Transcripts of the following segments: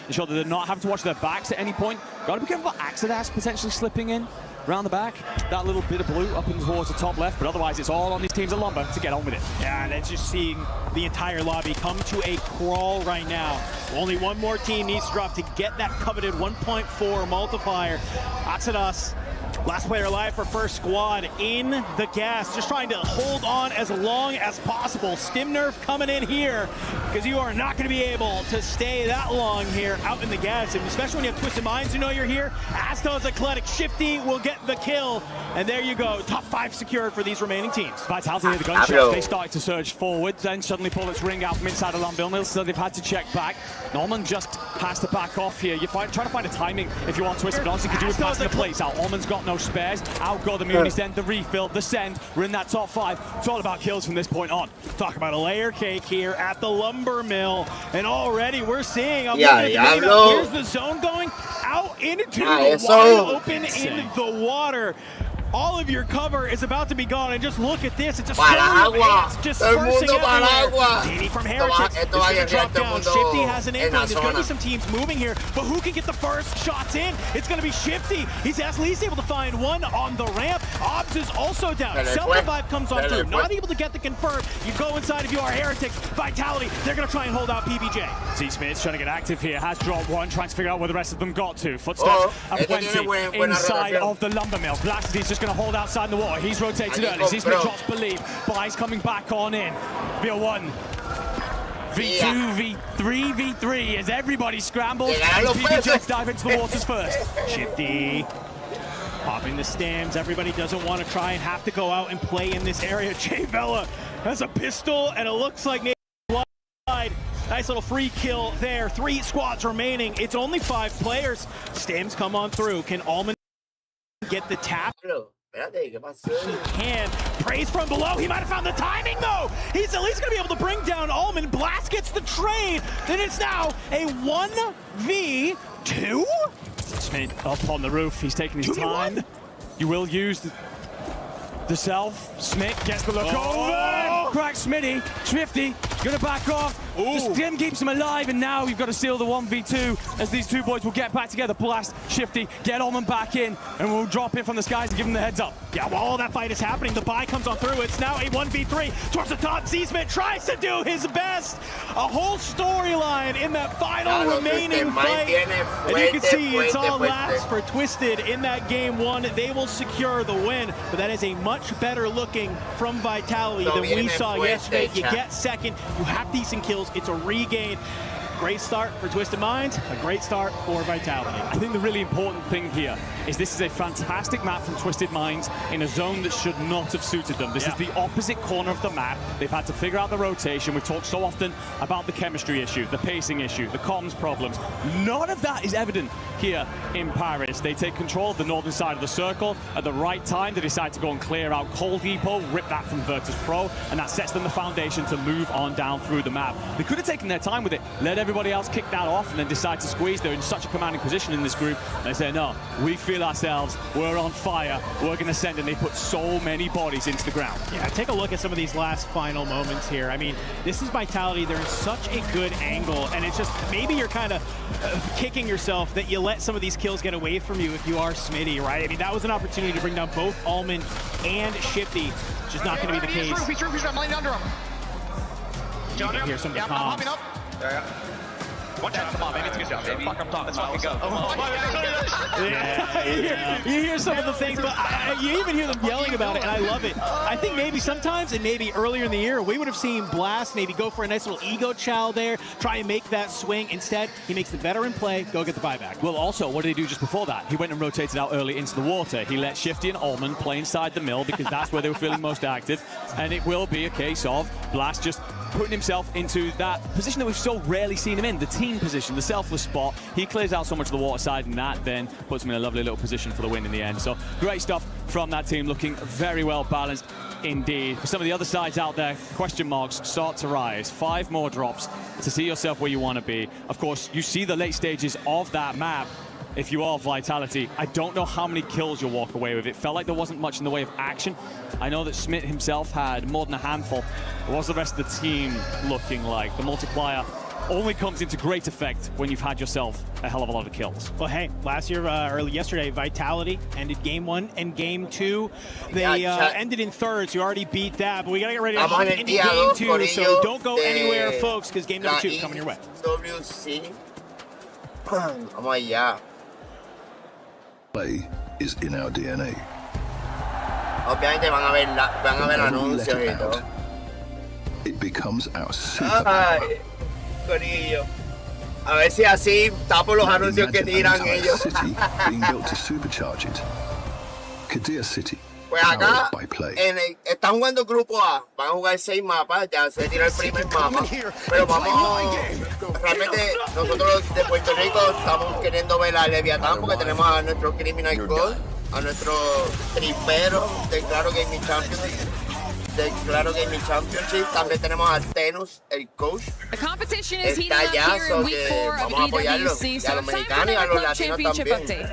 ensure that they're not having to watch their backs at any point. Got to be careful about Exodus potentially slipping in around the back. That little bit of blue up in towards the top left, but otherwise it's all on these teams at Lumber to get on with it. Yeah, and it's just seeing the entire lobby come to a crawl right now. Only one more team needs to drop to get that coveted 1.4 multiplier. Exodus, last player alive for first squad in the gas, just trying to hold on as long as possible. Stim nerf coming in here, because you are not going to be able to stay that long here out in the gas, and especially when you have Twisted Minds who know you're here. As does Athletic. Shifty will get the kill, and there you go. Top 5 secured for these remaining teams. Vitality hear the gunshots. They started to surge forward, then suddenly pull its ring out from inside of Lumber, so they've had to check back. Norman just has to back off here. You're trying to find a timing if you want Twisted, but honestly, you can do it passing the place out. Orman's got no spares. Out go the Moonies, then the refill, the send. We're in that top 5. It's all about kills from this point on. Talk about a layer cake here at the Lumber Mill, and already we're seeing. Here's the zone going out into the wide open in the water. All of your cover is about to be gone, and just look at this. It's a storm of ants dispersing everywhere. Danny from Heretics is going to drop down. Shifty has an inkling. There's going to be some teams moving here, but who can get the first shots in? It's going to be Shifty. He's at least able to find one on the ramp. Obs is also down. Self-revive comes on through. Not able to get the confirm. You go inside if you are Heretics. Vitality, they're going to try and hold out PBJ. T-Smith's trying to get active here. Has dropped one, trying to figure out where the rest of them got to. Footsteps aplenty inside of the Lumber Mill. Blasted is just going to hold outside the water. He's rotated early. T-Smith drops believe. Bly's coming back on in. V1, V2, V3, V3 as everybody scrambles. PBJ dive into the waters first. Shifty popping the stems. Everybody doesn't want to try and have to go out and play in this area. Jay Vela has a pistol, and it looks like maybe wide. Nice little free kill there. 3 squads remaining. It's only 5 players. Stems come on through. Can Allman get the tap? He can. Praise from below. He might have found the timing, though. He's at least going to be able to bring down Allman. Blast gets the trade. Then it's now a 1v2. Smith up on the roof. He's taking his time. You will use the self. Smith gets the look over. Cracks Smitty. Swifty gonna back off. Just Dim keeps him alive, and now you've got to steal the 1v2 as these two boys will get back together. Blast, Shifty, get Allman back in, and we'll drop in from the skies and give him the heads up. Yeah, while all that fight is happening, the buy comes on through. It's now a 1v3 towards the top. Z-Smith tries to do his best. A whole storyline in that final remaining fight. And you can see it's all last for Twisted in that game 1. They will secure the win, but that is a much better looking from Vitality than we saw yesterday. You get second, you have decent kills. It's a regain. Great start for Twisted Minds, a great start for Vitality. I think the really important thing here is this is a fantastic map from Twisted Minds in a zone that should not have suited them. This is the opposite corner of the map. They've had to figure out the rotation. We've talked so often about the chemistry issue, the pacing issue, the comms problems. None of that is evident here in Paris. They take control of the northern side of the circle. At the right time, they decide to go and clear out Cold Depot, rip that from Virtus Pro, and that sets them the foundation to move on down through the map. They could have taken their time with it, let everybody else kick that off, and then decide to squeeze. They're in such a commanding position in this group. They say, no, we feel ourselves, we're on fire, we're going to send, and they put so many bodies into the ground. Yeah, take a look at some of these last final moments here. I mean, this is Vitality. They're in such a good angle, and it's just maybe you're kind of kicking yourself that you let some of these kills get away from you if you are Smitty, right? I mean, that was an opportunity to bring down both Allman and Shifty, which is not going to be the case. He's true. I'm laying under him. You can hear some of the comms. I'm popping up. Yeah. Watch out, come on, maybe it's a good job, baby. Fuck, I'm top, let's fucking go. You hear some of the things, but you even hear them yelling about it, and I love it. I think maybe sometimes, and maybe earlier in the year, we would have seen Blast maybe go for a nice little ego chow there, try and make that swing. Instead, he makes the veteran play, go get the buyback. Well, also, what did he do just before that? He went and rotated out early into the water. He let Shifty and Allman play inside the mill because that's where they were feeling most active, and it will be a case of Blast just putting himself into that position that we've so rarely seen him in, the team position, the selfless spot. He clears out so much of the water side, and that then puts him in a lovely little position for the win in the end. So great stuff from that team, looking very well balanced indeed. For some of the other sides out there, question marks start to rise. 5 more drops to see yourself where you want to be. Of course, you see the late stages of that map. If you are Vitality, I don't know how many kills you'll walk away with. It felt like there wasn't much in the way of action. I know that Smith himself had more than a handful. What was the rest of the team looking like? The multiplier only comes into great effect when you've had yourself a hell of a lot of kills. Well, hey, last year, or yesterday, Vitality ended game 1 and game 2. They ended in thirds. You already beat that, but we gotta get ready to hop into game 2, so don't go anywhere, folks, because game number 2 coming your way. EWC. Vamos allá. Play is in our DNA. Obviamente van a ver anuncios y todo. It becomes our superpower. Ay, corillo. A ver si así tapo los anuncios que tiran ellos. City being built to supercharge it. Kadir City. Pues acá están jugando grupo A, van a jugar 6 mapas, ya se tira el primer mapa, pero realmente nosotros de Puerto Rico estamos queriendo ver a Leviatán porque tenemos a nuestro Criminal Code, a nuestro tripero del Claro Gaming Championship, también tenemos a Tenus, el coach, está allá, vamos a apoyarlo, y a los mexicanos y a los latinos también.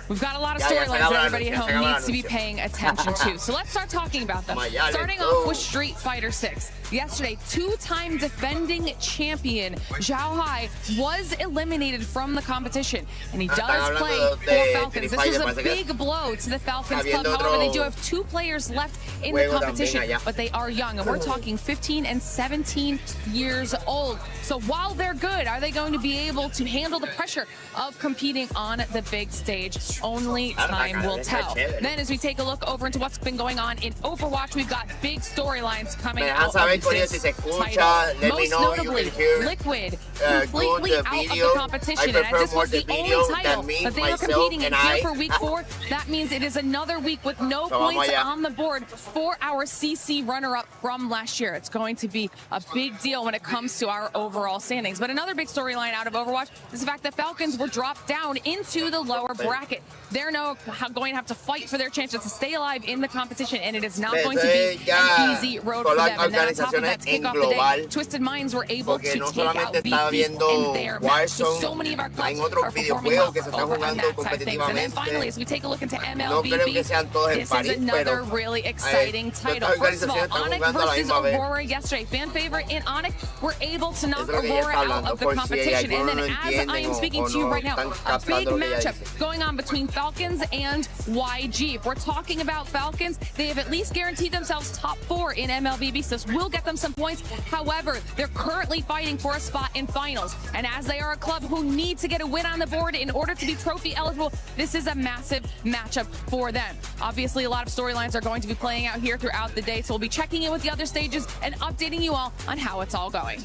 We've got a lot of storylines that everybody at home needs to be paying attention to. So let's start talking about them. Starting off with Street Fighter 6. Yesterday, 2-time defending champion Zhao Hai was eliminated from the competition, and he does play for Falcons. This is a big blow to the Falcons club. However, they do have 2 players left in the competition, but they are young, and we're talking 15 and 17 years old. So while they're good, are they going to be able to handle the pressure of competing on the big stage? Only time will tell. Then as we take a look over into what's been going on in Overwatch, we've got big storylines coming out of this title. Most notably, Liquid completely out of the competition. And as this was the only title that they were competing in here for week 4, that means it is another week with no points on the board for our CC runner-up from last year. It's going to be a big deal when it comes to our overall standings. But another big storyline out of Overwatch is the fact that Falcons were dropped down into the lower bracket. They're now going to have to fight for their chances to stay alive in the competition, and it is not going to be an easy road for them. And then on top of that, to kick off the day, Twisted Minds were able to take out BP in their match. So many of our clubs are performing well over on that side of things. And then finally, as we take a look into MLBB, this is another really exciting title. First of all, Onyx versus Aurora yesterday. Fan favorite in Onyx were able to knock Aurora out of the competition. And then as I am speaking to you right now, a big matchup going on between Falcons and YG. If we're talking about Falcons, they have at least guaranteed themselves top 4 in MLBB, so this will get them some points. However, they're currently fighting for a spot in finals. And as they are a club who need to get a win on the board in order to be trophy eligible, this is a massive matchup for them. Obviously, a lot of storylines are going to be playing out here throughout the day, so we'll be checking in with the other stages and updating you all on how it's all going.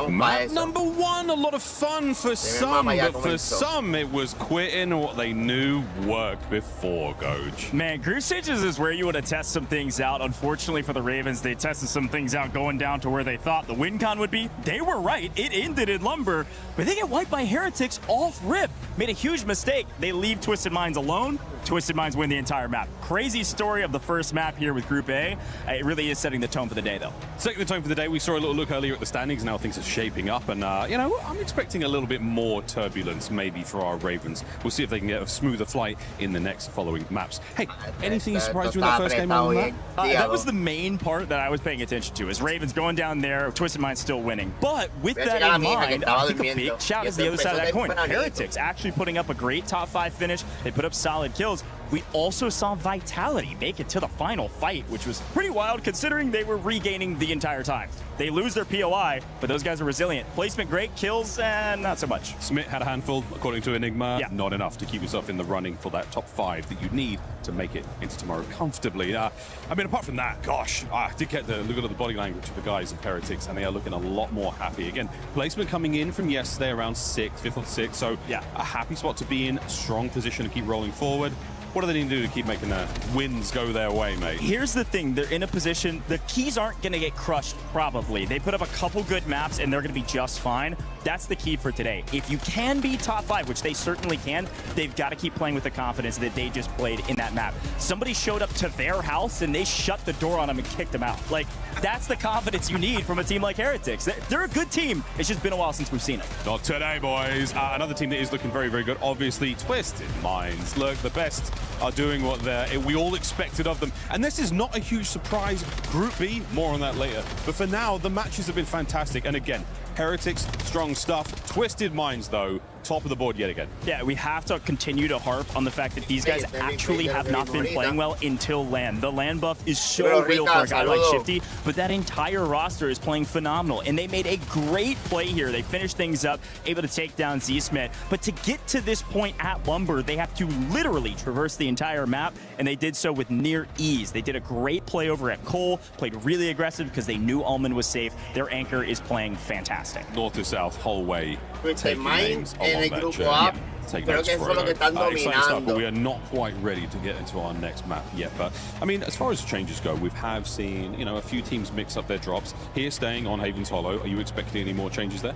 Map number 1, a lot of fun for some, but for some it was quitting what they knew worked before, Goj. Man, group stages is where you want to test some things out. Unfortunately for the Ravens, they tested some things out going down to where they thought the win con would be. They were right. It ended in Lumber, but they get wiped by Heretics off rip. Made a huge mistake. They leave Twisted Minds alone. Twisted Minds win the entire map. Crazy story of the first map here with Group A. It really is setting the tone for the day, though. Setting the tone for the day. We saw a little look earlier at the standings. Now things are shaping up, and you know, I'm expecting a little bit more turbulence maybe for our Ravens. We'll see if they can get a smoother flight in the next following maps. Hey, anything surprised you in that first game on that? That was the main part that I was paying attention to, is Ravens going down there, Twisted Minds still winning. But with that in mind, I think a big shout is the other side of that coin. Heretics actually putting up a great top 5 finish. They put up solid kills. We also saw Vitality make it to the final fight, which was pretty wild considering they were regaining the entire time. They lose their POI, but those guys are resilient. Placement great, kills, and not so much. Smith had a handful, according to Enigma. Yeah. Not enough to keep yourself in the running for that top 5 that you need to make it into tomorrow comfortably. I mean, apart from that, gosh, I did get the look at the body language of the guys of Heretics, and they are looking a lot more happy. Again, placement coming in from yesterday around 6th, 5th or 6th, so yeah, a happy spot to be in, strong position to keep rolling forward. What do they need to do to keep making the wins go their way, mate? Here's the thing. They're in a position, the keys aren't going to get crushed, probably. They put up a couple good maps, and they're going to be just fine. That's the key for today. If you can be top 5, which they certainly can, they've got to keep playing with the confidence that they just played in that map. Somebody showed up to their house, and they shut the door on them and kicked them out. Like, that's the confidence you need from a team like Heretics. They're a good team. It's just been a while since we've seen it. Not today, boys. Another team that is looking very, very good. Obviously, Twisted Minds. Look, the best are doing what we all expected of them. And this is not a huge surprise. Group B, more on that later. But for now, the matches have been fantastic. And again, Heretics, strong stuff. Twisted Minds, though, top of the board yet again. Yeah, we have to continue to harp on the fact that these guys actually have not been playing well until LAN. The LAN buff is so real for a guy like Shifty, but that entire roster is playing phenomenal, and they made a great play here. They finished things up, able to take down Z-Smith, but to get to this point at Lumber, they have to literally traverse the entire map, and they did so with near ease. They did a great play over at Cole, played really aggressive because they knew Almond was safe. Their anchor is playing fantastic. North to south, whole way. Taking names en el grupo A. Creo que eso es lo que están dominando. But we are not quite ready to get into our next map yet. But I mean, as far as changes go, we have seen, you know, a few teams mix up their drops. Here, staying on Haven's Hollow. Are you expecting any more changes there?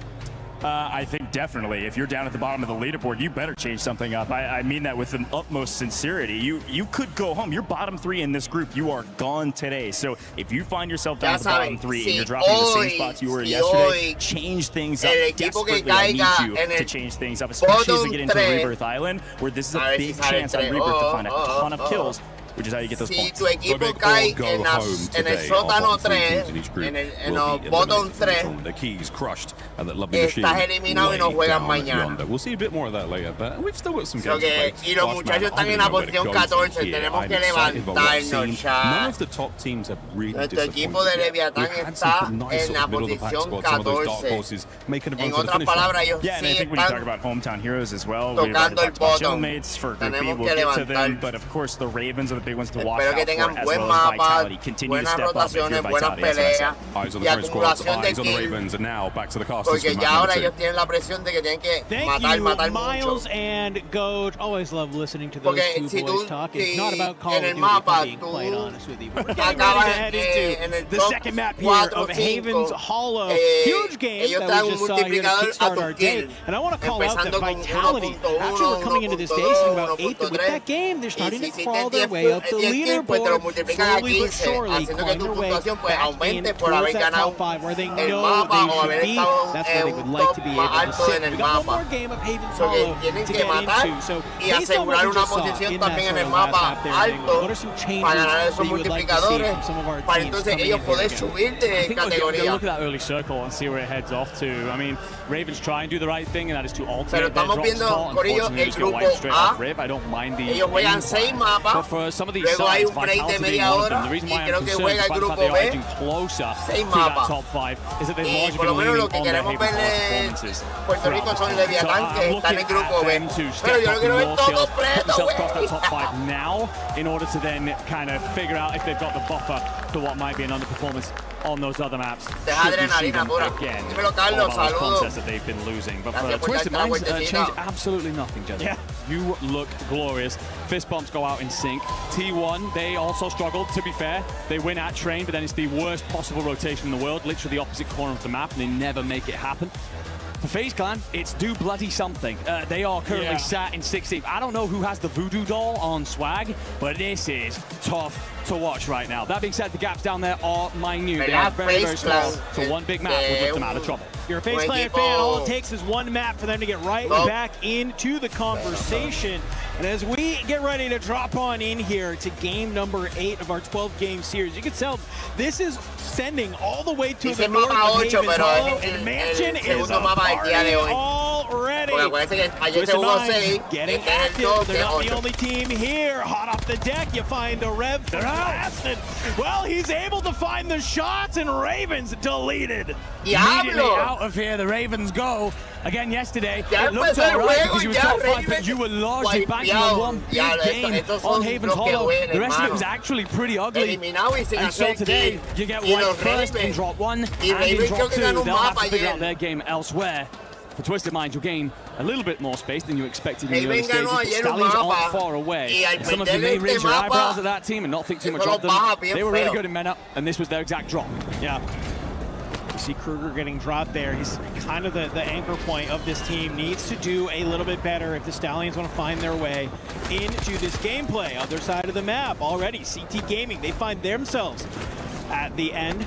I think definitely. If you're down at the bottom of the leaderboard, you better change something up. I mean that with the utmost sincerity. You could go home. You're bottom 3 in this group. You are gone today. So if you find yourself down at the bottom 3 and you're dropping the same spots you were yesterday, change things up. Desperately, I need you to change things up, especially as we get into Rebirth Island, where this is a big chance on Rebirth to find a ton of kills, which is how you get those points. Si tu equipo cae en el sótano 3, en los bottom 3, the keys crushed and that lovely estás eliminado y no juegas mañana. We'll see a bit more of that later, but we've still got some games to play. Y los muchachos están en la posición 14, tenemos que levantarnos ya. None of the top teams have really Nuestro equipo de Leviatán está en la posición 14. En otras palabras, ellos yeah, and I think when you talk about hometown heroes as well, we've tocando el bottom. Mates for Group B, we'll get to them, but of course the Ravens are the big ones to watch out for, as buen well as mapa, Vitality. Continue to step up if you're Vitality. Eyes on the pro squad, eyes on the Ravens, and now back to the casters. Porque ya ahora ellos tienen la presión de que tienen que matar Miles mucho. and Goat. Always love listening to those two boys talk. It's not about Call of Duty being played, honest with you. We're getting ready to head into the second map here of Haven's Hollow. Huge game that we just saw here to kickstart our day. And I want to call out that Vitality actually were coming into this day sitting about 8th, and with that game, they're starting to crawl their way up the leaderboard, slowly but surely, clawing their way back in towards that top 5 where they know they should be. That's where they would like to be able to sit. We got one more game of Haven's Hollow to get into. So based on what we just saw in that last map there, what are some changes that you would like to see from some of our teams coming in here I think we'll look at that early circle and see where it heads off to. I mean, Ravens try and do the right thing, and that is to alternate their drop spot. Unfortunately, just get wiped straight off rip. I don't mind the but for some of these sides, Vitality being one of them, the reason why I'm concerned, despite the fact they are edging closer to that top 5, is that they've largely been leaning on their Haven's performances. Puerto Rico son Leviatán que están en grupo B. Pero yo quiero ver todo preto, across that top 5 now, in order to then kind of figure out if they've got the buffer to what might be an underperformance on those other maps. Adrenalina pura. Dímelo, Carlos, saludos. That they've been losing, but for Twisted Minds, change absolutely nothing, gentlemen. Yeah. You look glorious. Fist bumps go out in sync. T1, they also struggled, to be fair. They win at train, but then it's the worst possible rotation in the world, literally the opposite corner of the map, and they never make it happen. For FaZe Clan, it's do bloody something. They are currently sat in 16th. I don't know who has the voodoo doll on swag, but this is tough to watch right now. That being said, the gaps down there are minute. They are very, very small. So one big map will put them out of trouble. You're a FaZe Clan fan, all it takes is one map for them to get right back into the conversation. And as we get ready to drop on in here to game number 8 of our 12-game series, you can tell this is sending all the way to the north of Haven's Hollow, and Mansion is a party already. Twisted Minds getting active. They're not the only team here. Hot off the deck, you find a Rev blasted. Well, he's able to find the shots, and Ravens deleted. Immediately out of here, the Ravens go. Again yesterday, it looked alright because you were top 5, but you were largely backing on one big game on Haven's Hollow. The rest of it was actually pretty ugly. And so today, you get wiped first in drop 1 and in drop 2. They'll have to figure out their game elsewhere. For Twisted Minds, you'll gain a little bit more space than you expected in the early stages, but Stallions aren't far away. Some of you may raise your eyebrows at that team and not think too much of them. They were really good in men up, and this was their exact drop. Yeah. You see Kruger getting dropped there. He's kind of the anchor point of this team. Needs to do a little bit better if the Stallions want to find their way into this gameplay. Other side of the map already, CT Gaming, they find themselves at the end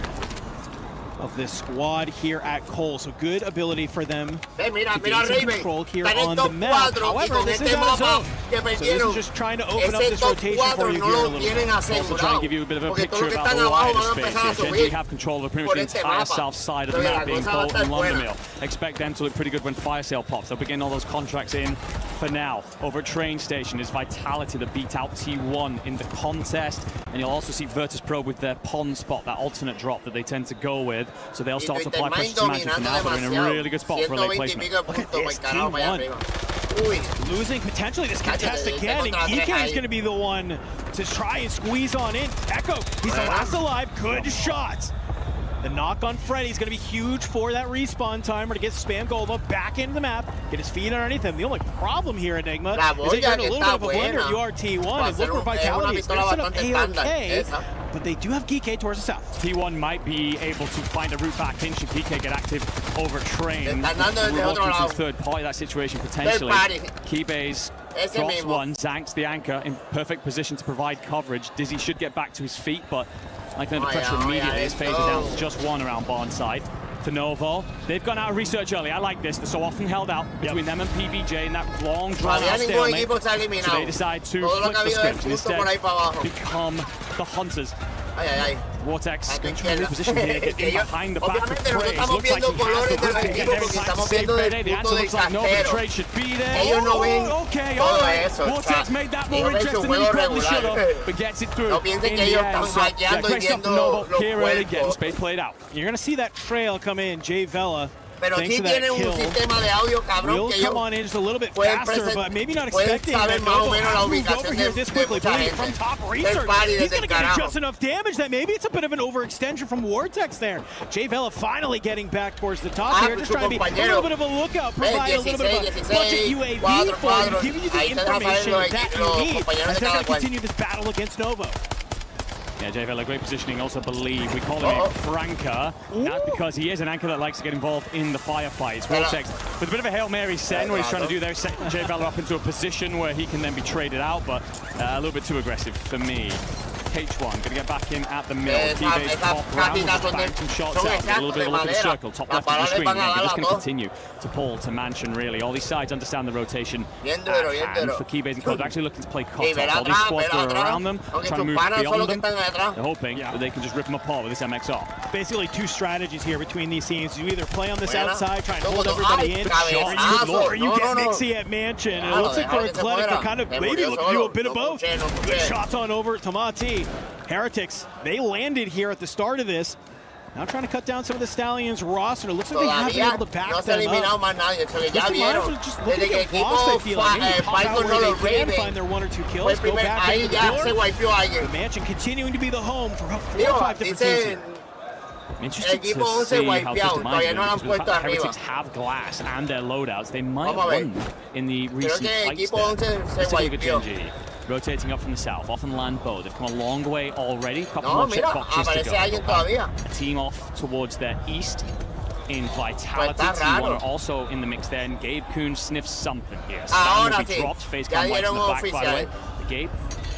of this squad here at Cole. So good ability for them to gain some control here Están on the estos map. cuatro, y However, con this is este out of mapa zone. que So this perdieron, is just trying to open up ese this top rotation for cuatro you no here a lo little tienen bit. Also trying to give you a bit of a porque todos picture los que about están the abajo wider van a space empezar a here. subir Genji have control of pretty much por the este entire mapa. south side of the Entonces map, la being cosa va a Bolt and estar buena. Lumbermill. Expect them to look pretty good when Fire Sale pops. They'll begin all those contracts in for now. Over at Train Station is Vitality that beat out T1 in the contest. And you'll also see Virtus Pro with their pond spot, that alternate drop that they tend to go with. So they'll start to apply pressure to Mansion for now, but they're in a really good spot for a late placement. Look at this, T1 losing potentially this contest again, and EK is going to be the one to try and squeeze on in. Echo, he's the last alive, good shot. The knock on Freddy's going to be huge for that respawn timer to get Spam Golda back into the map, get his feet underneath him. The only problem here, Enigma, is that you're in a little bit of a blender. You are T1, and look for Vitality. It's set up A-OK, but they do have Geekay towards the south. T1 might be able to find a route back in should PK get active over Train. We're walking to the third party that situation potentially. Keybase drops one, Zanks the anchor in perfect position to provide coverage. Dizzy should get back to his feet, but like under pressure immediately, is phasing down to just one around Barnside. To Novo, they've gone out of research early. I like this. They're so often held out between them and PBJ in that long drawn-out stalemate. So they decide to flip the script and instead become the hunters. Vortex going to reposition here, get in behind the back of Trace. Looks like he has the route to get there in time to save Fede. The answer looks like no, but Trace should be there. Oh, okay, all right. Vortex made that more interesting than he probably should have, but gets it through in the end. So, yeah, great stuff from Novo here early, getting space played out. You're going to see that trail come in, Jay Vela. Pero sí tienen un sistema de audio cabrón que come on in just a little bit faster, but maybe not expecting that Novo has moved over here this quickly. From top research, he's going to get just enough damage that maybe it's a bit of an overextension from Vortex there. Jay Vela finally getting back towards the top here, just trying to be a little bit of a lookout, provide a little bit of a budget UAV for you, giving you the information that you need as they're going to continue this battle against Novo. Yeah, Jay Vela, great positioning. Also believe we call him a Franker. That's because he is an anchor that likes to get involved in the firefights. Vortex with a bit of a Hail Mary send what he's trying to do there, set Jay Vela up into a position where he can then be traded out, but a little bit too aggressive for me. H1 going to get back in at the middle. Keybase top round with back some shots out. A little bit of a look at the circle. Top left of the screen. Yeah, they're just going to continue to pull to Mansion, really. All these sides understand the rotation at hand for Keybase and Code. They're actually looking to play cut off. All these squads that are around them, trying to move beyond them. They're hoping that they can just rip them apart with this MXR. Basically two strategies here between these teams. You either play on this outside, try and hold everybody in, or you get Mixie at Mansion. And it looks like for Athletic, they're kind of maybe looking to do a bit of both. Good shots on over to Mati. Heretics, they landed here at the start of this. Now trying to cut down some of the Stallions' roster. It looks like they haven't been able to back them up. Just looking at Voss, I feel like. Maybe pop out where they can find their 1 or 2 kills. Go back into the door. The Mansion continuing to be the home for 4 or 5 different teams here. Interesting to see how customized because the Heretics have glass and their loadouts. They might have won in the recent fights there. Let's take a look at Genji. Rotating up from the south, off and land bow. They've come a long way already. Couple more check boxes to go. A team off towards their east in Vitality. T1 are also in the mix there, and Gabe Kuhn sniffs something here. Stan will be dropped, face cam lights in the back, by the way. Gabe,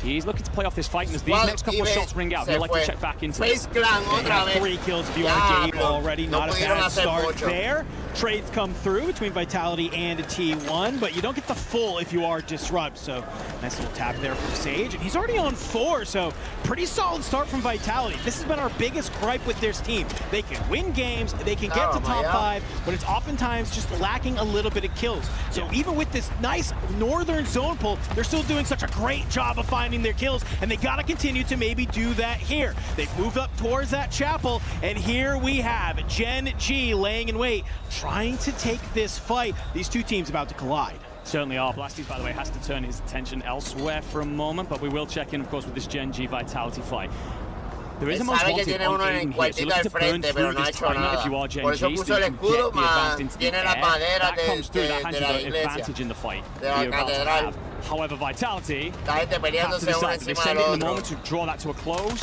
he's looking to play off this fight, and as these next couple of shots ring out, he'll like to check back into this. 3 kills if you are Gabe already. Not a bad start there. Trades come through between Vitality and a T1, but you don't get the full if you are Disrupt. So nice little tap there from Sage, and he's already on 4, so pretty solid start from Vitality. This has been our biggest gripe with this team. They can win games, they can get to top 5, but it's oftentimes just lacking a little bit of kills. So even with this nice northern zone pull, they're still doing such a great job of finding their kills, and they gotta continue to maybe do that here. They've moved up towards that chapel, and here we have Gen G laying in wait, trying to take this fight. These two teams about to collide. Certainly are. Blasties, by the way, has to turn his attention elsewhere for a moment, but we will check in, of course, with this Gen G Vitality fight. There is a most wanted on Aiden here, so look to burn through this timer if you are Gen G, so you can get the advance into the air. That comes through, that hands you the advantage in the fight that you're about to have. However, Vitality have to decide that they send it in the moment to draw that to a close,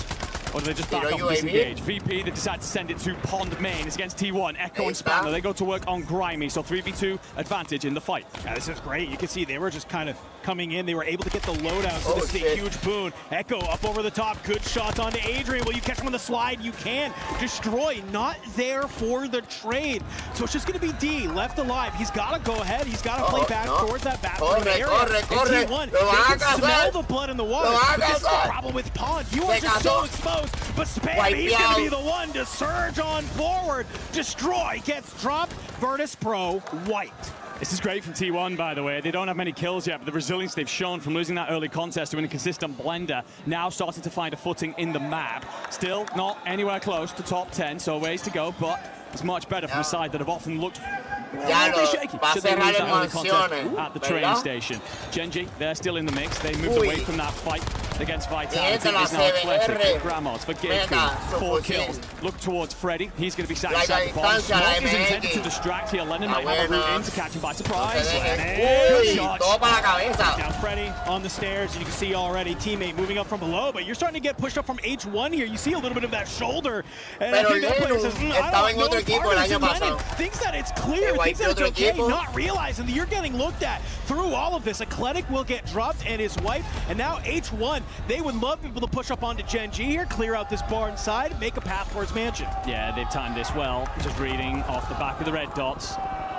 or do they just back off and disengage? VP, they decide to send it to Pond Main. It's against T1, Echo and Spanner. They go to work on Grimy, so 3v2 advantage in the fight. Yeah, this is great. You can see they were just kind of coming in. They were able to get the loadout, so this is a huge boon. Echo up over the top. Good shots onto Adrian. Will you catch him on the slide? You can. Destroy. Not there for the trade. So it's just going to be D left alive. He's got to go ahead. He's got to play back towards that bathroom area. And T1, they can smell the blood in the water. But this is the problem with Pond. You are just so exposed. But Spam, he's going to be the one to surge on forward. Destroy. Gets dropped. Virtus Pro wiped. This is great from T1, by the way. They don't have many kills yet, but the resilience they've shown from losing that early contest to win a consistent blender, now starting to find a footing in the map. Still not anywhere close to top 10, so ways to go, but it's much better from a side that have often looked shaky. Should they lose that early contest at the train station. Genji, they're still in the mix. They moved away from that fight against Vitality. It's now Athletic. Gramos for Gaku, 4 kills. Look towards Freddy. He's going to be sat inside the bomb. Smoke is intended to distract here. Lennon might have a route in to catch him by surprise. Good shot. Down Freddy on the stairs. You can see already teammate moving up from below, but you're starting to get pushed up from H1 here. You see a little bit of that shoulder. And I think that player says, I don't know part of this. Lennon thinks that it's clear, thinks that it's okay, not realizing that you're getting looked at through all of this. Athletic will get dropped and is wiped, and now H1, they would love people to push up onto Genji here, clear out this bar inside, make a path towards Mansion. Yeah, they've timed this well. Just reading off the back of the red dots.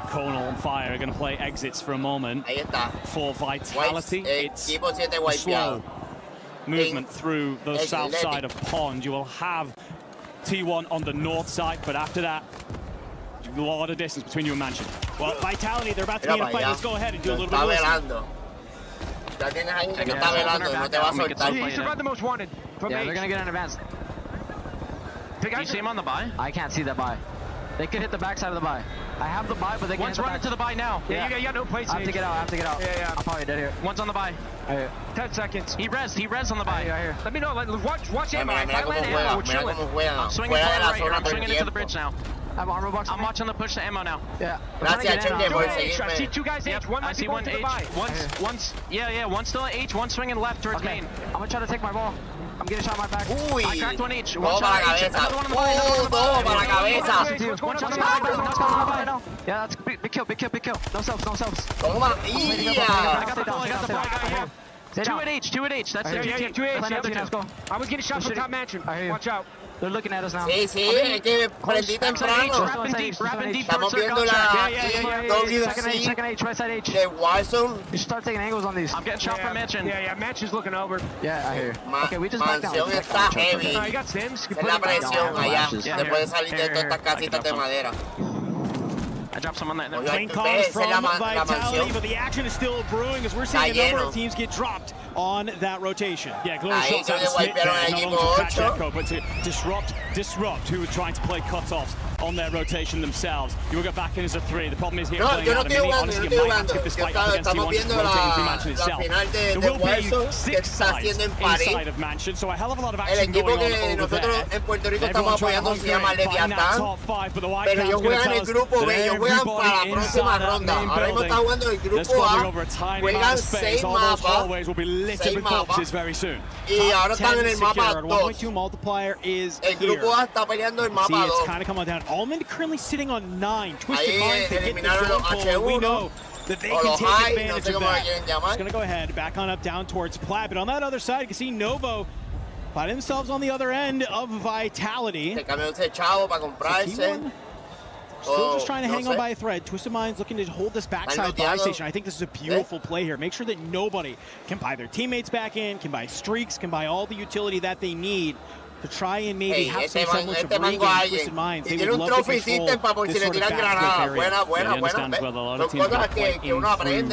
Conal and Fire are going to play exits for a moment. For Vitality, it's slow movement through the south side of Pond. You will have T1 on the north side, but after that, a lot of distance between you and Mansion. Well, Vitality, they're about to be in a fight. Let's go ahead and do a little bit of listening. You should run the most wanted. Yeah, they're gonna get an advance. Do you see him on the buy? I can't see that buy. They could hit the backside of the buy. I have the buy, but they can't. One's running to the buy now. Yeah, you got no place. I have to get out. Yeah. I'm probably dead here. One's on the buy. Right here. 10 seconds. He res on the buy. Right here. Let me know. Watch ammo. If I land ammo, we're chilling. I'm swinging right here. I'm swinging into the bridge now. I have armor box. I'm watching the push to ammo now. Yeah. Gracias, I see 2 guys H. One I see one H. One's one's still at H. One swinging left towards main. I'm gonna try to take my ball. I'm getting shot in my back. I cracked one H. One shot H. Another one on the buy. What's going on? Yeah, that's big kill. No selves. I got the buy. 2 at H. That's it. 2 H. Let's go. I was getting shot from top mansion. Watch out. They're looking at us now. Sí, es que prendí temprano. Estamos viendo la Second H, right side H. de Warzone. You should start taking angles on these. I'm getting shot from Mansion. Yeah, Mansion's looking over. Yeah, I hear. Okay, we just back down. Mansión está heavy. No, you got Sims. Es la presión allá. Se puede salir de todas estas casitas de madera. I dropped some on that. Clean calls from Vitality, but the action is still brewing as we're seeing a number of teams get dropped on that rotation. Yeah, glorious shots out of Smith there, not only to catch Echo, but to disrupt who were trying to play cutoffs on their rotation themselves. You will go back in as a 3. The problem is here playing out. Honestly, you might have to get this fight against T1 rotating through Mansion itself. There will be 6 sides inside of Mansion, so a hell of a lot of action going on over there. Everyone trying to find that top 5, but the White Cloud's going to tell us that everybody inside that main building, they're squabbling over a tiny amount of space. All those hallways will be littered with corpses very soon. Top 10 secured. 1.2 multiplier is here. See, it's kind of coming down. Almond currently sitting on 9. Twisted Minds, they get the zone pull. We know that they can take advantage of that. Just going to go ahead, back on up down towards Plat. But on that other side, you can see Novo find themselves on the other end of Vitality. Still just trying to hang on by a thread. Twisted Minds looking to hold this backside buy station. I think this is a beautiful play here. Make sure that nobody can buy their teammates back in, can buy streaks, can buy all the utility that they need to try and maybe have some semblance of regain Twisted Minds. They would love to control this sort of backfield area. He understands well a lot of teams are playing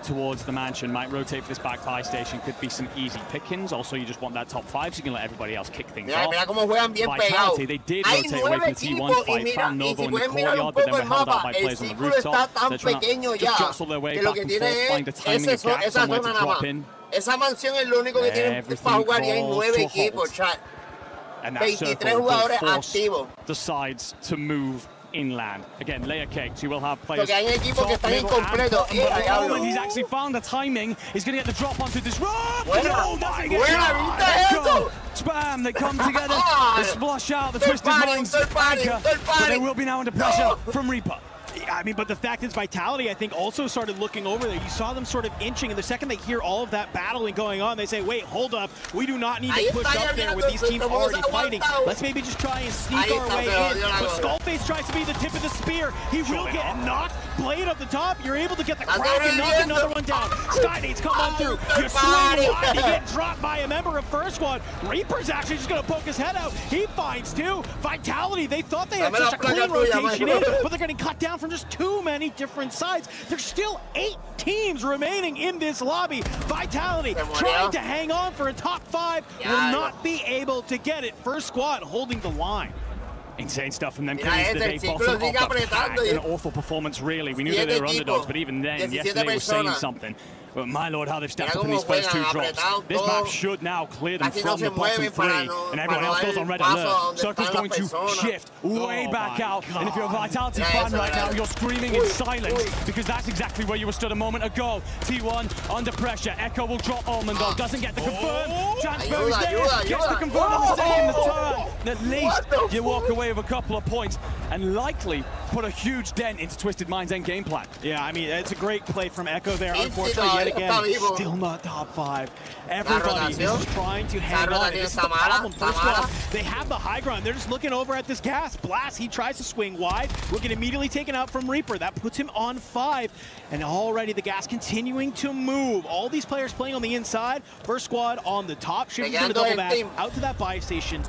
towards the Mansion. Might rotate for this back buy station. Could be some easy pickings. Also, you just want that top 5, so you can let everybody else kick things off. Vitality, they did rotate away from the T1 fight, found Novo in the courtyard, but then were held out by players on the rooftop. They're trying to just jostle their way back and forth, find a timing of gap somewhere to drop in. Esa mansión es lo único que tienen para jugar y hay 9 equipos, chat. And that circle will force the sides to move inland. Again, layer cake, so you will have players. Porque hay equipos que están incompletos. He's actually found the timing. He's going to get the drop onto this rope. Buena vista. Spam, they come together. They splosh out the Twisted Minds anchor, but they will be now under pressure from Reaper. I mean, but the fact is Vitality, I think, also started looking over there. You saw them sort of inching, and the second they hear all of that battling going on, they say, wait, hold up. We do not need to push up there with these teams already fighting. Let's maybe just try and sneak our way in. But Skullface tries to be the tip of the spear. He will get knocked. Blade up the top. You're able to get the crack and knock another one down. Skynates come on through. You swing wide. You get dropped by a member of First Squad. Reaper's actually just going to poke his head out. He finds two. Vitality, they thought they had such a clean rotation in, but they're getting cut down from just too many different sides. There's still 8 teams remaining in this lobby. Vitality trying to hang on for a top 5 will not be able to get it. First Squad holding the line. Insane stuff from them. They bottom off the pack. An awful performance, really. We knew that they were underdogs, but even then, yesterday they were saying something. But my lord, how they've stepped up in these first 2 drops. This map should now clear them from the bottom 3, and everyone else goes on red alert. Circle's going to shift way back out, and if you're a Vitality fan right now, you're screaming in silence, because that's exactly where you were stood a moment ago. T1 under pressure. Echo will drop Almond, though. Doesn't get the confirm. Transfer is there. Gets the confirm on the stay in the turn. At least you walk away with a couple of points, and likely put a huge dent into Twisted Mind's end game plan. Yeah, I mean, it's a great play from Echo there. Unfortunately, yet again, still not top 5. Everybody is trying to hang on. This is the problem. First of all, they have the high ground. They're just looking over at this gas. Blast, he tries to swing wide. Will get immediately taken out from Reaper. That puts him on 5. And already the gas continuing to move. All these players playing on the inside. First Squad on the top. Shifting to the double back out to that buy station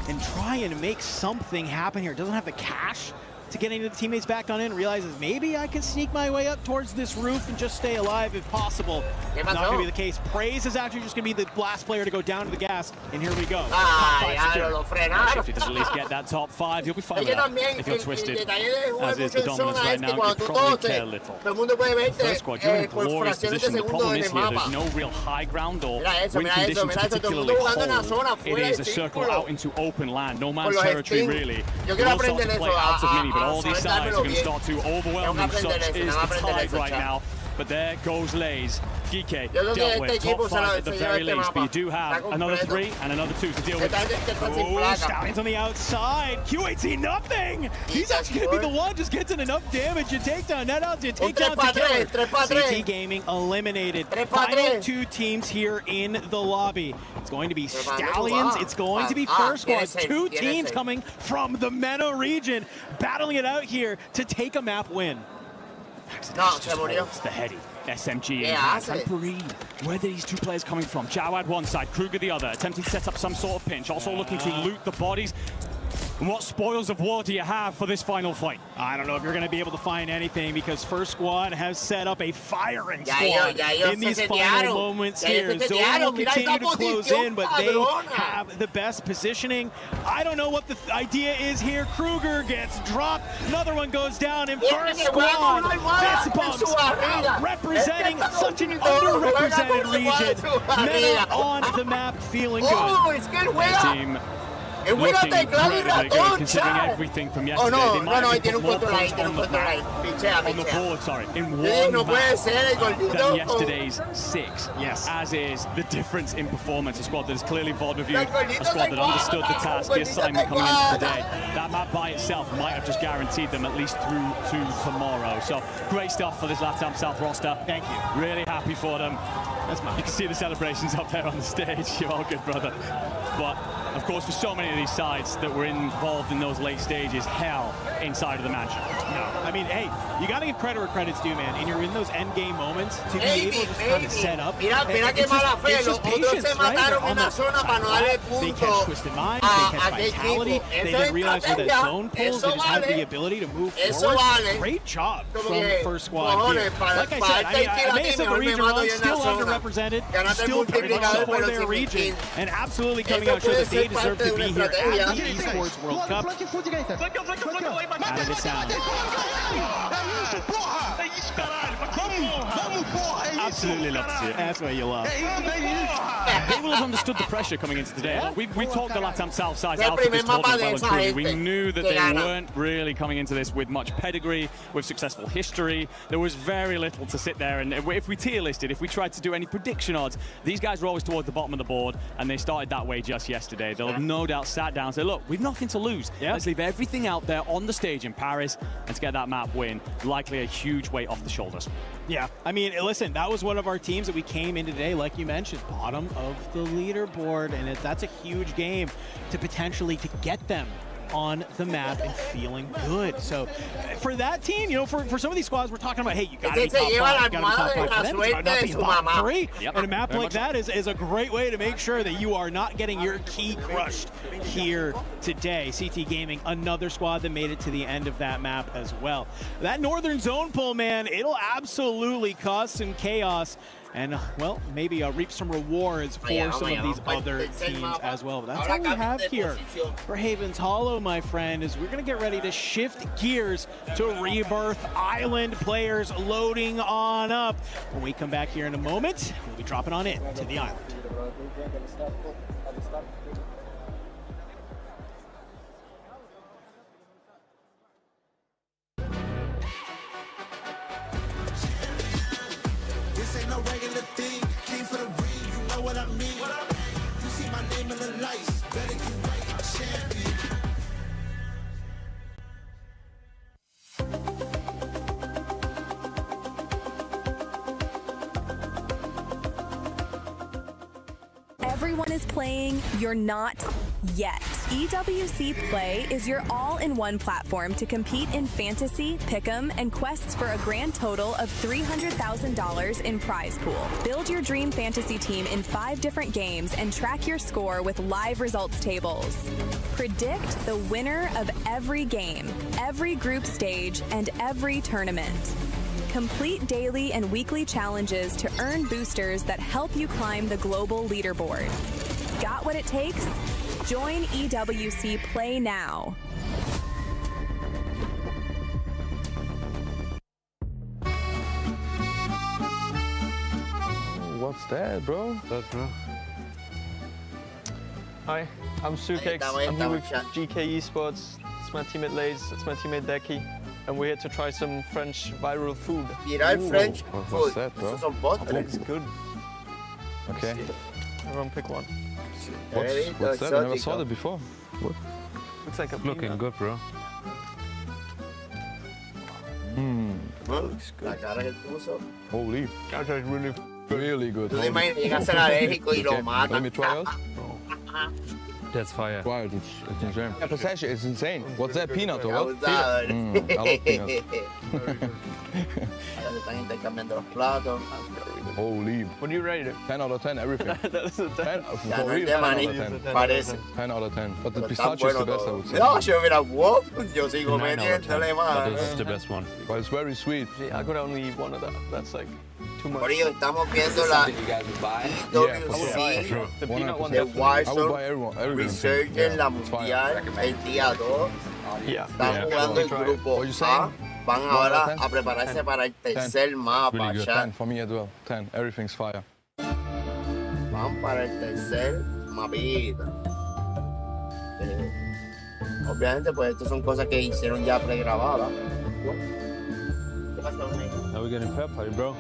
and try and make something happen here. Doesn't have the cash to get any of the teammates back on in, realizes maybe I can sneak my way up towards this roof and just stay alive if possible. Not going to be the case. Praise is actually just going to be the last player to go down to the gas, and here we go. If he does at least get that top 5, he'll be fine with that. If you're Twisted, as is the dominance right now, you probably care little. First Squad, you're in a glorious position. The problem is here, there's no real high ground or wind conditions particularly hold. It is a circle out into open land, no man's territory really. We'll start to play out of mini, but all these sides are going to start to overwhelm them. Such is the tide right now. But there goes Lays. Geeke dealt with top 5 at the very least, but you do have another 3 and another 2 to deal with. Oh, Stallions on the outside. Q18 nothing. He's actually going to be the one just gets in enough damage and take down net out to take down the killer. CT Gaming eliminated. Final 2 teams here in the lobby. It's going to be Stallions. It's going to be First Squad. 2 teams coming from the MENA region, battling it out here to take a map win. It's the heady SMG in and Pareed. Where are these 2 players coming from? Jawad one side, Kruger the other, attempting to set up some sort of pinch, also looking to loot the bodies. And what spoils of war do you have for this final fight? I don't know if you're going to be able to find anything, because First Squad has set up a firing squad in these final moments here. Zone will continue to close in, but they have the best positioning. I don't know what the idea is here. Kruger gets dropped. Another one goes down, and First Squad fist bumps out, representing such an underrepresented region. MENA on the map, feeling good. Team looking really good, considering everything from yesterday. They might have put more points on the board, sorry, in one match than yesterday's 6. Yes. As is the difference in performance. A squad that is clearly VOD reviewed, a squad that understood the task, the assignment coming into today. That map by itself might have just guaranteed them at least through to tomorrow. So great stuff for this LATAM South roster. Thank you. Really happy for them. You can see the celebrations up there on the stage. You're all good, brother. But of course, for so many of these sides that were involved in those late stages, hell inside of the mansion. No, I mean, hey, you got to give credit where credit's due, man. And you're in those end game moments to be able to just kind of set up. It's just patience, right? On that side, they catch Twisted Minds, they catch Vitality, they then realize where that zone pulls, they just have the ability to move forward. Great job from First Squad here. Like I said, I may have said the region wrong, still underrepresented, still very much so for their region, and absolutely coming out sure that they deserve to be here at the Esports World Cup. Out of the sound. É isso, porra! É isso, caralho! Vamos, porra! É Absolutely love to see it. That's what you love. They will have understood the pressure coming into today. We talked the LATAM South side out of this tournament well and truly. We knew that they weren't really coming into this with much pedigree, with successful history. There was very little to sit there, and if we tier listed, if we tried to do any prediction odds, these guys were always towards the bottom of the board, and they started that way just yesterday. They'll have no doubt sat down and said, look, we've nothing to lose. Let's leave everything out there on the stage in Paris and to get that map win. Likely a huge weight off the shoulders. Yeah, I mean, listen, that was one of our teams that we came in today, like you mentioned, bottom of the leaderboard, and that's a huge game to potentially to get them on the map and feeling good. So for that team, you know, for some of these squads, we're talking about, hey, you got to be top 5, you got to be top 5. For them, it's about not being top 3. And a map like that is a great way to make sure that you are not getting your key crushed here today. CT Gaming, another squad that made it to the end of that map as well. That northern zone pull, man, it'll absolutely cause some chaos. And, well, maybe reap some rewards for some of these other teams as well. But that's all we have here for Haven's Hollow, my friend, is we're going to get ready to shift gears to Rebirth Island. Players loading on up. When we come back here in a moment, we'll be dropping on in to the island. Everyone is playing, you're not yet. EWC Play is your all-in-one platform to compete in fantasy, pick'em, and quests for a grand total of $300,000 in prize pool. Build your dream fantasy team in 5 different games and track your score with live results tables. Predict the winner of every game, every group stage, and every tournament. Complete daily and weekly challenges to earn boosters that help you climb the global leaderboard. Got what it takes? Join EWC Play now. What's that, bro? Hi, I'm Sukex. I'm here with GK Esports. It's my teammate Laze. It's my teammate Decky. And we're here to try some French viral food. French food. What's that, bro? It looks good. Okay. Everyone pick one. What's that? I never saw that before. What? Looks like a looking good, bro. Looks good. Holy. That tastes really good. Let me try yours. That's fire. Wild, it's insane. Yeah, pistachio is insane. What's that, peanut or what? I love peanut. Holy. What do you rate it? 10 out of 10, everything. That's a 10. For real, 10 out of 10. 10 out of 10. But the pistachio is the best, I would say. Yo sigo metiéndole más. This is the best one. But it's very sweet. Yeah, I could only eat one of that. That's like too much. Por ello estamos viendo la EWC The peanut one. de I would buy Warzone Resurgence la mundial el día 2. Están jugando el grupo A. Van ahora a prepararse para el tercer mapa. 10 for me as well. 10. Everything's fire. Van para el tercer mapita. Obviamente, pues estas son cosas que hicieron ya pregrabadas. ¿Qué pasa, amigo? Now we're getting fair party, bro.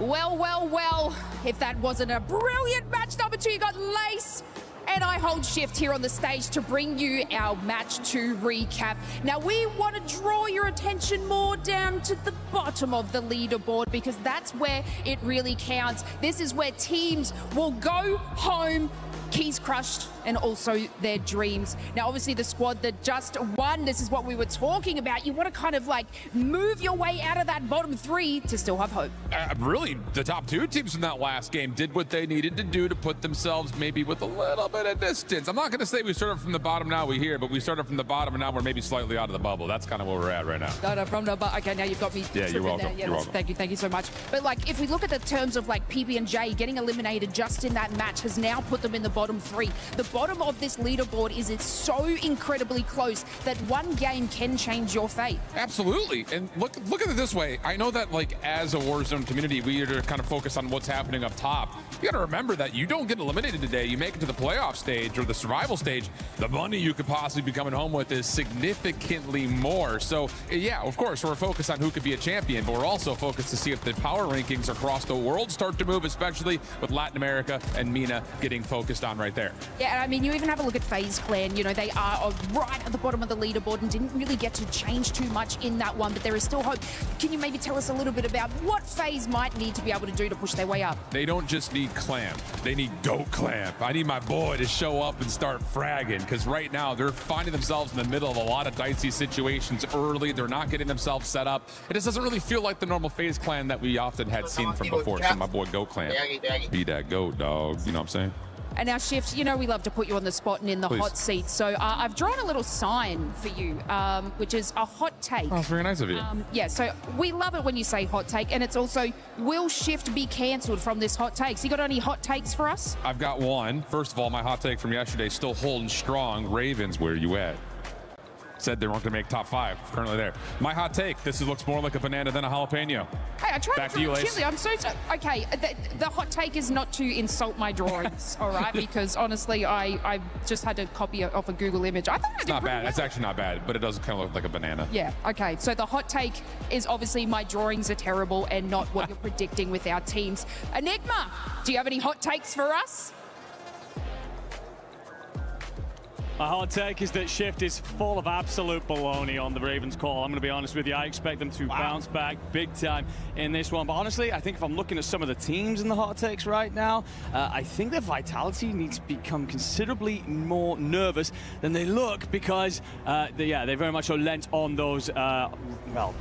Well, well, well, if that wasn't a brilliant match number 2, you got Lace and I hold shift here on the stage to bring you our match 2 recap. Now, we want to draw your attention more down to the bottom of the leaderboard because that's where it really counts. This is where teams will go home keys crushed and also their dreams. Now, obviously, the squad that just won, this is what we were talking about. You want to kind of like move your way out of that bottom 3 to still have hope. Really, the top 2 teams in that last game did what they needed to do to put themselves maybe with a little bit of distance. I'm not going to say we started from the bottom, now we're here, but we started from the bottom and now we're maybe slightly out of the bubble. That's kind of where we're at right now. No, from the bottom. Okay, now you've got me. Yeah, you're welcome. Yeah, you're welcome. Thank you so much. But like, if we look at the terms of like PB&J getting eliminated just in that match has now put them in the bottom 3. The bottom of this leaderboard is it's so incredibly close that one game can change your fate. Absolutely. And look at it this way. I know that, like, as a Warzone community, we are to kind of focus on what's happening up top. You got to remember that you don't get eliminated today. You make it to the playoff stage or the survival stage. The money you could possibly be coming home with is significantly more. So, yeah, of course, we're focused on who could be a champion, but we're also focused to see if the power rankings across the world start to move, especially with Latin America and MENA getting focused on right there. Yeah, and I mean, you even have a look at FaZe Clan. You know, they are right at the bottom of the leaderboard and didn't really get to change too much in that one, but there is still hope. Can you maybe tell us a little bit about what FaZe might need to be able to do to push their way up? They don't just need Clamp. They need Goat Clamp. I need my boy to show up and start fragging, because right now they're finding themselves in the middle of a lot of dicey situations early. They're not getting themselves set up. It just doesn't really feel like the normal FaZe Clan that we often had seen from before. So my boy Goat Clamp, be that goat, dog. You know what I'm saying? And now, Shift, you know we love to put you on the spot and in the hot seat. So I've drawn a little sign for you, which is a hot take. Oh, that's very nice of you. Yeah, so we love it when you say hot take. And it's also, will Shift be cancelled from this hot take? So you got any hot takes for us? I've got one. First of all, my hot take from yesterday, still holding strong. Ravens, where you at? Said they weren't going to make top 5. Currently there. My hot take, this looks more like a banana than a jalapeno. Hey, I tried Back to to you, Lace. chili. I'm so okay. The hot take is not to insult my drawings, all right? Because honestly, I just had to copy it off a Google image. I thought it's not bad. It's actually not bad, but it does kind of look like a banana. Yeah. Okay. So the hot take is obviously my drawings are terrible and not what you're predicting with our teams. Enigma, do you have any hot takes for us? My hot take is that Shift is full of absolute baloney on the Ravens call. I'm going to be honest with you. I expect them to bounce back big time in this one. But honestly, I think if I'm looking at some of the teams in the hot takes right now, I think their vitality needs to become considerably more nervous than they look, because, they very much so lent on those, the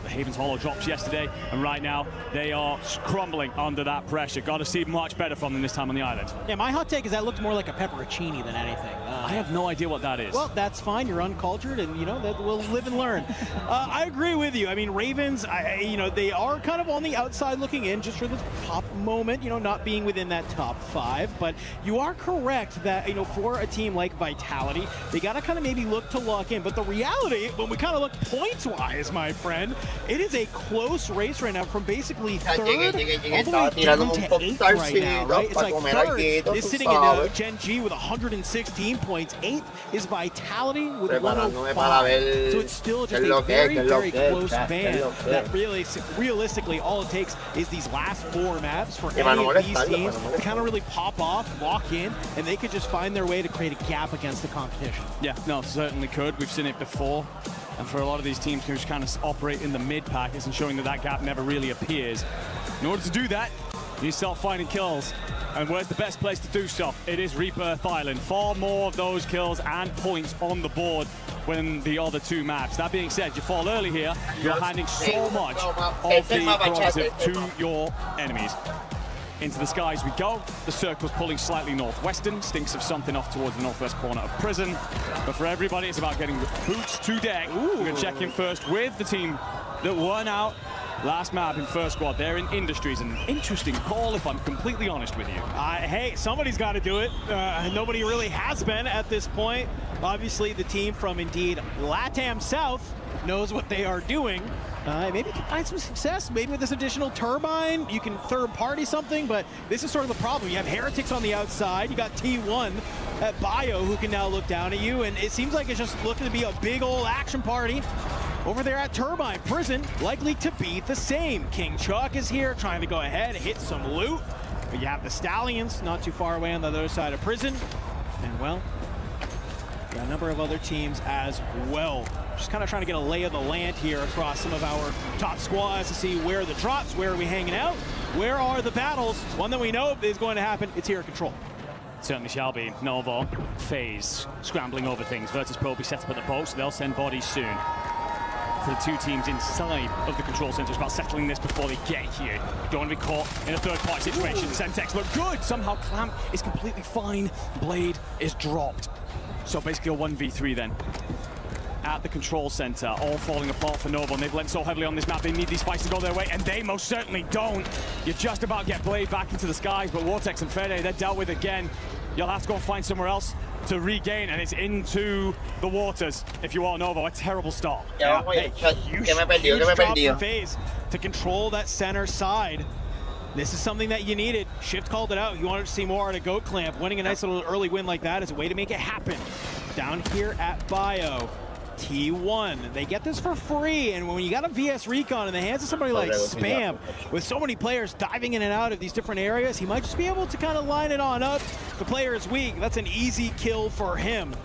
Haven's Hollow drops yesterday. And right now, they are crumbling under that pressure. Got to see much better from them this time on the island. Yeah, my hot take is that looked more like a pepperoncini than anything. I have no idea what that is. Well, that's fine. You're uncultured, and you know that we'll live and learn. I agree with you. I mean, Ravens, they are kind of on the outside looking in just for the top moment, not being within that top 5. But you are correct that, for a team like Vitality, they got to kind of maybe look to lock in. But the reality, when we kind of look points-wise, my friend, it is a close race right now from basically 3rd all the way down to 8th right now, right? It's like 3rd is sitting in Gen G with 116 points. 8th is Vitality with 105. So it's still just a very, very close band that realistically all it takes is these last 4 maps for any of these teams to kind of really pop off, lock in, and they could just find their way to create a gap against the competition. Yeah, no, certainly could. We've seen it before. And for a lot of these teams who just kind of operate in the mid-pack, it's showing that gap never really appears. In order to do that, you start finding kills. And where's the best place to do so? It is Rebirth Island. Far more of those kills and points on the board than the other 2 maps. That being said, you fall early here, you're handing so much of the prerogative to your enemies. Into the skies we go. The circle's pulling slightly northwestern, stinks of something off towards the northwest corner of prison. But for everybody, it's about getting boots to deck. We're going to check in first with the team that won out last map in first squad. They're in Industries. An interesting call, if I'm completely honest with you. Hey, somebody's got to do it. Nobody really has been at this point. Obviously, the team from Indeed LATAM South knows what they are doing. Maybe you can find some success. Maybe with this additional turbine, you can third-party something, but this is sort of the problem. You have Heretics on the outside. You got T1 at Bio who can now look down at you, and it seems like it's just looking to be a big old action party over there at Turbine. Prison likely to be the same. King Chuck is here trying to go ahead, hit some loot. But you have the Stallions not too far away on the other side of Prison. And, well, you got a number of other teams as well. Just kind of trying to get a lay of the land here across some of our top squads to see where are the drops, where are we hanging out, where are the battles. One that we know is going to happen, it's here at Control. Certainly shall be. Novo, FaZe, scrambling over things. Virtus Pro will be set up at the boat, so they'll send bodies soon. For the 2 teams inside of the control center, it's about settling this before they get here. Don't want to be caught in a third-party situation. Semtex look good. Somehow Clamp is completely fine. Blade is dropped. So basically a 1v3 then. At the control center, all falling apart for Novo, and they've lent so heavily on this map. They need these fights to go their way, and they most certainly don't. You just about get Blade back into the skies, but Vortex and Fede, they're dealt with again. You'll have to go and find somewhere else. to regain, and it's into the waters. If you all know, though, a terrible start. Yeah, huge drop from FaZe to control that center side. This is something that you needed. Shift called it out. You wanted to see more out of Goat Clamp. Winning a nice little early win like that is a way to make it happen. Down here at Bio, T1, they get this for free, and when you got a VS Recon in the hands of somebody like Spam, with so many players diving in and out of these different areas, he might just be able to kind of line it on up. The player is weak. That's an easy kill for him.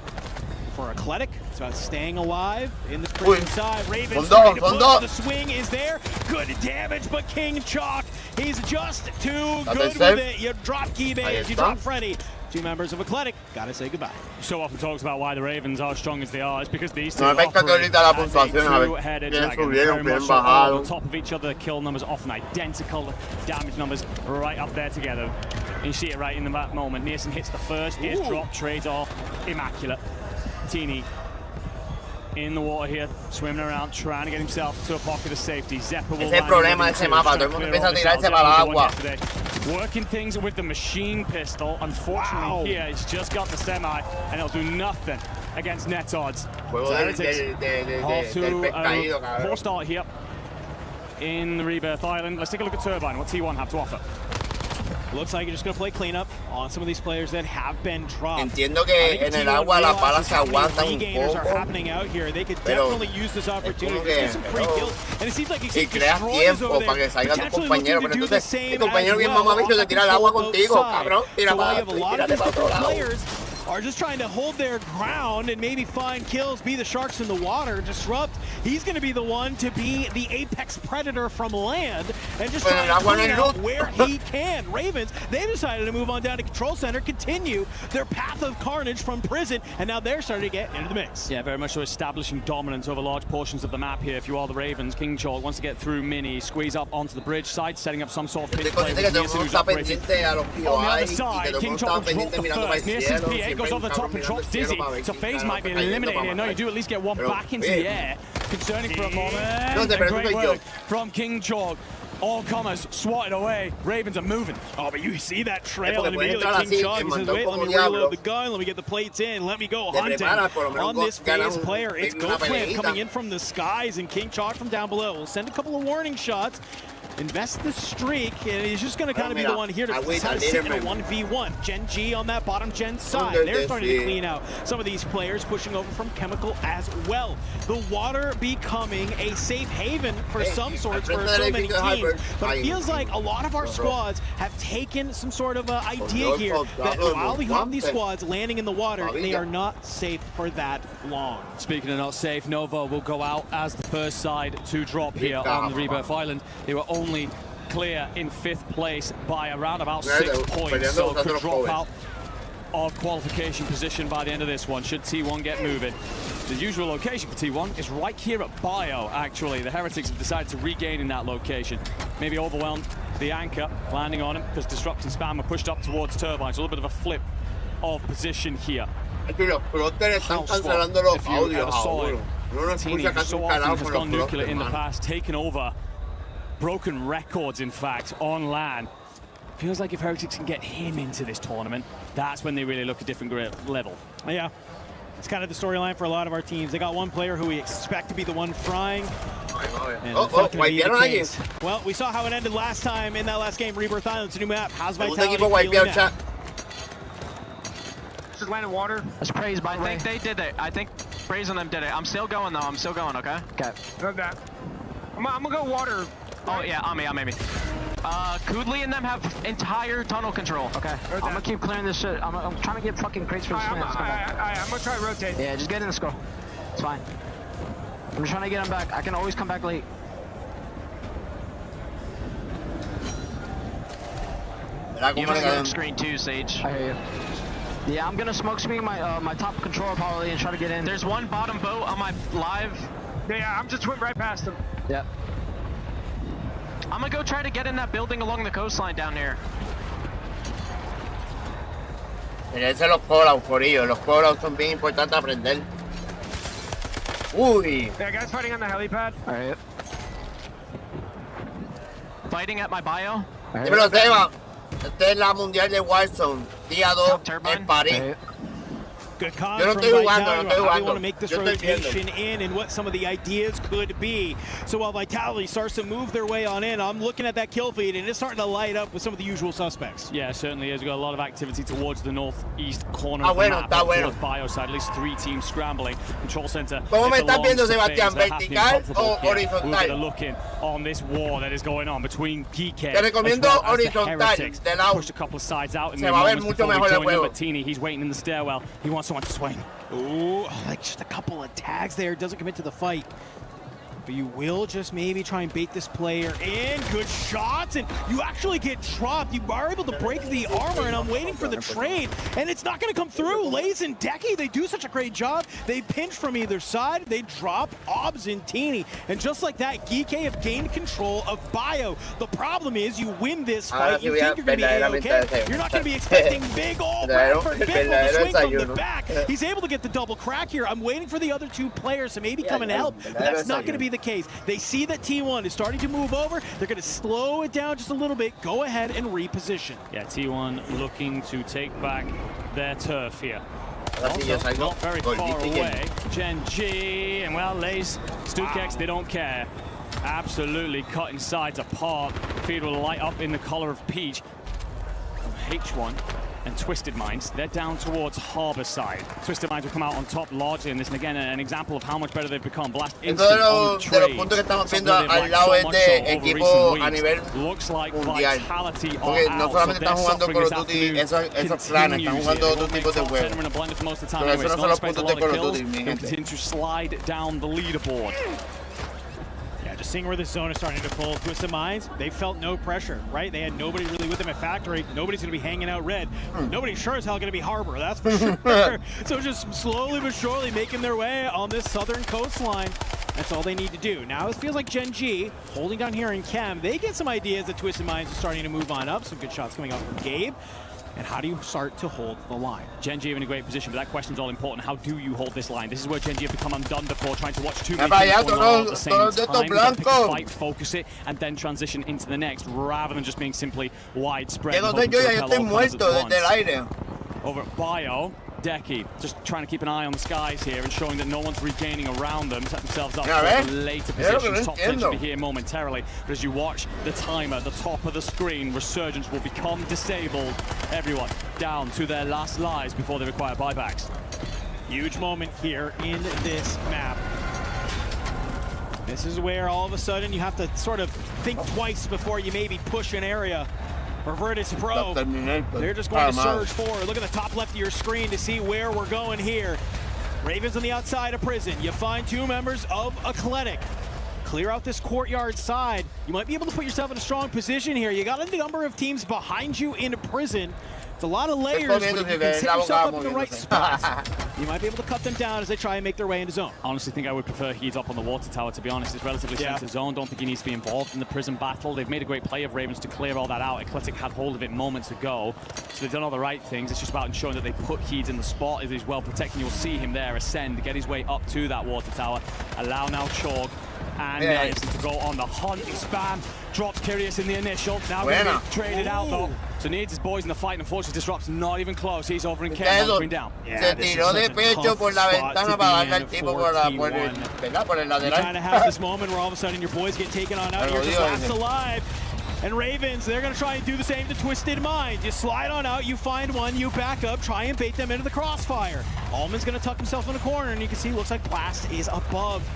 For Athletic, it's about staying alive in this prison side. Ravens trying to push. The swing is there. Good damage, but King Chalk, he's just too good with it. You drop Keybase, you drop Freddy. Two members of Athletic gotta say goodbye. So often talks about why the Ravens are strong as they are. It's because these two No, me gusta que ahorita la puntuación, a ver, two-headed bien dragon, subieron, bien on bajado. top of each other. Kill numbers often identical, damage numbers right up there together. And you see it right in that moment. Nielsen hits the first, his drop, trades off, immaculate. Teeny in the water here, swimming around, trying to get himself to a pocket of safety. Zeppa will Ese es el problema de ese mapa, todo el mundo empieza a tirarse para el agua. Working things with the machine pistol. Unfortunately, here he's just got the semi, and it'll do nothing against net odds. Juego Poor start here in the Rebirth Island. Let's take a look at Turbine. What T1 have to offer? Looks like you're just going to play cleanup on some of these players that have been dropped. Entiendo que en el agua las balas se aguantan un poco. Are happening out here. They could definitely use this opportunity to get some free kills. And it seems like y creas tiempo para que salga tu compañero. Pero entonces, tu compañero bien mamabicho te tira el agua contigo, cabrón. Tira para otro lado. Are just trying to hold their ground and maybe find kills, be the sharks in the water, disrupt. He's going to be the one to be the apex predator from land and just try to clean out where he can. Ravens, they decided to move on down to Control Center, continue their path of carnage from prison, and now they're starting to get into the mix. Yeah, very much so establishing dominance over large portions of the map here. If you are the Ravens, King Chalk wants to get through Mini, squeeze up onto the bridge side, setting up some sort of pitch play with Nielsen, who's operating on the other side. King Chalk will drop the first. Nielsen's PA goes over the top and drops Dizzy, so FaZe might be eliminated here. No, you do at least get one back into the air. Concerning for a moment. Great work from King Chalk. All comers swatted away. Ravens are moving. Oh, but you see that trail and immediately King Chalk says, wait, let me reload the gun, let me get the plates in, let me go hunting on this FaZe player. It's Goat Clamp coming in from the skies, and King Chalk from down below. We'll send a couple of warning shots. Invest the streak, and he's just going to kind of be the one here to sit in a 1v1. Gen G on that bottom gen side. They're starting to clean out some of these players, pushing over from Chemical as well. The water becoming a safe haven for some sorts for so many teams. But it feels like a lot of our squads have taken some sort of idea here that while we have these squads landing in the water, they are not safe for that long. Speaking of not safe, Nova will go out as the first side to drop here on the Rebirth Island. They were only clear in 5th place by around about 6 points, so could drop out of qualification position by the end of this one, should T1 get moving. The usual location for T1 is right here at Bio, actually. The Heretics have decided to regain in that location. Maybe overwhelmed the anchor, landing on him, because Disrupt and Spam are pushed up towards Turbine. So a little bit of a flip of position here. Teeny so often has gone nuclear in the past, taken over, broken records, in fact, on LAN. Feels like if Heretics can get him into this tournament, that's when they really look a different level. Yeah, it's kind of the storyline for a lot of our teams. They got one player who we expect to be the one frying. Well, we saw how it ended last time in that last game. Rebirth Island's a new map. How's Vitality feeling now? Just landed water. That's praise, by the way. I think they did it. I think praise on them did it. I'm still going, though. I'm still going, okay? Okay. Heard that. I'm gonna go water. Oh, yeah, on me. Kudley and them have entire tunnel control. Okay. I'm gonna keep clearing this shit. I'm trying to get fucking crates for the I'm gonna try to rotate. Yeah, just get in the score. It's fine. I'm just trying to get him back. I can always come back late. You must smoke screen too, Sage. I hear you. Yeah, I'm gonna smoke screen my top controller probably and try to get in. There's one bottom boat on my live. Yeah, I'm just swimming right past him. Yep. I'm gonna go try to get in that building along the coastline down there. Tenerse los callouts, corillo. Los callouts son bien importantes aprender. Uy. Yeah, guys fighting on the helipad. Alright. Fighting at my bio. Dímelo, Seba. Esta es la mundial de Warzone. Día 2 en París. Good call Yo no from estoy jugando, Vitality no estoy on how they jugando. want to make this Yo estoy viendo. rotation in and what some of the ideas could be. So while Vitality starts to move their way on in, I'm looking at that kill feed and it's starting to light up with some of the usual suspects. Yeah, certainly is. We've got a lot of activity towards the northeast corner of the map. Towards Bio side, at least 3 teams scrambling. Control center. ¿Cómo me estás viendo, Sebastián? ¿Vertical o horizontal? We're going to look in on this war that is going on between PK. Te recomiendo horizontal del lado. Pushed a couple of sides out in Se the va a ver moments mucho before we mejor el join him, juego. but Teeny, he's waiting in the stairwell. He wants someone to swing. Ooh, like just a couple of tags there. Doesn't commit to the fight. But you will just maybe try and bait this player in. Good shots, and you actually get dropped. You are able to break the armor, and I'm waiting for the trade, and it's not going to come through. Lays and Decky, they do such a great job. They pinch from either side. They drop Obs and Teeny, and just like that, Geeky have gained control of Bio. The problem is you win this fight, you think you're going to be A-okay. You're not going to be expecting big old Bradford Bickle to swing from the back. He's able to get the double crack here. I'm waiting for the other 2 players to maybe come and help, but that's not going to be the case. They see that T1 is starting to move over. They're going to slow it down just a little bit. Go ahead and reposition. Yeah, T1 looking to take back their turf here. Also, not very far away. Gen G, and well, Lays, Stukex, they don't care. Absolutely cutting sides apart. Feed will light up in the collar of Peach. H1 and Twisted Minds, they're down towards Harbor side. Twisted Minds will come out on top largely in this, and again, an example of how much better they've become. Blast instant on de los puntos que estamos viendo al lado de equipo a nivel mundial. Porque no solamente están jugando Call of Duty esos clanes, están jugando otros tipos de juegos. Pero esos no son los puntos de Call of Duty, mi gente. Continue to slide down the leaderboard. Just seeing where the zone is starting to pull. Twisted Minds, they felt no pressure, right? They had nobody really with them at Factory. Nobody's going to be hanging out red. Nobody's sure as hell going to be Harbor, that's for sure. So just slowly but surely making their way on this southern coastline. That's all they need to do. Now it feels like Gen G, holding down here in Chem, they get some ideas that Twisted Minds is starting to move on up. Some good shots coming out from Gabe. And how do you start to hold the line? Gen G in a great position, but that question's all important. How do you hold this line? This is where Gen G have become undone before, trying to watch too many things going on at the same time. Pick a fight, focus it, and then transition into the next, rather than just being simply widespread. Over at Bio, Decky just trying to keep an eye on the skies here, ensuring that no one's regaining around them, set themselves up for later positions. Top 10 should be here momentarily, but as you watch the timer at the top of the screen, Resurgence will become disabled. Everyone down to their last lives before they require buybacks. Huge moment here in this map. This is where all of a sudden you have to sort of think twice before you maybe push an area. Virtus Pro, they're just going to surge forward. Look at the top left of your screen to see where we're going here. Ravens on the outside of prison. You find 2 members of Athletic. Clear out this courtyard side. You might be able to put yourself in a strong position here. You got a number of teams behind you in prison. It's a lot of layers, but if you can set yourself up in the right spots, you might be able to cut them down as they try and make their way into zone. I honestly think I would prefer Heat up on the water tower, to be honest. It's relatively center zone. Don't think he needs to be involved in the prison battle. They've made a great play of Ravens to clear all that out. Eclectic had hold of it moments ago, so they've done all the right things. It's just about ensuring that they put Heat in the spot. If he's well protected, you'll see him there ascend, get his way up to that water tower. Allow now Chalk and Nelson to go on the hunt. Spam drops Curious in the initial. Now going to be traded out though. So needs his boys in the fight, and unfortunately Disrupt's not even close. He's over in Chem, going down. Se tiró de pecho por la ventana para darle al tipo por el lateral. You kind of have this moment where all of a sudden your boys get taken on out. You're just last alive. And Ravens, they're going to try and do the same to Twisted Minds. You slide on out, you find one, you back up, try and bait them into the crossfire. Allman's going to tuck himself in a corner, and you can see it looks like Blast is above.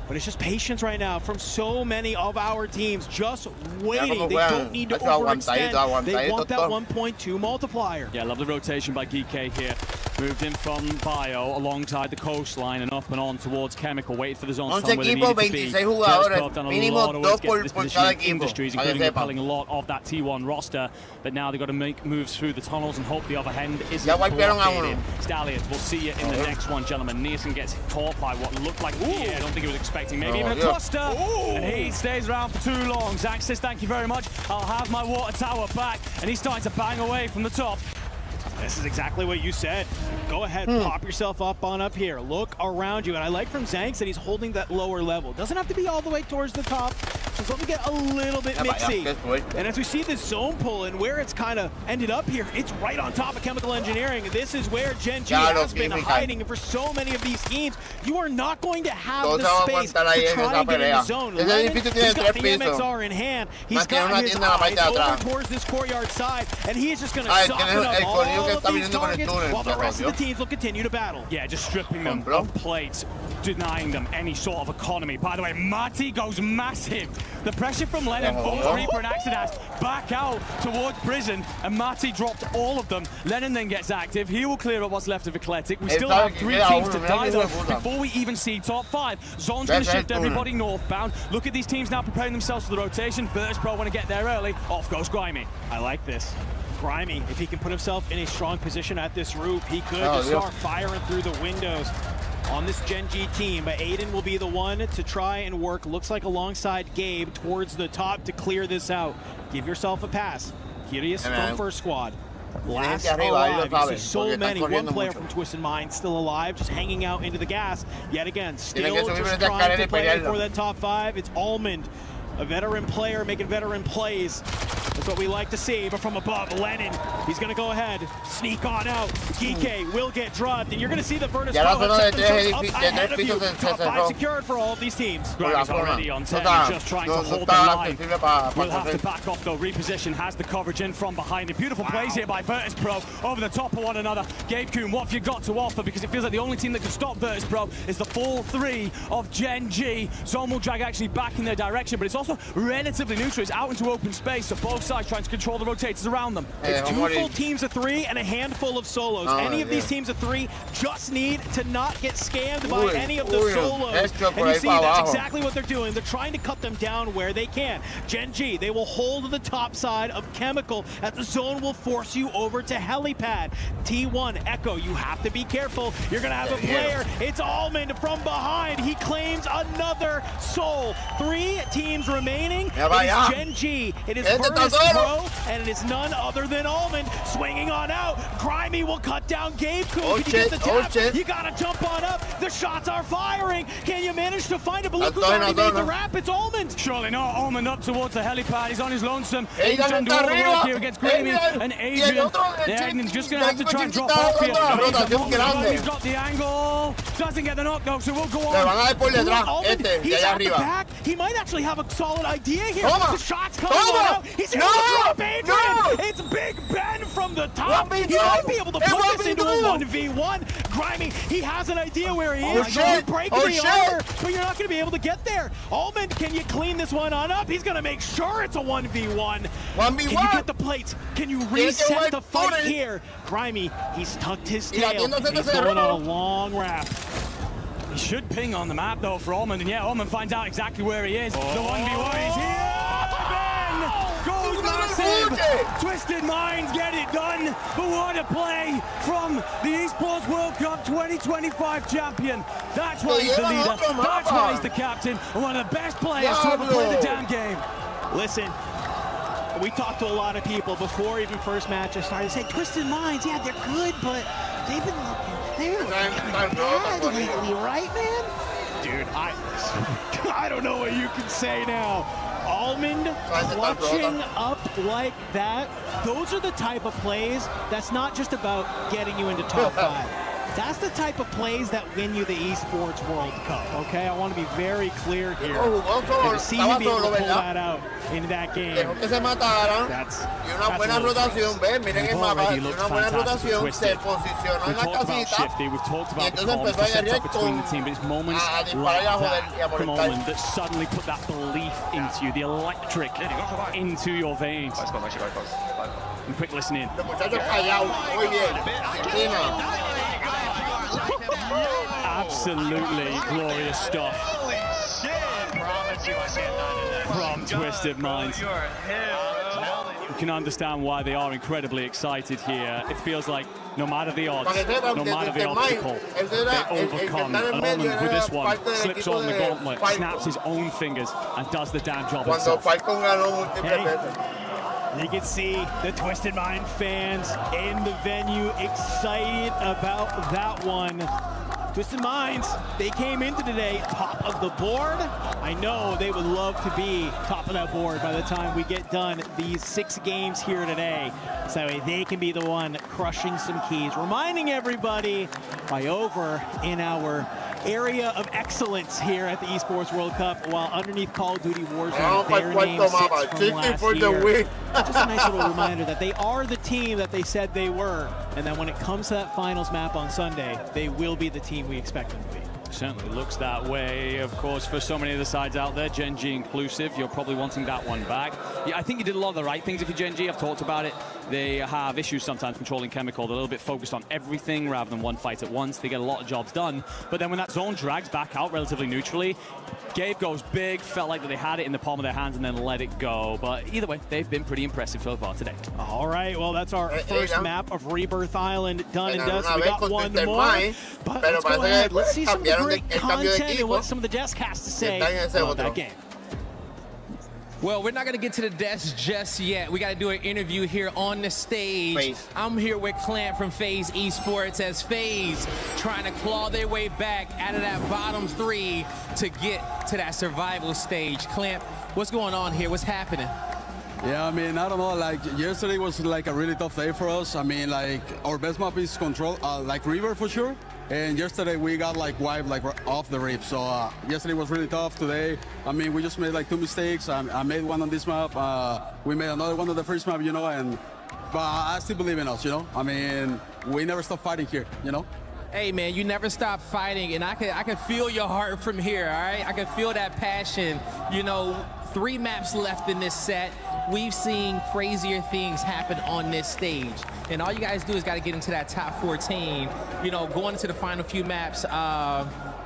But it's just patience right now from so many of our teams, just waiting. They don't need to overextend. They want that 1.2 multiplier. Yeah, lovely rotation by GK here. Moved in from Bio alongside the coastline and up and on towards Chemical. Waited for the zone to tell where they needed to be. Jugov's done a lot of work to get to this position in Industries, including repelling a lot of that T1 roster. But now they've got to make moves through the tunnels and hope the other end isn't blockaded. Stallions, we'll see you in the next one, gentlemen. Nielsen gets caught by what looked like I don't think he was expecting. Maybe even a cluster. And he stays around for too long. Zach says, thank you very much. I'll have my water tower back. And he's starting to bang away from the top. This is exactly what you said. Go ahead, pop yourself up on up here. Look around you. And I like from Zanks that he's holding that lower level. Doesn't have to be all the way towards the top. Just starting to get a little bit mixy. And as we see this zone pull and where it's kind of ended up here, it's right on top of Chemical Engineering. This is where Gen G has been hiding. And for so many of these teams, you are not going to have the space to try and get in the zone. He's got the MXR in hand. He's got his eyes over towards this courtyard side, and he is just going to soften up all of these targets while the rest of the teams will continue to battle. Yeah, just stripping them of plates, denying them any sort of economy. By the way, Mati goes massive. The pressure from Lennon, both Reaper and Accidaz back out towards prison, and Mati dropped all of them. Lennon then gets active. He will clear up what's left of Eclectic. We still have 3 teams to die though before we even see top 5. Zone's going to shift everybody northbound. Look at these teams now preparing themselves for the rotation. Virtus Pro want to get there early. Off goes Grimy. I like this. Grimy, if he can put himself in a strong position at this roof, he could just start firing through the windows on this Gen G team. But Aiden will be the one to try and work, looks like alongside Gabe, towards the top to clear this out. Give yourself a pass. Curious from first squad. Last alive. You see so many. One player from Twisted Mind still alive, just hanging out into the gas. Yet again, still just trying to play for that top 5. It's Almond, a veteran player making veteran plays. That's what we like to see, but from above, Lennon, he's going to go ahead, sneak on out. GK will get dropped, and you're going to see the Virtus Pro have set themselves up ahead of you. Top 5 secured for all of these teams. Grimy's already on 10, just trying to hold the line. We'll have to back off though. Reposition has the coverage in from behind him. Beautiful plays here by Virtus Pro over the top of one another. Gabe Kuhn, what have you got to offer? Because it feels like the only team that can stop Virtus Pro is the full 3 of Gen G. Zone will drag actually back in their direction, but it's also relatively neutral. It's out into open space, so both sides trying to control the rotators around them. It's 2 full teams of 3 and a handful of solos. Any of these teams of 3 just need to not get scammed by any of the solos. And you see, that's exactly what they're doing. They're trying to cut them down where they can. Gen G, they will hold the top side of Chemical as the zone will force you over to Helipad. T1, Echo, you have to be careful. You're going to have a player. It's Almond from behind. He claims another soul. 3 teams remaining. It is Gen G. It is Virtus Pro, and it is none other than Almond swinging on out. Grimy will cut down Gabe Kuhn. Can you get the tap? You gotta jump on up. The shots are firing. Can you manage to find it? But look who's already made the wrap. It's Almond. Surely not. Almond up towards the helipad. He's on his lonesome. He's trying to do all the work here against Grimy and Adrian. Adrian's just gonna have to try and drop off here. He's got the angle. Doesn't get the knockdown, so we'll go on. He's at the back. He might actually have a solid idea here. The shots coming out. He's able to drop Adrian. It's Big Ben from the top. He might be able to put this into a 1v1. Grimy, he has an idea where he is. You're breaking the armor, but you're not going to be able to get there. Almond, can you clean this one on up? He's going to make sure it's a 1v1. Can you get the plates? Can you reset the fight here? Grimy, he's tucked his tail. He's going on a long wrap. He should ping on the map though for Almond, and yeah, Almond finds out exactly where he is. The 1v1 is here. Ben goes massive. Twisted Minds get it done. But what a play from the Esports World Cup 2025 champion. That's why he's the leader. That's why he's the captain. And one of the best players to ever play the damn game. Listen, we talked to a lot of people before even first match I started to say, Twisted Minds, yeah, they're good, but they've been looking bad lately, right, man? Dude, I don't know what you can say now. Almond clutching up like that, those are the type of plays that's not just about getting you into top 5. That's the type of plays that win you the Esports World Cup, okay? I want to be very clear here. And to see you be able to pull that out in that game. That's already looked fantastic for Twisted. We've talked about Shifty, we've talked about the comms, the setup between the team, but it's moments like that from Almond that suddenly put that belief into you, the electric into your veins. And quick listen in. Absolutely glorious stuff from Twisted Minds. You can understand why they are incredibly excited here. It feels like no matter the odds, no matter the obstacle, they overcome. And Almond with this one slips on the gauntlet, snaps his own fingers, and does the damn job himself. You can see the Twisted Mind fans in the venue excited about that one. Twisted Minds, they came into today top of the board. I know they would love to be top of that board by the time we get done these 6 games here today. So they can be the one crushing some keys. Reminding everybody, by over in our area of excellence here at the Esports World Cup, while underneath Call of Duty Warzone, their name sits from last year. Just a nice little reminder that they are the team that they said they were, and that when it comes to that finals map on Sunday, they will be the team we expect them to be. Certainly looks that way, of course, for so many of the sides out there, Gen G inclusive. You're probably wanting that one back. Yeah, I think you did a lot of the right things if you're Gen G. I've talked about it. They have issues sometimes controlling Chemical. They're a little bit focused on everything rather than one fight at once. They get a lot of jobs done. But then when that zone drags back out relatively neutrally, Gabe goes big, felt like that they had it in the palm of their hands and then let it go. But either way, they've been pretty impressive so far today. All right, well, that's our first map of Rebirth Island done and dusted. We got one more, but let's go ahead. Let's see some of the great content and what some of the desk has to say about that game. Well, we're not going to get to the desk just yet. We got to do an interview here on the stage. I'm here with Clamp from FaZe Esports as FaZe trying to claw their way back out of that bottom 3 to get to that survival stage. Clamp, what's going on here? What's happening? Yeah, I mean, I don't know, like, yesterday was like a really tough day for us. I mean, like, our best map is Control, like River for sure. And yesterday we got like wiped like off the rip. So yesterday was really tough. Today, I mean, we just made like 2 mistakes. I made one on this map. We made another one on the first map, you know, but I still believe in us, you know. I mean, we never stop fighting here, you know. Hey man, you never stop fighting, and I can feel your heart from here, all right? I can feel that passion. You know, 3 maps left in this set. We've seen crazier things happen on this stage. And all you guys do is got to get into that top 14. You know, going into the final few maps,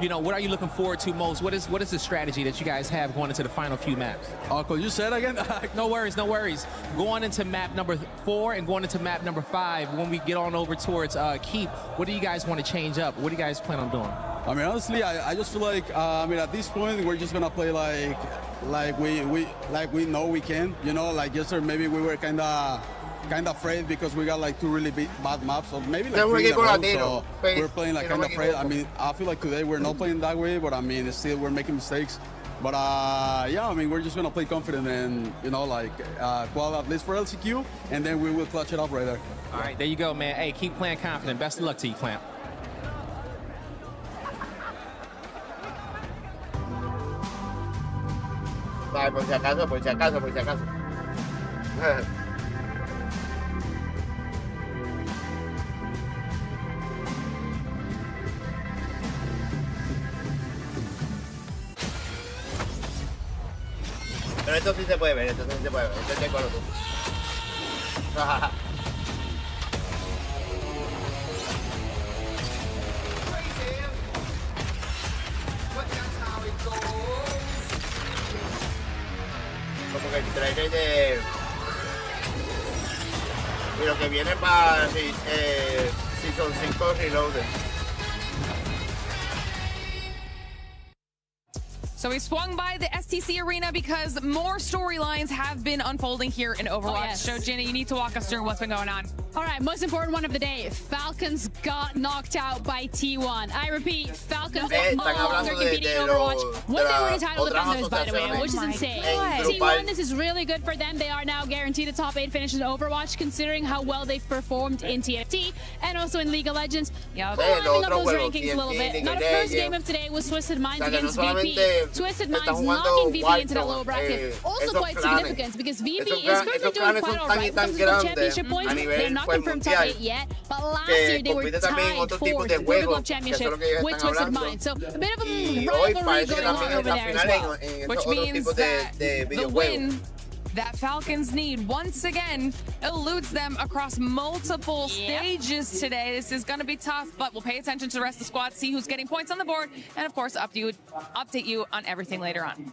you know, what are you looking forward to most? What is the strategy that you guys have going into the final few maps? Could you say it again? No worries, no worries. Going into map number 4 and going into map number 5, when we get on over towards Keep, what do you guys want to change up? What do you guys plan on doing? I mean, honestly, I just feel like, I mean, at this point, we're just gonna play like we know we can. You know, like yesterday, maybe we were kind of afraid because we got like 2 really bad maps, or maybe like 3 in a row, so we're playing like kind of afraid. I mean, I feel like today we're not playing that way, but I mean, still we're making mistakes. But yeah, I mean, we're just gonna play confident and, you know, like qual at least for LCQ, and then we will clutch it up right there. All right, there you go, man. Hey, keep playing confident. Best of luck to you, Clamp. Vale, por si acaso, por si acaso, por si acaso. Pero esto sí se puede ver, esto sí se puede ver. Esto es de color. Como que el trailer de y lo que viene para Season 5 Reloaded. So we swung by the STC arena because more storylines have been unfolding here in Overwatch. Oh, yes. So, Jenny, you need to walk us through what's been going on. All right, most important one of the day. Falcons got knocked out by T1. I repeat, Falcons are no longer competing in Overwatch. When they were title defenders, by the way, which is insane. T1, this is really good for them. They are now guaranteed a top 8 finish in Overwatch, considering how well they've performed in TFT and also in League of Legends. Yeah, climbing up those rankings a little bit. Now, the first game of today was Twisted Minds against VP. Twisted Minds knocking VP into that lower bracket. Also quite significant because VP is currently doing quite all right. Comes to the championship points, they're not confirmed top 8 yet, but last year they were tied 4th for the Golden Glove Championship with Twisted Minds. So a bit of a rivalry going on over there as well. Which means that the win that Falcons need once again eludes them across multiple stages today. This is going to be tough, but we'll pay attention to the rest of the squad, see who's getting points on the board, and of course update you on everything later on.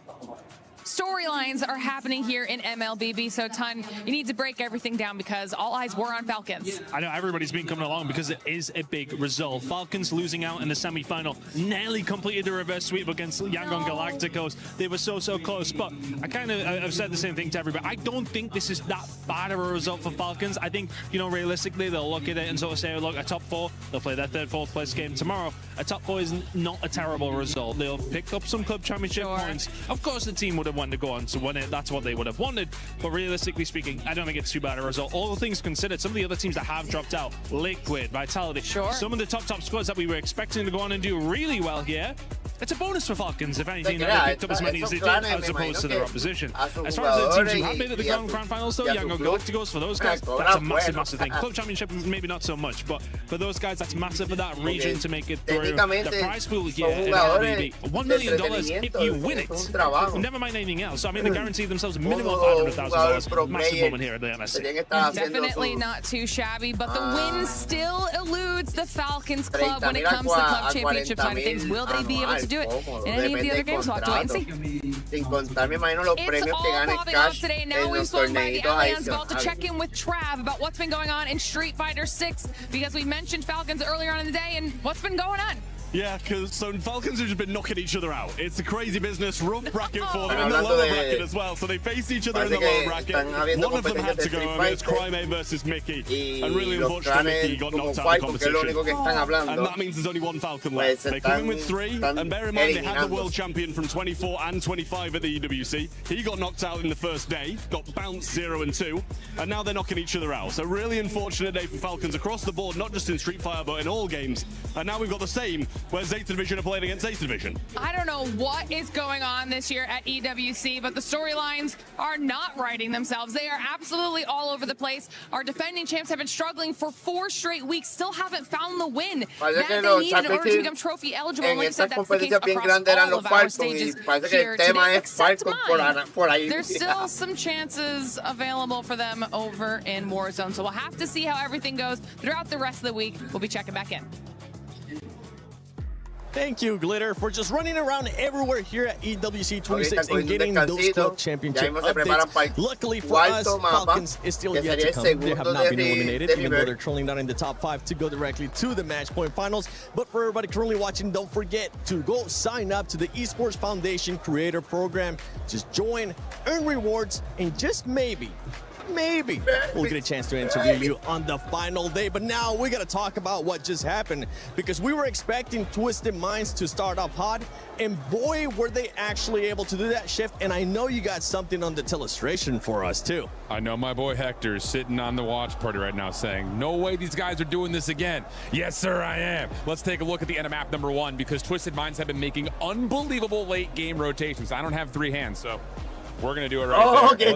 storylines are happening here in MLBB. So, Ton, you need to break everything down because all eyes were on Falcons. I know everybody's been coming along because it is a big result. Falcons losing out in the semi-final, nearly completed the reverse sweep against Yangon Galacticos. They were so close, but I've said the same thing to everybody. I don't think this is that bad of a result for Falcons. I think, you know, realistically, they'll look at it and sort of say, look, a top 4, they'll play their 3rd, 4th place game tomorrow. A top 4 is not a terrible result. They'll pick up some club championship points. Of course, the team would have wanted to go on to win it. That's what they would have wanted. But realistically speaking, I don't think it's too bad a result. All the things considered, some of the other teams that have dropped out, Liquid, Vitality, some of the top squads that we were expecting to go on and do really well here, it's a bonus for Falcons, if anything, that they picked up as many as they did, as opposed to their opposition. As far as the teams who have made it the grand finals, though, Yangon Galacticos, for those guys, that's a massive thing. Club Championship, maybe not so much, but for those guys, that's massive for that region to make it through. The prize pool here in MLBB, $1 million if you win it. Never mind anything else. So, I mean, they guaranteed themselves minimum $500,000. Massive moment here at the MSC. Definitely not too shabby, but the win still eludes the Falcons club when it comes to the club championship side of things. Will they be able to do it in any of the other games? We'll have to wait and see. Sin contar, me imagino los premios que ganen cash today. Now we've swung by the Allianz Vault to check in with Trav about what's been going on in Street Fighter 6 because we mentioned Falcons earlier on in the day, and what's been going on? Yeah, because Falcons have just been knocking each other out. It's a crazy business, rough bracket for them in the lower bracket as well. So they face each other in the lower bracket. One of them had to go, and it's Crime versus Mickey. And really, unfortunately, Mickey got knocked out of the competition. And that means there's only one Falcon left. They come in with 3, and bear in mind, they had the world champion from 24 and 25 at the EWC. He got knocked out in the first day, got bounced 0 and 2, and now they're knocking each other out. So really unfortunate day for Falcons across the board, not just in Street Fighter, but in all games. And now we've got the same, where Zeta Division are playing against Zeta Division. I don't know what is going on this year at EWC, but the storylines are not writing themselves. They are absolutely all over the place. Our defending champs have been struggling for 4 straight weeks, still haven't found the win that they need in order to become trophy eligible. And like I said, that's the case across all of our stages here today, except mine. There's still some chances available for them over in Warzone, so we'll have to see how everything goes throughout the rest of the week. We'll be checking back in. Thank you, Glitter, for just running around everywhere here at EWC 26 and getting those club championship updates. Luckily for us, Falcons is still yet to come. They have not been eliminated, even though they're trolling down in the top 5 to go directly to the match point finals. But for everybody currently watching, don't forget to go sign up to the Esports Foundation Creator Program. Just join, earn rewards, and just maybe we'll get a chance to interview you on the final day. But now we got to talk about what just happened, because we were expecting Twisted Minds to start off hot, and boy, were they actually able to do that shift. And I know you got something on the illustration for us too. I know my boy Hector is sitting on the watch party right now saying, no way these guys are doing this again. Yes, sir, I am. Let's take a look at the end of map number 1, because Twisted Minds have been making unbelievable late game rotations. I don't have 3 hands, so we're going to do it right there.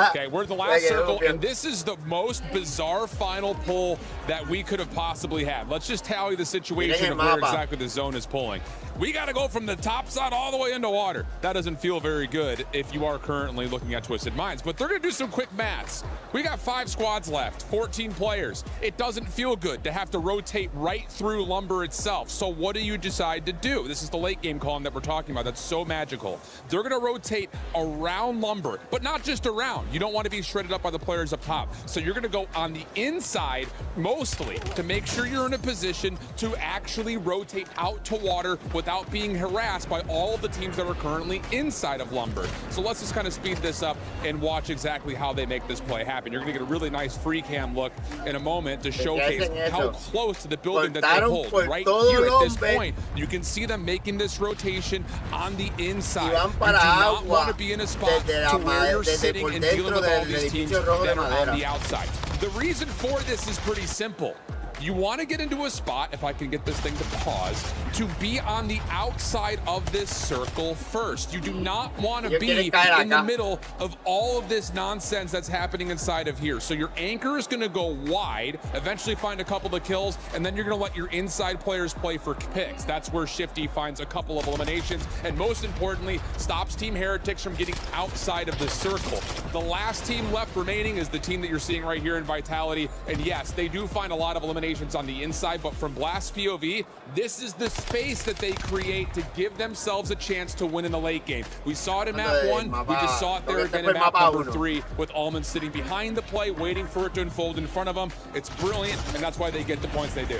Okay, we're at the last circle, and this is the most bizarre final pull that we could have possibly had. Let's just tally the situation of where exactly the zone is pulling. We got to go from the top side all the way into water. That doesn't feel very good if you are currently looking at Twisted Minds, but they're going to do some quick maths. We got 5 squads left, 14 players. It doesn't feel good to have to rotate right through Lumber itself. So what do you decide to do? This is the late game column that we're talking about. That's so magical. They're going to rotate around Lumber, but not just around. You don't want to be shredded up by the players up top. So you're going to go on the inside mostly to make sure you're in a position to actually rotate out to water without being harassed by all of the teams that are currently inside of Lumber. So let's just kind of speed this up and watch exactly how they make this play happen. You're going to get a really nice free cam look in a moment to showcase how close to the building that they hold. Right here at this point, you can see them making this rotation on the inside. You do not want to be in a spot to where you're sitting and dealing with all these teams that are on the outside. The reason for this is pretty simple. You want to get into a spot, if I can get this thing to pause, to be on the outside of this circle first. You do not want to be in the middle of all of this nonsense that's happening inside of here. So your anchor is going to go wide, eventually find a couple of kills, and then you're going to let your inside players play for picks. That's where Shifty finds a couple of eliminations, and most importantly, stops Team Heretics from getting outside of the circle. The last team left remaining is the team that you're seeing right here in Vitality, and yes, they do find a lot of eliminations ramifications on the inside, but from Blast POV, this is the space that they create to give themselves a chance to win in the late game. We saw it in map 1, we just saw it there again in map number 3, with Almond sitting behind the play, waiting for it to unfold in front of them. It's brilliant, and that's why they get the points they do.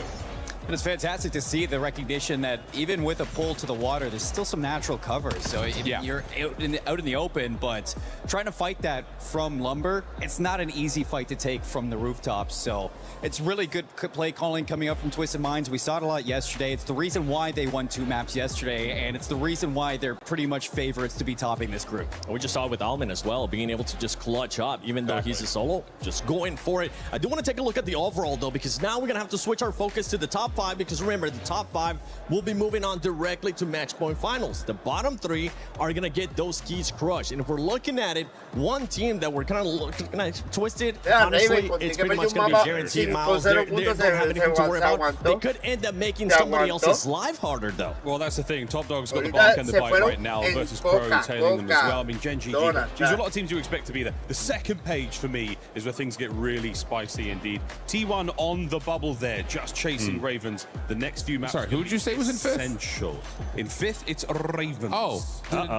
And it's fantastic to see the recognition that even with a pull to the water, there's still some natural cover. So you're out in the open, but trying to fight that from Lumber, it's not an easy fight to take from the rooftops. So it's really good play calling coming up from Twisted Minds. We saw it a lot yesterday. It's the reason why they won 2 maps yesterday, and it's the reason why they're pretty much favorites to be topping this group. We just saw it with Almond as well, being able to just clutch up, even though he's a solo, just going for it. I do want to take a look at the overall, though, because now we're going to have to switch our focus to the top 5, because remember, the top 5 will be moving on directly to match point finals. The bottom 3 are going to get those keys crushed. And if we're looking at it, one team that we're kind of looking at Twisted, honestly, it's pretty much going to be guaranteed, Miles. They don't have anything to worry about. They could end up making somebody else's life harder, though. Well, that's the thing. Top Dog's got the bark and the bite right now versus Pro tailing them as well. I mean, Gen.GG, there's a lot of teams you expect to be there. The second page for me is where things get really spicy indeed. T1 on the bubble there, just chasing Ravens. The next few maps. Sorry, who did you say was in 5th? Essential. In 5th, it's Ravens. Oh,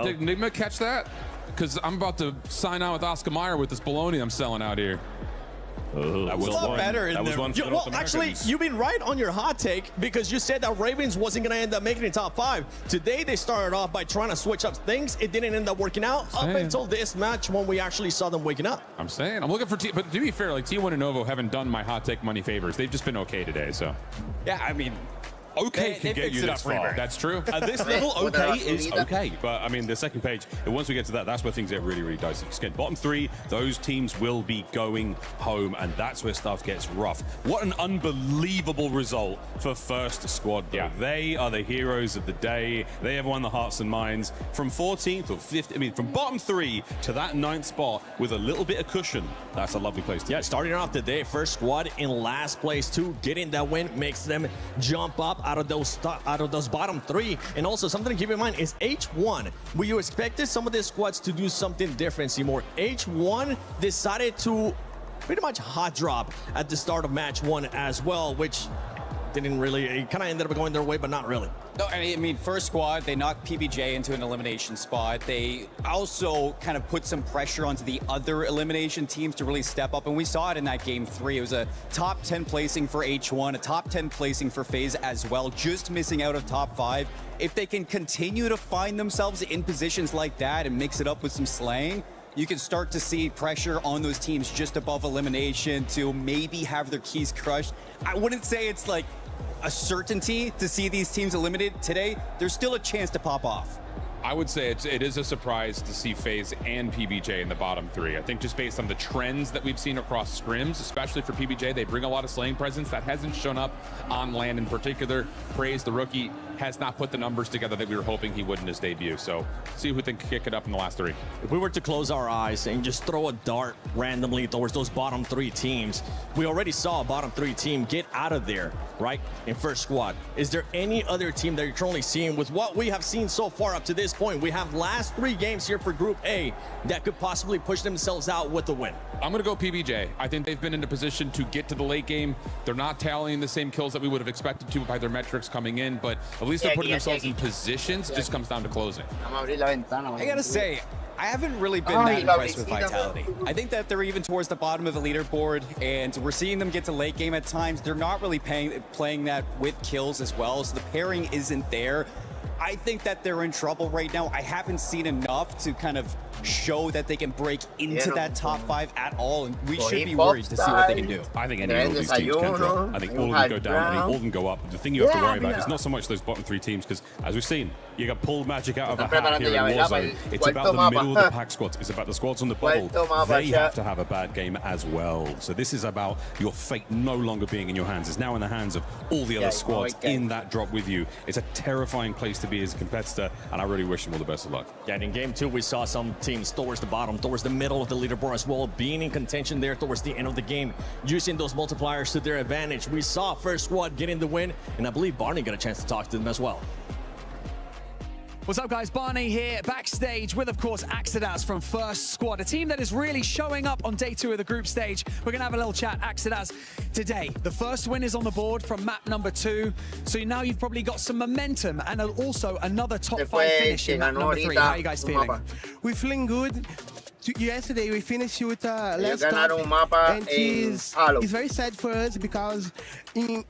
did Enigma catch that? Because I'm about to sign out with Oscar Mayer with this baloney I'm selling out here. That was a lot better in there. Well, actually, you've been right on your hot take, because you said that Ravens wasn't going to end up making it top 5. Today, they started off by trying to switch up things. It didn't end up working out up until this match when we actually saw them waking up. I'm saying. I'm looking for but to be fair, like T1 and Novo haven't done my hot take money favors. They've just been okay today, so. Yeah, I mean, okay can get you this far. That's true. At this level, okay is okay. But I mean, the second page, and once we get to that, that's where things get really, really dicey. Again, bottom 3, those teams will be going home, and that's where stuff gets rough. What an unbelievable result for First Squad, though. Yeah. They are the heroes of the day. They have won the hearts and minds from 14th or 15th. I mean, from bottom 3 to that 9th spot with a little bit of cushion. That's a lovely place to be. Starting off the day, First Squad in last place too. Getting that win makes them jump up out of those bottom 3. And also something to keep in mind is H1. We expected some of these squads to do something different, Seymour. H1 decided to pretty much hot drop at the start of match 1 as well, which didn't really, it kind of ended up going their way, but not really. No, I mean, First Squad, they knocked PBJ into an elimination spot. They also kind of put some pressure onto the other elimination teams to really step up, and we saw it in that game 3. It was a top 10 placing for H1, a top 10 placing for FaZe as well, just missing out of top 5. If they can continue to find themselves in positions like that and mix it up with some slaying, you can start to see pressure on those teams just above elimination to maybe have their keys crushed. I wouldn't say it's like a certainty to see these teams eliminated today. There's still a chance to pop off. I would say it is a surprise to see FaZe and PBJ in the bottom 3. I think just based on the trends that we've seen across scrims, especially for PBJ, they bring a lot of slaying presence that hasn't shown up on land in particular. Praise the rookie has not put the numbers together that we were hoping he would in his debut. So see who can kick it up in the last 3. If we were to close our eyes and just throw a dart randomly towards those bottom 3 teams, we already saw a bottom 3 team get out of there, right, in First Squad. Is there any other team that you're currently seeing with what we have seen so far up to this point? We have last 3 games here for Group A that could possibly push themselves out with the win. I'm going to go PBJ. I think they've been in a position to get to the late game. They're not tallying the same kills that we would have expected to by their metrics coming in, but at least they're putting themselves in positions. Just comes down to closing. I gotta say, I haven't really been that impressed with Vitality. I think that they're even towards the bottom of the leaderboard, and we're seeing them get to late game at times. They're not really playing that with kills as well, so the pairing isn't there. I think that they're in trouble right now. I haven't seen enough to kind of show that they can break into that top 5 at all, and we should be worried to see what they can do. I think any of these teams can drop. I think all of them go down. I think all of them go up. The thing you have to worry about is not so much those bottom 3 teams, because as we've seen, you got pulled magic out of a hat here in Warzone. It's about the middle of the pack squads. It's about the squads on the bubble. They have to have a bad game as well. So this is about your fate no longer being in your hands. It's now in the hands of all the other squads in that drop with you. It's a terrifying place to be as a competitor, and I really wish them all the best of luck. Yeah, and in game 2, we saw some teams towards the bottom, towards the middle of the leaderboard as well, being in contention there towards the end of the game, using those multipliers to their advantage. We saw First Squad getting the win, and I believe Barney got a chance to talk to them as well. What's up, guys? Barney here, backstage with, of course, Axedas from First Squad, a team that is really showing up on day 2 of the group stage. We're going to have a little chat. Axedas, today, the first win is on the board from map number 2, so now you've probably got some momentum and also another top 5 finish in map number 3. How are you guys feeling? We're feeling good. Yesterday we finished with last top, and it's very sad for us because in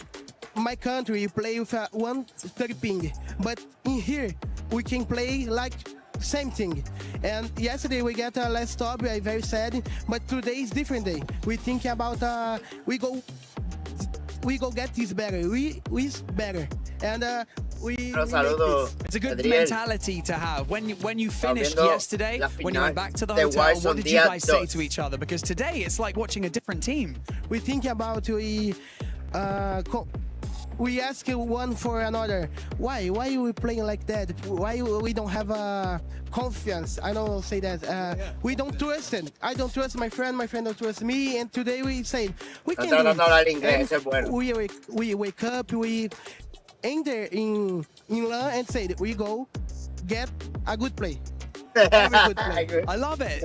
my country you play with 130 ping, but in here we can play like same thing. And yesterday we got a last stop. We are very sad, but today is different day. We think about we go get this better. We better, and it's a good mentality to have. When you finished yesterday, when you went back to the hotel, what did you guys say to each other? Because today it's like watching a different team. We think about we ask one for another, why are we playing like that? Why we don't have confidence? I don't say that. We don't trust it. I don't trust my friend don't trust me, and today we say we can do it. We wake up, we enter in LAN and say that we go get a good play. Every good play. I love it.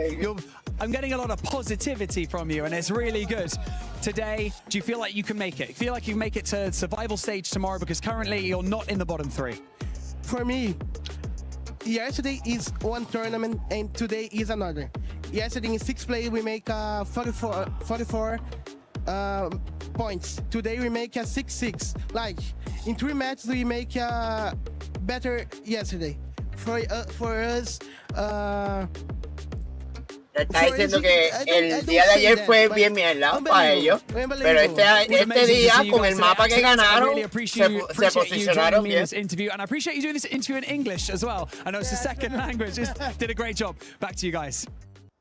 I'm getting a lot of positivity from you, and it's really good. Today, do you feel like you can make it? Feel like you can make it to survival stage tomorrow? Because currently you're not in the bottom 3. For me, yesterday is one tournament and today is another. Yesterday in 6 play we make 44 points. Today we make a 6-6. Like in 3 matches we make better yesterday. For us. Está diciendo que el día de ayer fue bien mierda para ellos, pero este día con el mapa que ganaron se posicionaron bien. And I appreciate you doing this interview in English as well. I know it's the second language. Just did a great job. Back to you guys.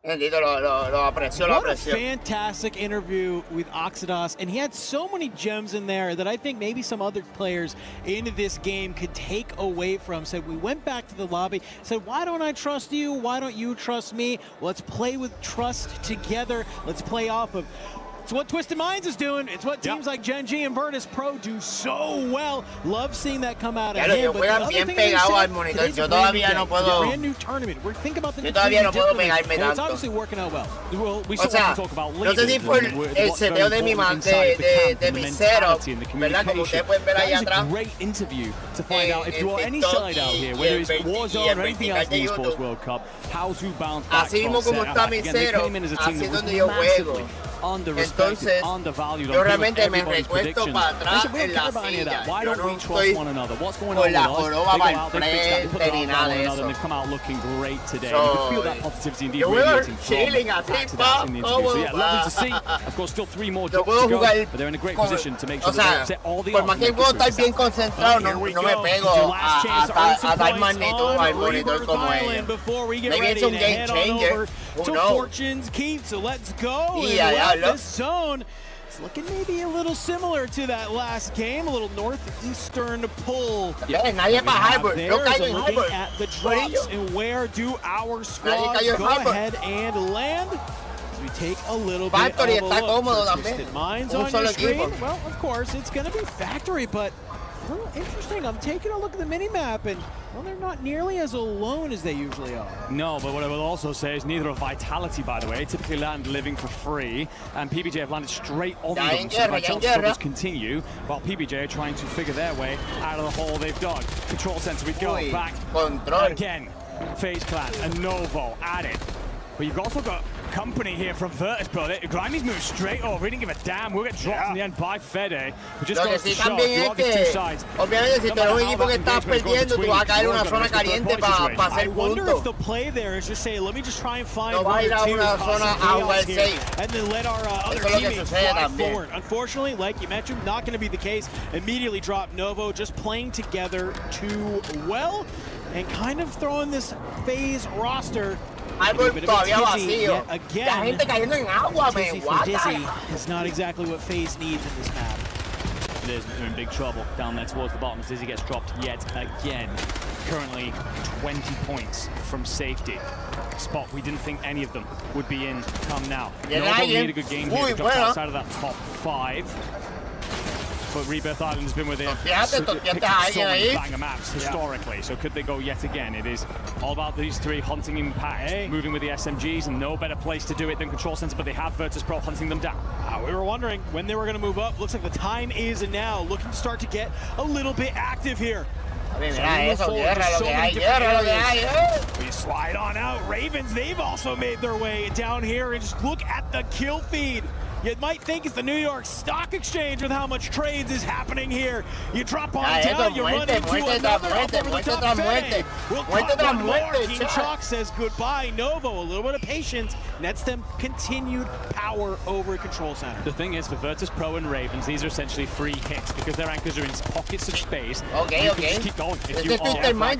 What a fantastic interview with Axedas, and he had so many gems in there that I think maybe some other players in this game could take away from. So we went back to the lobby, said, why don't I trust you? Why don't you trust me? Let's play with trust together. Let's play off of. It's what Twisted Minds is doing. It's what teams like Gen G and Virtus Pro do so well. Love seeing that come out of him. But the other thing is, today's a brand new tournament. We're thinking about the new tournament. It's obviously working out well. We still want to talk about no sé si por el seteo de mi setup, ¿verdad? Como ustedes pueden ver ahí atrás. Great interview to find out if you're any side out here, whether it's Warzone or anything else in the Esports World Cup, how's who bounce back así mismo como está mi setup, así es donde yo juego. Entonces, yo realmente me recuesto para atrás en la silla. Yo no estoy con la joroba para el frente ni nada de eso. Yo veo chilling así, cómodo. Yo puedo jugar o sea, por más que puedo estar bien concentrado, no me pego a tal magnitud al monitor como ellos. Maybe it's un game changer. Who knows? Fortune's Keep, so let's go. This zone is looking maybe a little similar to that last game, a little northeastern pull. Nadie para Harbor. No caigo en Harbor. At the drops, and where do our squads go ahead and land? As we take a little bit of a look. Twisted Minds on your screen. Well, of course, it's going to be Factory, but a little interesting. I'm taking a look at the mini-map, and well, they're not nearly as alone as they usually are. No, but what I will also say is neither of Vitality, by the way. Typically land living for free, and PBJ have landed straight on them. So Vitality struggles continue, while PBJ are trying to figure their way out of the hole they've dug. Control center, we go back again. FaZe Clan and Novo at it. But you've also got company here from Virtus Pro. Grimey's moved straight over. He didn't give a damn. We'll get dropped in the end by Fede. We just goes to show you are the two sides. Obviamente, si tú eres un equipo que estás perdiendo, tú vas a caer en una zona caliente para hacer puntos. I wonder if the play there is just say, let me just try and find one or two chaos here, and then let our other teammates fly forward. Unfortunately, like you mentioned, not going to be the case. Immediately dropped Novo, just playing together too well, and kind of throwing this FaZe roster. Todavía vacío. La gente cayendo en agua, man. Dizzy is not exactly what FaZe needs in this map. They're in big trouble down there towards the bottom as Dizzy gets dropped yet again. Currently 20 points from safety. Spot we didn't think any of them would be in come now. Novo need a good game here to drop outside of that top 5. but Rebirth Island has been with it. Fíjate, Banger maps historically, so could they go yet again? It is all about these three hunting in packs, moving with the SMGs, and no better place to do it than Control Center, but they have Virtus Pro hunting them down. We were wondering when they were going to move up. Looks like the time is now. Looking to start to get a little bit active here. We slide on out. Ravens, they've also made their way down here, and just look at the kill feed. You might think it's the New York Stock Exchange with how much trades is happening here. You drop on down, you run into another up over the top fade. We'll talk one more. King Chalk says goodbye. Novo, a little bit of patience, nets them continued power over at Control Center. The thing is, for Virtus Pro and Ravens, these are essentially free hits because their anchors are in pockets of space. Okay. Just keep going. If you get my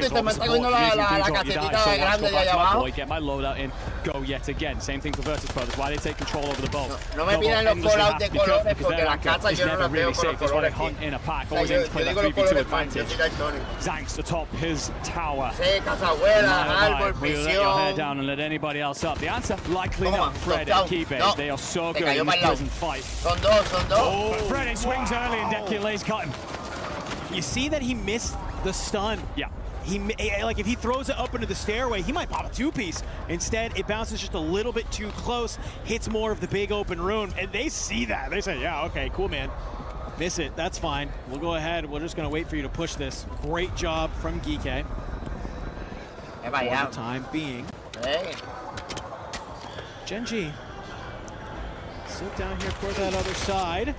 loadout in, go yet again. Same thing for Virtus Pro. That's why they take control over the boat. No me pidan los callouts de colores porque la casa yo no la veo con los colores aquí. In a pack, Yo digo los colores advantage. Zanks atop his tower. Sí, Casabuela, Árbol, Will you let your hair Prisión. down and let anybody else up? The answer, likely not. Fred and Keybase, they are so good in this present fight. Son dos. But Fred swings early and Decky lays cut him. You see that he missed the stun. Yeah. Like if he throws it up into the stairway, he might pop a two-piece. Instead, it bounces just a little bit too close, hits more of the big open room, and they see that. They say, yeah, okay, cool, man. Miss it, that's fine. We'll go ahead. We're just going to wait for you to push this. Great job from Geeke. For the time being. Hey. Genji. Sit down here toward that other side.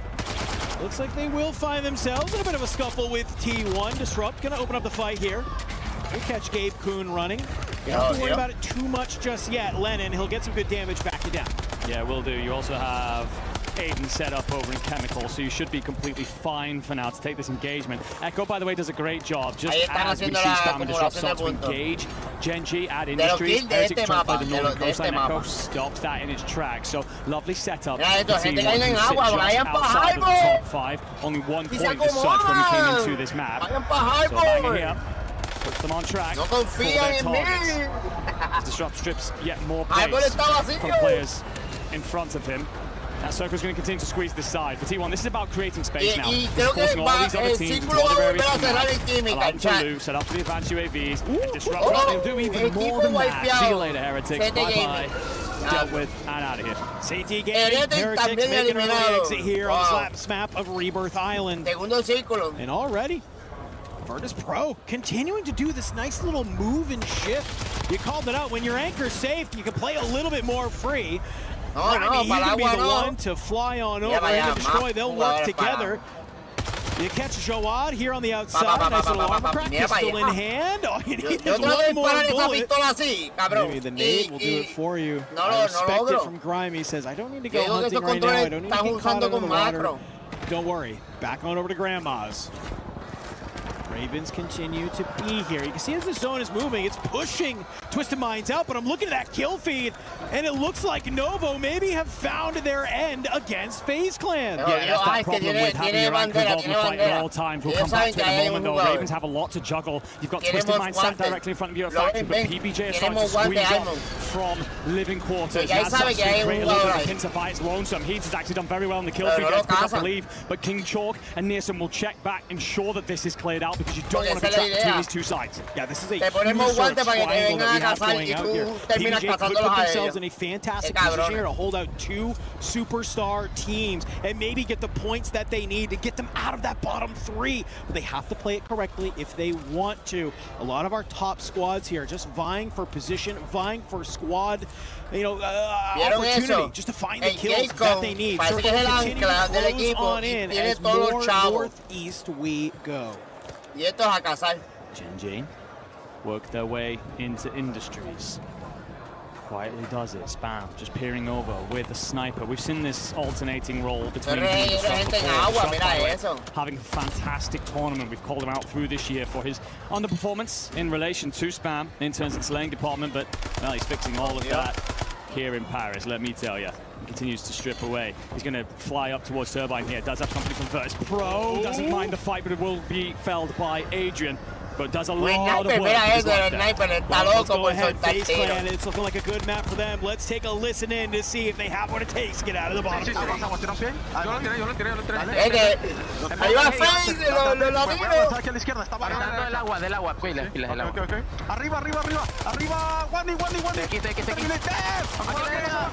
Looks like they will find themselves in a bit of a scuffle with T1. Disrupt gonna open up the fight here. We'll catch Gabe Kuhn running. You don't have to worry about it too much just yet. Lennon, he'll get some good damage, back you down. Yeah, will do. You also have Aiden set up over in Chemical, so you should be completely fine for now to take this engagement. Echo, by the way, does a great job. Just as we see Spam and Disrupt start to engage, Genji at Industries, Heretic trying to play the northern coastline. Echo stops that in its tracks. So lovely setup. The team sit just outside of the top 5. Only 1 point as such when we came into this map. So Banger here puts them on track for their targets. Disrupt strips yet more pace from players in front of him. That circle's going to continue to squeeze this side. For T1, this is about creating space now. Forcing all these other teams into other areas of the map. Allow them to loot, set up for the advanced UAVs, and disrupt. They'll do even more than that. See you later, Heretics. Bye-bye. Dealt with and out of here. CT Gaming, Heretics making an early exit here on the slap map of Rebirth Island. And already, Virtus Pro continuing to do this nice little move and shift. You called it out. When your anchor's safe, you can play a little bit more free. He's going to be the one to fly on over and to destroy. They'll work together. You catch Jawad here on the outside. Nice little armor crack. Pistol in hand. All you need is one more bullet. Maybe the nade will do it for you. I respect it from Grimy. He says, I don't need to go hunting right now. I don't need to get caught in the water. Don't worry. Back on over to Grandma's. Ravens continue to be here. You can see as the zone is moving, it's pushing Twisted Minds out, but I'm looking at that kill feed, and it looks like Novo maybe have found their end against FaZe Clan. Yeah, that's that problem with having your anchor involved in the fight at all times. We'll come back to it in a moment, though. Ravens have a lot to juggle. You've got Twisted Minds sat directly in front of you at Factory, but PBJ is starting to squeeze up from living quarters. As such, they create a little bit of a pincer by its lonesome. Heat has actually done very well in the kill feed, gets picked up the lead, but King Chalk and Nearson will check back, ensure that this is cleared out, because you don't want to be trapped between these two sides. Yeah, this is a huge sort of triangle that we have going out here. PBJ could put themselves in a fantastic position here to hold out 2 superstar teams and maybe get the points that they need to get them out of that bottom 3. But they have to play it correctly if they want to. A lot of our top squads here just vying for position, vying for squad, opportunity just to find the kills that they need. So continue to close on in as more northeast we go. Genji work their way into Industries. Quietly does it. Spam just peering over with the sniper. We've seen this alternating role between having a fantastic tournament. We've called him out through this year for his underperformance in relation to Spam in terms of the slaying department, but well, he's fixing all of that here in Paris, let me tell you. He continues to strip away. He's going to fly up towards Turbine here. Does have company from Virtus Pro. Doesn't mind the fight, but it will be felled by Adrian. but does a lot of work. Let's go ahead, vacilar. It's looking like a good map for them. Let's take a listen in to see if they have what it takes to get out of the bottom. Ahí va FaZe, lo miro. Aquí a la izquierda, está bajando del agua, pilas del agua. Arriba,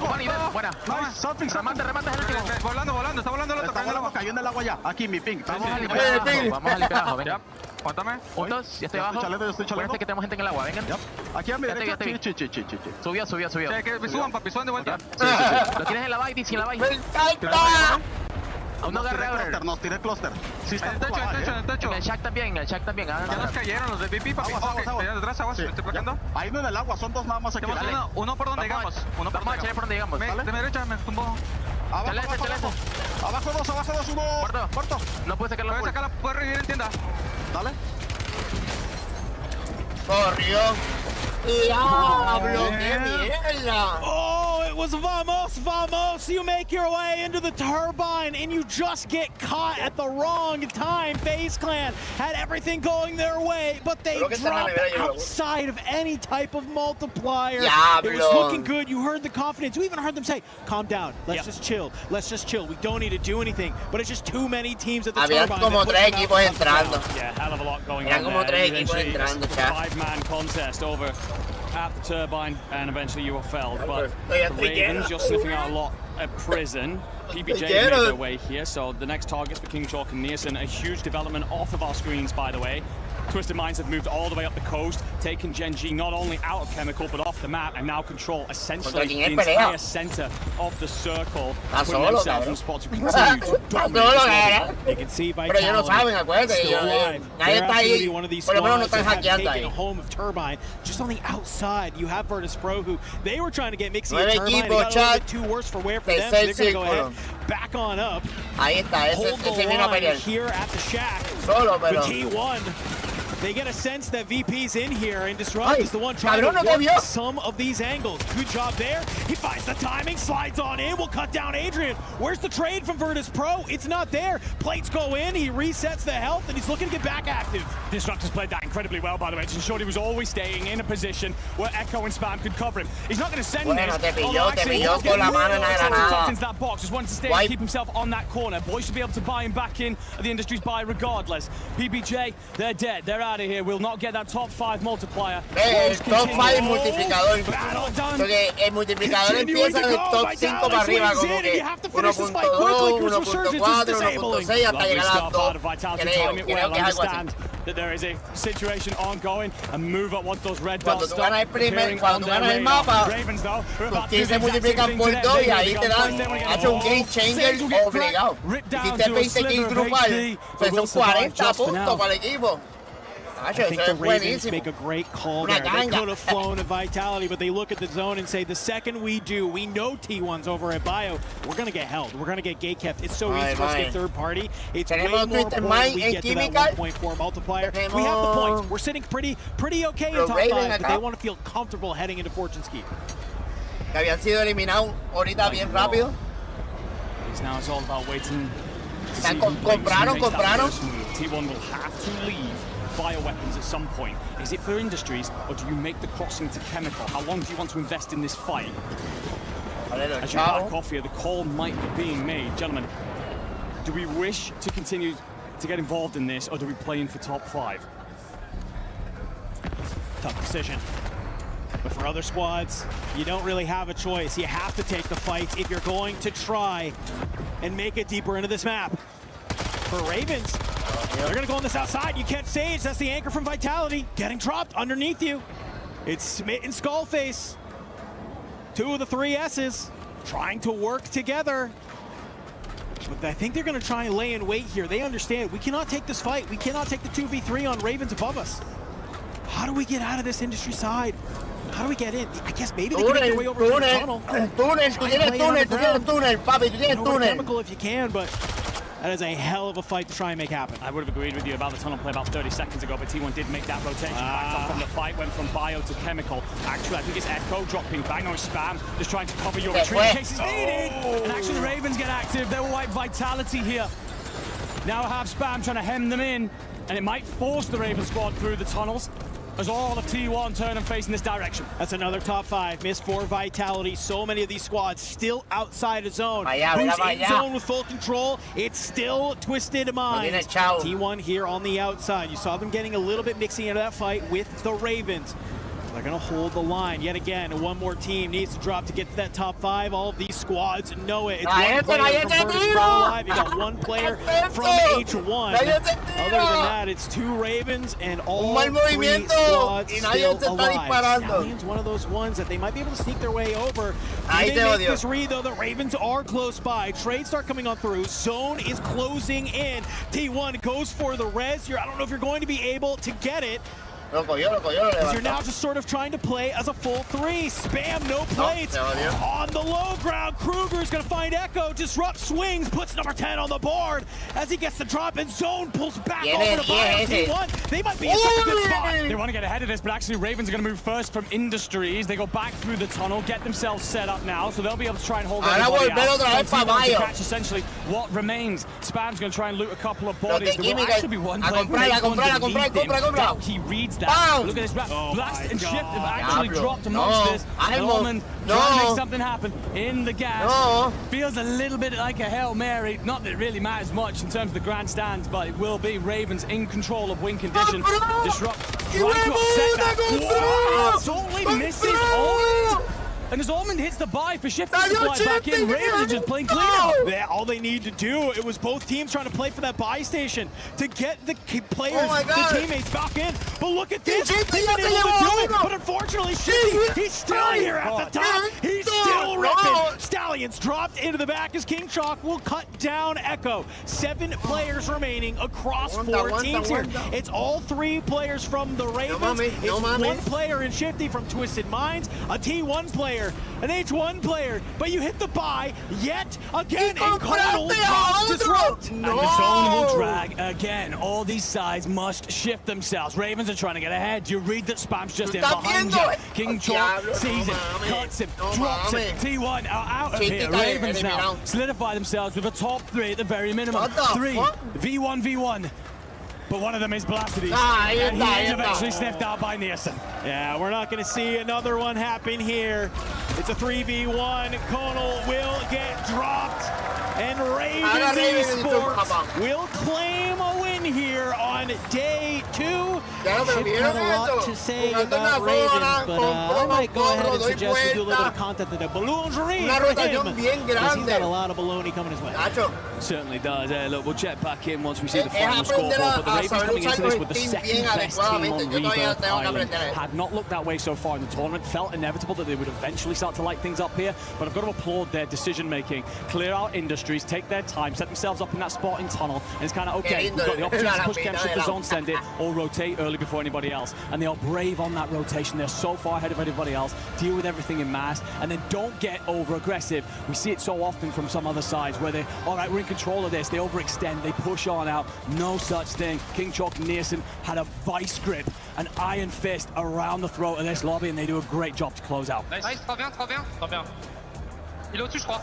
Wani. Buena. Remate el último. Volando, está volando el otro. Cayó en el agua ya. Aquí, mi ping. Vamos a limpiar abajo, venga. Aguántame. Juntos, ya estoy abajo. Acuérdense que tenemos gente en el agua, vengan. Aquí a mi derecha. Subió. Que suban, papi, suban de vuelta. Lo tienes en la bike, sin la bike. Aún no agarré ahora. Nos tiré cluster. Sí, está en el techo. En el shack también. Ya nos cayeron los de VP, papi. Detrás, aguas, me estoy bloqueando. Ahí no en el agua, son dos nada más aquí. Uno por donde llegamos. Vamos a echar por donde llegamos. De mi derecha me tumbó. Abajo dos, uno. Muerto. No puedes sacarlo. Puedes revivir en tienda. Dale. Corrió. Diablo, qué mierda. Oh, it was Vamos. You make your way into the turbine and you just get caught at the wrong time. FaZe Clan had everything going their way, but they dropped outside of any type of multiplier. It was looking good. You heard the confidence. You even heard them say, calm down. Let's just chill. We don't need to do anything. But it's just too many teams at the turbine. Habían como 3 equipos entrando. Yeah, hell of a lot going on. Eran como 3 equipos entrando, chat. 5-man contest over at the turbine, and eventually you were felled. But the Ravens, you're sniffing out a lot at prison. PBJ made their way here, so the next targets for King Chalk and Nielsen. A huge development off of our screens, by the way. Twisted Minds have moved all the way up the coast, taken Gen G not only out of Chemical, but off the map, and now control essentially the entire center of the circle, putting themselves in a spot to continue to dominate. You can see Vitality still alive. They're absolutely one of these squads that have taken a home of Turbine. Just on the outside, you have Virtus Pro, who they were trying to get Mixie and Turbine. It got a little bit too worse for wear for them, so they're going to go ahead, back on up. Hold the line here at the shack. With T1. They get a sense that VP's in here, and Disrupt is the one trying to work some of these angles. Good job there. He finds the timing, slides on in, will cut down Adrian. Where's the trade from Virtus Pro? It's not there. Plates go in, he resets the health, and he's looking to get back active. Disrupt has played that incredibly well, by the way. Just ensured he was always staying in a position where Echo and Spam could cover him. He's not going to send this. Te pilló con la mano en la granada. Into that box, just wanted to stay and keep himself on that corner. Boys should be able to buy him back in the industry's buy regardless. PBJ, they're dead. They're out of here. We'll not get that top 5 multiplier. El top 5 multiplicador. Porque el multiplicador empieza del top 5 para arriba, como que 1.2, 1.4, 1.6 hasta llegar a 2. Creo que es algo así. That there is a situation ongoing and move up once those red dots start appearing on their radar. Ravens though, tus se multiplican por 2 y ahí te dan hace un game changer obligado. Hiciste 20 kills grupal, pues son 40 puntos para el equipo. I think the Ravens make a great call there. They could have flown at Vitality, but they look at the zone and say, the second we do, we know T1's over at Bio, we're going to get held. We're going to get gate kept. It's so easy for us to get third party. It's way more important we get to that 1.4 multiplier. We have the points. We're sitting pretty okay in top 5, but they want to feel comfortable heading into Fortune's Keep. Que habían sido eliminados ahorita bien rápido. Now it's all about waiting to see compraron. T1 will have to leave bioweapons at some point. Is it for industries, or do you make the crossing to chemical? How long do you want to invest in this fight? As you back off here, the call might be being made. Gentlemen, do we wish to continue to get involved in this, or do we play in for top 5? Tough decision. But for other squads, you don't really have a choice. You have to take the fight if you're going to try and make it deeper into this map. For Ravens, they're going to go on this outside. You catch Sage. That's the anchor from Vitality. Getting dropped underneath you. It's Smith and Skullface. 2 of the 3 S's trying to work together. But I think they're going to try and lay in wait here. They understand we cannot take this fight. We cannot take the 2v3 on Ravens above us. How do we get out of this industry side? How do we get in? I guess maybe they can make their way over to the tunnel. Túnel, papi, tú tienes túnel. Chemical if you can, but that is a hell of a fight to try and make happen. I would have agreed with you about the tunnel play about 30 seconds ago, but T1 did make that rotation. Backed off from the fight, went from bio to chemical. Actually, I think it's Echo dropping back. No, it's Spam just trying to cover your retreat in case it's needed. And actually, the Ravens get active. They will wipe Vitality here. Now have Spam trying to hem them in. and it might force the Raven squad through the tunnels as all of T1 turn and face in this direction. That's another top 5. Miss 4 vitality. So many of these squads still outside of zone. Vaya, Who's vaya. in zone with full control? It's still Twisted Minds. T1 here on the outside. You saw them getting a little bit mixing into that fight with the Ravens. They're going to hold the line yet again. One more team needs to drop to get to that top 5. All of these squads know it. It's one player from Virtus Pro Live. You got one player from H1. Other than that, it's 2 Ravens and all 3 squads still alive. Stallion's one of those ones that they might be able to sneak their way over. They make this read, though. The Ravens are close by. Trades start coming on through. Zone is closing in. T1 goes for the res. I don't know if you're going to be able to get it. You're now just sort of trying to play as a full 3. Spam, no plates. On the low ground, Kruger's going to find Echo. Disrupt, swings, puts number 10 on the board as he gets the drop, and Zone pulls back over to buy T1. They might be in such a good spot. They want to get ahead of this, but actually Ravens are going to move first from Industries. They go back through the tunnel, get themselves set up now, so they'll be able to try and hold everybody out. To catch essentially what remains. Spam's going to try and loot a couple of bodies. There will actually be one player he reads that. Look at this wrap. Blast and Shift have actually dropped amongst this. Norman trying to make something happen in the gas. Feels a little bit like a Hail Mary. Not that it really matters much in terms of the grandstands, but it will be Ravens in control of win condition. Disrupt, trying to upset that. Wow, totally missing Almond. And as Almond hits the buy for Shifty to fly back in, Ravens are just playing clean out. Yeah, all they need to do, it was both teams trying to play for that buy station to get the players, the teammates back in. But look at this, they've been able to do it. But unfortunately, Shifty, he's still here at the top. He's still ripping. Stallions dropped into the back as King Chalk will cut down Echo. 7 players remaining across 4 teams here. It's all 3 players from the Ravens. It's 1 player in Shifty from Twisted Minds, a T1 player, an H1 player, but you hit the buy yet again, and Cardinal drops Disrupt. And the zone will drag again. All these sides must shift themselves. Ravens are trying to get ahead. You read that Spam's just in behind you. King Chalk sees it, cuts him, drops it. T1 are out of here. Ravens now solidify themselves with a top 3 at the very minimum. 3 V1v1. But one of them is blasted, and he is eventually sniffed out by Nielsen. Yeah, we're not going to see another one happen here. It's a 3v1. Conal will get dropped, and Ravens Esports will claim a win here on day 2. Shifty had a lot to say about Ravens, but I might go ahead and suggest we do a little bit of content today. Balloonery for him, because he's got a lot of baloney coming his way. Certainly does. Look, we'll check back in once we see the final scoreboard, but the Ravens coming into this with the second best team on Rebirth Island. Had not looked that way so far in the tournament. Felt inevitable that they would eventually start to light things up here, but I've got to applaud their decision making. Clear out Industries, take their time, set themselves up in that spot in tunnel, and it's kind of okay, we've got the opportunity to push Chem, shift the zone, send it, or rotate early before anybody else. And they are brave on that rotation. They're so far ahead of everybody else. Deal with everything in mass, and then don't get over aggressive. We see it so often from some other sides where they, all right, we're in control of this, they overextend, they push on out. No such thing. King Chalk and Nielsen had a vice grip, an iron fist around the throat of this lobby, and they do a great job to close out. Nice, très bien, très bien. Très bien. Il est au-dessus, je crois.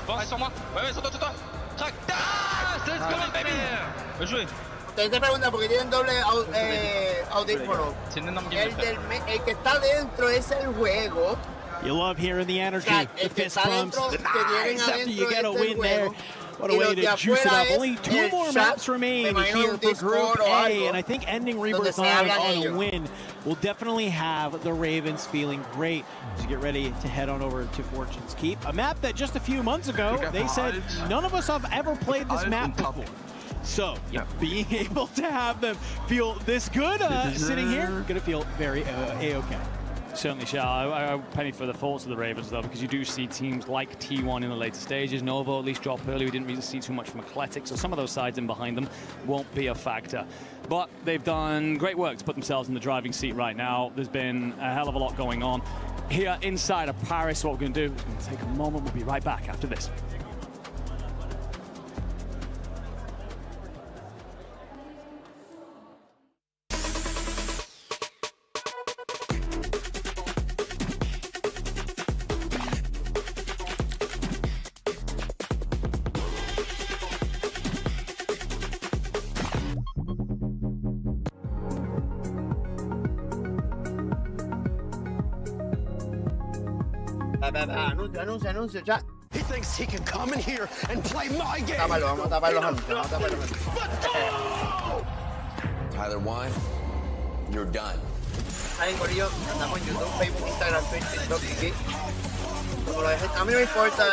Ouais, sur moi. Ouais, sur toi, sur toi. Track. Ah, let's go, baby. Bien joué. Usted se pregunta por qué tienen doble audífono. El que está dentro es el juego. You love hearing the energy, the fist bumps, the nice after you get a win there. What a way to juice it up. Only 2 more maps remain here for Group A, and I think ending Rebirth Island on a win will definitely have the Ravens feeling great as you get ready to head on over to Fortune's Keep. A map that just a few months ago, they said none of us have ever played this map before. So, being able to have them feel this good sitting here, gonna feel very A-okay. Certainly shall. I penny for the faults of the Ravens, though, because you do see teams like T1 in the later stages. Novo at least dropped early. We didn't really see too much from Eclectic, so some of those sides in behind them won't be a factor. But they've done great work to put themselves in the driving seat right now. There's been a hell of a lot going on here inside of Paris. What we're going to do is we're going to take a moment. We'll be right back after this. Anuncio, chat. He thinks he can come in here and play my game. Vamos a tapar los anuncios. Tyler 1, you're done. Ahí, Corillo, andamos en YouTube, Facebook, Instagram, Twitch, TikTok, aquí. Como lo dejé, a mí no me importa.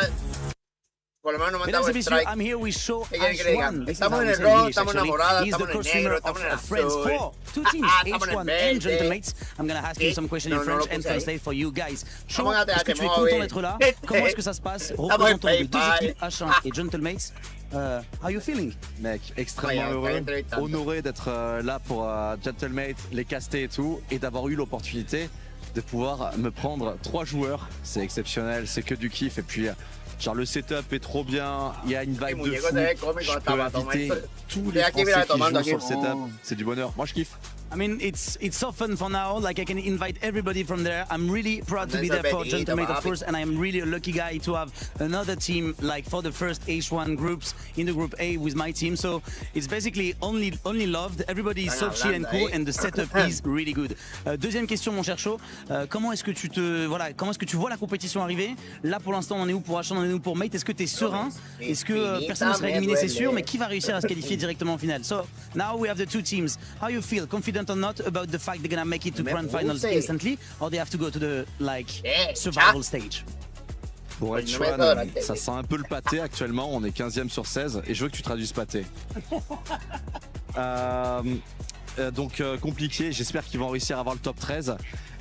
Por lo menos no me han dado el strike. I'm here with Show ¿Qué quieren que le digan? Estamos en el rojo, estamos en la morada, estamos en el negro, estamos en el azul. Two teams, H1 and Gentlemates. I'm going to ask you some questions in French and translate for you guys. Show, est-ce que tu es content d'être là? Comment est-ce que ça se passe? Représentons les deux équipes, H1 et Gentlemates. How are you feeling? Mec, extrêmement heureux, honoré d'être là pour Gentlemate, les caster et tout, et d'avoir eu l'opportunité de pouvoir me prendre 3 joueurs. C'est exceptionnel, c'est que du kiff, et puis genre le setup est trop bien, il y a une vibe de fou, je peux inviter tous les Français qui jouent sur le setup, c'est du bonheur, moi je kiffe. I mean, it's so fun for now. Like I can invite everybody from there. I'm really proud to be there for Gentlemate, of course, and I am really a lucky guy to have another team like for the first H1 groups in the group A with my team. So it's basically only loved. Everybody is so chill and cool, and the setup is really good. Deuxième question, mon cher Cho. Comment est-ce que tu vois la compétition arriver? Là, pour l'instant, on est où pour H1, on est où pour Mate? Est-ce que tu es serein? Est-ce que personne ne sera éliminé, c'est sûr, mais qui va réussir à se qualifier directement en finale? So now we have the two teams. How you feel? Confident or not about the fact they're gonna make it to grand finals instantly, or they have to go to the survival stage? Pour H1, ça sent un peu le pâté actuellement, on est 15e sur 16 et je veux que tu traduises pâté. Donc compliqué, j'espère qu'ils vont réussir à avoir le top 13.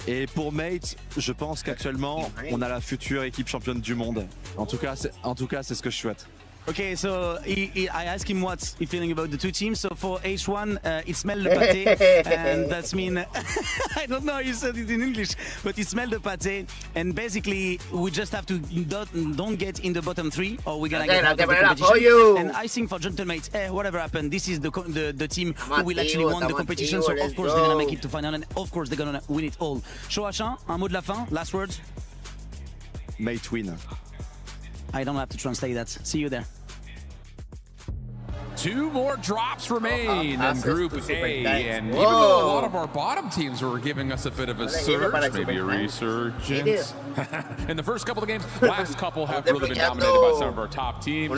Et pour Mate, je pense qu'actuellement, on a la future équipe championne du monde. En tout cas, c'est ce que je souhaite. Okay, so I asked him what's he feeling about the two teams. So for H1, it smelled the pâté, and that's mean I don't know how you said it in English, but it smelled the pâté, and basically we just have to don't get in the bottom 3, or we're gonna get out of the competition. And I think for Gentlemates, whatever happened, this is the team who will actually win the competition. So of course they're gonna make it to final, and of course they're gonna win it all. Shoachin, un mot de la fin, last words. Mate win. I don't have to translate that. See you there. 2 more drops remain in Group A, and even though a lot of our bottom teams were giving us a bit of a surge, maybe a resurgence, in the first couple of games, last couple have really been dominated by some of our top teams.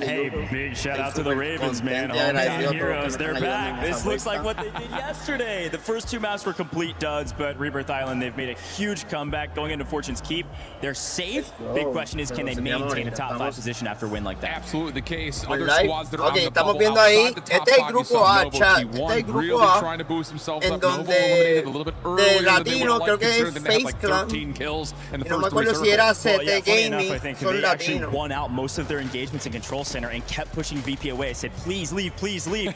Hey, big shout out to the Ravens, man. Hometown heroes, they're back. This looks like what they did yesterday. The first 2 maps were complete duds, but Rebirth Island, they've made a huge comeback going into Fortune's Keep. They're safe. Big question is, can they maintain a top 5 position after a win like that? Absolutely the case. Other squads that are on the estamos bubble viendo ahí, outside the este top es el 5, you grupo saw A, Novo chat, T1 este es el grupo really A, trying to boost himself en up. Novo donde eliminated a little bit earlier than they would Latino, like, creo que considering es they had like Face Clan, 13 kills in the no me first 3 acuerdo si era circles. CT Gaming, I think son they actually Latino. won out most of their engagements in Control Center and kept pushing VP away. I said, please leave,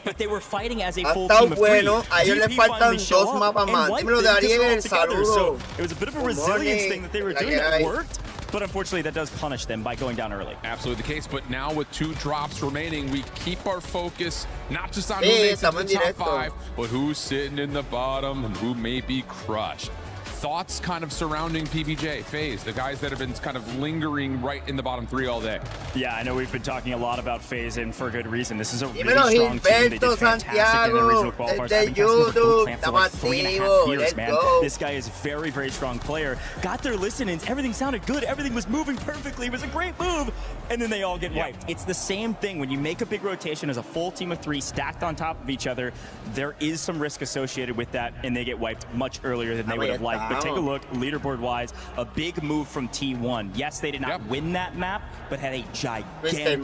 but they were fighting as a full team of 3. Bueno, a ellos les faltan 2 mapas más. Dímelo de Ariel, saludos. So it was a bit of a resilience thing that they were doing that worked. But unfortunately, that does punish them by going down early. Absolutely the case, but now with 2 drops remaining, we keep our focus not just on who makes it to the top 5, but who's sitting in the bottom and who may be crushed. Thoughts kind of surrounding PBJ, FaZe, the guys that have been kind of lingering right in the bottom 3 all day. Yeah, I know we've been talking a lot about FaZe, and for good reason. This is a really strong team. They did fantastic in the regional qualifiers. Having cast for like 3.5 years, man. This guy is a very, very strong player. Got their listen-ins. Everything sounded good. Everything was moving perfectly. It was a great move. And then they all get wiped. It's the same thing. When you make a big rotation as a full team of 3 stacked on top of each other, there is some risk associated with that, and they get wiped much earlier than they would have liked. But take a look, leaderboard-wise, a big move from T1. Yes, they did not win that map, but had a gigantic kill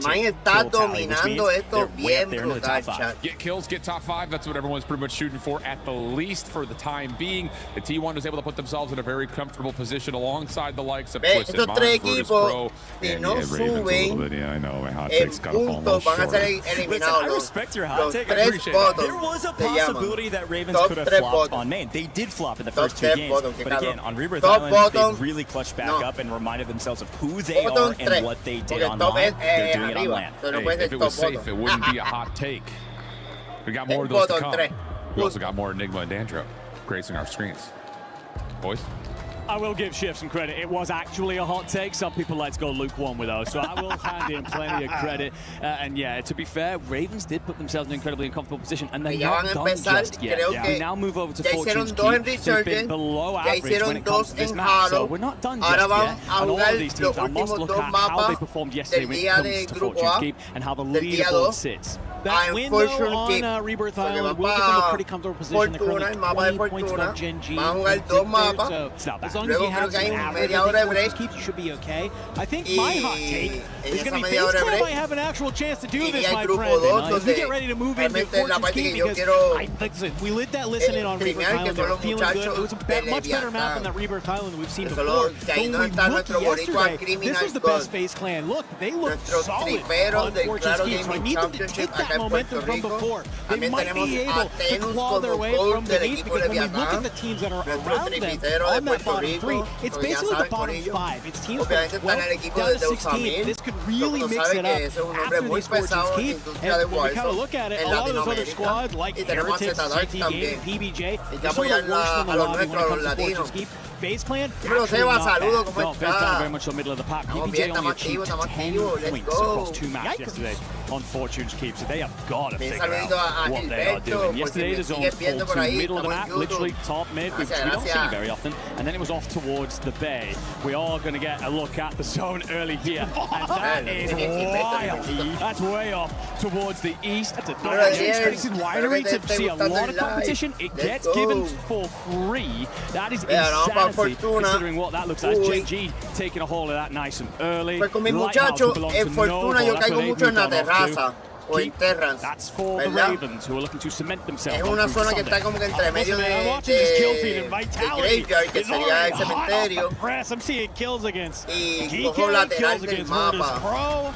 tally, which means they're way up there into the top 5. Get kills, get top 5. That's what everyone's pretty much shooting for, at the least for the time being. The T1 was able to put themselves in a very comfortable position alongside the likes of Twisted Minds, Virtus Pro, and Ravens a little bit. Yeah, I know, my hot take's got to fall a little short. Listen, I respect your hot take. I appreciate it. There was a possibility that Ravens could have flopped on main. They did flop in the first 2 games, but again, on Rebirth Island, they really clutched back up and reminded themselves of who they are and what they did online. They're doing it on land. Hey, if it was safe, it wouldn't be a hot take. We got more of those to come. We also got more Enigma and Dandro gracing our screens. Boys? I will give Shift some credit. It was actually a hot take. Some people like to go lukewarm with those, so I will hand him plenty of credit. And yeah, to be fair, Ravens did put themselves in an incredibly uncomfortable position, and they're not done just yet. We now move over to Fortune's Keep. They've been below average when it comes to this map, so we're not done just yet. And all of these teams, I must look at how they performed yesterday when it comes to Fortune's Keep and how the leaderboard sits. That window on Rebirth Island will get them a pretty comfortable position. They're currently 20 points above Gen G. So as long as you have some average keep, you should be okay. I think my hot take is going to be FaZe might have an actual chance to do this, my friend. As we get ready to move into Fortune's Keep, because we lit that listen in on Rebirth Island. They were feeling good. It was a much better map than that Rebirth Island that we've seen before. But when we looked yesterday, this was the best FaZe clan. Look, they looked solid on Fortune's Keep. So I need them to take that momentum from before. They might be able to claw their way from beneath, because when we look at the teams that are around them on that bottom three, it's basically the bottom five. It's teams from 12 down to 16. This could really mix it up after these Fortune's Keep. And when we kind of look at it, a lot of those other squads like Heretics, CT Game, PBJ, they're sort of worse than the lobby when it comes to Fortune's Keep. FaZe Clan, actually not bad. No, FaZe Clan are very much in the middle of the pack. PBJ only achieved 10 points across 2 matches yesterday on Fortune's Keep, so they have got to figure out what they are doing. Yesterday, the zone fall to middle of the map, literally top mid, which we don't see very often, and then it was off towards the bay. We are going to get a look at the zone early here, and that is wild. That's way off towards the east. That's a expected winery to see a lot of competition. It gets given for free. That is insanity, considering what that looks like. Gen G taking a hold of that nice and early. Pues con mis muchachos, en Fortuna yo caigo mucho en la terraza o en terras, ¿verdad? Es una zona que está como que entre medio de Graveyard, que sería el cementerio, y cojo lateral del mapa.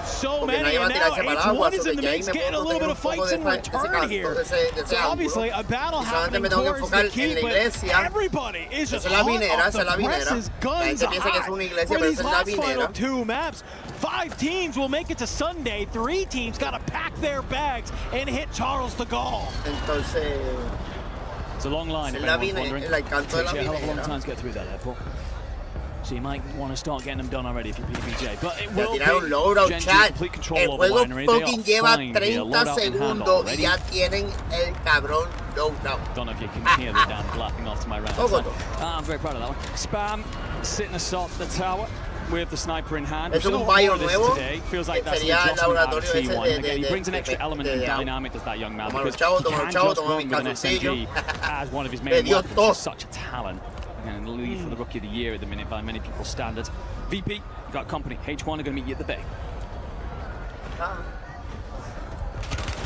So many, and now H1 is in the mix, getting a little bit of fights in return here. So obviously a battle happening towards the keep, but everybody is just hot off the presses, guns hot for these last final 2 maps. 5 teams will make it to Sunday. 3 teams got to pack their bags and hit Charles de Gaulle. It's a long line, if anyone's wondering. It takes you a hell of a long time to get through that airport. So you might want to start getting them done already if you're PBJ. But it will be Gen G complete control over the winery. They are flying here, loadout in hand already. Don't know if you can hear the damn laughing off to my right side. I'm very proud of that one. Spam sitting atop the tower with the sniper in hand. We've seen a lot of this today. Feels like that's the adjustment out of T1. Again, he brings an extra element and dynamic as that young man, because he can't just run with an SMG as one of his main weapons. He's such a talent. And lead for the Rookie of the Year at the minute by many people's standards. VP, you got company. H1 are going to meet you at the bay.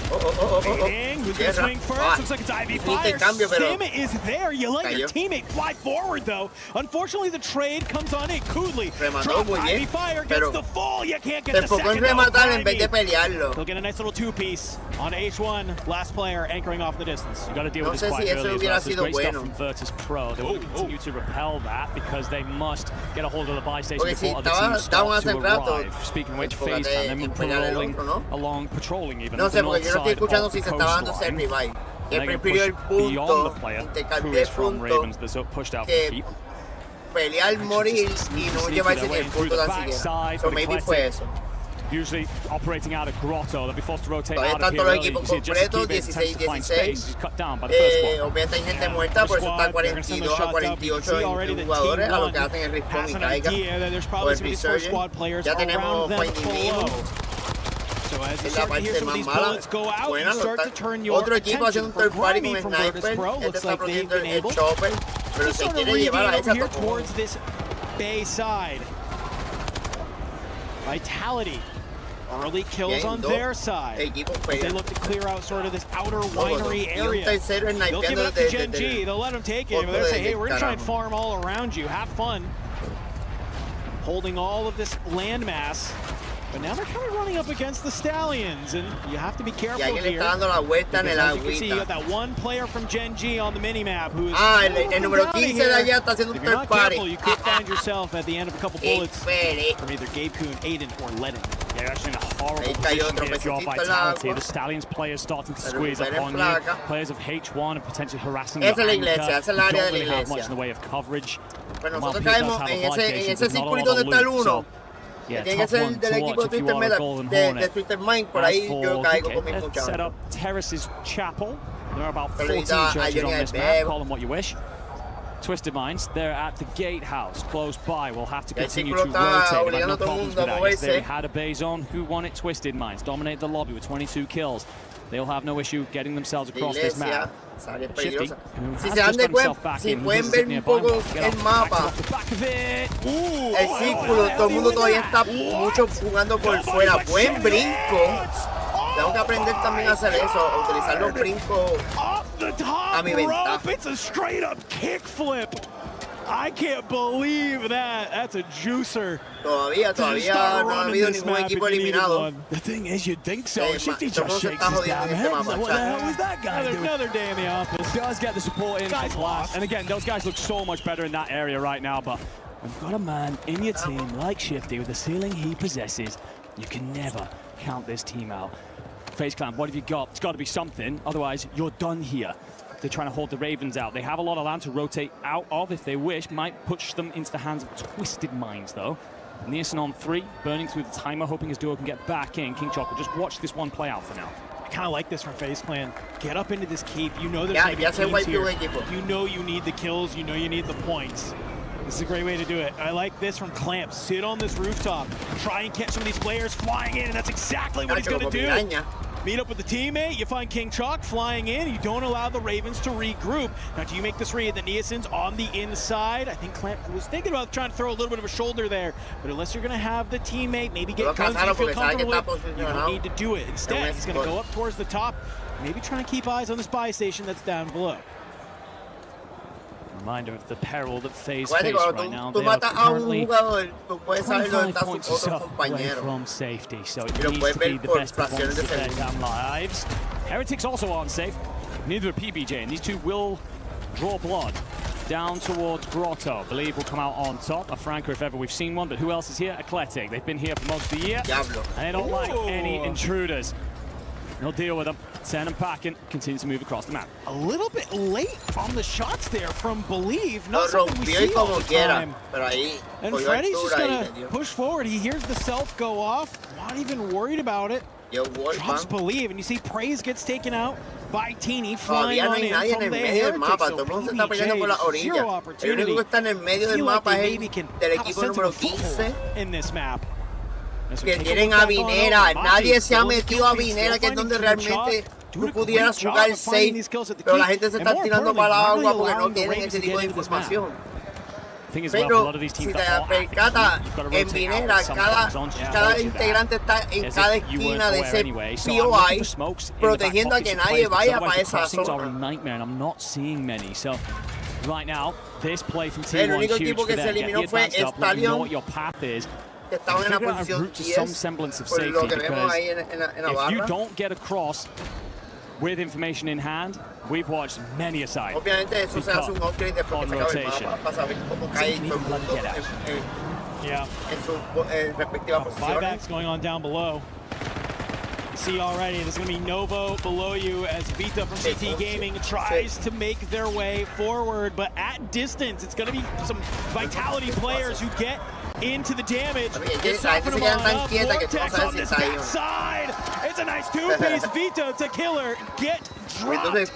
Who's going to swing first? Looks like it's Ivy Fire. Stim is there. You let your teammate fly forward, though. Unfortunately, the trade comes on in. Kudli drops Ivy Fire, gets the full. You can't get the second. They'll get a nice little 2-piece on H1. Last player anchoring off the distance. You got to deal with this quite early as well. So great stuff from Virtus Pro. They will continue to repel that because they must get a hold of the buy station before other teams start to arrive. Speaking of which, FaZe Clan, they're patrolling even. No estoy escuchando si se está dando ese revive. Que prefirió el punto, intercambié punto, que pelear, morir y no llevarse ni el punto tan siquiera. So maybe fue eso. Usually operating out of Grotto, they'll be forced to rotate out of here early. You see just to keep it, tends to find space. He's cut down by the first squad. Obviamente hay gente muerta, por eso está 42 a 48 jugadores a lo que hacen el respawn y caiga. O el resurgence. Ya tenemos So as you start to hear some of these bullets go out, you start to turn your otro equipo haciendo un third party con sniper. Looks like they've been able to sort of regain over here towards this bay side. Vitality. Early kills on their side. They look to clear out sort of this outer winery area. They'll give it up to Gen G. They'll let them take it. They'll say, hey, we're going to try and farm all around you. Have fun. Holding all of this landmass. But now they're kind of running up against the Stallions, and you have to be careful here. Le está dando la vuelta en el As you can see, you got that one player from Gen G on the minimap who is el número 15 de allá está haciendo un third party. You could find yourself at the end of a couple bullets from either Gabe Kuhn, Aiden, or Lennon. They're actually in a horrible position here for your vitality. The Stallions players starting to squeeze up on you. Players of H1 and potentially harassing your anchor. Don't really have much in the way of coverage. Pero nosotros caemos en ese circulito donde está el 1. Yeah, tiene que ser el del equipo de Twisted Mind. Por ahí yo caigo con mi muchacho. Set up Terrace's Chapel. There are about 14 churches on this map. Call them what you wish. Twisted Minds, they're at the gatehouse close by. We'll have to continue to rotate. They no problems with that. Yesterday we had a bay zone. Who won it? Twisted Minds. Dominated the lobby with 22 kills. They'll have no issue getting themselves across this map. Shifty, si se dan de cuenta, si pueden ver un poco el mapa, el círculo, todo el mundo todavía está mucho jugando por fuera. Buen brinco. Tengo que aprender también a hacer eso, a utilizar los brincos a mi ventaja. It's a straight up kickflip. I can't believe that. That's a juicer. Todavía no ha habido ningún equipo eliminado. The thing is, you'd think so. Shifty just shakes his damn head. What the hell was that guy doing? Another day in the office. Does get the support in for Blast. And again, those guys look so much better in that area right now, but we've got a man in your team like Shifty with the ceiling he possesses. You can never count this team out. FaZe Clan, what have you got? It's got to be something, otherwise you're done here. They're trying to hold the Ravens out. They have a lot of land to rotate out of if they wish. Might push them into the hands of Twisted Minds, though. Nearson on 3, burning through the timer, hoping his duo can get back in. King Chocolate, just watch this one play out for now. I kind of like this from FaZe Clan. Get up into this keep. You know there's going to be teams here. You know you need the kills. You know you need the points. This is a great way to do it. I like this from Clamp. Sit on this rooftop. Try and catch some of these players flying in, and that's exactly what he's going to do. Meet up with the teammate, you find King Chalk flying in, you don't allow the Ravens to regroup. Now, do you make this read that Neoson's on the inside? I think Clamp was thinking about trying to throw a little bit of a shoulder there, but unless you're going to have the teammate, maybe get guns you feel comfortable with, you don't need to do it. Instead, he's going to go up towards the top, maybe trying to keep eyes on the spy station that's down below. Reminder of the peril that FaZe face right now. They are currently 25 points or so away from safety, so it needs to be the best performance of their damn lives. Heretics also aren't safe, neither are PBJ, and these two will draw blood down towards Grotto. Believe will come out on top. A Franco if ever we've seen one, but who else is here? Eclectic. They've been here for most of the year, and they don't like any intruders. They'll deal with them. Send them packing. Continue to move across the map. A little bit late on the shots there from Believe. Not something we see all the time. And Freddy's just going to push forward. He hears the self go off. Not even worried about it. Drops Believe. And you see Praise gets taken out by Teeny flying on in from the Heretics. So PBJ, zero opportunity. Feel like they maybe can have a sense of foothold in this map. Que tienen a Vinera, nadie se ha metido a Vinera, que es donde realmente tú pudieras jugar safe, pero la gente se está tirando para la agua porque no tienen ese tipo de información. Pero si te percatas, en Vinera cada integrante está en cada esquina de ese POI protegiendo a que nadie vaya para esa zona. Right now, this play from T1 is huge for them. Get the advanced up, let you know what your path is. Que estaban en la posición 10, por lo que vemos ahí en la barra. If you don't get across with information in hand, we've watched many a side. Obviamente eso se hace un upgrade después que se acabe el mapa para saber cómo cae todo el mundo en su respectiva posición. Buybacks going on down below. See already, there's going to be Novo below you as Vita from CT Gaming tries to make their way forward, but at distance, it's going to be some Vitality players who get into the damage. Soften them on up. Vortex on this backside. It's a nice two-piece. Vita to Killer get dropped.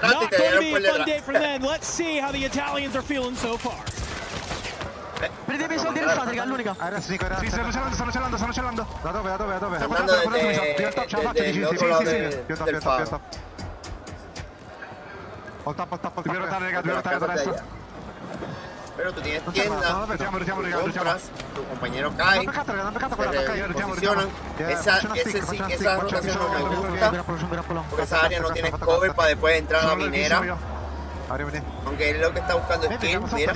Not going to be a fun day for them. Let's see how the Italians are feeling so far. Prendimi i soldi restati, è l'unica. Sì, stanno celando. Da dove? Andando dell'altro lato del faro. Ho tappo. Dobbiamo rotare, raga, dobbiamo rotare da destra. Pero tú tienes tienda, compras, tu compañero cae, se reposicionan. Esa rotación no me gusta, porque esa área no tiene cover para después entrar a la minera. Aunque él lo que está buscando es kill, mira.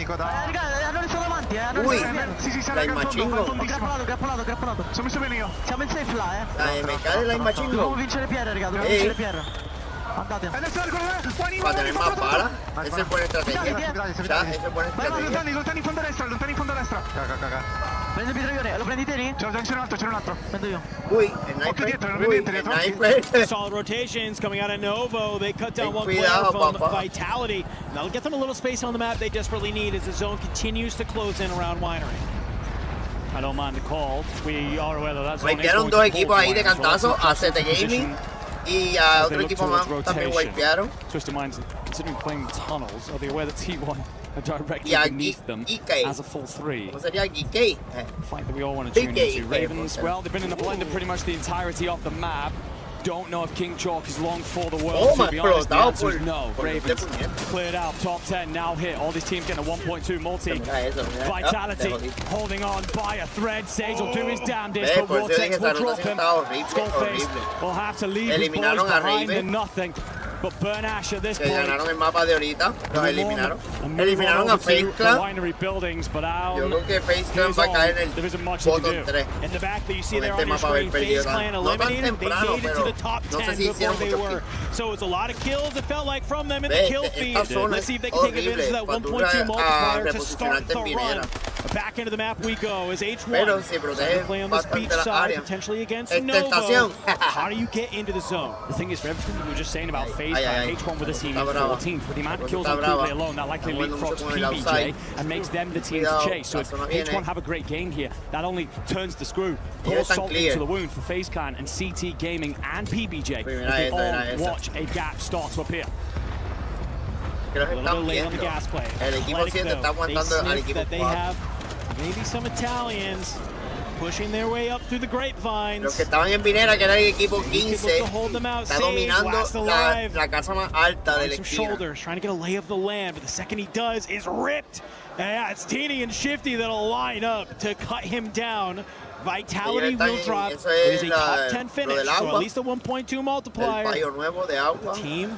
Uy, Line Machingo. Grappolato. Sono messo bene io. Siamo in safe là, eh. La MK di Line Machingo. Dobbiamo vincere Pierre, raga, dobbiamo vincere Pierre. Andate. Va a tener más balas. Esa es buena estrategia. Esa es buena estrategia. Lontani in fondo a destra. Prendi Pitroione, lo prendi te lì? C'è un altro. Prendo io. Uy, el sniper. Uy, el sniper. Solid rotations coming out of Novo. They cut down one player from Vitality. That'll get them a little space on the map they desperately need as the zone continues to close in around Winery. I don't mind the call. We are aware that that's Wipearon dos equipos ahí de cantazo, a CT Gaming y a otro equipo más también wipearon. Twisted Minds, considering playing tunnels, are they aware that T1 are directly beneath them as a full 3? ¿Cómo sería GK? Fight that we all want to tune into. Ravens, well, they've been in the blender pretty much the entirety of the map. Don't know if King Chalk is long for the world, to be honest. The answer is no. Ravens cleared out, top 10, now hit. All these teams getting a 1.2 multi. Vitality holding on by a thread. Sage will do his damnedest, but Vortex will drop him. Skullface will have to leave his boys behind in nothing. But Burn Ash at this point. Ganaron el mapa de ahorita, los eliminaron. Eliminaron a FaZe Clan. Yo creo que FaZe Clan va a caer en el bottom 3. In the back that you see Con there este on your mapa haber screen, perdido FaZe Clan no tan eliminated. They temprano, made it to the top no 10 sé si before hicieron they mucho were. So it's a lot of kills, it felt like, from them in the Ve, kill feed. esta zona Let's see if they es can take advantage of that horrible 1.2 multiplier to reposicionarte start the en Minera. run. Back into the map we go as Pero H1 si protege play on this beach bastante la side, área. potentially against Esta Novo. estación. How do you get into the zone? The thing is, for everything you were just saying about FaZe Clan, H1 with a team in brava. 14th, with the amount of kills Está on brava. Kugler alone, that likely Está jugando leapfrogs mucho con el PBJ outside. and makes them the team to Cuidado, chase. So la if zona viene. H1 have a great game here, that only turns the screw. Ellos Pours están salt clear. into the wound for FaZe Clan and CT Gaming and PBJ. Mira As they esa, all mira esa. watch a gap start to appear. Que los A little están bit late on the viendo. gas play. El equipo Athletic, 7 está though, aguantando they al sniff equipo that they 4. have maybe some Italians pushing their way up through the grapevines. Los que estaban en Minera, que era el equipo Look 15, to hold them out. está Sage, dominando last alive. la casa más alta de la Some esquina. shoulders, trying to get a lay of the land, but the second he does is ripped. Yeah, it's Teeny and Shifty that'll line up to cut him down. Vitality will drop. It is a top 10 finish, so at least a 1.2 multiplier. El payo nuevo de agua. The team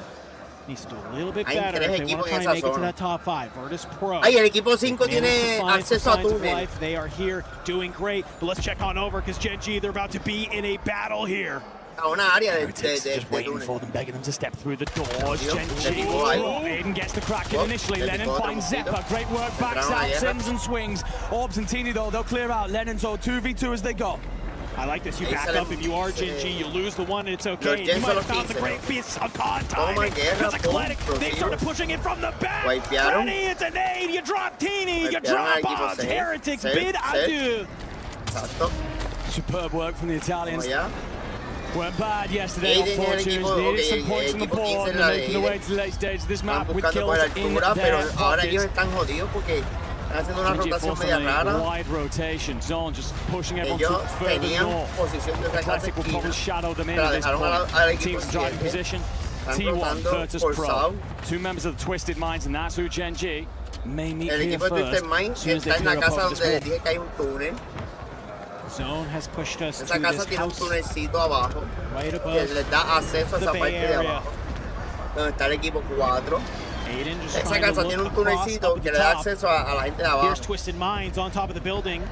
needs to do a little bit Hay better tres if they want equipos to try en and esa make it to zona. that top 5. Virtus Pro. Ay, el equipo 5 They managed tiene to find acceso a some signs of túnel. life. They are here doing great. But let's check on over because Gen G, they're about to be in a battle here. A una área de Just waiting for them, begging them to step through the doors. Gen G. Equipo ahí. Aiden gets the crack in initially. El Lennon equipo finds Tramosito. Zeppa. Great work. Backs Entraron a out. guerra. Sims and swings. Orbs and Teeny, though, they'll clear out. Lennon, so 2v2 as they go. I like this. You Ahí back sale up. If you are Gen G, you lose the one, and it's okay. Los You Gens might son have los found the 15, great piece of con Toma timing. guerra, Because Athletic, pum, they prosigo. started pushing it from the back. Wipearon. Ready, it's a nade. You drop Teeny. You Wipearon drop al equipo bombs. Sage. Heretics Sage, bid Sage. adieu. Exacto. Superb work from the Italians. Vamos allá. Weren't bad yesterday on Aiden y el Fortunes. equipo, Needed ok, some el points on the equipo board 15 and la they're making the de way to the late stage of this Están map with buscando kills por la in altura, pero their ahora ellos pockets. están jodidos porque están haciendo una Gen G rotación forced media on a rara. wide rotation. Zone just pushing everyone Ellos further tenían north. posición de sacar Athletic will probably esquina. shadow them in Pero at this dejaron point. al equipo Teams in driving 7. position. Están T1 rotando Virtus Pro. forzado. Two members of the Twisted Minds, and that's who Gen G may meet El here equipo de first. Twisted Mind As soon as they está en la clear up casa over this donde les wall. dije que hay un túnel. Zone has pushed us Esa to casa this tiene un house tunelcito abajo right que above les da acceso a the esa Bay parte de Area. abajo. Donde está el equipo 4. Aiden just Esa trying to casa look tiene un across tunelcito up at que the le da top. acceso a la gente de abajo. Here's Twisted Minds on top of the building.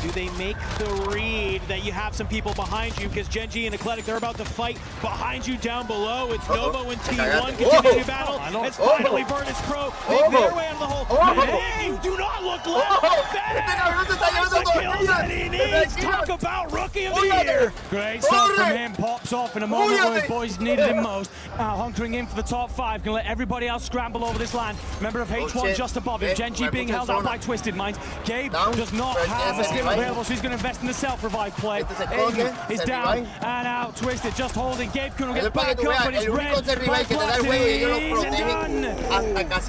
Do they make the read that you have some people behind you? Because Gen G and Athletic, they're about to fight behind you down below. It's Novo and T1 continuing to battle. It's finally Virtus Pro make their way out of the hole. Hey, you do not look left. That's the kills that he needs. Talk about Rookie of the Year. Great stuff from him. Pops off in a moment where his boys needed him most. Hunkering in for the top 5. Can let everybody else scramble over this land. Member of H1 just above him. Gen G being held out by Twisted Minds. Gabe does not have a skill available, so he's going to invest in the self-revive play. Aiden is down and out. Twisted just holding. Gabe couldn't get back up, but he's red.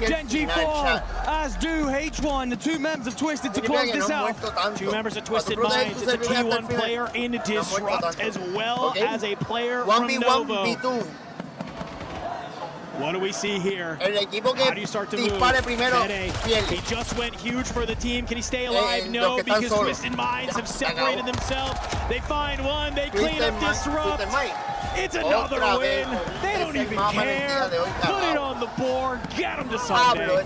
Gen G fall, as do H1. The two members of Twisted to close this out. Two members of Twisted Minds. It's a T1 player in Disrupt as well as a player from Novo. What do we see here? How do you start to move? He just went huge for the team. Can he stay alive? No, because Twisted Minds have separated themselves. They find one. They clean up Disrupt. It's another win. They don't even care. Put it on the board. Get them to Sunday.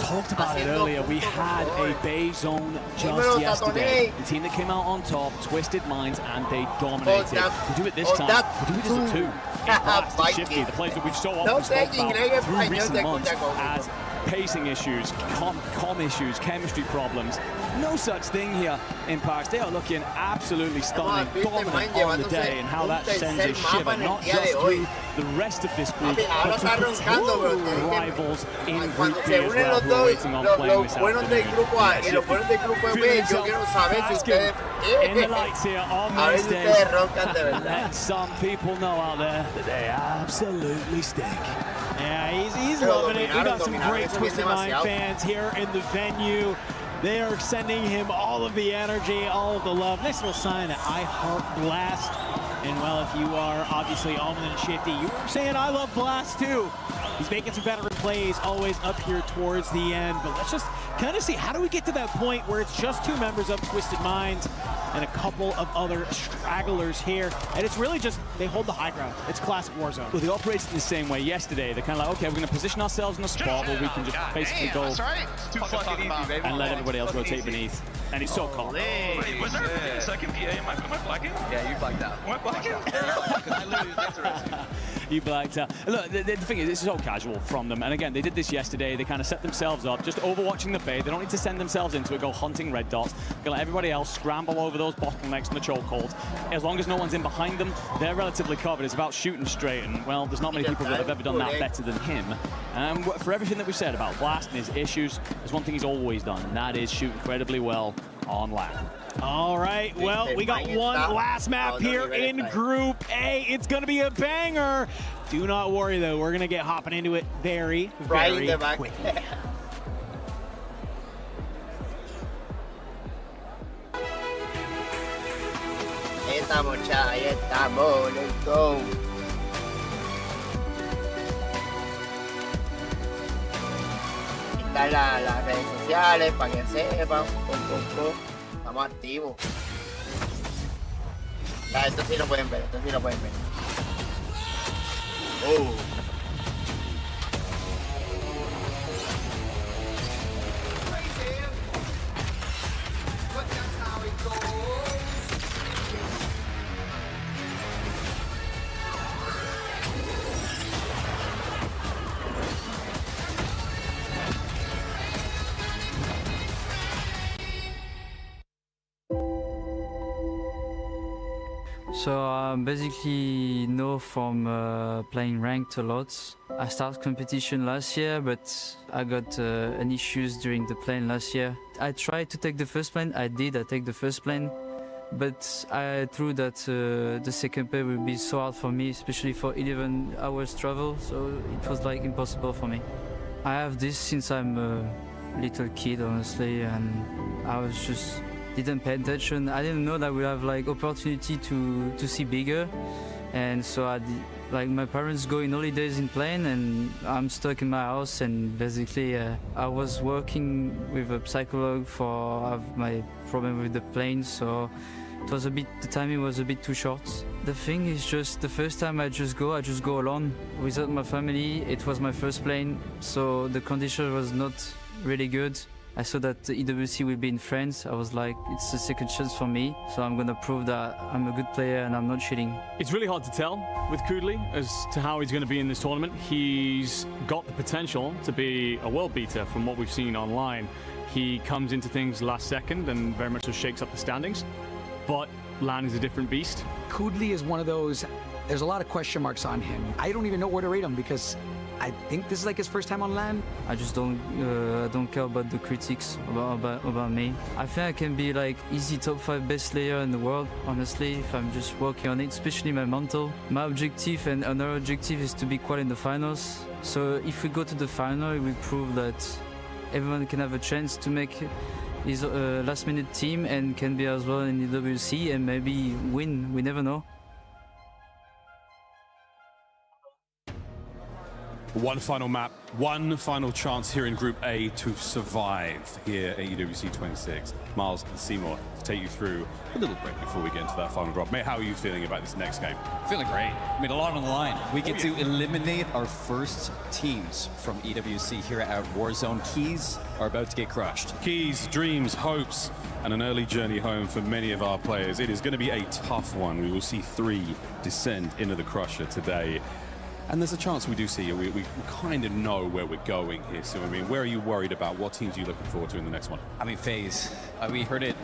Talked about it earlier. We had a Bay Zone just yesterday. The team that came out on top, Twisted Minds, and they dominated. We do it this time. We do it as a 2. It's Blast and Shifty, the players that we've so often spoken about through recent months as pacing issues, comm issues, chemistry problems. No such thing here in Paris. They are looking absolutely stunning, dominant on the day, and how that sends a shiver, not just through the rest of this group, but to potential rivals in Group B as well, who are waiting on playing this afternoon. Feeling himself in the lights here on Wednesday. Let some people know out there that they absolutely stink. Yeah, he's loving it. We got some great Twisted Mind fans here in the venue. They are sending him all of the energy, all of the love. Nice little sign that I heart Blast. And well, if you are obviously Almond and Shifty, you were saying I love Blast too. He's making some veteran plays always up here towards the end. But let's just kind of see, how do we get to that point where it's just 2 members of Twisted Minds and a couple of other stragglers here, and it's really just, they hold the high ground. It's classic Warzone. Well, they operated the same way yesterday. They're kind of like, okay, we're going to position ourselves in a spot where we can just basically go and let everybody else rotate beneath. And it's so calm. Wait, was there a second PA? Am I blacking? Yeah, you blacked out. Am I blacking? I literally was interested. You blacked out. Look, the thing is, this is so casual from them. And again, they did this yesterday. They kind of set themselves up, just overwatching the bait. They don't need to send themselves into it, go hunting red dots. Gonna let everybody else scramble over those bottlenecks and the chokeholds. As long as no one's in behind them, they're relatively covered. It's about shooting straight. And, well, there's not many people that have ever done that better than him. For everything that we've said about Blast and his issues, there's one thing he's always done, and that is shoot incredibly well on land. All right, well, we got one last map here in Group A. It's going to be a banger. Do not worry, though. We're going to get hopping into it very, very quickly. Estamos, ya, ahí estamos, let's go. Están las redes sociales para que sepan. Estamos activos. Ya, esto sí lo pueden ver, esto sí lo pueden ver. So I basically know from playing ranked a lot. I started competition last year, but I got an issues during the plane last year. I tried to take the first plane. I take the first plane, but I thought that the second plane would be so hard for me, especially for 11 hours travel. So it was like impossible for me. I have this since I'm a little kid, honestly, and I was just didn't pay attention. I didn't know that we have like opportunity to see bigger, and so like my parents go in holidays in plane, and I'm stuck in my house. And basically, I was working with a psychologist for my problem with the plane, so it was the timing was a bit too short. The thing is just the first time I just go alone without my family. It was my first plane, so the condition was not really good. I saw that the EWC will be in France. I was like, it's a second chance for me. So I'm going to prove that I'm a good player and I'm not cheating. It's really hard to tell with Kudli as to how he's going to be in this tournament. He's got the potential to be a world beater from what we've seen online. He comes into things last second and very much so shakes up the standings. But LAN is a different beast. Kudli is one of those, there's a lot of question marks on him. I don't even know where to rate him because I think this is like his first time on LAN. I just don't care about the critics about me. I think I can be like easy top 5 best player in the world, honestly, if I'm just working on it, especially my mental. My objective and another objective is to be quite in the finals. So if we go to the final, we prove that everyone can have a chance to make his last minute team and can be as well in the EWC and maybe win, we never know. One final map, one final chance here in Group A to survive here at EWC 26. Miles and Seymour to take you through a little break before we get into that final drop. Mate, how are you feeling about this next game? Feeling great. I mean, a lot on the line. We get to eliminate our first teams from EWC here at Warzone. Keys are about to get crushed. Keys, dreams, hopes, and an early journey home for many of our players. It is going to be a tough one. We will see 3 descend into the Crusher today. And there's a chance we do see you. We kind of know where we're going here. So, I mean, where are you worried about? What teams are you looking forward to in the next one? I mean, FaZe. We heard it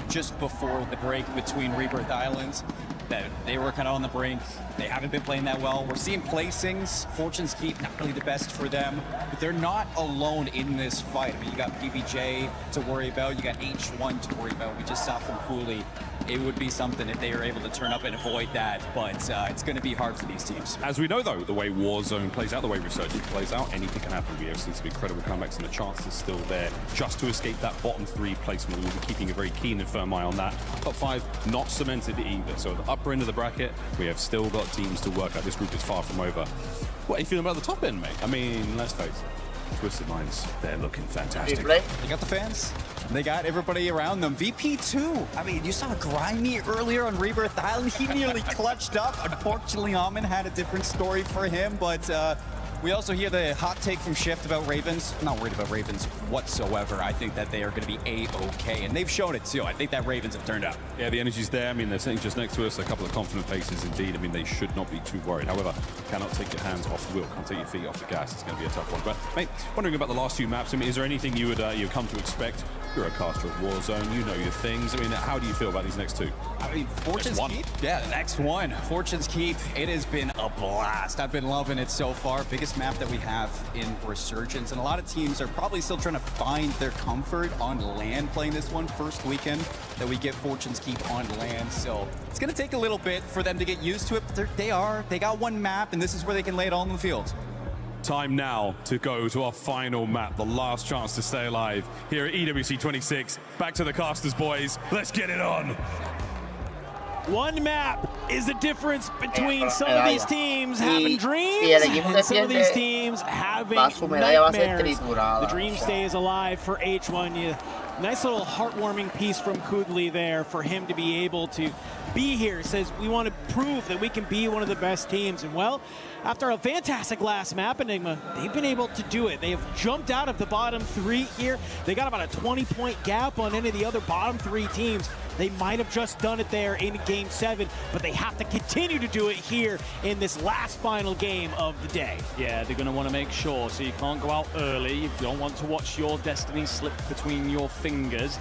just before the break between Rebirth Islands that they were kind of on the brink. They haven't been playing that well. We're seeing placings. Fortune's Keep, not really the best for them. But they're not alone in this fight. I mean, you got PBJ to worry about. You got H1 to worry about. We just saw from Cooley. It would be something if they were able to turn up and avoid that, but it's going to be hard for these teams. As we know, though, the way Warzone plays out, the way Resurgence plays out, anything can happen. We have seen some incredible comebacks, and the chance is still there just to escape that bottom 3 placement. We'll be keeping a very keen and firm eye on that. Top 5 not cemented either. So at the upper end of the bracket, we have still got teams to work out. This group is far from over. What are you feeling about the top end, mate? I mean, let's face it. Twisted Minds, they're looking fantastic. They got the fans. They got everybody around them. VP2. I mean, you saw Grimy earlier on Rebirth Island. He nearly clutched up. Unfortunately, Amin had a different story for him, but we also hear the hot take from Shift about Ravens. I'm not worried about Ravens whatsoever. I think that they are going to be A-okay, and they've shown it too. I think that Ravens have turned out. Yeah, the energy's there. I mean, they're sitting just next to us. A couple of confident faces indeed. I mean, they should not be too worried. However, cannot take your hands off the wheel. Can't take your feet off the gas. It's going to be a tough one. But, mate, wondering about the last 2 maps. I mean, is there anything you would you've come to expect? You're a caster of Warzone. You know your things. I mean, how do you feel about these next 2? I mean, Fortune's Keep? Yeah, the next one. Fortune's Keep. It has been a blast. I've been loving it so far. Biggest map that we have in Resurgence, and a lot of teams are probably still trying to find their comfort on land playing this one. First weekend that we get Fortune's Keep on land, so it's going to take a little bit for them to get used to it, but they got one map, and this is where they can lay it all on the field. Time now to go to our final map, the last chance to stay alive here at EWC 26. Back to the casters, boys. Let's get it on. One map is the difference between some of these teams having dreams and some of these teams having nightmares. The dream stays alive for H1. Nice little heartwarming piece from Kudli there for him to be able to be here. Says we want to prove that we can be one of the best teams. And well, after a fantastic last map, Enigma, they've been able to do it. They have jumped out of the bottom 3 here. They got about a 20-point gap on any of the other bottom 3 teams. They might have just done it there in Game 7, but they have to continue to do it here in this last final game of the day. Yeah, they're going to want to make sure, so you can't go out early. You don't want to watch your destiny slip between your fingers.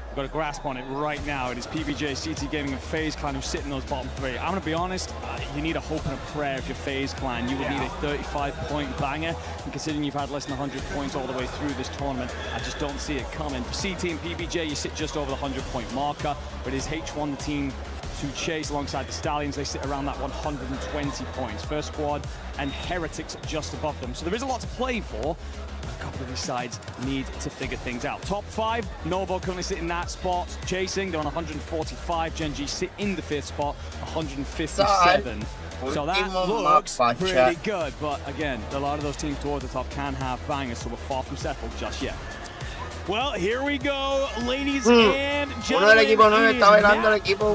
You've got a grasp on it right now. It is PBJ, CT Gaming, and FaZe Clan who sit in those bottom 3. I'm going to be honest, you need a hope and a prayer if you're FaZe Clan. You would need a 35-point banger, and considering you've had less than 100 points all the way through this tournament, I just don't see it coming. For CT and PBJ, you sit just over the 100-point marker, but is H1 the team to chase alongside the Stallions? They sit around that 120 points. First Squad and Heretics just above them. So there is a lot to play for. A couple of these sides need to figure things out. Top 5, Novo currently sit in that spot, chasing. They're on 145. Gen G sit in the 5th spot, 157. So that looks pretty good. But again, a lot of those teams towards the top can have bangers, so we're far from settled just yet. Well, here we go, ladies and gentlemen.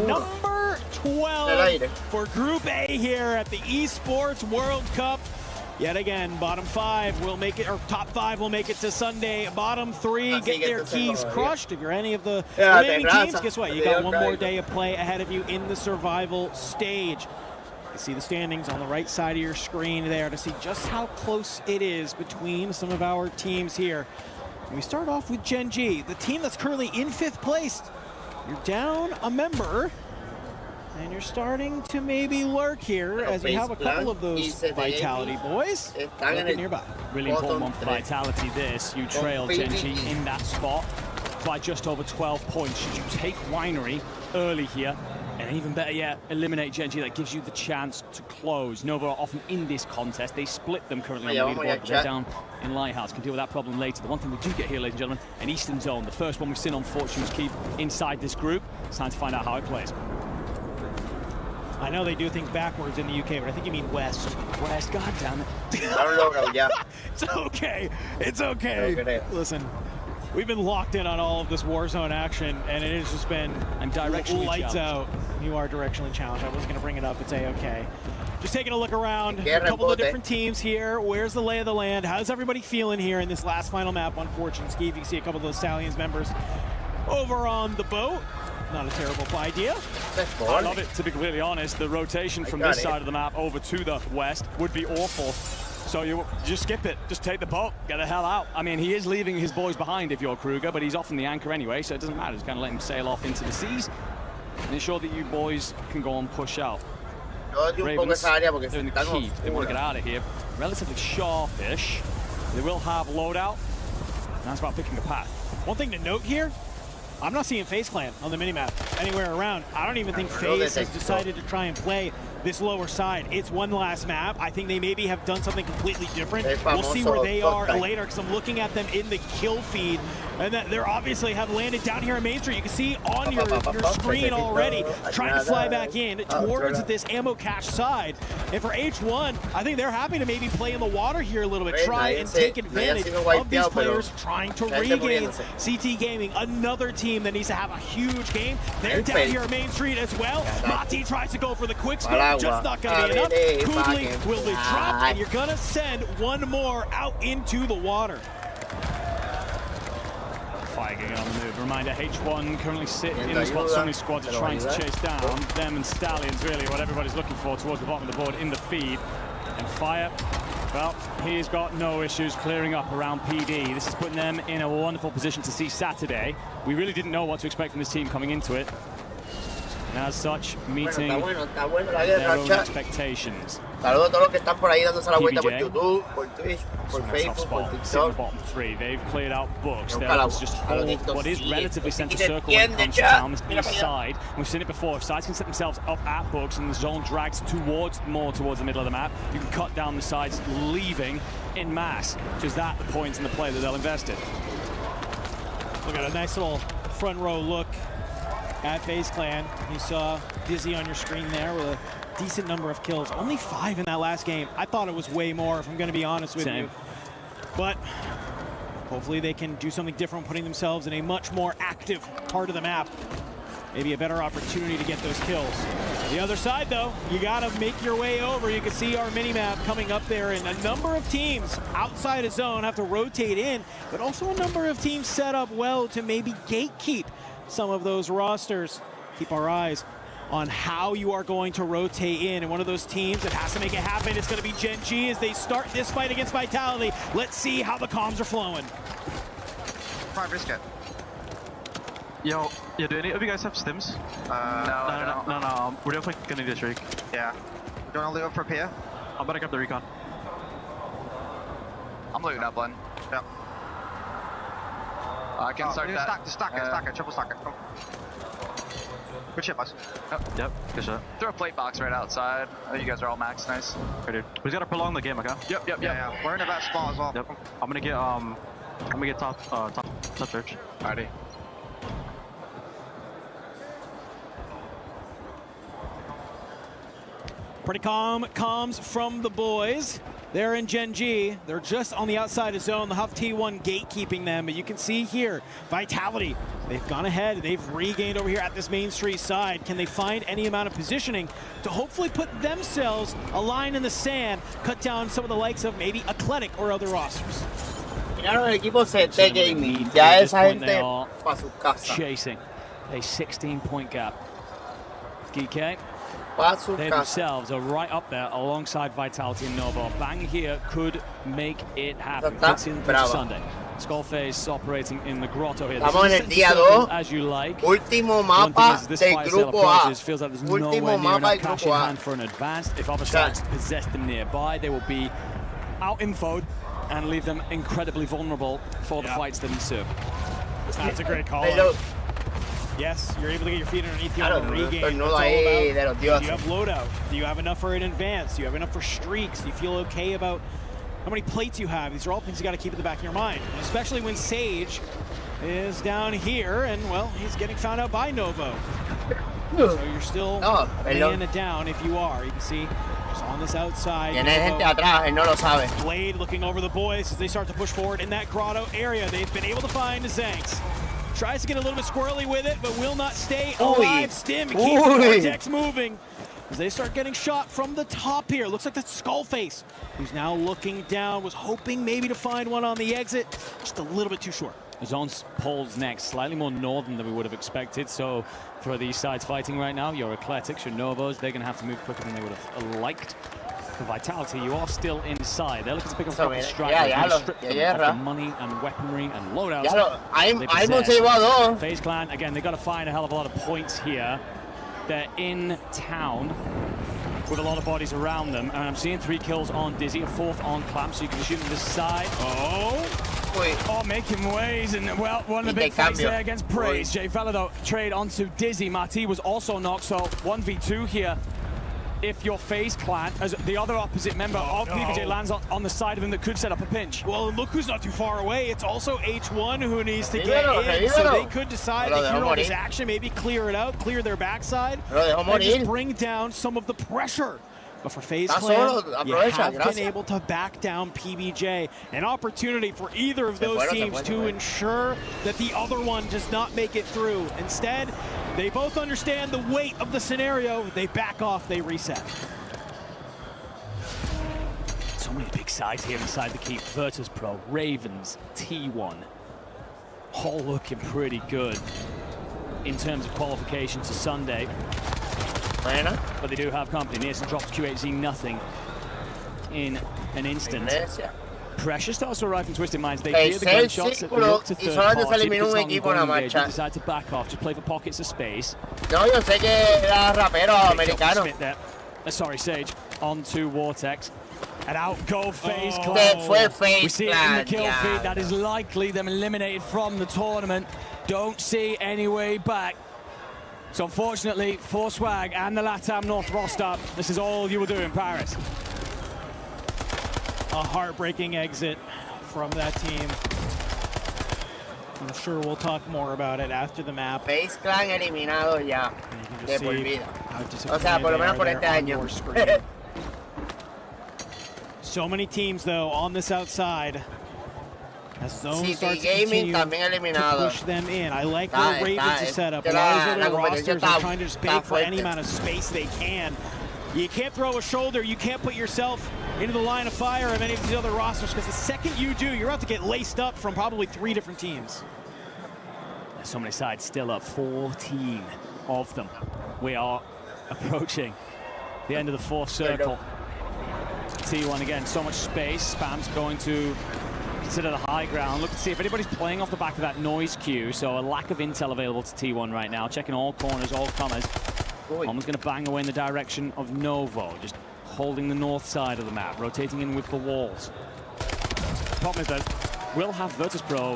Number 12 for Group A here at the Esports World Cup. Yet again, bottom 5 will make it, or top 5 will make it to Sunday. Bottom 3 get their keys crushed. If you're any of the remaining teams, guess what? You got one more day of play ahead of you in the survival stage. You can see the standings on the right side of your screen there to see just how close it is between some of our teams here. And we start off with Gen G, the team that's currently in 5th place. You're down a member. And you're starting to maybe lurk here as we have a couple of those Vitality boys nearby. Really important one for Vitality this. You trail Gen G in that spot by just over 12 points. Should you take Winery early here, and even better yet, eliminate Gen G, that gives you the chance to close. Nova are often in this contest. They split them currently on the leaderboard, but they're down in Lighthouse. Can deal with that problem later. The one thing we do get here, ladies and gentlemen, an Eastern Zone. The first one we've seen on Fortune's Keep inside this group. It's time to find out how it plays. I know they do think backwards in the UK, but I think you mean west. West, god damn it. It's okay. It's okay. Listen, we've been locked in on all of this Warzone action, and it has just been directionally lights out. You are directionally challenged. I wasn't going to bring it up. It's A-okay. Just taking a look around. A couple of different teams here. Where's the lay of the land? How's everybody feeling here in this last final map on Fortune Ski? You can see a couple of those Stallions members over on the boat. Not a terrible idea. I love it, to be completely honest. The rotation from this side of the map over to the west would be awful. So you just skip it. Just take the boat. Get the hell out. I mean, he is leaving his boys behind if you're Kruger, but he's off in the anchor anyway, so it doesn't matter. Just kind of let him sail off into the seas and ensure that you boys can go and push out. Ravens, they're in the keep. They want to get out of here. Relatively sharpish. They will have loadout. And that's about picking a path. One thing to note here, I'm not seeing FaZe Clan on the minimap anywhere around. I don't even think FaZe has decided to try and play this lower side. It's one last map. I think they maybe have done something completely different. We'll see where they are later, because I'm looking at them in the kill feed, and that they're obviously have landed down here in Main Street. You can see on your screen already, trying to fly back in towards this ammo cache side. And for H1, I think they're happy to maybe play in the water here a little bit, try and take advantage of these players trying to regain. CT Gaming, another team that needs to have a huge game. They're down here in Main Street as well. Mati tries to go for the quick scope. Just not going to be enough. Kudli will be dropped, and you're going to send one more out into the water. Fire getting on the move. Reminder, H1 currently sit in the spot so many squads are trying to chase down. Them and Stallions, really, what everybody's looking for towards the bottom of the board in the feed. And Fire, well, he's got no issues clearing up around PD. This is putting them in a wonderful position to see Saturday. We really didn't know what to expect from this team coming into it. And as such, meeting their own expectations. Saludos a todos los que están por ahí dándose la vuelta por YouTube, por Twitch, por Facebook, por TikTok. Bottom three. They've cleared out books. They'll just hold what is relatively center circle when it comes to town, this east side. We've seen it before. If sides can set themselves up at books and the zone drags more towards the middle of the map, you can cut down the sides, leaving in mass. Just that the points in the play that they'll invest in. Look at a nice little front row look at FaZe Clan. You saw Dizzy on your screen there with a decent number of kills. Only 5 in that last game. I thought it was way more, if I'm going to be honest with you. But hopefully they can do something different, putting themselves in a much more active part of the map. Maybe a better opportunity to get those kills. The other side, though, you got to make your way over. You can see our mini-map coming up there, and a number of teams outside of zone have to rotate in, but also a number of teams set up well to maybe gatekeep some of those rosters. Keep our eyes on how you are going to rotate in. And one of those teams that has to make it happen is going to be Gen G as they start this fight against Vitality. Let's see how the comms are flowing. Prime brisket. Yo, yeah, do any of you guys have stims? No. We're definitely gonna need a streak. Yeah. Do you want to loot up for Pia? I'm about to grab the recon. I'm looting up one. Yeah. I can start that. Stack it, triple stack it. Oh. Good shit, boss. Yep, good shot. Throw a plate box right outside. Oh, you guys are all max, nice. Okay, dude. We gotta prolong the game, okay? Yep. Yeah. We're in a best spot as well. Yep. I'm gonna get top church. Alrighty. Pretty calm comms from the boys. They're in Gen G. They're just on the outside of zone. The Huff T1 gatekeeping them. But you can see here, Vitality, they've gone ahead. They've regained over here at this Main Street side. Can they find any amount of positioning to hopefully put themselves a line in the sand, cut down some of the likes of maybe Eclectic or other rosters? Miraron el equipo CT Gaming. Ya esa gente para su casa. Chasing a 16-point gap. GK. They casa. themselves are right up there alongside Vitality and Novo. Bang here could make it happen. It's in Sunday. Skullface operating in the grotto here. Estamos en el día 2. As you like. Último mapa del grupo A. Feels like there's Último nowhere near mapa enough cash in hand for an advance. If other sides possess them nearby, they will be out-infoed and leave them incredibly vulnerable for the fights that ensue. That's a great call. Yes, you're able to get your feet underneath you and regain. Do you have loadout? Do you have enough for an advance? Do you have enough for streaks? Do you feel okay about how many plates you have? These are all things you got to keep in the back of your mind, and especially when Sage is down here and, well, he's getting found out by Novo. So you're still a man down if you are. You can see just on this outside. Tiene gente atrás, él no lo sabe. Blade looking over the boys as they start to push forward in that grotto area. They've been able to find Zanks. Tries to get a little bit squirrely with it, but will not stay alive. Stim keeps the vortex moving. As they start getting shot from the top here. Looks like that's Skullface, who's now looking down, was hoping maybe to find one on the exit. Just a little bit too short. Zone's poles next, slightly more northern than we would have expected. So for these sides fighting right now, your Ecletics, your Novos, they're going to have to move quicker than they would have liked. For Vitality, you are still inside. They're looking to pick up a couple of strikers, strip them of the money and weaponry and loadouts. FaZe Clan, again, they've got to find a hell of a lot of points here. They're in town with a lot of bodies around them, and I'm seeing 3 kills on Dizzy, a 4th on Clamp, so you can shoot him this side. Oh, making ways, and well, one of the big fights there against Praise. Jay Fella, though, trade onto Dizzy. Marty was also knocked, so 1v2 here. If your FaZe Clan, as the other opposite member of PBJ lands on the side of him that could set up a pinch. Well, look who's not too far away. It's also H1 who needs to get in, so they could decide to hero this action, maybe clear it out, clear their backside, and just bring down some of the pressure. But for FaZe Clan, you have been able to back down PBJ. An opportunity for either of those teams to ensure that the other one does not make it through. Instead, they both understand the weight of the scenario. They back off, they reset. So many big sides here inside the keep. Virtus Pro, Ravens, T1. All looking pretty good in terms of qualification to Sunday. But they do have company. Nearson drops QHZ nothing in an instant. Precious to also arrive from Twisted Minds. They hear the gunshots that look to third party. They decide to back off, just play for pockets of space. No, yo sé que era rapero americano. Sorry, Sage. Onto Vortex. And out go FaZe Clan. We see it in the kill feed. That is likely them eliminated from the tournament. Don't see any way back. So unfortunately, for Swag and the LATAM North roster, this is all you will do in Paris. A heartbreaking exit from that team. I'm sure we'll talk more about it after the map. FaZe Clan eliminado ya. De por vida. O sea, por lo menos por este año. So many teams, though, on this outside. As Zone starts to continue to push them in. I like where Ravens is set up. A lot of other rosters are trying to just beg for any amount of space they can. You can't throw a shoulder. You can't put yourself into the line of fire of any of these other rosters, because the second you do, you're about to get laced up from probably 3 different teams. There's so many sides still up, 14 of them. We are approaching the end of the 4th circle. T1 again, so much space. Spam's going to consider the high ground. Look to see if anybody's playing off the back of that noise queue. So a lack of intel available to T1 right now. Checking all corners, all comers. Almost going to bang away in the direction of Novo. Just holding the north side of the map. Rotating in with the walls. Problem is that we'll have Virtus Pro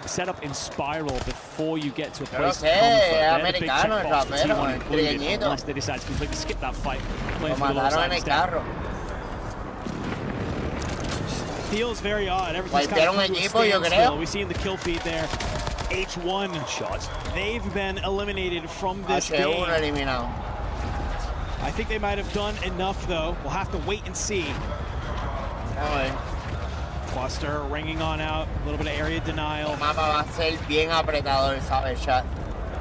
set up in spiral before you get to a place of comfort. They're the big checkbox for T1 included, unless they decide to completely skip that fight. Playing for the low side instead. Feels very odd. Everything's kind of standstill. We see in the kill feed there, H1 shots. They've been eliminated from this game. I think they might have done enough, though. We'll have to wait and see. Cluster ringing on out. A little bit of area denial. El mapa va a ser bien apretado, ¿sabes, chat?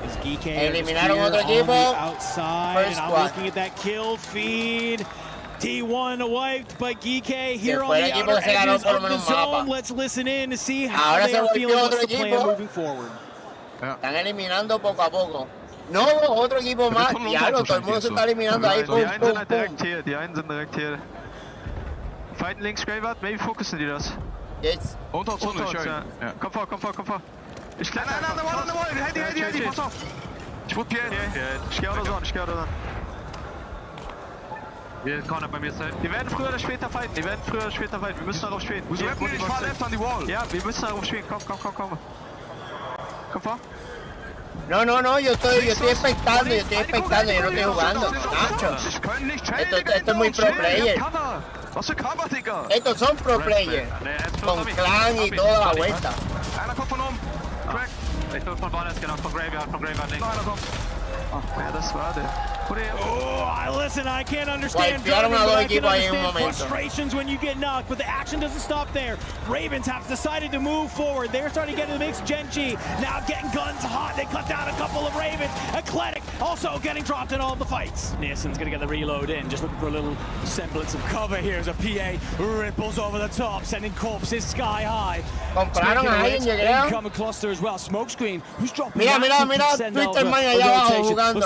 Is GK eliminaron otro equipo outside, and I'm looking at that kill feed. T1 wiped by Geeke here on the outer edges of the zone. Let's listen in to see how they are feeling. What's the plan moving forward? Están eliminando poco a poco. No, otro equipo más. Diablo, todo el mundo se está eliminando ahí. Die einen sind direkt hier, die einen sind direkt hier. Fighten links, Graveyard, maybe fokussen die das. Jetzt. Unter uns, ja. Komm vor, komm vor, komm vor. Ich kletter an der Wall, Handy, pass auf. Ich wurde PN. Ich geh oder so, ich geh oder so. Wir können bei mir sein. Die werden früher oder später fighten, Wir müssen darauf spielen. Ich fahr left on the wall. Ja, wir müssen darauf spielen. Komm. Komm vor. No, yo estoy expectando, yo no estoy jugando. Nacho. Esto es muy pro player. Was für Cover, Digga? Estos son pro player. Con clan y toda la vuelta. Einer kommt von oben. Crack. Ich bin von Bonus, genau, von Graveyard links. Listen, I can't understand driving, but I can understand frustrations when you get knocked, but the action doesn't stop there. Ravens have decided to move forward. They're starting to get in the mix. Gen.G now getting guns hot. They cut down a couple of Ravens. Eclectic also getting dropped in all the fights. Nielsen's going to get the reload in, just looking for a little semblance of cover here as a PA ripples over the top, sending corpses sky high. Incoming cluster as well. Smokescreen, who's dropping looks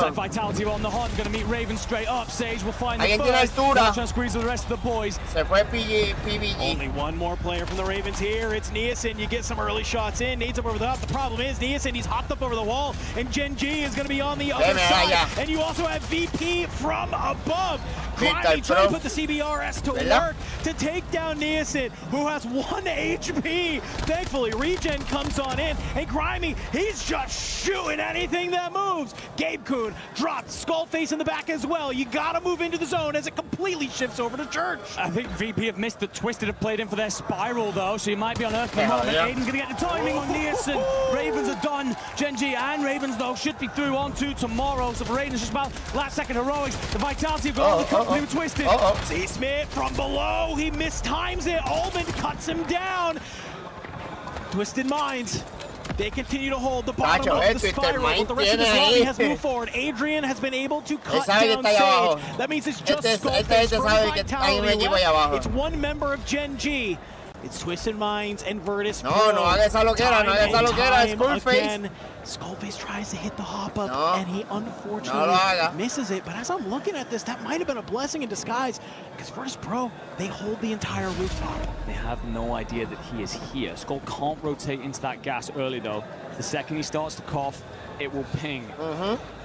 like Vitality on the hunt, going to meet Raven straight up. Sage will find the first. Trying to squeeze with the rest of the boys. Only one more player from the Ravens here. It's Nielsen. You get some early shots in. Needs him over the top. The problem is Nielsen, he's hopped up over the wall, and Gen.G is going to be on the other side. And you also have VP from above. Grimy trying to put the CBRS to work to take down Nielsen, who has 1 HP. Thankfully, Regen comes on in, and Grimy, he's just shooting anything that moves. Gabe Kuhn dropped. Skullface in the back as well. You gotta move into the zone as it completely shifts over to Church. I think VP have missed the Twisted have played in for their spiral though, so you might be unearthed the moment. Aiden's gonna get the timing on Nielsen. Ravens are done. Gen.G and Ravens though should be through on to tomorrow. So for Ravens just about last second heroics. The Vitality have got the company with Twisted. C. Smith from below. He mistimes it. Allman cuts him down. Twisted Minds. They continue to hold the bottom of the spiral, but the rest of the lobby has moved forward. Adrian has been able to cut down Sage. That means it's just Skullface from Vitality left. It's one member of Gen.G. It's Twisted Minds and Virtus. No haga esa loquera, no haga esa loquera, Skullface. Skullface tries to hit the hop up, and he unfortunately misses it. But as I'm looking at this, that might have been a blessing in disguise, because Virtus Pro, they hold the entire rooftop. They have no idea that he is here. Skull can't rotate into that gas early, though. The second he starts to cough, it will ping.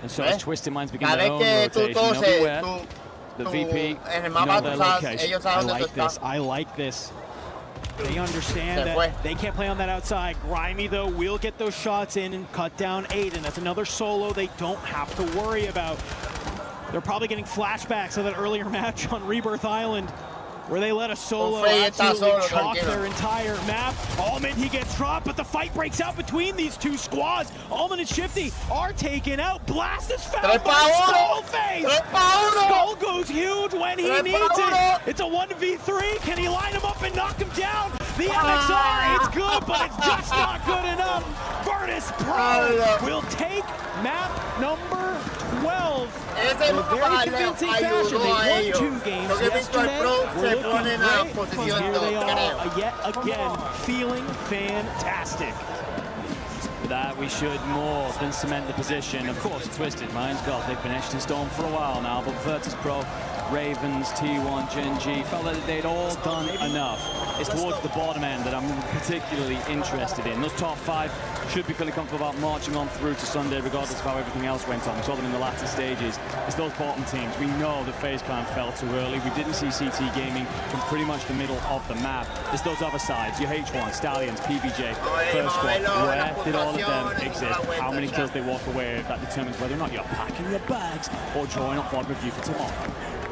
And so as Twisted Minds begin their own rotation, they'll be aware. The VP know their location. I like this. They understand that they can't play on that outside. Grimy, though, will get those shots in and cut down Aiden. That's another solo they don't have to worry about. They're probably getting flashbacks of that earlier match on Rebirth Island, where they let a solo absolutely chalk their entire map. Allman, he gets dropped, but the fight breaks out between these two squads. Allman and Shifty are taken out. Blast is found by Skullface. Skull goes huge when he needs it. It's a 1v3. Can he line him up and knock him down? The MXR, it's good, but it's just not good enough. Virtus Pro will take map number 12 in a very convincing fashion. They won 2 games yesterday. We're looking great, because here they are yet again feeling fantastic. For that, we should more than cement the position. Of course, Twisted Minds, God, they've been etched in stone for a while now, but Virtus Pro, Ravens, T1, Gen.G felt that they'd all done enough. It's towards the bottom end that I'm particularly interested in. Those top 5 should be feeling comfortable about marching on through to Sunday, regardless of how everything else went on. We saw them in the latter stages. It's those bottom teams. We know that FaZe Clan fell too early. We didn't see CT Gaming from pretty much the middle of the map. It's those other sides, your H1, Stallions, PBJ, First Squad. Where did all of them exist? How many kills they walk away with? That determines whether or not you're packing your bags or drawing up VOD review for tomorrow.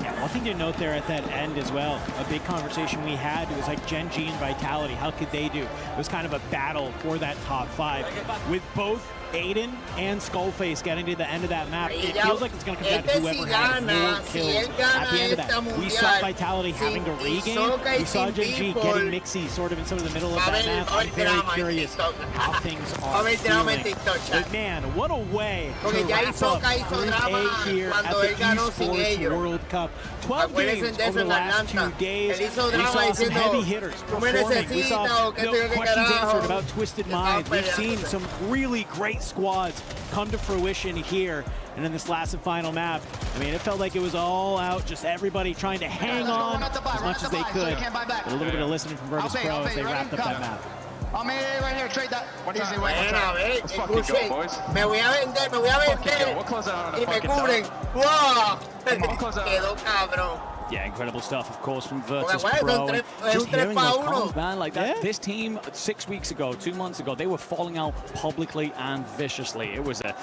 Yeah, one thing to note there at that end as well, a big conversation we had, it was like Gen.G and Vitality, how could they do? It was kind of a battle for that top 5. With both Aiden and Skullface getting to the end of that map, it feels like it's going to come down to whoever had more kills at the end of that. We saw Vitality having to regain. We saw Gen.G getting mixy sort of in some of the middle of that map. I'm very curious how things are feeling. But man, what a way to wrap up Group A here at the Esports World Cup. 12 games over the last 2 days. We saw some heavy hitters performing. We saw questions answered about Twisted Minds. We've seen some really great squads come to fruition here. And in this last and final map, I mean, it felt like it was all out, just everybody trying to hang on as much as they could. A little bit of listening from Virtus Pro as they wrapped up that map. Right here, trade that. Easy way. Let's fucking go, boys. Me voy a vender. Y me cubren. ¡Wow! Quedó cabrón. Yeah, incredible stuff, of course, from Virtus Pro. Just hearing those comments, man, like that. This team 6 weeks ago, 2 months ago, they were falling out publicly and viciously. It was an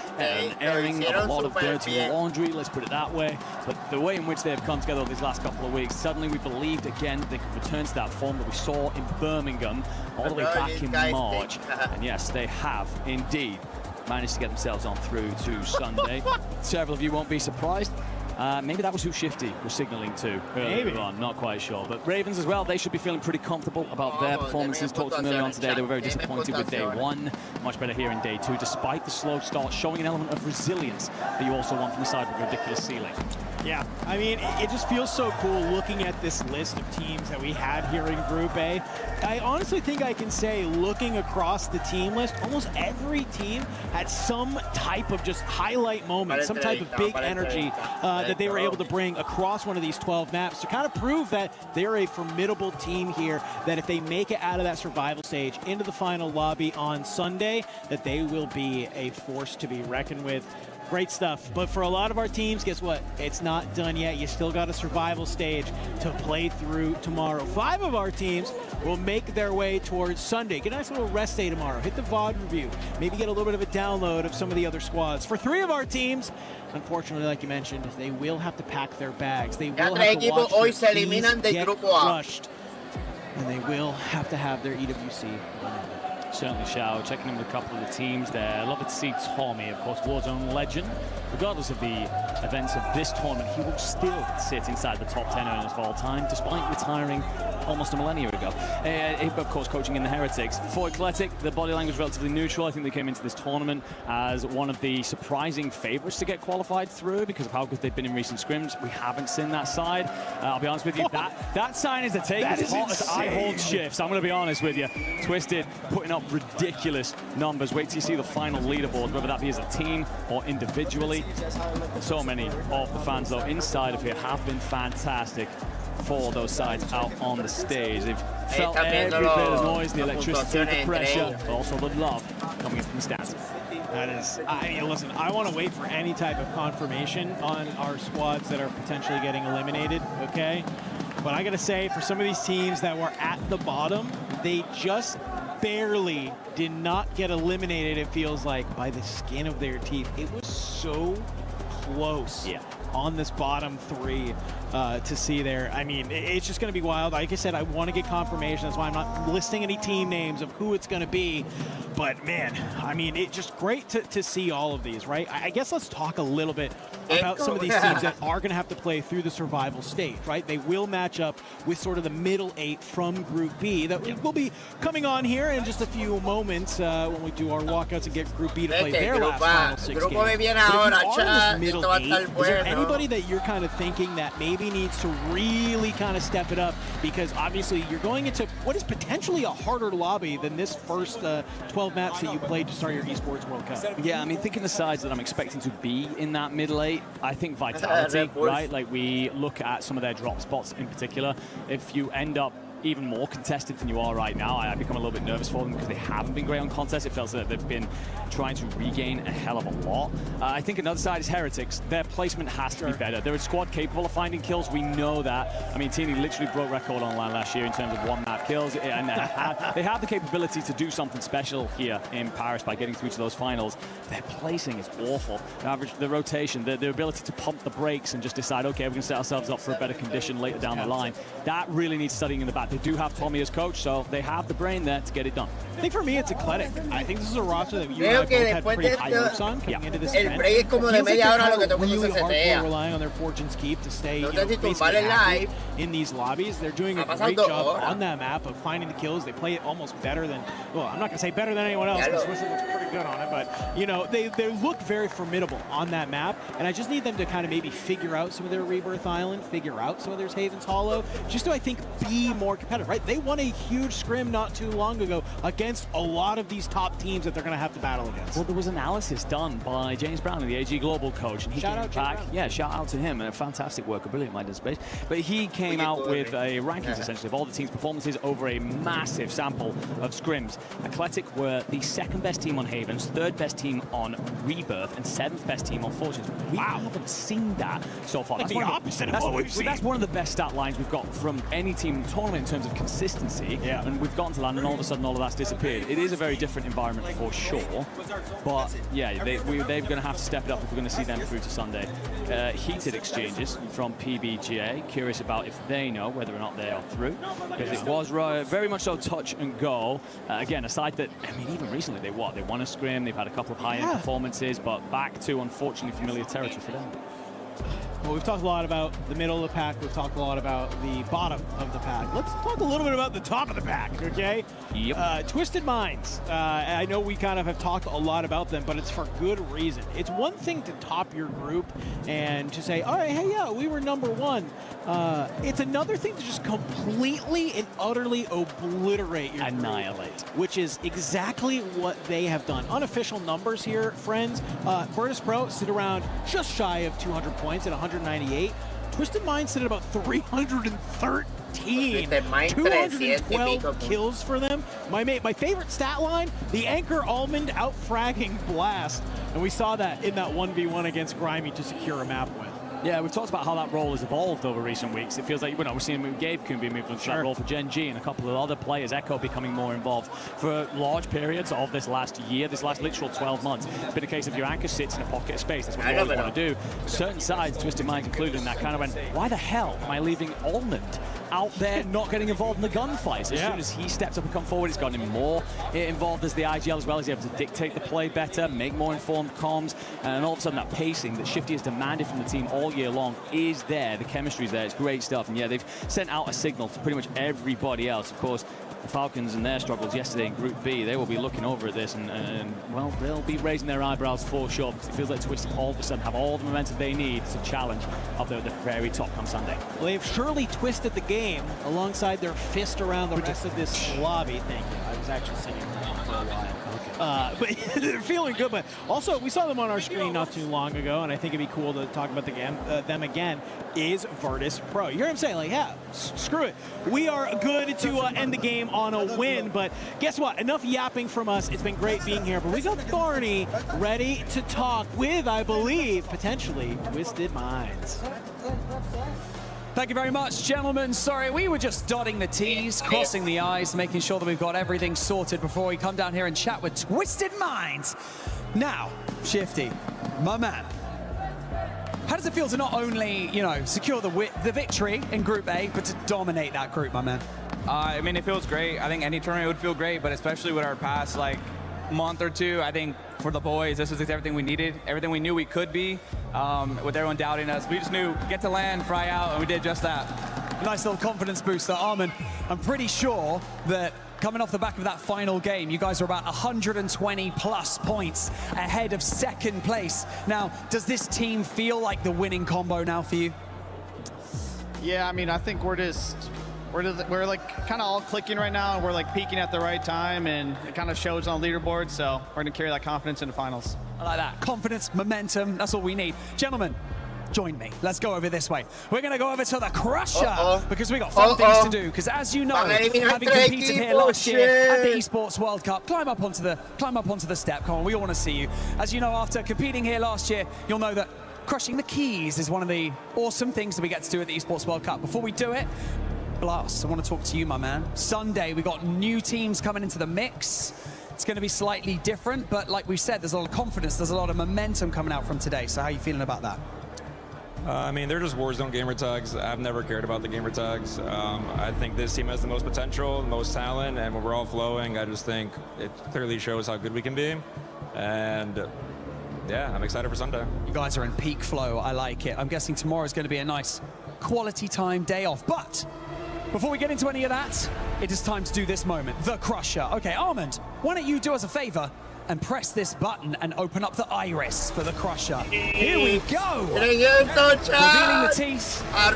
airing of a lot of dirty laundry, let's put it that way. But the way in which they have come together these last couple of weeks, suddenly we believed again they could return to that form that we saw in Birmingham all the way back in March. And yes, they have indeed. managed to get themselves on through to Sunday. Several of you won't be surprised. Maybe that was who Shifty was signaling to earlier on, not quite sure. But Ravens as well, they should be feeling pretty comfortable about their performances. Talked to them earlier on today, they were very disappointed with day one. Much better here in day two, despite the slow start, showing an element of resilience that you also want from the side with a ridiculous ceiling. Yeah, I mean, it just feels so cool looking at this list of teams that we had here in Group A. I honestly think I can say, looking across the team list, almost every team had some type of just highlight moment, some type of big energy that they were able to bring across one of these 12 maps to kind of prove that they're a formidable team here, that if they make it out of that survival stage into the final lobby on Sunday, that they will be a force to be reckoned with. Great stuff. But for a lot of our teams, guess what? It's not done yet. You still got a survival stage to play through tomorrow. 5 of our teams will make their way towards Sunday. Get a nice little rest day tomorrow. Hit the VOD review. Maybe get a little bit of a download of some of the other squads. For 3 of our teams, unfortunately, like you mentioned, they will have to pack their bags. They will have to watch their teams get rushed. And they will have to have their EWC. Certainly shall. Checking in with a couple of the teams there. Love to see Tommy, of course, Warzone legend. Regardless of the events of this tournament, he will still sit inside the top 10 earners of all time, despite retiring almost a millennia ago. Of course, coaching in the Heretics. For Eclectic, the body language relatively neutral. I think they came into this tournament as one of the surprising favorites to get qualified through because of how good they've been in recent scrims. We haven't seen that side. I'll be honest with you, that sign is to take as hot as I hold shifts. I'm going to be honest with you. Twisted, putting up ridiculous numbers. Wait till you see the final leaderboard, whether that be as a team or individually. So many of the fans, though, inside of here have been fantastic for those sides out on the stage. They've felt every bit of noise, the electricity, the pressure, but also the love coming in from the stands. That is, I mean, listen, I want to wait for any type of confirmation on our squads that are potentially getting eliminated, okay? But I got to say, for some of these teams that were at the bottom, they just barely did not get eliminated, it feels like, by the skin of their teeth. It was so close on this bottom 3 to see there. I mean, it's just going to be wild. Like I said, I want to get confirmation. That's why I'm not listing any team names of who it's going to be. But, man, I mean, it's just great to see all of these, right? I guess let's talk a little bit about some of these teams that are going to have to play through the survival stage, right? They will match up with sort of the middle 8 from Group B that will be coming on here in just a few moments when we do our walkouts and get Group B to play their last final 6 games. But if you are in this middle 8, is there anybody that you're kind of thinking that maybe needs to really kind of step it up? Because obviously you're going into what is potentially a harder lobby than this first 12 maps that you played to start your Esports World Cup. Yeah, I mean, thinking the sides that I'm expecting to be in that middle 8, I think Vitality, right? Like, we look at some of their drop spots in particular. If you end up even more contested than you are right now, I become a little bit nervous for them because they haven't been great on contest. It feels that they've been trying to regain a hell of a lot. I think another side is Heretics. Their placement has to be better. They're a squad capable of finding kills. We know that. I mean, Teeny literally broke record online last year in terms of 1-map kills, and they have the capability to do something special here in Paris by getting through to those finals. Their placing is awful. The rotation, the ability to pump the brakes and just decide, okay, we're going to set ourselves up for a better condition later down the line. That really needs studying in the back. They do have Tommy as coach, so they have the brain there to get it done. I think for me, it's Eclectic. I think this is a roster that you and I both had pretty high hopes on coming into this event. It feels like they're kind of really hardcore relying on their Fortune's Keep to stay basically active in these lobbies. They're doing a great job on that map of finding the kills. They play it almost better than, well, I'm not going to say better than anyone else because Swiss looks pretty good on it, but, you know, they look very formidable on that map, and I just need them to kind of maybe figure out some of their Rebirth Island, figure out some of their Haven's Hollow, just to, I think, be more competitive, right? They won a huge scrim not too long ago against a lot of these top teams that they're going to have to battle against. Well, there was analysis done by James Brown, the AG Global coach, and he came back. Yeah, shout out to him. A fantastic work, a brilliant mind in space. But he came out with a rankings, essentially, of all the team's performances over a massive sample of scrims. Eclectic were the 2nd best team on Havens, 3rd best team on Rebirth, and 7th best team on Fortunes. We haven't seen that so far. That's the opposite of what we've seen. That's one of the best stat lines we've got from any team in the tournament in terms of consistency. Yeah. And we've gotten to land, and all of a sudden, all of that's disappeared. It is a very different environment for sure. But yeah, they're going to have to step it up if we're going to see them through to Sunday. Heated exchanges from PBGA. Curious about if they know whether or not they are through, because it was very much so touch and go. Again, a side that, I mean, even recently they won a scrim. They've had a couple of high-end performances, but back to unfortunately familiar territory for them. Well, we've talked a lot about the middle of the pack. We've talked a lot about the bottom of the pack. Let's talk a little bit about the top of the pack, okay? Yep. Twisted Minds. I know we kind of have talked a lot about them, but it's for good reason. It's one thing to top your group and to say, all right, hey, yeah, we were #1. It's another thing to just completely and utterly obliterate your annihilate, which is exactly what they have done. Unofficial numbers here, friends. Virtus Pro sit around just shy of 200 points at 198. Twisted Minds sit at about 313. 212 kills for them. My favorite stat line, the Anchor Almond out-fragging Blast. And we saw that in that 1v1 against Grimy to secure a map win. Yeah, we've talked about how that role has evolved over recent weeks. It feels like, we're seeing Gabe can be moved into that role for Gen G, and a couple of other players, Echo becoming more involved for large periods of this last year, this last literal 12 months. It's been a case of your anchor sits in a pocket of space. That's what you always want to do. Certain sides, Twisted Minds included in that, kind of went, why the hell am I leaving Almond out there not getting involved in the gunfights? As soon as he steps up and come forward, it's gotten him more involved as the IGL as well. He's able to dictate the play better, make more informed comms, and all of a sudden that pacing that Shifty has demanded from the team all year long is there. The chemistry's there. It's great stuff. And yeah, they've sent out a signal to pretty much everybody else. Of course, the Falcons and their struggles yesterday in Group B, they will be looking over at this and well, they'll be raising their eyebrows for sure, because it feels like Twisted all of a sudden have all the momentum they need to challenge up there at the very top come Sunday. Well, they've surely twisted the game alongside their fist around the rest of this lobby. Thank you. I was actually singing that for a while. But they're feeling good. But also, we saw them on our screen not too long ago, and I think it'd be cool to talk about them again, is Virtus Pro. You hear what I'm saying? Like, yeah, screw it. We are good to end the game on a win, but guess what? Enough yapping from us. It's been great being here, but we got Barney ready to talk with, I believe, potentially Twisted Minds. Thank you very much, gentlemen. Sorry, we were just dotting the T's, crossing the I's, making sure that we've got everything sorted before we come down here and chat with Twisted Minds. Now, Shifty, my man, how does it feel to not only, secure the victory in Group A, but to dominate that group, my man? I mean, it feels great. I think any tournament would feel great, but especially with our past, month or two, I think for the boys, this was everything we needed, everything we knew we could be, with everyone doubting us. We just knew, get to land, fry out, and we did just that. Nice little confidence booster. Armin, I'm pretty sure that coming off the back of that final game, you guys are about 120 plus points ahead of second place. Now, does this team feel like the winning combo now for you? Yeah, I mean, I think we're kind of all clicking right now, and we're peaking at the right time, and it kind of shows on the leaderboard, so we're gonna carry that confidence in the finals. I like that. Confidence, momentum, that's all we need. Gentlemen, join me. Let's go over this way. We're gonna go over to the Crusher, because we got fun things to do, because as you know, having competed here last year at the Esports World Cup, climb up onto the step. Come on, we all want to see you. As you know, after competing here last year, you'll know that crushing the keys is one of the awesome things that we get to do at the Esports World Cup. Before we do it, Blast, I want to talk to you, my man. Sunday, we got new teams coming into the mix. It's going to be slightly different, but like we said, there's a lot of confidence, there's a lot of momentum coming out from today. So how are you feeling about that? I mean, they're just Warzone gamer tags. I've never cared about the gamer tags. I think this team has the most potential, the most talent, and when we're all flowing, I just think it clearly shows how good we can be. And yeah, I'm excited for Sunday. You guys are in peak flow. I like it. I'm guessing tomorrow is going to be a nice quality time day off. But before we get into any of that, it is time to do this moment, the Crusher. Okay, Armand, why don't you do us a favor and press this button and open up the iris for the Crusher. Here we go. Revealing the teeth. Yeah,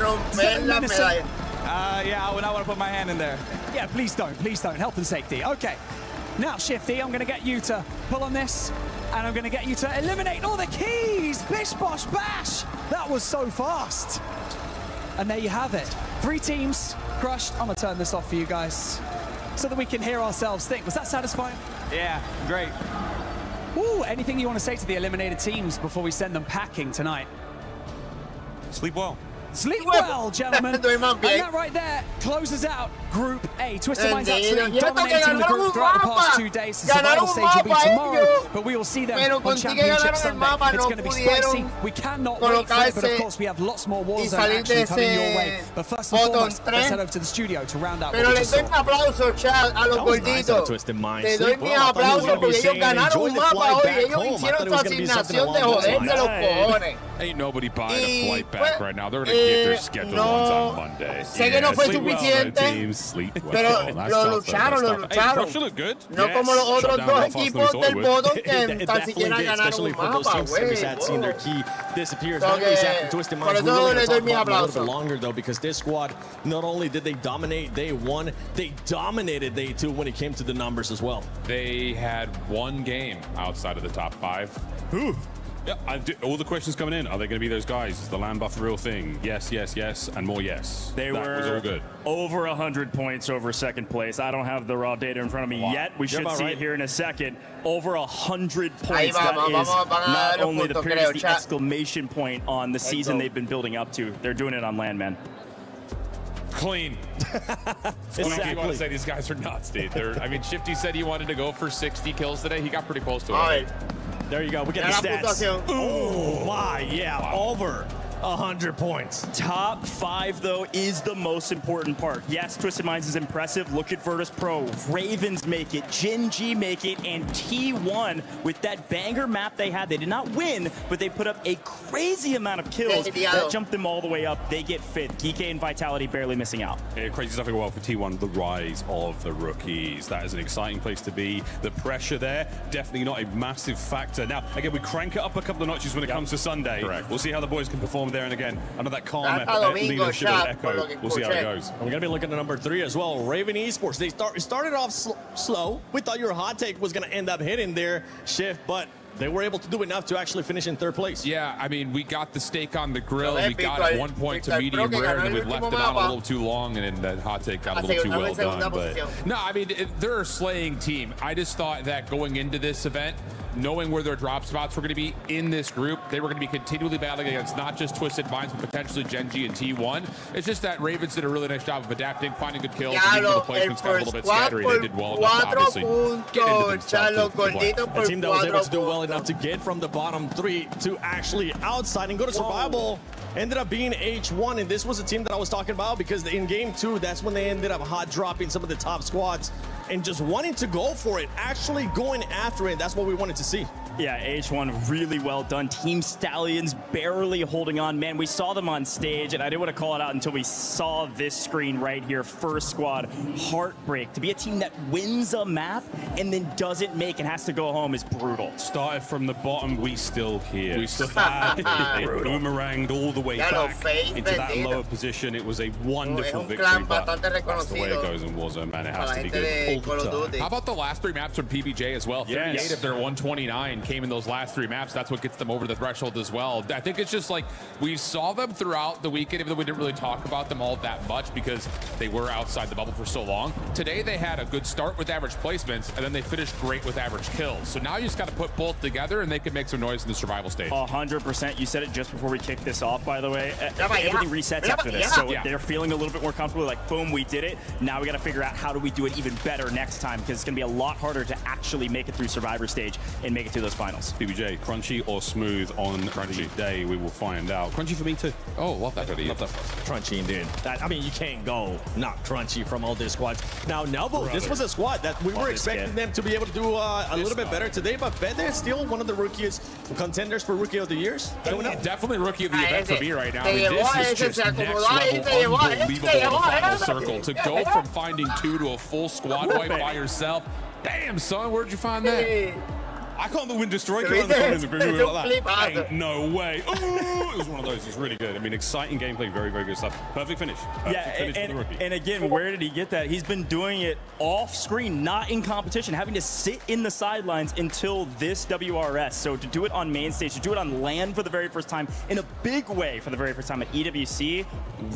I would not want to put my hand in there. Yeah, please don't, health and safety. Okay, now Shifty, I'm gonna get you to pull on this, and I'm gonna get you to eliminate all the keys. Bish, bosh, bash. That was so fast. And there you have it. 3 teams crushed. I'm gonna turn this off for you guys so that we can hear ourselves think. Was that satisfying? Yeah, great. Ooh, anything you want to say to the eliminated teams before we send them packing tonight? Sleep well. Sleep well, gentlemen. And that right there closes out Group A. Twisted Minds absolutely dominating the group throughout the past 2 days. The survival stage will be tomorrow, but we will see them on Championship Sunday. It's going to be spicy. We cannot wait for it, but of course we have lots more Warzone action coming your way. But first and foremost, let's head over to the studio to round out what we just saw. Pero les doy un aplauso, chat, a los gorditos. Les doy mi aplauso porque ellos ganaron un mapa hoy. Ellos hicieron su asignación de joderse los cojones. Ain't nobody buying a flight back right now. They're going to get their scheduled ones on Monday. Sé que no fue suficiente, pero lo lucharon. No como los otros dos equipos del bottom que tan siquiera ganaron un mapa, güey. Key disappears. That is after Twisted Minds. We really going to talk about it a little bit longer though, because this squad, not only did they dominate day one, they dominated day two when it came to the numbers as well. They had one game outside of the top 5. Ooh. Yeah, all the questions coming in. Are they going to be those guys? Is the land buff a real thing? Yes, yes, yes, and more yes. They was all good. Over 100 points over second place. I don't have the raw data in front of me yet. We should see it here in a second. Over 100 points. That is not only the period, the exclamation point on the season they've been building up to. They're doing it on land, man. Clean. Exactly. I want to say these guys are nuts, dude. I mean, Shifty said he wanted to go for 60 kills today. He got pretty close to it. All right. There you go. We get the stats. Oh, my. Yeah, wow. Over 100 points. Top 5, though, is the most important part. Yes, Twisted Minds is impressive. Look at Virtus Pro. Ravens make it. Gen G make it. And T1, with that banger map they had, they did not win, but they put up a crazy amount of kills that jumped them all the way up. They get 5th. Geek and Vitality barely missing out. Yeah, crazy stuff well for T1, the rise of the rookies. That is an exciting place to be. The pressure there, definitely not a massive factor. Now, again, we crank it up a couple of notches when it comes to Sunday. Correct. We'll see how the boys can perform there, and again, under that calm leadership of Echo, we'll see how it goes. We're going to be looking at number 3 as well. Raven Esports, they started off slow. We thought your hot take was going to end up hitting their shift, but they were able to do enough to actually finish in 3rd place. Yeah, I mean, we got the steak on the grill. We got at one point to medium rare, and then we left it out a little too long, and then that hot take got a little too well done. But no, I mean, they're a slaying team. I just thought that going into this event, knowing where their drop spots were going to be in this group, they were going to be continually battling against not just Twisted Minds, but potentially Gen G and T1. It's just that Ravens did a really nice job of adapting, finding good kills, and even though the placements got a little bit scattered, they did well enough to obviously get into themselves. A team that was able to do well enough to get from the bottom 3 to actually outside and go to survival ended up being H1, and this was a team that I was talking about because in game 2, that's when they ended up hot dropping some of the top squads and just wanting to go for it, actually going after it. That's what we wanted to see. Yeah, H1 really well done. Team Stallions barely holding on. Man, we saw them on stage, and I didn't want to call it out until we saw this screen right here. First squad, heartbreak. To be a team that wins a map and then doesn't make and has to go home is brutal. Started from the bottom, we still here. We still had it boomeranged all the way back into that lower position. It was a wonderful victory, but that's the way it goes in Warzone, man. It has to be good all the time. How about the last 3 maps from PBJ as well? 38 of their 129 came in those last 3 maps. That's what gets them over the threshold as well. I think it's just like we saw them throughout the weekend, even though we didn't really talk about them all that much because they were outside the bubble for so long. Today they had a good start with average placements, and then they finished great with average kills. So now you just got to put both together, and they can make some noise in the survival stage. 100%. You said it just before we kicked this off, by the way. Everything resets after this, so they're feeling a little bit more comfortable. Like, boom, we did it. Now we got to figure out how do we do it even better next time, because it's going to be a lot harder to actually make it through survivor stage and make it to those finals. PBJ, crunchy or smooth on crunchy day, we will find out. Crunchy for me too. Oh, love that video. Crunchy indeed. I mean, you can't go not crunchy from all these squads. Now, Nelbo, this was a squad that we were expecting them to be able to do a little bit better today, but Bede is still one of the rookies contenders for Rookie of the Years. Definitely Rookie of the event for me right now. I mean, this is just next level, unbelievable final circle. To go from finding 2 to a full squad wipe by yourself. Damn, son, where'd you find that? I can't believe Destroy around the corner in the green room like that. Ain't no way. Ooh, it was one of those. It's really good. I mean, exciting gameplay, very, very good stuff. Perfect finish. Perfect finish for the rookie. And again, where did he get that? He's been doing it off screen, not in competition, having to sit in the sidelines until this WRS. So to do it on main stage, to do it on land for the very first time in a big way for the very first time at EWC,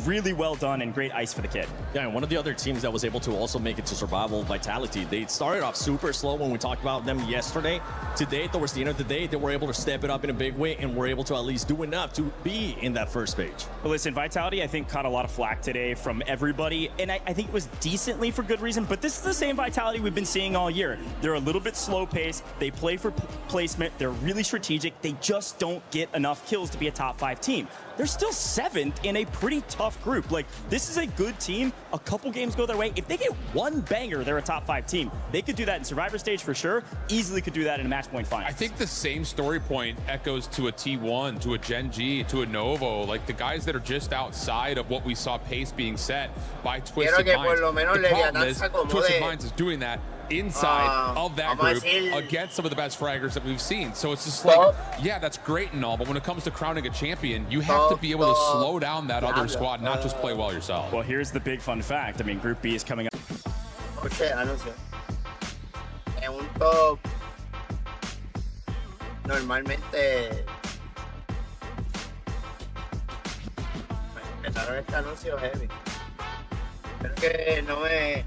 really well done and great ice for the kid. Yeah, and one of the other teams that was able to also make it to survival, Vitality, they started off super slow when we talked about them yesterday. today, towards the end of the day, they were able to step it up in a big way and were able to at least do enough to be in that first stage. But listen, Vitality, I think, caught a lot of flack today from everybody, and I think it was decently for good reason, but this is the same Vitality we've been seeing all year. They're a little bit slow paced, they play for placement, they're really strategic, they just don't get enough kills to be a top 5 team. They're still 7th in a pretty tough group. Like, this is a good team. A couple games go their way. If they get one banger, they're a top 5 team. They could do that in Survivor stage for sure. Easily could do that in a match point final. I think the same story point echoes to a T1, to a Gen G, to a Novo. Like, the guys that are just outside of what we saw pace being set by Twisted Minds. The problem is, Twisted Minds is doing that inside of that group against some of the best fraggers that we've seen. So it's just like, yeah, that's great and all, but when it comes to crowning a champion, you have to be able to slow down that other squad, not just play well yourself. Well, here's the big fun fact. I mean, Group B is coming up. Okay, anuncio. En un top, normalmente empezaron este anuncio heavy. Creo que no me...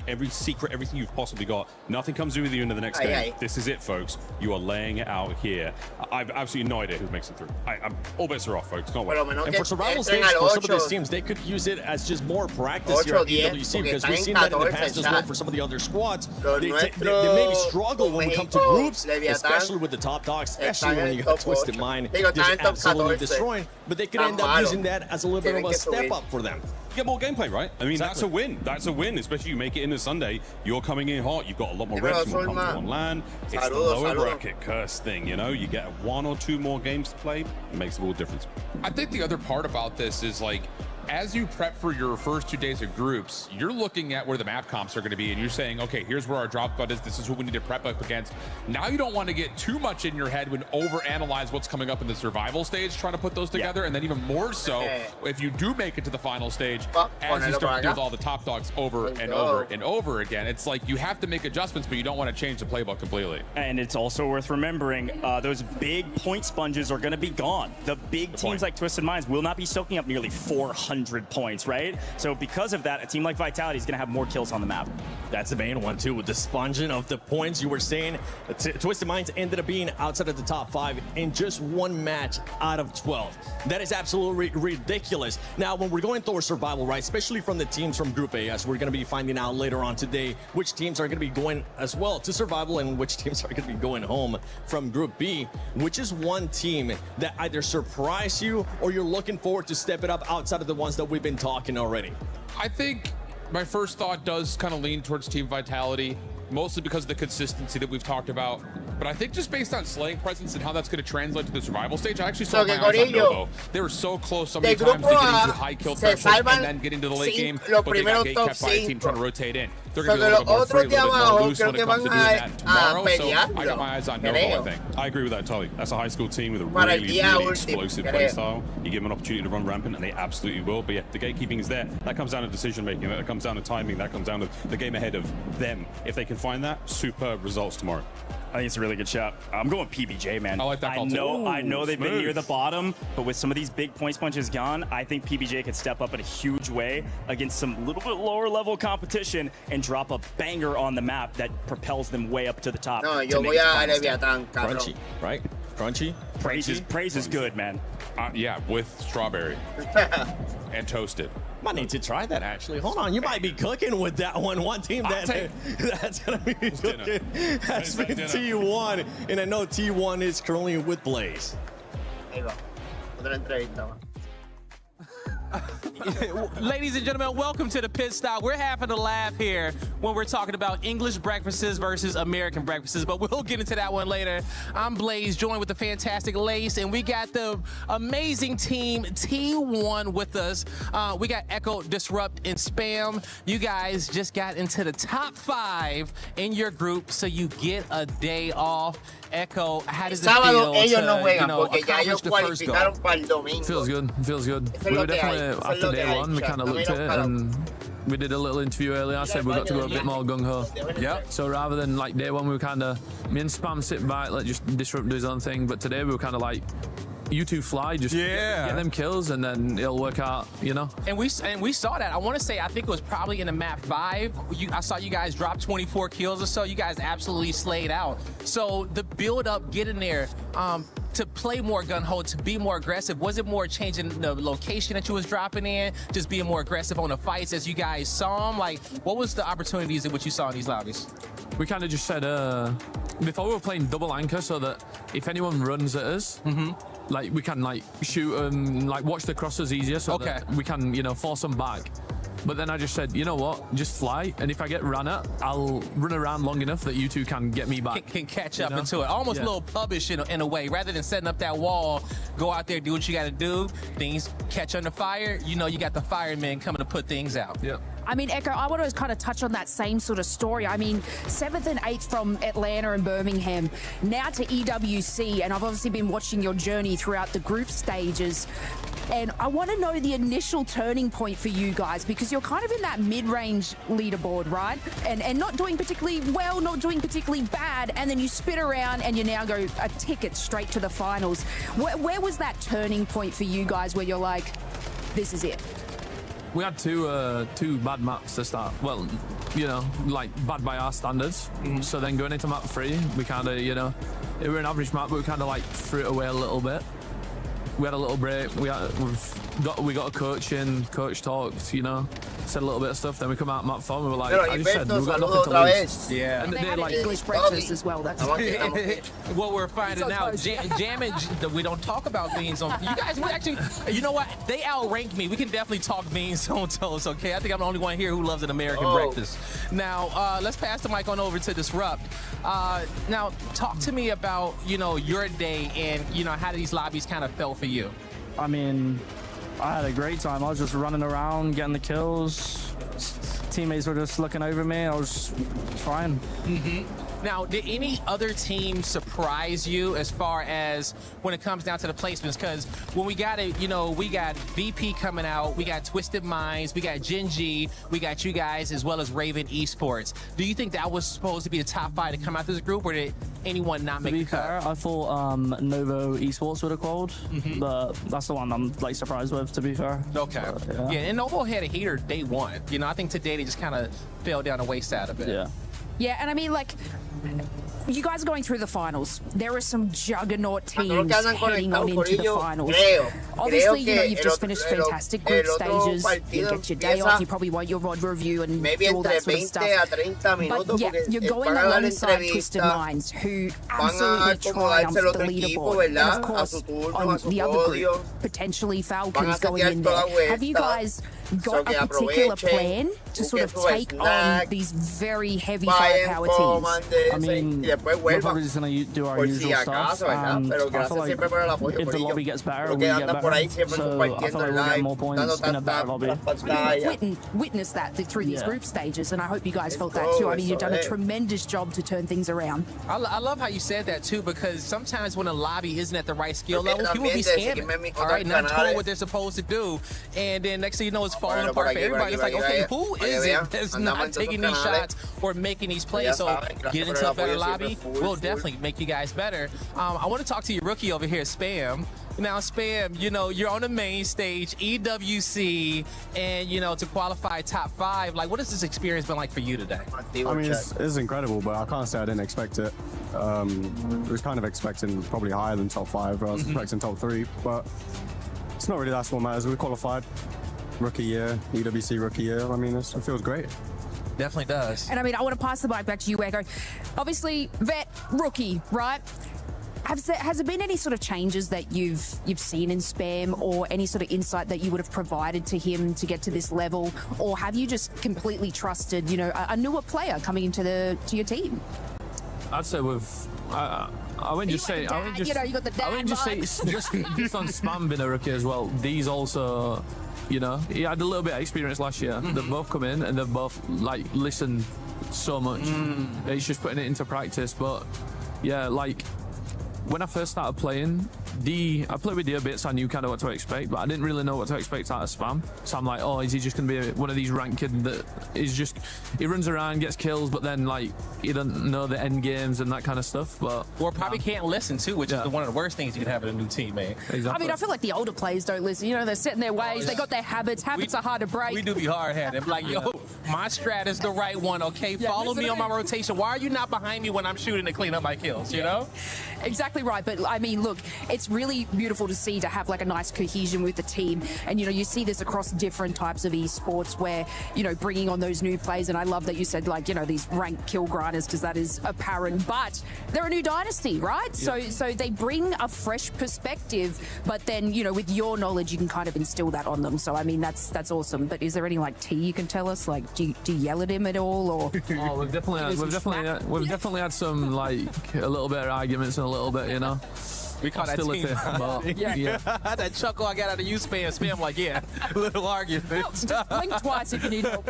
Every secret, everything you've possibly got, nothing comes with you into the next day. This is it, folks. You are laying it out here. I've absolutely no idea who makes it through. I'm all bets are off, folks. Can't wait. And for survival stage, for some of these teams, they could use it as just more practice here at EWC, because we've seen that in the past as well for some of the other squads. They maybe struggle when we come to groups, especially with the top dogs, especially when you got Twisted Mind just absolutely destroying, but they could end up using that as a little bit of a step up for them. Get more gameplay, right? I mean, that's a win. That's a win, especially you make it into Sunday. You're coming in hot. You've got a lot more reps, more comfortable on land. It's the lower bracket curse thing, you know? You get 1 or 2 more games to play. It makes all the difference. I think the other part about this is, like, as you prep for your first 2 days of groups, you're looking at where the map comps are going to be, and you're saying, okay, here's where our drop spot is. This is who we need to prep up against. Now you don't want to get too much in your head when overanalyze what's coming up in the survival stage, trying to put those together, and then even more so if you do make it to the final stage, as you start to deal with all the top dogs over and over and over again. It's like you have to make adjustments, but you don't want to change the playbook completely. And it's also worth remembering, those big point sponges are going to be gone. The big teams like Twisted Minds will not be soaking up nearly 400 points, right? So because of that, a team like Vitality is going to have more kills on the map. That's the main one too, with the sponging of the points. You were saying Twisted Minds ended up being outside of the top 5 in just 1 match out of 12. That is absolutely ridiculous. Now, when we're going through a survival, right, especially from the teams from Group A, as we're going to be finding out later on today, which teams are going to be going as well to survival and which teams are going to be going home from Group B, which is one team that either surprised you or you're looking forward to step it up outside of the ones that we've been talking already? I think my first thought does kind of lean towards Team Vitality, mostly because of the consistency that we've talked about. But I think just based on slaying presence and how that's going to translate to the survival stage, I actually saw my eyes on Novo. They were so close so many times to getting to high kill threshold and then getting to the late game, but they got gate kept by a team trying to rotate in. They're going to be a little bit more free, a little bit more loose when it comes to doing that tomorrow. So I got my eyes on Novo, I think. I agree with that, Tully. That's a high school team with a really, really explosive play style. You give them an opportunity to run rampant, and they absolutely will. But yeah, the gatekeeping is there. That comes down to decision making. That comes down to timing. That comes down to the game ahead of them. If they can find that, superb results tomorrow. I think it's a really good shot. I'm going PBJ, man. I like that call too. I know they've been near the bottom, but with some of these big points punches gone, I think PBJ could step up in a huge way against some little bit lower level competition and drop a banger on the map that propels them way up to to the top. No, yo voy a Leviathan, cabrón. Crunchy, right? Crunchy? Praise is good, man. Yeah, with strawberry and toasted. Might need to try that, actually. Hold on, you might be cooking with that one. One team that's going to be cooking has been T1, and I know T1 is currently with Blaze. Ahí va. Otra entrevista, va. Ladies and gentlemen, welcome to the pit stop. We're having a laugh here when we're talking about English breakfasts versus American breakfasts, but we'll get into that one later. I'm Blaze, joined with the fantastic Lace, and we got the amazing team T1 with us. We got Echo, Disrupt, and Spam. You guys just got into the top 5 in your group, so you get a day off. Echo, how does it feel to, accomplish the first goal? Feels good. Feels good. We were definitely, after day one, we kind of looked at it and we did a little interview earlier. I said we got to go a bit more gung-ho. Yeah. So rather than like day one, we were kind of, me and Spam sitting back, like just Disrupt do his own thing. But today we were kind of like, you two fly, just get them kills, and then it'll work out, you know. And we saw that. I want to say, I think it was probably in the map 5. I saw you guys drop 24 kills or so. You guys absolutely slayed out. So the build up, getting there, to play more gun-ho, to be more aggressive, was it more changing the location that you was dropping in, just being more aggressive on the fights as you guys saw them? Like, what was the opportunities that what you saw in these lobbies? We kind of just said, before we were playing double anchor, so that if anyone runs at us, like we can like shoot and like watch the crosses easier, so that we can, you know, force them back. But then I just said, you know what, just fly, and if I get ran at, I'll run around long enough that you two can get me back. Can catch up into it. Almost a little pubbish in a way. Rather than setting up that wall, go out there, do what you got to do. Things catch under fire. You know, you got the firemen coming to put things out. Yeah. I mean, Echo, I want to kind of touch on that same sort of story. I mean, 7th and 8th from Atlanta and Birmingham, now to EWC, and I've obviously been watching your journey throughout the group stages. And I want to know the initial turning point for you guys, because you're kind of in that mid-range leaderboard, right? And not doing particularly well, not doing particularly bad, and then you spit around and you now go a ticket straight to the finals. Where was that turning point for you guys where you're like, this is it? We had two bad maps to start. Well, you know, like bad by our standards. So then going into map 3, we kind of, you know, it was an average map, but we kind of like threw it away a little bit. We had a little break. We got a coach in, coach talked, you know, said a little bit of stuff. Then we come out map 4 and we were like, I just said, we've got nothing to lose. Yeah. And they had like English breakfast as well. That's what we're finding out. Jamming, we don't talk about beans on. You guys, we actually, you know what? They outrank me. We can definitely talk beans on toast, okay? I think I'm the only one here who loves an American breakfast. Now, let's pass the mic on over to Disrupt. Now, talk to me about, you know, your day and, you know, how these lobbies kind of felt for you. I mean, I had a great time. I was just running around, getting the kills. Teammates were just looking over me. I was fine. Now, did any other team surprise you as far as when it comes down to the placements? Because when we got it, you know, we got VP coming out, we got Twisted Minds, we got Gen G, we got you guys, as well as Raven Esports. Do you think that was supposed to be the top 5 to come out of this group, or did anyone not make the cut? To be fair, I thought Novo Esports would have called, but that's the one I'm like surprised with, to be fair. Okay. But, yeah, and Novo had a heater day 1. You know, I think today they just kind of fell down the wayside a bit. Yeah. Yeah, and I mean, like, you guys are going through the finals. There are some juggernaut teams heading on into the finals. Obviously, you know, you've just finished fantastic group stages. You get your day off. You probably want your ROD review and do all that sort of stuff. But yeah, you're going alongside Twisted Minds, who absolutely triumphed the leaderboard. And of course, on the other group, potentially Falcons going in there. Have you guys got a particular plan to sort of take on these very heavy firepower teams? I mean, we're probably just going to do our usual stuff, and I feel like if the lobby gets better, we get better. So I feel like we'll get more points in a better lobby. We've witnessed that through these group stages, and I hope you guys felt that too. I mean, you've done a tremendous job to turn things around. I love how you said that too, because sometimes when a lobby isn't at the right skill level, people be scamming, all right, not doing what they're supposed to do, and then next thing you know, it's falling apart for everybody. It's like, okay, who is it that's not taking these shots or making these plays? So get into a better lobby will definitely make you guys better. I want to talk to your rookie over here, Spam. Now, Spam, you know, you're on the main stage, EWC, and, you know, to qualify top 5, like, what has this experience been like for you today? I mean, it's incredible, but I can't say I didn't expect it. I was kind of expecting probably higher than top 5, but I was expecting top 3, but it's not really that's what matters. We qualified, rookie year, EWC rookie year. I mean, it feels great. Definitely does. And I mean, I want to pass the mic back to you, Echo. Obviously, vet, rookie, right? Has there been any sort of changes that you've seen in Spam, or any sort of insight that you would have provided to him to get to this level, or have you just completely trusted, you know, a newer player coming into your team? I'd say I wouldn't just say, I wouldn't just on Spam being a rookie as well. These also, you know, he had a little bit of experience last year. They've both come in and they've both like listened so much. He's just putting it into practice. But yeah, like when I first started playing, I played with D a bit, so I knew kind of what to expect, but I didn't really know what to expect out of Spam. So I'm like, oh, is he just going to be one of these ranked kids that is just, he runs around, gets kills, but then like he doesn't know the end games and that kind of stuff. But or probably can't listen too, which is one of the worst things you can have in a new teammate. Exactly. I mean, I feel like the older players don't listen. You know, they're set in their ways. They got their habits. Habits are hard to break. We do be hard-headed. Like, yo, my strat is the right one, okay? Follow me on my rotation. Why are you not behind me when I'm shooting to clean up my kills, you know? Exactly right. But, I mean, look, it's really beautiful to see, to have, like, a nice cohesion with the team. And, you know, you see this across different types of esports where, you know, bringing on those new players. And I love that you said, like, you know, these ranked kill grinders, because that is apparent. But they're a new dynasty, right? So they bring a fresh perspective. But then, you know, with your knowledge, you can kind of instill that on them. So, I mean, that's awesome. But is there any, like, tea you can tell us? Like, do you yell at him at all? Or oh, we've definitely had some, like, a little bit of arguments and a little bit, you know. We call that team. That chuckle I got out of you spam like, yeah, little argument. Just blink twice if you need help.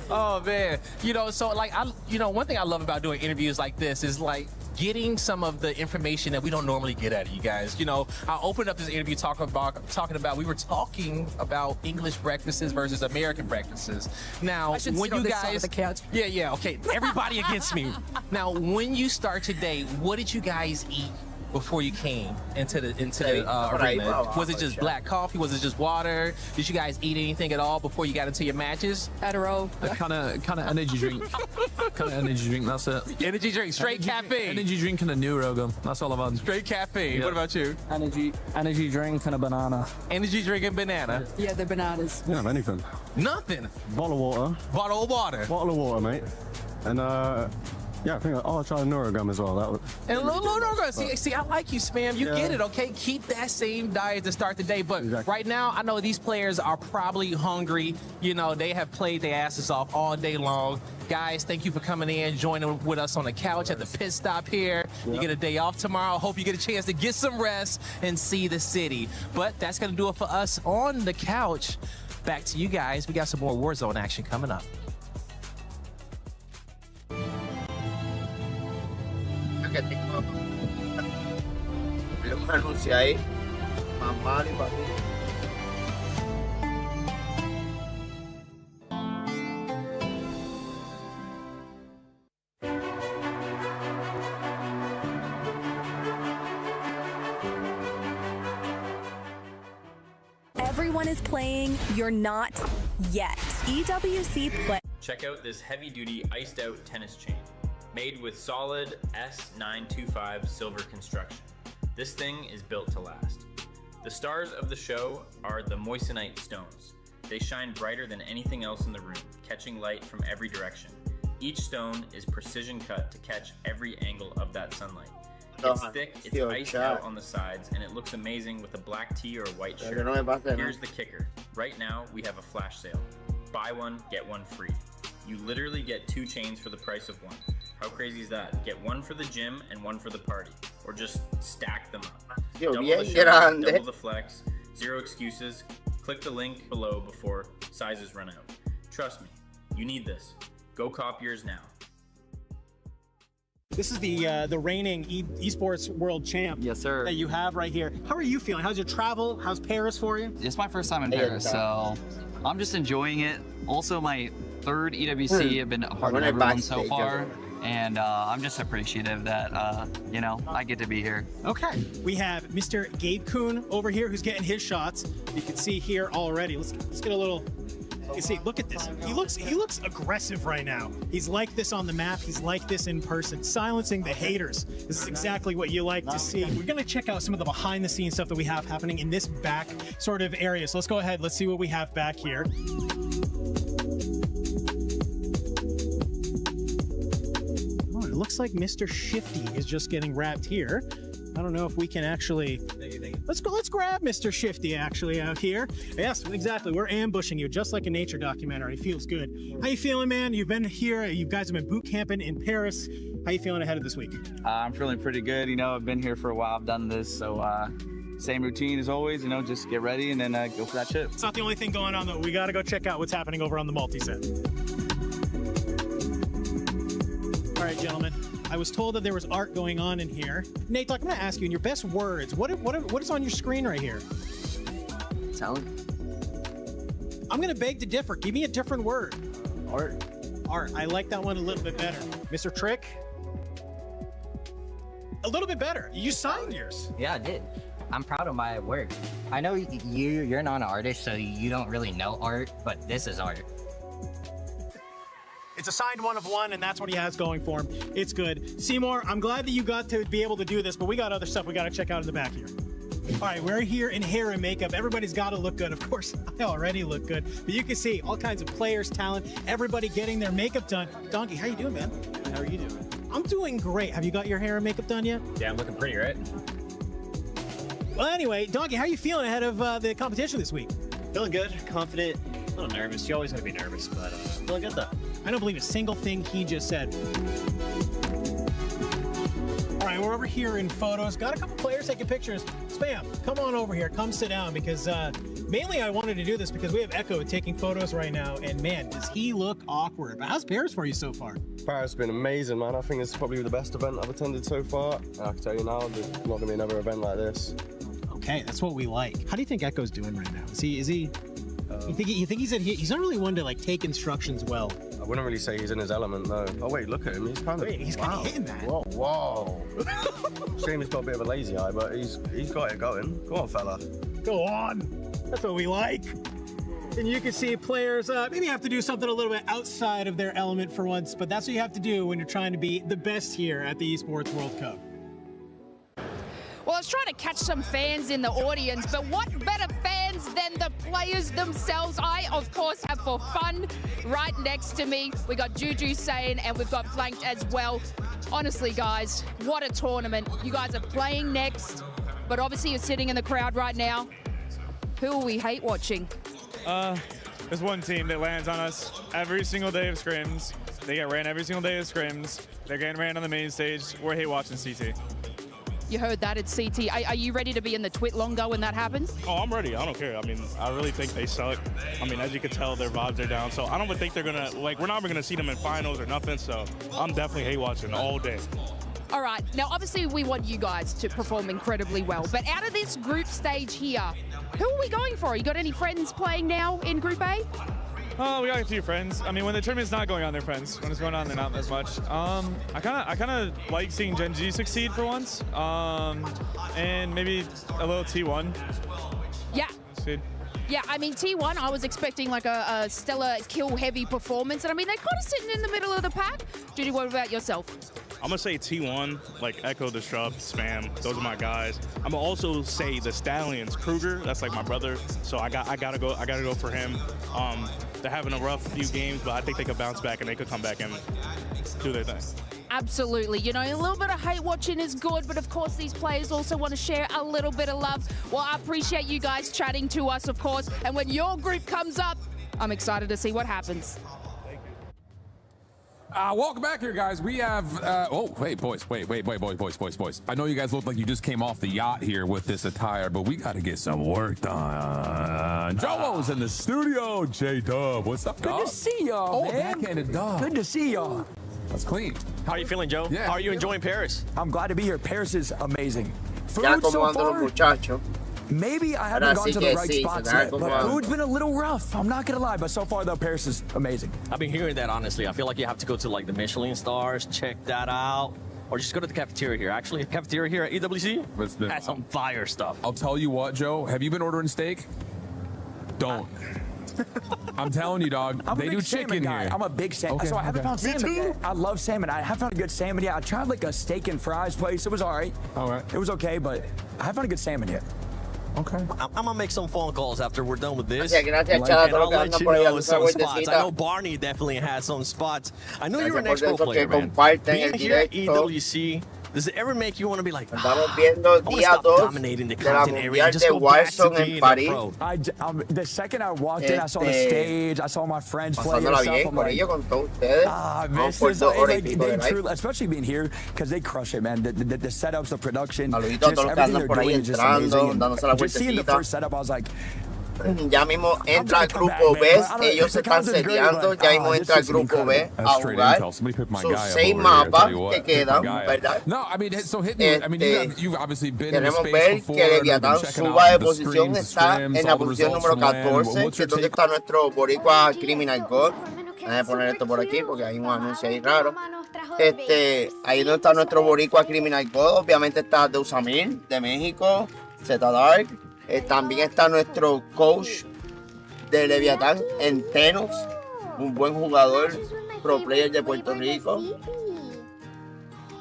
Oh man, you know, so like one thing I love about doing interviews like this is like getting some of the information that we don't normally get out of you guys. You know, I opened up this interview talking about we were talking about English breakfasts versus American breakfasts. Now, when you guys, the couch. Yeah, okay, everybody against me. Now, when you start today, what did you guys eat before you came into the arena? Was it just black coffee? Was it just water? Did you guys eat anything at all before you got into your matches? Adderall. Kind of energy drink. That's it. Energy drink, straight caffeine. Energy drink and a neuro gum. That's all I've had. Straight caffeine. What about you? Energy drink and a banana. Energy drink and banana. Yeah, they're bananas. Yeah, anything. Nothing. Bottle of water. Bottle of water. Bottle of water, mate. And yeah, I think I'll try a neurogum as well. And a little neurogum. See, I like you, Spam. You get it, okay? Keep that same diet to start the day. But right now, I know these players are probably hungry. You know, they have played their asses off all day long. Guys, thank you for coming in, joining with us on the couch at the pit stop here. You get a day off tomorrow. Hope you get a chance to get some rest and see the city. But that's going to do it for us on the couch. Back to you guys. We got some more Warzone action coming up. Que tengo un anuncio ahí mamá y papi. Everyone is playing, you're not yet. EWC play. Check out this heavy-duty iced-out tennis chain. Made with solid S925 silver construction. This thing is built to last. The stars of the show are the moissanite stones. They shine brighter than anything else in the room, catching light from every direction. Each stone is precision cut to catch every angle of that sunlight. It's thick, it's iced out on the sides, and it looks amazing with a black tee or a white shirt. Here's the kicker. Right now, we have a flash sale. Buy one, get one free. You literally get 2 chains for the price of one. How crazy is that? Get one for the gym and one for the party. Or just stack them up. Double the shine, double the flex, 0 excuses. Click the link below before sizes run out. Trust me, you need this. Go cop yours now. This is the reigning esports world champ. Yes, sir. That you have right here. How are you feeling? How's your travel? How's Paris for you? It's my first time in Paris, so I'm just enjoying it. Also, my 3rd EWC. I've been a part of everyone so far. And I'm just appreciative that, you know, I get to be here. Okay. We have Mr. Gabe Kuhn over here who's getting his shots. You can see here already. Let's get a little... You can see, look at this. He looks aggressive right now. He's like this on the map. He's like this in person. Silencing the haters. This is exactly what you like to see. We're going to check out some of the behind-the-scenes stuff that we have happening in this back sort of area. So let's go ahead. Let's see what we have back here. It looks like Mr. Shifty is just getting wrapped here. I don't know if we can actually... Let's grab Mr. Shifty actually out here. Yes, exactly. We're ambushing you just like a nature documentary. Feels good. How you feeling, man? You've been here. You guys have been boot camping in Paris. How you feeling ahead of this week? I'm feeling pretty good. You know, I've been here for a while. I've done this, so same routine as always. You know, just get ready and then go for that chip. It's not the only thing going on though. We got to go check out what's happening over on the multi-set. All right, gentlemen. I was told that there was art going on in here. Nate, I'm going to ask you in your best words, what is on your screen right here? Talent. I'm going to beg to differ. Give me a different word. Art. Art. I like that one a little bit better. Mr. Trick? A little bit better. You signed yours. Yeah, I did. I'm proud of my work. I know you're not an artist, so you don't really know art, but this is art. It's a signed 1 of 1, and that's what he has going for him. It's good. Seymour, I'm glad that you got to be able to do this, but we got other stuff we got to check out in the back here. All right, we're here in hair and makeup. Everybody's got to look good. Of course, I already look good, but you can see all kinds of players, talent, everybody getting their makeup done. Donkey, how you doing, man? How are you doing? I'm doing great. Have you got your hair and makeup done yet? Yeah, I'm looking pretty, right? Well, anyway, Donkey, how are you feeling ahead of the competition this week? Feeling good, confident, a little nervous. You always gotta be nervous, but feeling good though. I don't believe a single thing he just said. All right, we're over here in photos. Got a couple players taking pictures. Spam, come on over here. Come sit down because mainly I wanted to do this because we have Echo taking photos right now. And man, does he look awkward. But how's Paris for you so far? Paris has been amazing, man. I think it's probably the best event I've attended so far. I can tell you now, there's not going to be another event like this. Okay, that's what we like. How do you think Echo's doing right now? Is he? You think he's not really one to like take instructions well? I wouldn't really say he's in his element, no. Oh wait, look at him. He's kind of. Wait, he's kind of hitting that. Whoa. Shame he's got a bit of a lazy eye, but he's got it going. Go on, fella. Go on. That's what we like. And you can see players maybe have to do something a little bit outside of their element for once, but that's what you have to do when you're trying to be the best here at the Esports World Cup. Well, I was trying to catch some fans in the audience, but what better fans than the players themselves? I, of course, have for fun right next to me. We got Juju saying, and we've got Flanked as well. Honestly, guys, what a tournament. You guys are playing next, but obviously you're sitting in the crowd right now. Who will we hate watching? There's one team that lands on us every single day of scrims. They get ran every single day of scrims. They're getting ran on the main stage. We're hate watching CT. You heard that at CT. Are you ready to be in the twit longer when that happens? Oh, I'm ready. I don't care. I mean, I really think they suck. I mean, as you can tell, their vibes are down. So I don't even think they're going to, like, we're not even going to see them in finals or nothing. So I'm definitely hate watching all day. All right. Now, obviously, we want you guys to perform incredibly well. But out of this group stage here, who are we going for? You got any friends playing now in Group A? Oh, we got a few friends. I mean, when the tournament's not going on, they're friends. When it's going on, they're not as much. I kind of like seeing Gen G succeed for once, and maybe a little T1. Yeah. Succeed. Yeah, I mean, T1, I was expecting like a stellar kill-heavy performance, and I mean, they're kind of sitting in the middle of the pack. Judy, what about yourself? I'm gonna say T1, like Echo, Disrupt, Spam. Those are my guys. I'm gonna also say the Stallions, Kruger. That's like my brother, so I gotta go for him. They're having a rough few games, but I think they could bounce back and they could come back and do their thing. Absolutely. You know, a little bit of hate watching is good, but of course these players also want to share a little bit of love. Well, I appreciate you guys chatting to us, of course, and when your group comes up, I'm excited to see what happens. Welcome back here, guys. We have, oh, wait, boys. I know you guys look like you just came off the yacht here with this attire, but we got to get some work done. Jomo's in the studio. J-Dub, what's up, dog? Good to see y'all, man. Backhanded dog. Good to see y'all. That's clean. How are you feeling, Joe? Yeah. How are you enjoying Paris? I'm glad to be here. Paris is amazing. Food so far, maybe I haven't gone to the right spots yet, but food's been a little rough. I'm not gonna lie, but so far though, Paris is amazing. I've been hearing that, honestly. I feel like you have to go to like the Michelin stars, check that out, or just go to the cafeteria here. Actually, the cafeteria here at EWC has some fire stuff. I'll tell you what, Joe. Have you been ordering steak? Don't. I'm telling you, dog. They do chicken here. I'm a big salmon. Okay, so I haven't found salmon yet. I love salmon. I haven't found a good salmon yet. I tried like a steak and fries place. It was all right. All right. It was okay, but I haven't found a good salmon yet. Okay. I'm gonna make some phone calls after we're done with this. Gracias, And I'll let you know some spots. I know Barney definitely has some spots. I know you're an Expo player, man. Being here at EWC, does it ever make you want to be like, I want to stop dominating the content area and just go back to being a pro? The second I walked in, I saw the stage, I saw my friends play and stuff. I'm like, this is like, they truly, especially being here, because they crush it, man. The setups, the production, just everything they're doing is just amazing. Just seeing the first setup, I was like, ya mismo entra el grupo B, ellos se están seteando, ya mismo entra el grupo B a jugar sus 6 mapas que quedan, ¿verdad? Queremos ver que Leviatán suba de posición, está en la posición número 14, que es donde está nuestro boricua Criminal God. Déjame poner esto por aquí porque hay un anuncio ahí raro. Ahí donde está nuestro boricua Criminal God, obviamente está Deusamil de México, Z Dark. También está nuestro coach de Leviatán en Tenos, un buen jugador, pro player de Puerto Rico.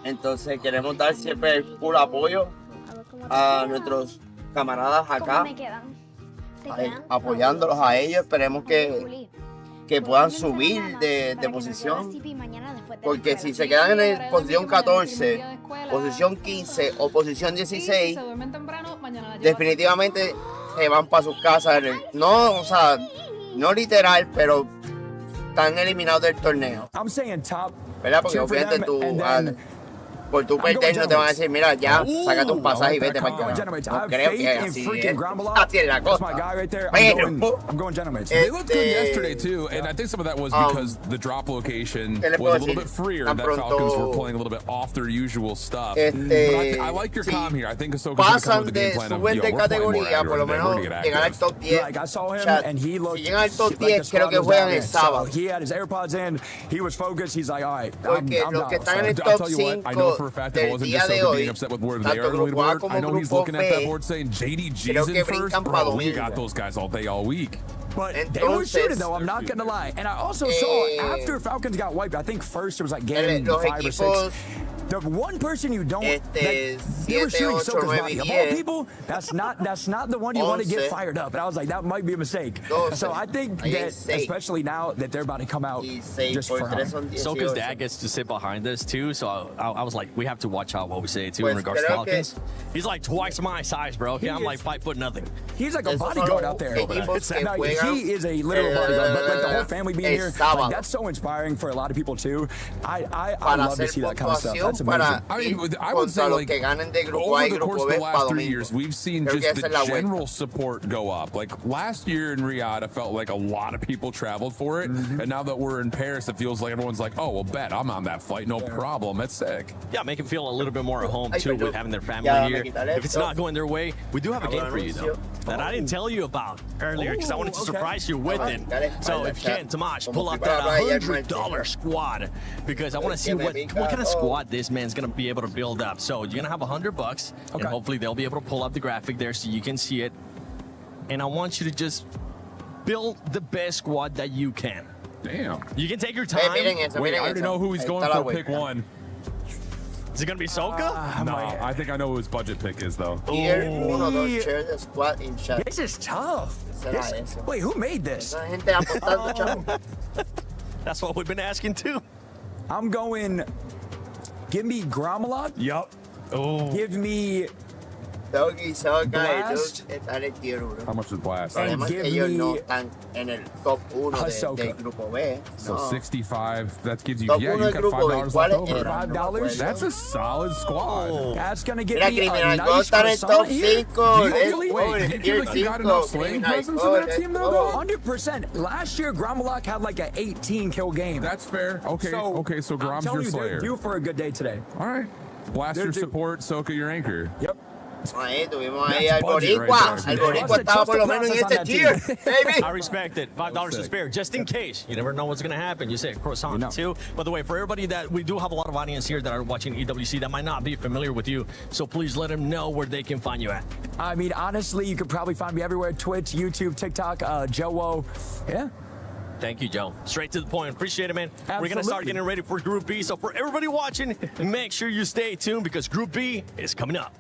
Entonces queremos dar siempre el full apoyo a nuestros camaradas acá, apoyándolos a ellos. Esperemos que puedan subir de posición, porque si se quedan en posición 14, posición 15 o posición 16, definitivamente se van para sus casas. No, o sea, no literal, pero están eliminados del torneo. ¿Verdad? Porque obviamente tú, por tu perder, no te van a decir, mira, ya, sácate un pasaje y vete para acá. No creo que así es la cosa. They looked good yesterday too, and I think some of that was because the drop location was a little bit freer. That Falcons were playing a little bit off their usual stuff. But I like your calm here. I think Ahsoka's going to come with the game plan of, we're playing more aggro today. We're going to get access. Like, I saw him, and he looked si llegan al top 10, creo que juegan el sábado. He had his AirPods in, he was focused, he's like, all right, I'm los que están en el down. top 5 for a fact that wasn't just so being upset with where they are in the leaderboard. I know he's looking at that board saying JDG's in first. Bro, we got those guys all day, all week. But they were shooting though, I'm not gonna lie. And I also saw after Falcons got wiped, I think first it was like game 5 or 6. The one person you don't they were shooting Soka's body. Of all people, that's not the one you want to get fired up. And I was like, that might be a mistake. So I think that especially now that they're about to come out just for Soka's dad gets to sit behind us too, so I was like, we have to watch out what we say too in regards to Falcons. He's like twice my size, bro. Okay, I'm like 5'0". He's like a bodyguard out there. He is a literal bodyguard, but like the whole family being here, like, that's so inspiring for a lot of people too. I love to see that kind of stuff. That's amazing. I would say, like, over the course of the last 3 years, we've seen just the general support go up. Like last year in Riyadh, I felt like a lot of people traveled for it, and now that we're in Paris, it feels like everyone's like, oh, well, bet I'm on that flight, no problem. That's sick. Yeah, make them feel a little bit more at home too with having their family here. If it's not going their way, we do have a game for you though that I didn't tell you about earlier because I wanted to surprise you with it. So if you can, Tomash, pull up that $100 squad because I want to see what kind of squad this man's gonna be able to build up. So you're gonna have $100, and hopefully they'll be able to pull up the graphic there so you can see it. And I want you to just build the best squad that you can. Damn. You can take your time. Wait, I already know who he's going for pick 1. Is it gonna be Soka? No, I think I know who his budget pick is though. This is tough. Wait, who made this? That's what we've been asking too. I'm going. Give me Gromalot. Yup. Oh. Give me. Blast. How much is Blast? And give me So 65. That gives you. Yeah, you got $5 left over. $5. That's a solid squad. That's gonna get me a nice top 5. Do you feel like you got enough slaying presence in that team though? 100%. Last year, Gromalot had like an 18 kill game. That's fair. Okay, so Grom's your slayer. They're due for a good day today. All right. Blast your support, Soka your anchor. Yep. Ahí tuvimos ahí al boricua. El boricua estaba por lo menos en este tier, baby. I respect it. $5 to spare, just in case. You never know what's going to happen. You say croissant too. By the way, for everybody that we do have a lot of audience here that are watching EWC that might not be familiar with you, so please let them know where they can find you at. I mean, honestly, you could probably find me everywhere: Twitch, YouTube, TikTok, Joe. Yeah. Thank you, Joe. Straight to the point. Appreciate it, man. Absolutely. We're going to start getting ready for Group B. So for everybody watching, make sure you stay tuned because Group B is coming up.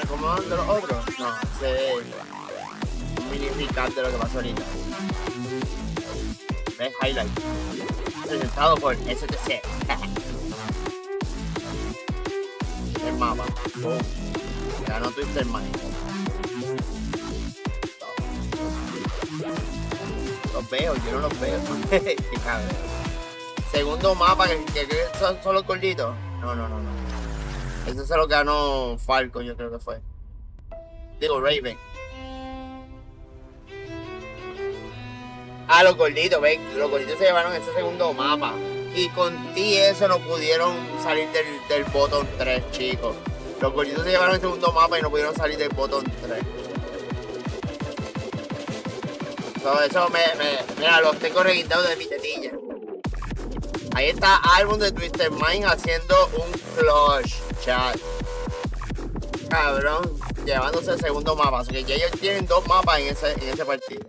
¿Cómo de los otros? No, ese es un mini recap de lo que pasó ahorita. ¿Ves? Highlight. Presentado por STC. mapa. Ganó Twister Mind. Los veo, yo no los veo. Qué cabrón. Segundo mapa, que son los gorditos. No. Eso se lo ganó Falcon, yo creo que fue. Digo, Raven. Los gorditos, ven. Los gorditos se llevaron ese segundo mapa. Y con eso no pudieron salir del botón 3, chicos. Los gorditos se llevaron el segundo mapa y no pudieron salir del botón 3. Todo eso mira, los tengo reguindados de mi tetilla. Ahí está álbum de Twister Mind haciendo un clutch, chat. Cabrón, llevándose el segundo mapa. Así que ya ellos tienen 2 mapas en ese partido.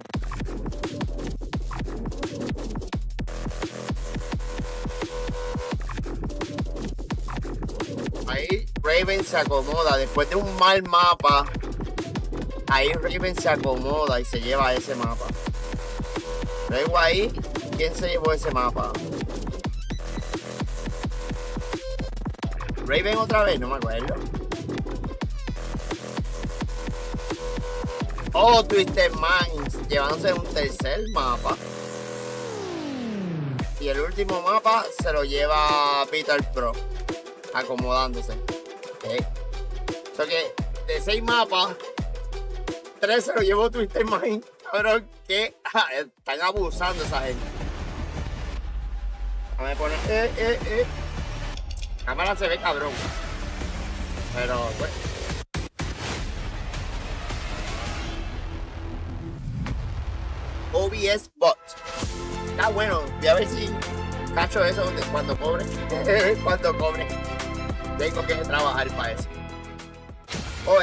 Ahí Raven se acomoda. Después de un mal mapa, ahí Raven se acomoda y se lleva ese mapa. Luego ahí, ¿quién se llevó ese mapa? Raven otra vez, no me acuerdo. Twister Mind llevándose un tercer mapa. Y el último mapa se lo lleva Peter Pro, acomodándose. Okay. So que de 6 mapas, 3 se lo llevó Twister Mind. Pero que están abusando esa gente. Déjame poner. Cámara se ve cabrón. Pero bueno. OBS bot. Está bueno. Voy a ver si cacho eso cuando cobre. Cuando cobre. Tengo que trabajar para eso.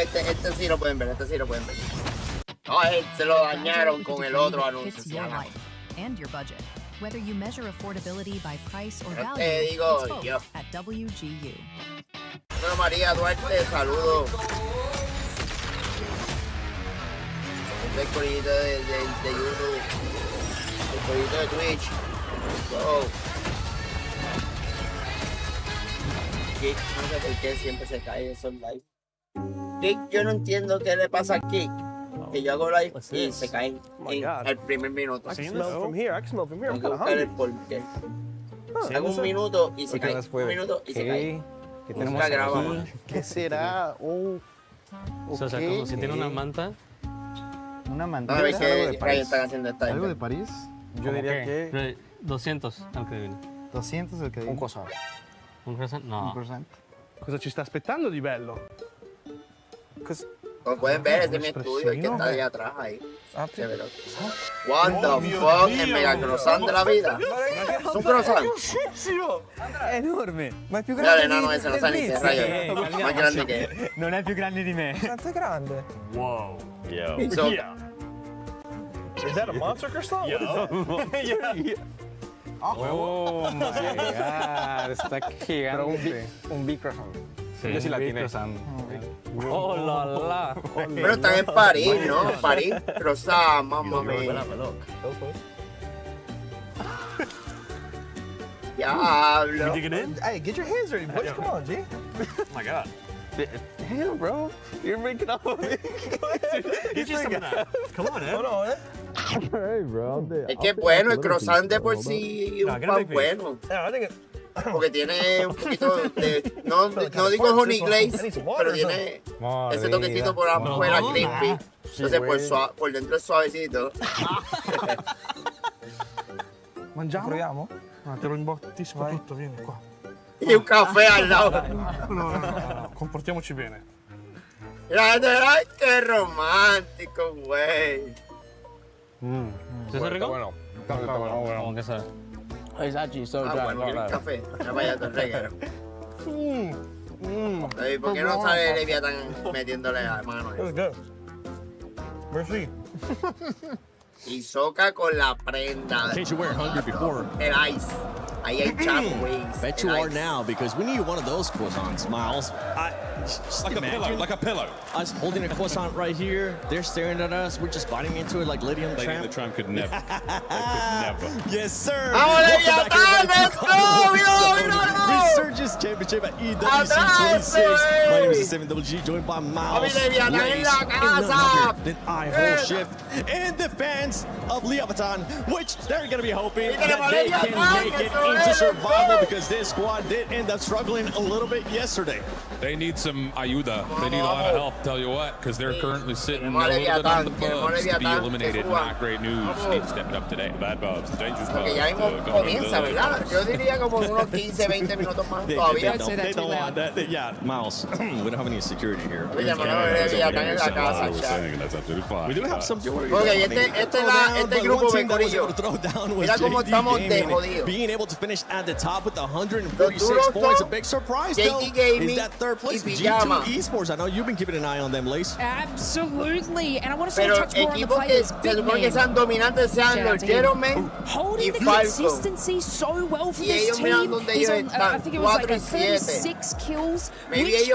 Este sí lo pueden ver. Este sí lo pueden ver. No, se lo dañaron con el otro anuncio. And your budget. Whether you measure affordability by price or value, te digo it's both yo. at WGU. Bueno, María Duarte, saludos. El corillito de YouTube. El corillito de Twitch. Wow. Kick, no sé por qué siempre se cae esos live. Kick, yo no entiendo qué le pasa a Kick. Que yo hago live y se caen en el primer minuto. I can smell from here. I'm Tengo que buscar el porqué. Hago un minuto y se cae. Un minuto y se cae. Nunca graba más. ¿Qué será? O sea, como si tiene una manta. Una manta. A ver qué están haciendo esta. ¿Algo de París? Yo diría que 200 al che viene. 200 al che viene. Un croissant. Un croissant? No. Un croissant. Cosa ci sta aspettando di bello? Como pueden ver, es de mi estudio, el que está ahí atrás, ahí. What the fuck, el mega croissant de la vida. Es un croissant. È enorme, ma è più grande. No, ese no sa niente, rayo. Más grande que. Non è più grande di me. Quanto è grande? Wow. Yo. Yeah. Is that a monster croissant? Yeah. Oh my god, está gigante. Un big croissant. Sí, yo sí la tiene. Oh la la. Pero están en París, ¿no? París, croissant, mamma mía. Diablo. Hey, get your hands ready, boys. Come on, G. Oh my god. Damn, bro. You're making up with me. Get you some of that. Come on, Hold on, eh? Hey, bro. Es que bueno, el croissant de por sí es un pan bueno. Yeah, I think Porque tiene un poquito de. No digo honey glaze, pero tiene ese toquecito por afuera, crispy. Entonces por dentro es suavecito. Mangiamo? Proviamo? No, te lo imbottisco tutto, vieni qua. Y un caffè al lado. No. Comportiamoci bene. Mira, qué romántico, güey. ¿Se hace rico? Bueno. Está bueno. ¿Cómo que sabe? It's actually so dry. Bueno, quiero un café. Ya vaya todo el reguero. ¿Por qué no sale Leviathan metiéndole a mano? Merci. Y soca con la prenda. In case you weren't hungry before. El ice. Ahí hay chap wings. Bet you are now, because we need one of those croissants, Miles. Like a pillow. Us holding a croissant right here. They're staring at us. We're just biting into it like Lady and the Tramp. Lady and the Tramp could never. They could never. Yes, sir. ¡Vamos, Leviathan! ¡Let's go! Resurgence Championship. Championship at EWC 26. My name is 7GG, joined by Miles, Lace, and none other than I Shift, and the fans of Leviathan, which they're going to be hoping that they can make it into survival because this squad did end up struggling a little bit yesterday. They need some ayuda. They need a lot of help, tell you what, because they're currently sitting a little bit on the bubs to be eliminated. Not great news. Need to step it up today. Bad bubs, the dangerous bubs. Ya mismo comienza, ¿verdad? Yo diría como unos 15, 20 minutos más todavía. They don't want that. Yeah, Miles, we don't have any security here. Oye, hermano, ya están en la casa, We do have some security. Okay, este grupo me corillo. Mira cómo estamos de jodidos. Being able to finish at the top with 146 points. A big surprise, though, is that third place. G2 Esports. I know you've been keeping an eye on them, Lace. Absolutely. And I want to sort of touch more on the players. Se supone que sean dominantes, sean los Jerome holding the Falco. consistency so well for this team. He's on, I think it was like a 36 kills, which is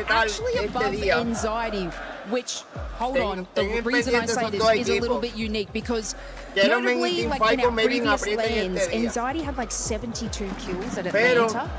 actually above anxiety, which, hold on, the reason I say this is a little bit unique because notably, like in our previous lands, anxiety had like 72 kills at Atlanta.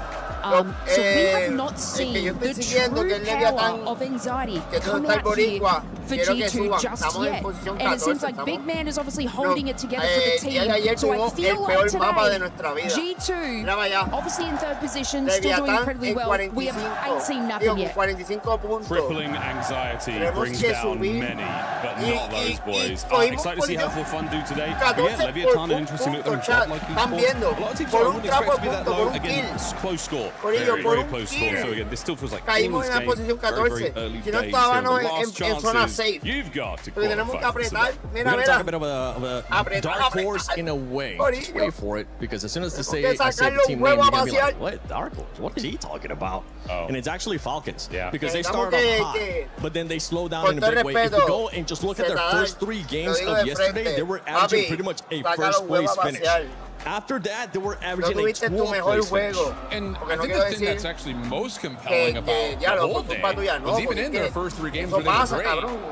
So we have not seen the true power of anxiety come out here for G2 just yet. And it seems like Big Man is obviously holding it together for the team. So I feel like today, G2, obviously in third position, still doing incredibly well. We ain't seen nothing yet. Crippling anxiety brings down many, but not those boys. Excited to see how Fun do today. But yeah, Leviathan, an interesting look at them. Like a lot of teams I wouldn't expect to be that low. Again, close score. Very, very close score. So again, this still feels like all this game, very early days. So the last chances, you've got to qualify. We're going to talk a bit of a dark horse in a way. Just wait for it, because as soon as I say the team name, you're going to be like, what? Dark horse? What is he talking about? And it's actually Falcons. Yeah. Because they started off hot, but then they slow down in a big way. If you go and just look at their first 3 games of yesterday, they were averaging pretty much a first place finish. After that, they were averaging a 12th place finish. And I think the thing that's actually most compelling about the whole day was even in their first 3 games where they were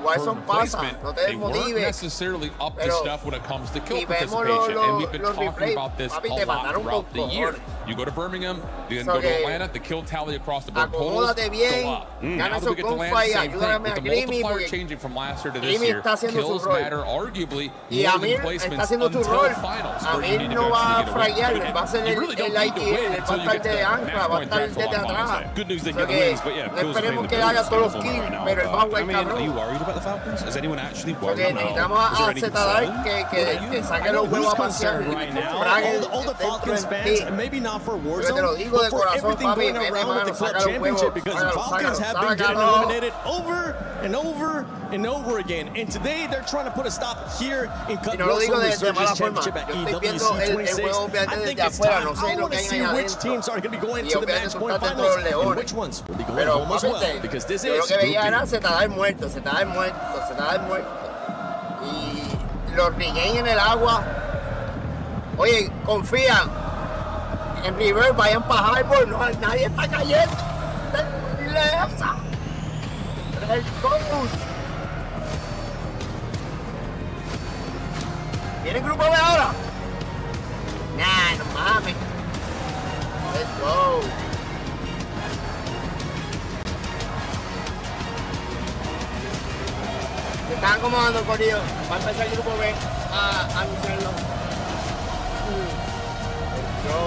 great for placement, they weren't necessarily up to stuff when it comes to kill participation. And we've been talking about this a lot throughout the year. You go to Birmingham, you then go to Atlanta, the kill tally across the board totals go up. Now that we get to Atlanta, same thing. With the multiplier changing from last year to this year, kills matter arguably more than placements until finals, where you need to go You really don't need to win until you get to that match point track. Good news they get the wins, but yeah, kills are paying the bills right now. I mean, are you worried about the Falcons? Is anyone actually worried? Is there any concern right now? All the Falcons fans, maybe not for Warzone, but for everything going around with the club championship, because Falcons have been getting eliminated over and over and over again. And today they're trying to put a stop here in Warzone Resurgence Championship at EWC 26. I think it's time. I want to see which teams are going to be going to the match point finals and which ones will be going home as well, because this is se te da el muerto. Y los regain en el agua. Oye, confían en River, vayan para Harbor, no, nadie está cayendo. El coach. ¿Viene el grupo B ahora? Nah, no mames. Let's go. Se están acomodando el corrido. Va a empezar el grupo B a anunciarlo. Let's go.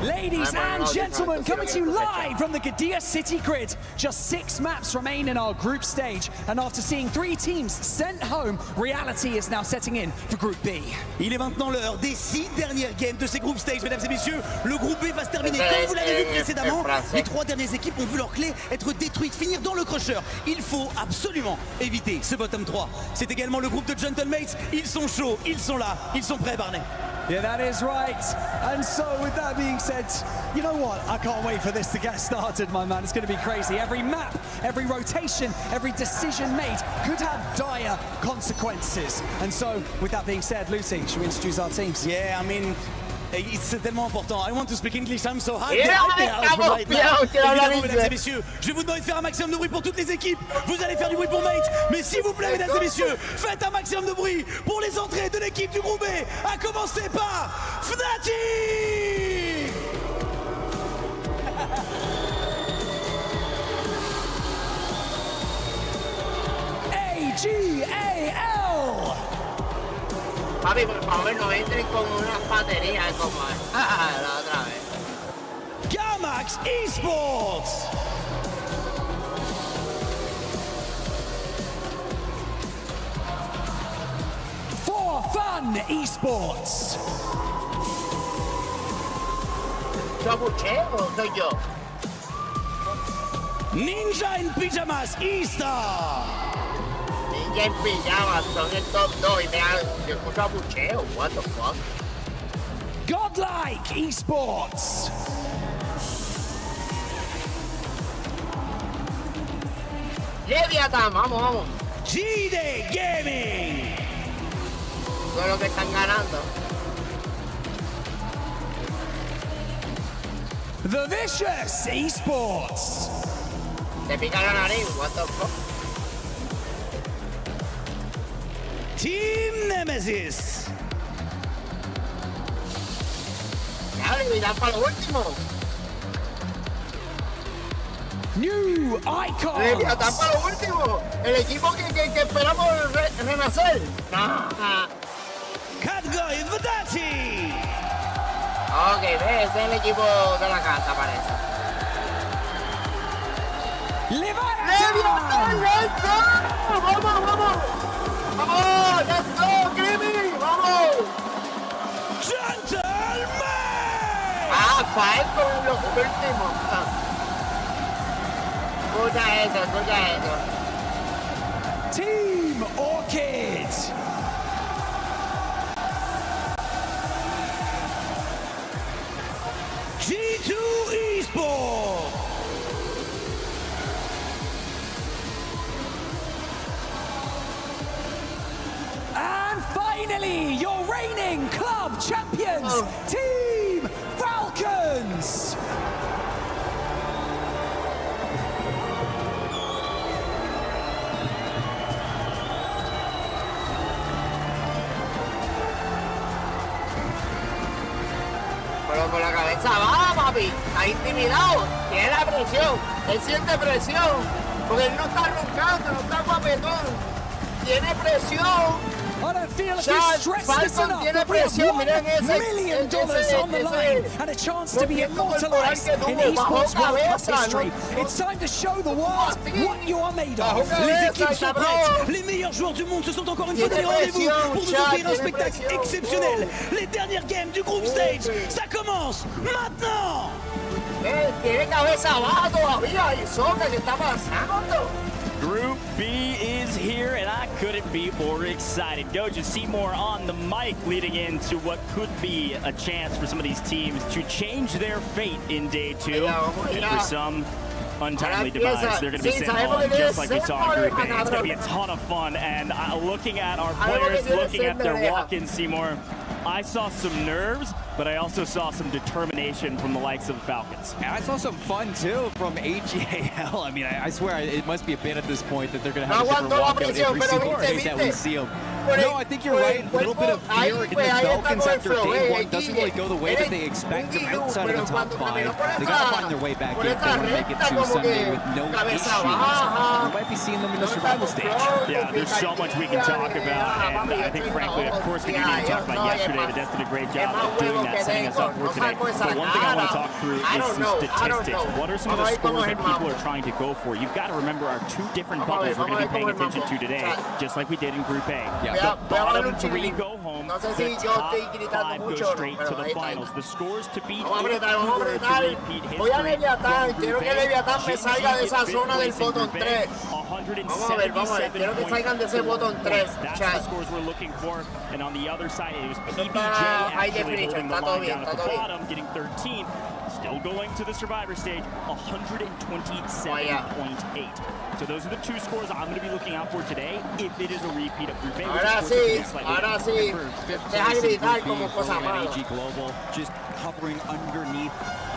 Ladies and gentlemen, coming to you live from the Gadia City Grid. Just 6 maps remain in our group stage, and after seeing 3 teams sent home, reality is now setting in for Group B. Il est maintenant l'heure des 6 dernières games de ces group stage, mesdames et messieurs. Le groupe B va se terminer comme vous l'avez vu précédemment. Les 3 dernières équipes ont vu leur clé être détruite, finir dans le crusher. Il faut absolument éviter ce bottom 3. C'est également le groupe de Gentlemates. Ils sont chauds, ils sont là, ils sont prêts, Barney. Yeah, that is right. And so with that being said, you know what? I can't wait for this to get started, my man. It's going to be crazy. Every map, every rotation, every decision made could have dire consequences. And so with that being said, Lucy, should we introduce our teams? Yeah, I mean, C'est tellement important. I want to speak English, I'm so high. Mesdames et messieurs, je vais vous demander de faire un maximum de bruit pour toutes les équipes. Vous allez faire du bruit pour Mate, mais s'il vous plaît, mesdames et messieurs, faites un maximum de bruit pour les entrées de l'équipe du groupe B, à commencer par Fnatic. AGAL. Papi, por favor, no entren con unas baterías como la otra vez. Gamax Esports. For Fun Esports. ¿Chabucheo soy yo? Ninja en Pijamas Easter. Ninja en pijamas son el top 2 y yo escucho abucheo. What the fuck? Godlike Esports. Leviathan, vamos. GD Gaming. Todo lo que están ganando. The Vicious Esports. Te pica la nariz, what the fuck? Team Nemesis. Ya, Leviathan para lo último. New Icons. Leviathan para lo último. El equipo que esperamos renacer. Catguy Vadati. Ok, ese es el equipo de la casa, parece. Leviathan, let's go. Vamos. Vamos, let's go, Creamy, vamos. Gentleman. Fight con los últimos. Escucha eso. Team Orchid. G2 Esports. And finally, your reigning club champions, Team Falcons. Pero con la cabeza baja, papi. Está intimidado. Tiene la presión. Él siente presión. Porque él no está roncando, no está guapetón. Tiene presión. I don't feel like Chad, you stressed Falcon this enough. tiene That we have presión. Miren $1 million on the line and a chance to be immortalized in esports World Cup history. It's time to show the world what you are made of. Les équipes sont prêtes. Les meilleurs joueurs du monde se sont encore une fois donnés rendez-vous pour nous offrir un spectacle exceptionnel. Les dernières games du group stage, ça commence maintenant. Tiene cabeza abajo todavía. ¿Y eso qué está pasando? Group B is here, and I couldn't be more excited. Goja Seymour on the mic leading into what could be a chance for some of these teams to change their fate in day 2. And for some untimely demise, they're going to be sent on just like we saw in Group A. It's going to be a ton of fun, and looking at our players, looking at their walk-in, Seymour, I saw some nerves, but I also saw some determination from the likes of the Falcons. And I saw some fun, too, from AGAL. I mean, I swear it must be a bit at this point that they're going to have a different walkout every single day that we see them. No, I think you're right. A little bit of fear in the Falcons after day 1 doesn't really go the way that they expect them outside of the top 5. They got to find their way back in if they want to make it to Sunday with no issues. We might be seeing them in the survival stage. Yeah, there's so much we can talk about, and I think, frankly, of course, we do need to talk about yesterday. The Dest did a great job of doing that, setting us up for today. But one thing I want to talk through is some statistics. What are some of the scores that people are trying to go for? You've got to remember our 2 different bubbles we're going to be paying attention to today, just like we did in Group A. The bottom 3 go home, the top 5 go straight to the finals. The scores to beat to repeat history. Voy a Leviathan, quiero que Leviathan me salga de esa zona del botón 3. Vamos a ver, quiero que salgan de ese botón 3. That's the scores we're looking for. And on the other side, it was PBJ actually holding the line down at the bottom, getting 13th. still going to the Survivor stage, 127.8. So those are the two scores I'm going to be looking out for today if it is a repeat of Group A. Ahora sí. Deja gritar como cosa mala. AG Global just hovering underneath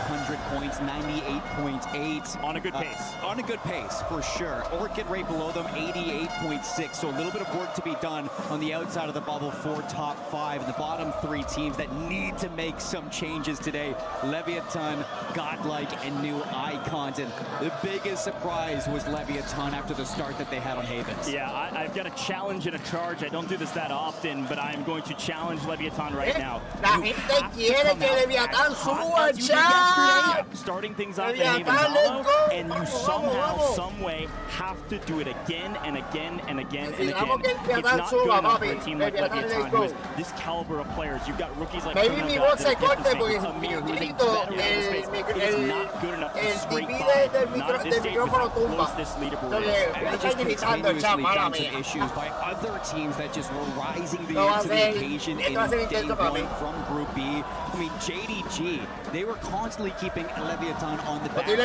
100 points, 98.8. On a good pace. On a good pace, for sure. Orchid right below them, 88.6. So a little bit of work to be done on the outside of the bubble for top 5. And the bottom 3 teams that need to make some changes today. Leviathan, Godlike, and New Icons. And the biggest surprise was Leviathan after the start that they had on Havens. Yeah, I've got a challenge and a charge. I don't do this that often, but I'm going to challenge Leviathan right now. La gente quiere que Leviathan suba, chat. Starting things off in Havens Hollow, and you somehow, some way, have to do it again and again and again and again. It's not good enough for a team like Leviathan who is this caliber of players. You've got rookies like Maybe mi voz se corte porque it's not good enough to scrape by. Not at this stage with how close this leaderboard is. And just continuously found some issues by other teams that just were rising to the occasion in day 1 from Group B. I mean, JDG, they were constantly keeping Leviathan on the back foot.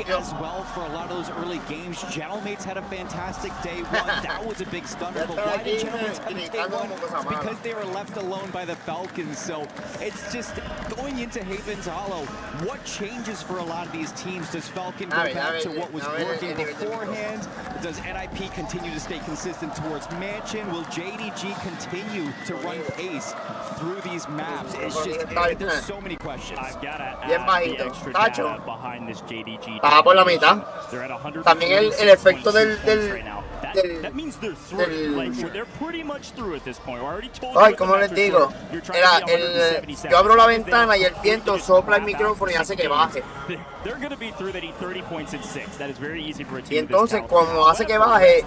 As well for a lot of those early games. Gentleman's had a fantastic day 1. That was a big stunner. But why did Gentleman's take day 1? It's because they were left alone by the Falcons. So it's just going into Havens Hollow. What changes for a lot of these teams? Does Falcon go back to what was working beforehand? Does NIP continue to stay consistent towards Mansion? Will JDG continue to run pace through these maps? It's just, there's so many questions. I've got to add the extra data behind this JDG. Por la mitad. They're at 100. También el efecto del that means they're through. Like, they're pretty much through at this point. We already told you. Ay, como les digo, yo abro la ventana y el viento sopla el micrófono y hace que baje. They're going to be through. They need 30 points in 6. That is very easy for a team. Y entonces, cuando hace que baje,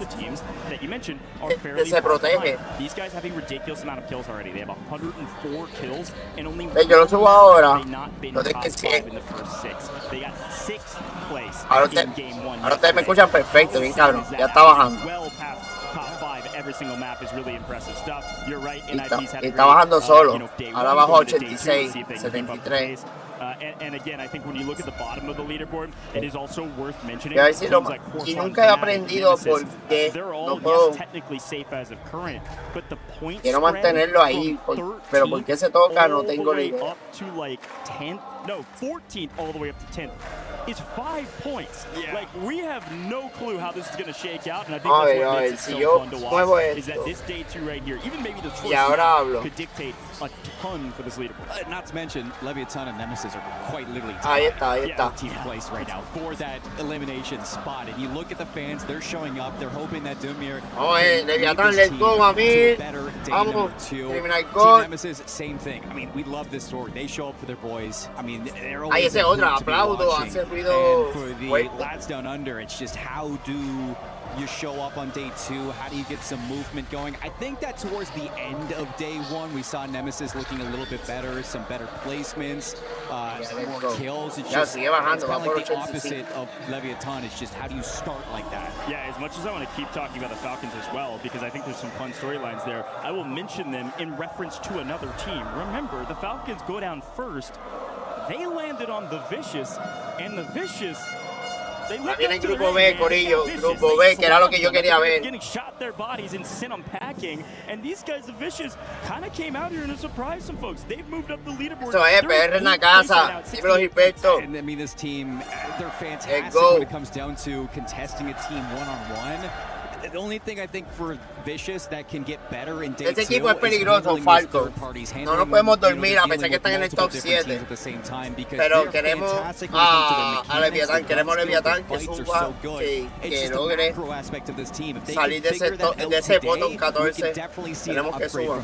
that you mentioned are fairly se protege. These guys having ridiculous amount of kills already. They have 104 kills and only yo lo subo ahora. They not been top 5 in the first 6. They got 6th place in game 1. Ahora ustedes me escuchan perfecto, bien cabrón. Ya está bajando. Well past top 5 every single map is really impressive stuff. You're right. NIP's had está bajando solo. Ahora bajó 86, 73. And again, I think when you look at the bottom of the leaderboard, it is also worth mentioning. Y nunca he aprendido por qué no puedo. Quiero mantenerlo ahí, pero por qué se toca no tengo ni idea. No, 14th all the way up to 10th. It's 5 points. Yeah. Like, we have no clue how this is going to shake out, and I think that's what makes it so fun to watch, is that this day 2 right here, even maybe the first could dictate a ton for this leaderboard. Not to mention, Leviathan and Nemesis are quite literally tied team place right now for that elimination spot. And you look at the fans, they're showing up, they're hoping that Dumir Leviathan, let's go, mami. Better day number 2. Team Nemesis, same thing. I mean, we love this story. They show up for their boys. I mean, they're always ese otro aplaudo, hace ruido. And for the lads down under, it's just how do you show up on day 2? How do you get some movement going? I think that towards the end of day 1, we saw Nemesis looking a little bit better, some better placements, more kills. It's just it's kind of like the opposite of Leviathan. It's just how do you start like that? Yeah, as much as I want to keep talking about the Falcons as well, because I think there's some fun storylines there, I will mention them in reference to another team. Remember, the Falcons go down first. They landed on the Vicious, and the Vicious... Viene el grupo B, Corillo, grupo B, que era lo que yo quería ver. Getting shot their bodies and sent them packing, and these guys, the Vicious, kind of came out here and surprised some folks. They've moved up the leaderboard. Esto es PR en la casa, dímelo Gilberto. And I mean, this team, they're fantastic when it comes down to contesting a team one-on-one. The only thing I think for Vicious that can get better in day 2 este equipo es peligroso, Falco. No nos podemos dormir a pesar que están en el top 7. Pero queremos a Leviathan, queremos a Leviathan que suba, que logre salir de ese bottom 14. Queremos que suba.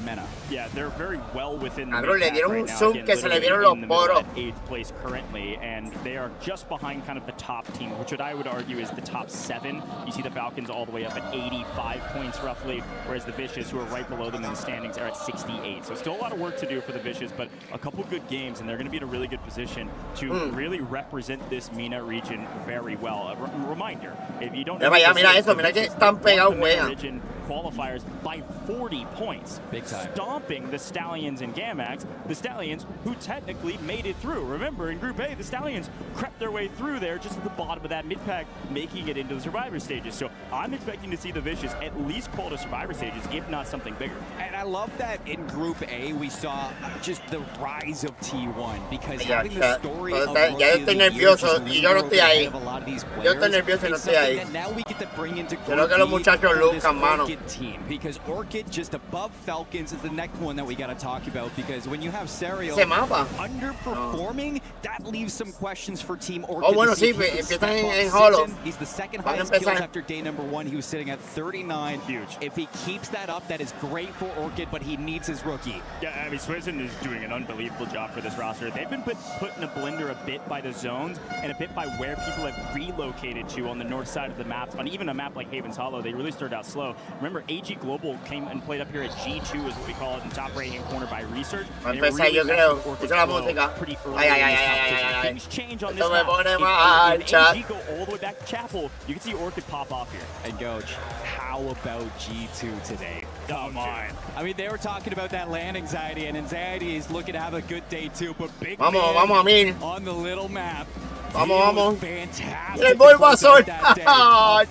Cabrón, le dieron un zoom que se le vieron los poros. 8th place currently, and they are just behind kind of the top team, which I would argue is the top 7. You see the Falcons all the way up at 85 points roughly, whereas the Vicious, who are right below them in the standings, are at 68. So still a lot of work to do for the Vicious, but a couple good games, and they're going to be in a really good position to really represent this MENA region very well. A reminder, if you don't know, mira eso, mira que están pegados, region qualifiers by 40 points. Big time. Stomping the Stallions and Gamax, the Stallions who technically made it through. Remember, in Group A, the Stallions crept their way through there just at the bottom of that mid-pack, making it into the Survivor stages. So I'm expecting to see the Vicious at least call to Survivor stages, if not something bigger. And I love that in Group A, we saw just the rise of T1, because having the story of ya yo estoy nervioso y yo no estoy ahí. a lot of these players, Yo estoy nervioso y no estoy ahí. that now we get to bring into Quiero que los muchachos luzcan, mano. Orchid team, because Orchid just above Falcons is the next one that we got to talk about, because when you have Serial underperforming, that leaves some questions for Team Orchid. Bueno, sí, empiezan en Holo. He's the second highest kills after day number 1. He was sitting at 39. Huge. If he keeps that up, that is great for Orchid, but he needs his rookie. Yeah, I mean, Swizzen is doing an unbelievable job for this roster. They've been put in a blender a bit by the zones and a bit by where people have relocated to on the north side of the map. On even a map like Haven's Hollow, they really started out slow. Remember, AG Global came and played up here at G2, is what we call it, in top right-hand corner by research. And it really yo creo. Escucha la música. Ay. Things change on this map. If AG go all the way back to Chapel, you can see Orchid pop off here. And Coach, how about G2 today? Come on. I mean, they were talking about that land anxiety, and anxiety is looking to have a good day too, but big vamos, Amir. On the little map. Vamos. Fantastic. El Bulbasaur.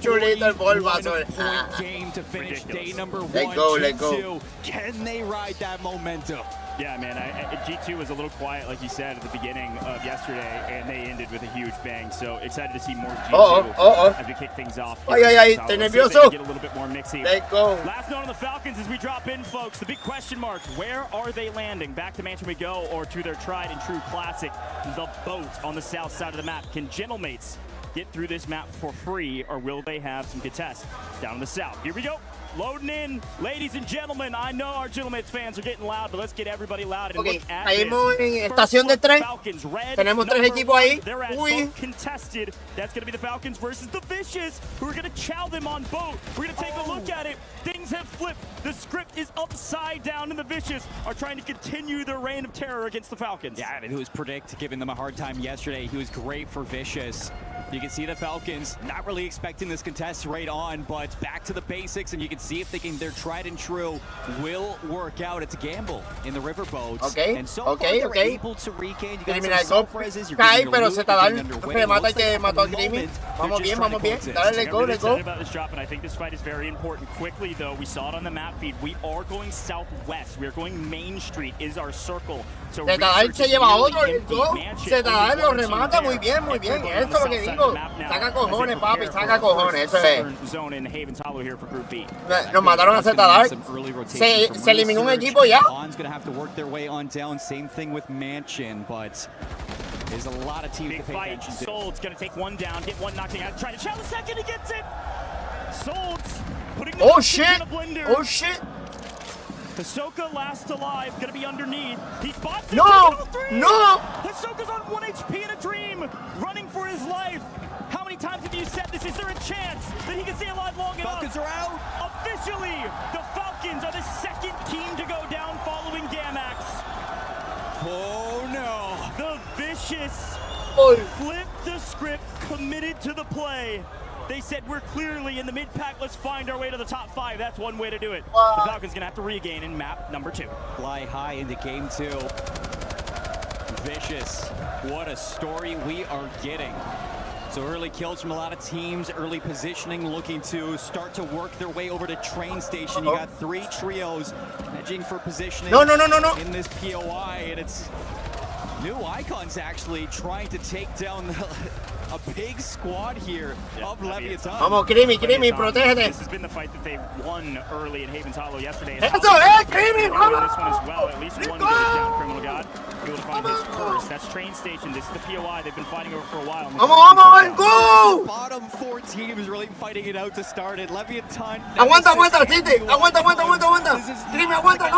Chulito el Bulbasaur. Point game to finish day number 1. Let's go. Can they ride that momentum? Yeah, man, G2 was a little quiet, like you said, at the beginning of yesterday, and they ended with a huge bang. So excited to see more G2 as we kick things off. Ay, estoy nervioso. Get a little bit more mixy. Let's go. Last note on the Falcons as we drop in, folks. The big question mark, where are they landing? Back to Mansion we go, or to their tried and true classic, the boat on the south side of the map. Can Gentlemates get through this map for free, or will they have some contests down in the south? Here we go. Loading in, ladies and gentlemen. I know our Gentlemates fans are getting loud, but let's get everybody loud and look at caímos en estación de tren. Tenemos 3 equipos ahí. They're at both contested. That's going to be the Falcons versus the Vicious, who are going to chow them on both. We're going to take a look at it. Things have flipped. The script is upside down, and the Vicious are trying to continue their reign of terror against the Falcons. Yeah, I mean, who was giving them a hard time yesterday. He was great for Vicious. You can see the Falcons not really expecting this contest right on, but back to the basics, and you can see if their tried and true will work out. It's a gamble in the riverboats. And so far they're able to regain. You got some self-reses, you're getting your loot, you're getting underway. Vamos bien. Dale, let's go. About this drop, and I think this fight is very important. Quickly, though, we saw it on the map feed. We are going southwest. We are going Main Street is our circle. So Zetadal se lleva otro, Zetadal lo remata muy bien. Eso es lo que digo. Saca cojones, papi, saca cojones. Eso es. Zone in Haven's Hollow here for Group B. Nos mataron a Zetadal. Se eliminó un equipo ya. On's gonna have to work their way on down. Same thing with Mansion, but there's a lot of teams to pay attention to. Sold's gonna take one down, get one knocked out, try to challenge the second, he gets it! Sold's putting the in a blender. Oh shit! Hisoka last alive, gonna be underneath. He spots it. No! Hisoka's on 1 HP in a dream, running for his life. How many times have you said this? Is there a chance that he can stay alive long enough? Falcons are out. Officially, the Falcons are the second team to go down following Gamax. Oh no. The Vicious flipped the script, committed to the play. They said, we're clearly in the mid-pack. Let's find our way to the top 5. That's one way to do it. The Falcons going to have to regain in map number 2. Fly high into game 2. Vicious. What a story we are getting. So early kills from a lot of teams, early positioning, looking to start to work their way over to train station. You got 3 trios edging for positioning in this POI, and it's new icons actually trying to take down a big squad here of Leviathan. Vamos, Creamy, protégete. This has been the fight that they won early in Haven's Hollow yesterday. Eso, Creamy, vamos! This one as well. At least one goes down, Criminal God. Able to find his first. That's train station. This is the POI. They've been fighting over for a while. Vamos, go! Bottom 4 teams really fighting it out to start it. Leviathan. Aguanta, Tite. Aguanta. Creamy, aguanta.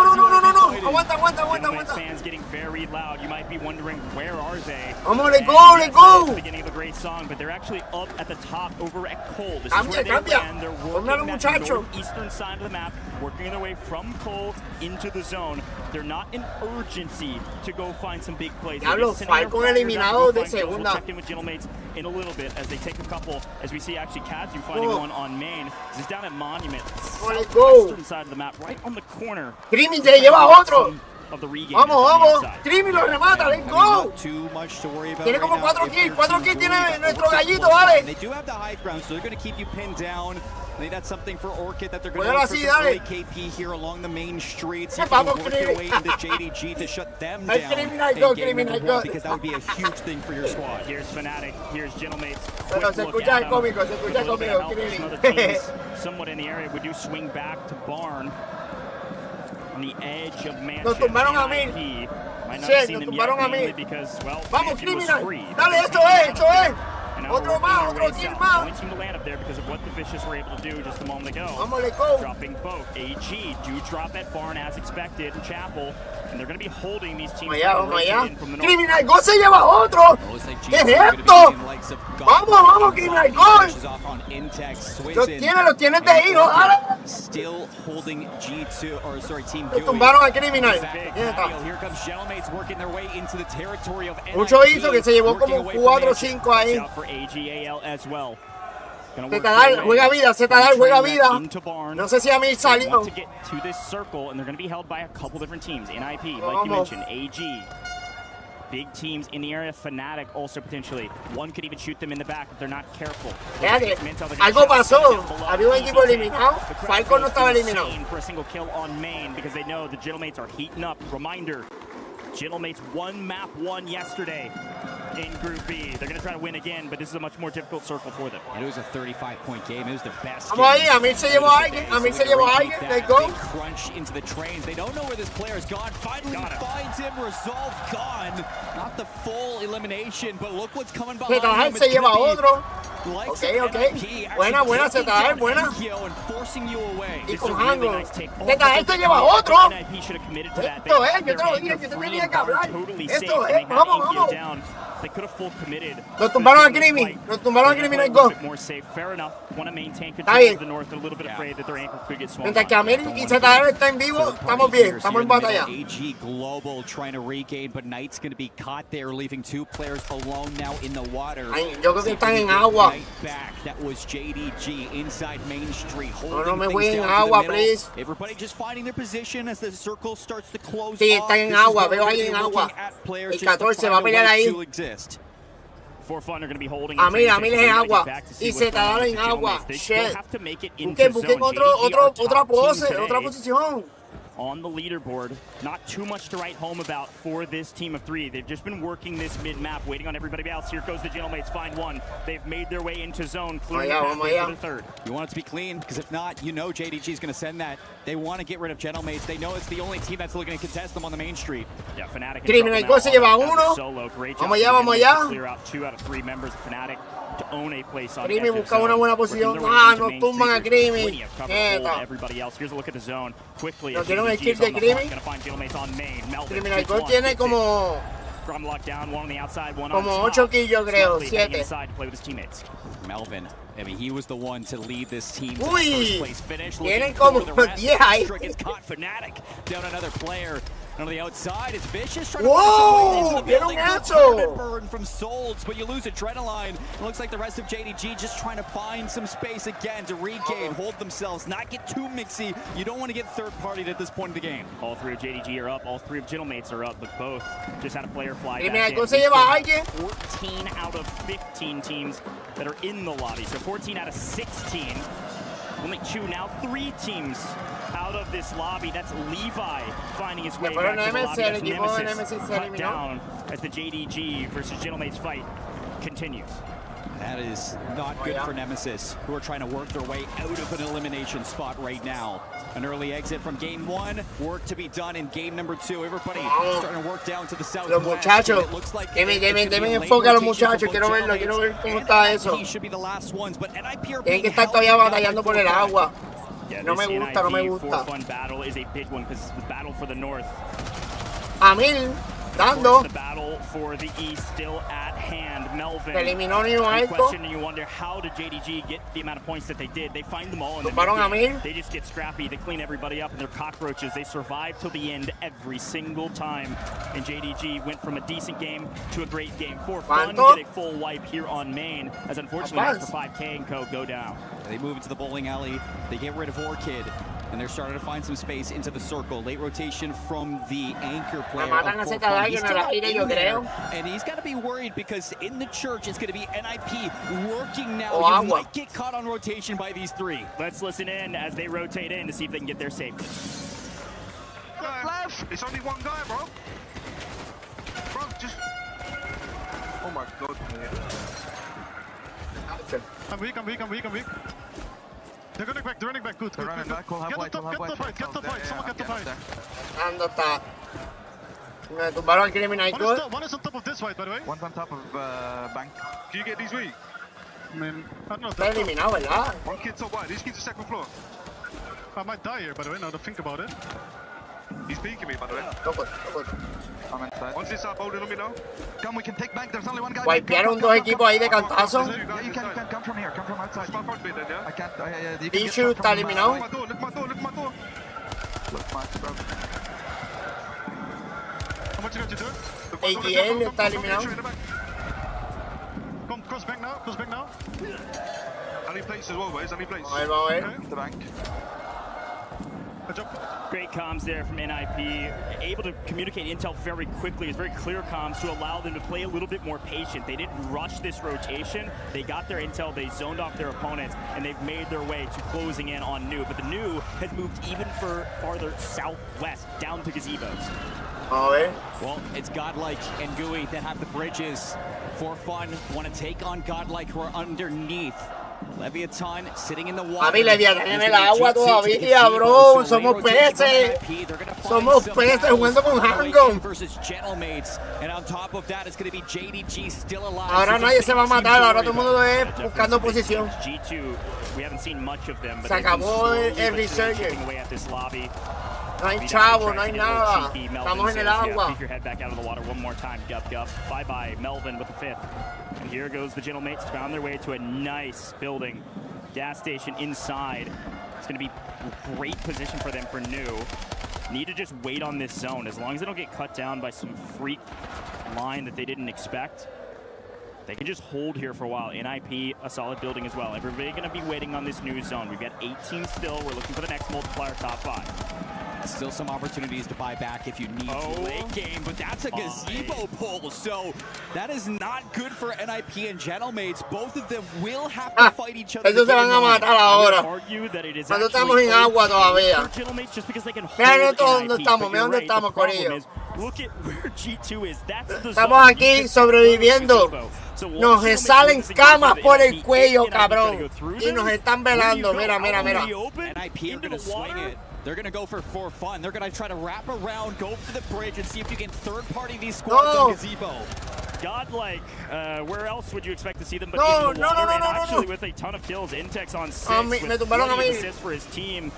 No. Aguanta. Fans getting very loud. You might be wondering, where are they? Vamos, let's go. Beginning of the great great song, but they're actually up at the top over at Cole. This is where they land. They're working that northeastern side of the map, working their way from Cole into the zone. They're not in urgency to go find some big plays. Diablo, Falcon eliminado de segunda. We'll check in with Gentlemates in a little bit as they take a couple, as we see actually Kazu finding one on main. This is down at Monument, southwestern side of the map, right on the corner. Creamy se lleva otro. Of the regain. Vamos. Creamy lo remata, let's go. Too much to worry about. Tiene como 4 kills tiene nuestro gallito, vale. They do have the high ground, so they're going to keep you pinned down. I think that's something for Orchid that they're going to Bueno, look for así, some dale. early KP here along the main streets. You can work your way into JDG to shut them down. Because that would be a huge thing for your squad. Here's Fnatic, here's Gentlemates. Bueno, se escucha el cómico, se escucha el cómico. Creamy. Somewhat in the area, we do swing back to Barn. On the edge of Mansion. Nos tumbaron a mí. Sí, nos tumbaron a mí. Because, well, vamos, Criminal. Dale, esto es. Otro más, otro kill más. Only team to land up there because of what the Vicious were able to do just a moment ago. Vamos, let's go. Dropping both. AG do drop at Barn as expected. Chapel. And they're going to be holding these teams. Vamos allá. Criminal Go se lleva otro. ¿Qué es esto? Vamos, Criminal Go. Los tienes de hijo, dale. Still holding G2, or sorry, Team Gui. Tumbaron a Criminal. Here comes Gentlemates working their way into the territory of mucho hizo que se llevó como 4 o 5 ahí. AGAL as well. Zetadal juega vida, Zetadal juega vida. No sé si a mí salió. To get to this circle, and they're going to be held by a couple different teams. NIP, like you mentioned, AG. Big teams in the area. Fnatic also potentially. One could even shoot them in the back if they're not careful. Algo pasó. Había un equipo eliminado. Falcon no estaba eliminado. For a single kill on main because they know the Gentlemates are heating up. Reminder, Gentlemates won map 1 yesterday in Group B. They're going to try to win again, but this is a much more difficult circle for them. And it was a 35-point game. It was the best game. Vamos ahí, Amir se llevó a alguien. Let's go. Crunch into the trains. They don't know where this player is gone. Finally finds him. Resolve gone. Not the full elimination, but look what's coming behind him. Se lleva otro. Ok. Buena, Zetadal, buena. Y con Hango. Zetadal se lleva otro. Esto es, yo te lo dije, yo te tenía que hablar. Esto es, vamos. They could have full committed. Nos tumbaron a Creamy. Nos tumbaron a Criminal Go. More safe. Fair enough. Want to maintain control of the north. They're a little bit afraid that their ankle could get swung. Mientras que Amir y Zetadal están vivos, estamos bien. Estamos en batalla. AG Global trying to regain, but Knight's going to be caught there, leaving 2 players alone now in the water. Yo creo que están en agua. Back. That was JDG inside Main Street. No me voy en agua, please. Everybody just finding their position as the circle starts to close. Sí, están en agua. Veo ahí en agua. El 14 va a pelear ahí. For fun, they're going to be holding. Amir es en agua. Y Zetadal en agua. Shit. Busquen otra posición. On the leaderboard, not too much to write home about for this team of 3. They've just been working this mid-map, waiting on everybody else. Here goes the Gentlemates, find one. They've made their way into zone, clearing the pathway for the third. You want it to be clean, because if not, you know JDG is going to send that. They want to get rid of Gentlemates. They know it's the only team that's looking to contest them on the main street. Yeah, Fnatic. Criminal Go se lleva uno. Solo, great vamos allá. Clear out 2 out of 3 members of Fnatic to own a place on Creamy busca una buena posición. Nos tumban a Creamy. Everybody else. Here's a look at the zone. Quickly. ¿No quieren el kill de Creamy? Criminal Go tiene como... Como 8 kills, yo creo. 7. Melvin. I mean, he was the one to lead this team to Uy, first place finish. Tienen como 10 ahí. Trick is caught. Fnatic down another player. On the outside, it's Vicious trying to burn from Souls, but you lose Adrenaline. It looks like the rest of JDG just trying to find some space again to regain, hold themselves, not get too mixy. You don't want to get third-partied at this point of the game. All 3 of JDG are up, all 3 of Gentlemates are up, but both just had a player fly back in. 14 out of 15 teams that are in the lobby, so 14 out of 16. Only 2, now 3 teams out of this lobby. That's Levi finding his way back to the lobby. That's Nemesis cut down as the JDG versus Gentlemates fight continues. That is not good for Nemesis, who are trying to work their way out of an elimination spot right now. An early exit from game 1, work to be done in game number 2. Everybody starting to work down to the south. Los muchachos, deme enfoque a los muchachos, quiero ver cómo está eso. Tienen que estar todavía batallando por el agua. No me gusta. Fun battle is a big one because it's the battle for the north. Amil dando. The battle for the east still at hand. Melvin. Eliminó ni un you question and you wonder how did JDG get the amount of points that they did. They find them all and they just get scrappy. They clean everybody up and they're cockroaches. They survive till the end every single time. And JDG went from a decent game to a great game. For fun, get a full wipe here on main, as unfortunately Mr. 5K and Co go down. They move into the bowling alley. They get rid of Orchid. And they're starting to find some space into the circle. Late rotation from the anchor player. He's still out in there, and he's got to be worried because in the church it's going to be NIP working now. You might get caught on rotation by these three. Let's listen in as they rotate in to see if they can get there safely. Left. It's only one guy, bro. Bro, just. Oh my god. I'm weak. They're running back, good. They're running back, we'll have white, get the fight, someone get the fight. ¿Dónde está? Me tumbaron al criminal. One is on top of this fight, by the way. One's on top of bank. Can you get these weak? I mean, I don't know. Está eliminado, ¿verdad? One kid's top white, this kid's the second floor. I might die here, by the way, now to think about it. He's peeking me, by the way. I'm inside. Once they start bowling on me now. Come, we can take bank, there's only one guy. Wipearon dos equipos ahí de cantazo. Yeah, you can come from here, come from outside. Start front bit then, yeah? I can't, you can Bichu está eliminado. Look my door. Look my door, bro. How much you got to do? ATL está eliminado. Come, cross back now. I need plates as well, boys. I need plates. Vamos a ver. The bank. Great comms there from NIP, able to communicate intel very quickly. It's very clear comms to allow them to play a little bit more patient. They didn't rush this rotation. They got their intel, they zoned off their opponents, and they've made their way to closing in on New. But the New has moved even farther southwest, down to gazebos. Well, it's Godlike and Gooey that have the bridges. For fun, want to take on Godlike who are underneath. Leviathan sitting in the water. Papi, Leviathan en el agua todavía, bro. Somos peces. Somos peces jugando con Hangon. Ahora nadie se va a matar. Ahora todo el mundo es buscando posición. Se acabó el resurgence. No hay chavo, no hay nada. Estamos en el agua. Bye-bye, Melvin with the fifth. And here goes the Gentlemates, found their way to a nice building. Gas station inside. It's going to be a great position for them for New. Need to just wait on this zone. As long as they don't get cut down by some freak line that they didn't expect, they can just hold here for a while. NIP, a solid building as well. Everybody going to be waiting on this new zone. We've got 8 teams still. We're looking for the next multiplier top 5. Still some opportunities to buy back if you need to late game, but that's a gazebo pull, so that is not good for NIP and Gentlemates. Both of them will have to fight each other. Estos se van a matar ahora. Cuando estamos en agua todavía. Mira dónde estamos, mira dónde estamos, corillo. Estamos aquí sobreviviendo. Nos salen camas por el cuello, cabrón. Y nos están velando, mira. NIP are gonna swing it. They're going to go for fun. They're going to try to wrap around, go for the bridge, and see if you can third-party these squads on gazebo. Godlike, where else would you expect to see them but in the water? And actually with a ton of kills. Intex on 6 with assists for his team.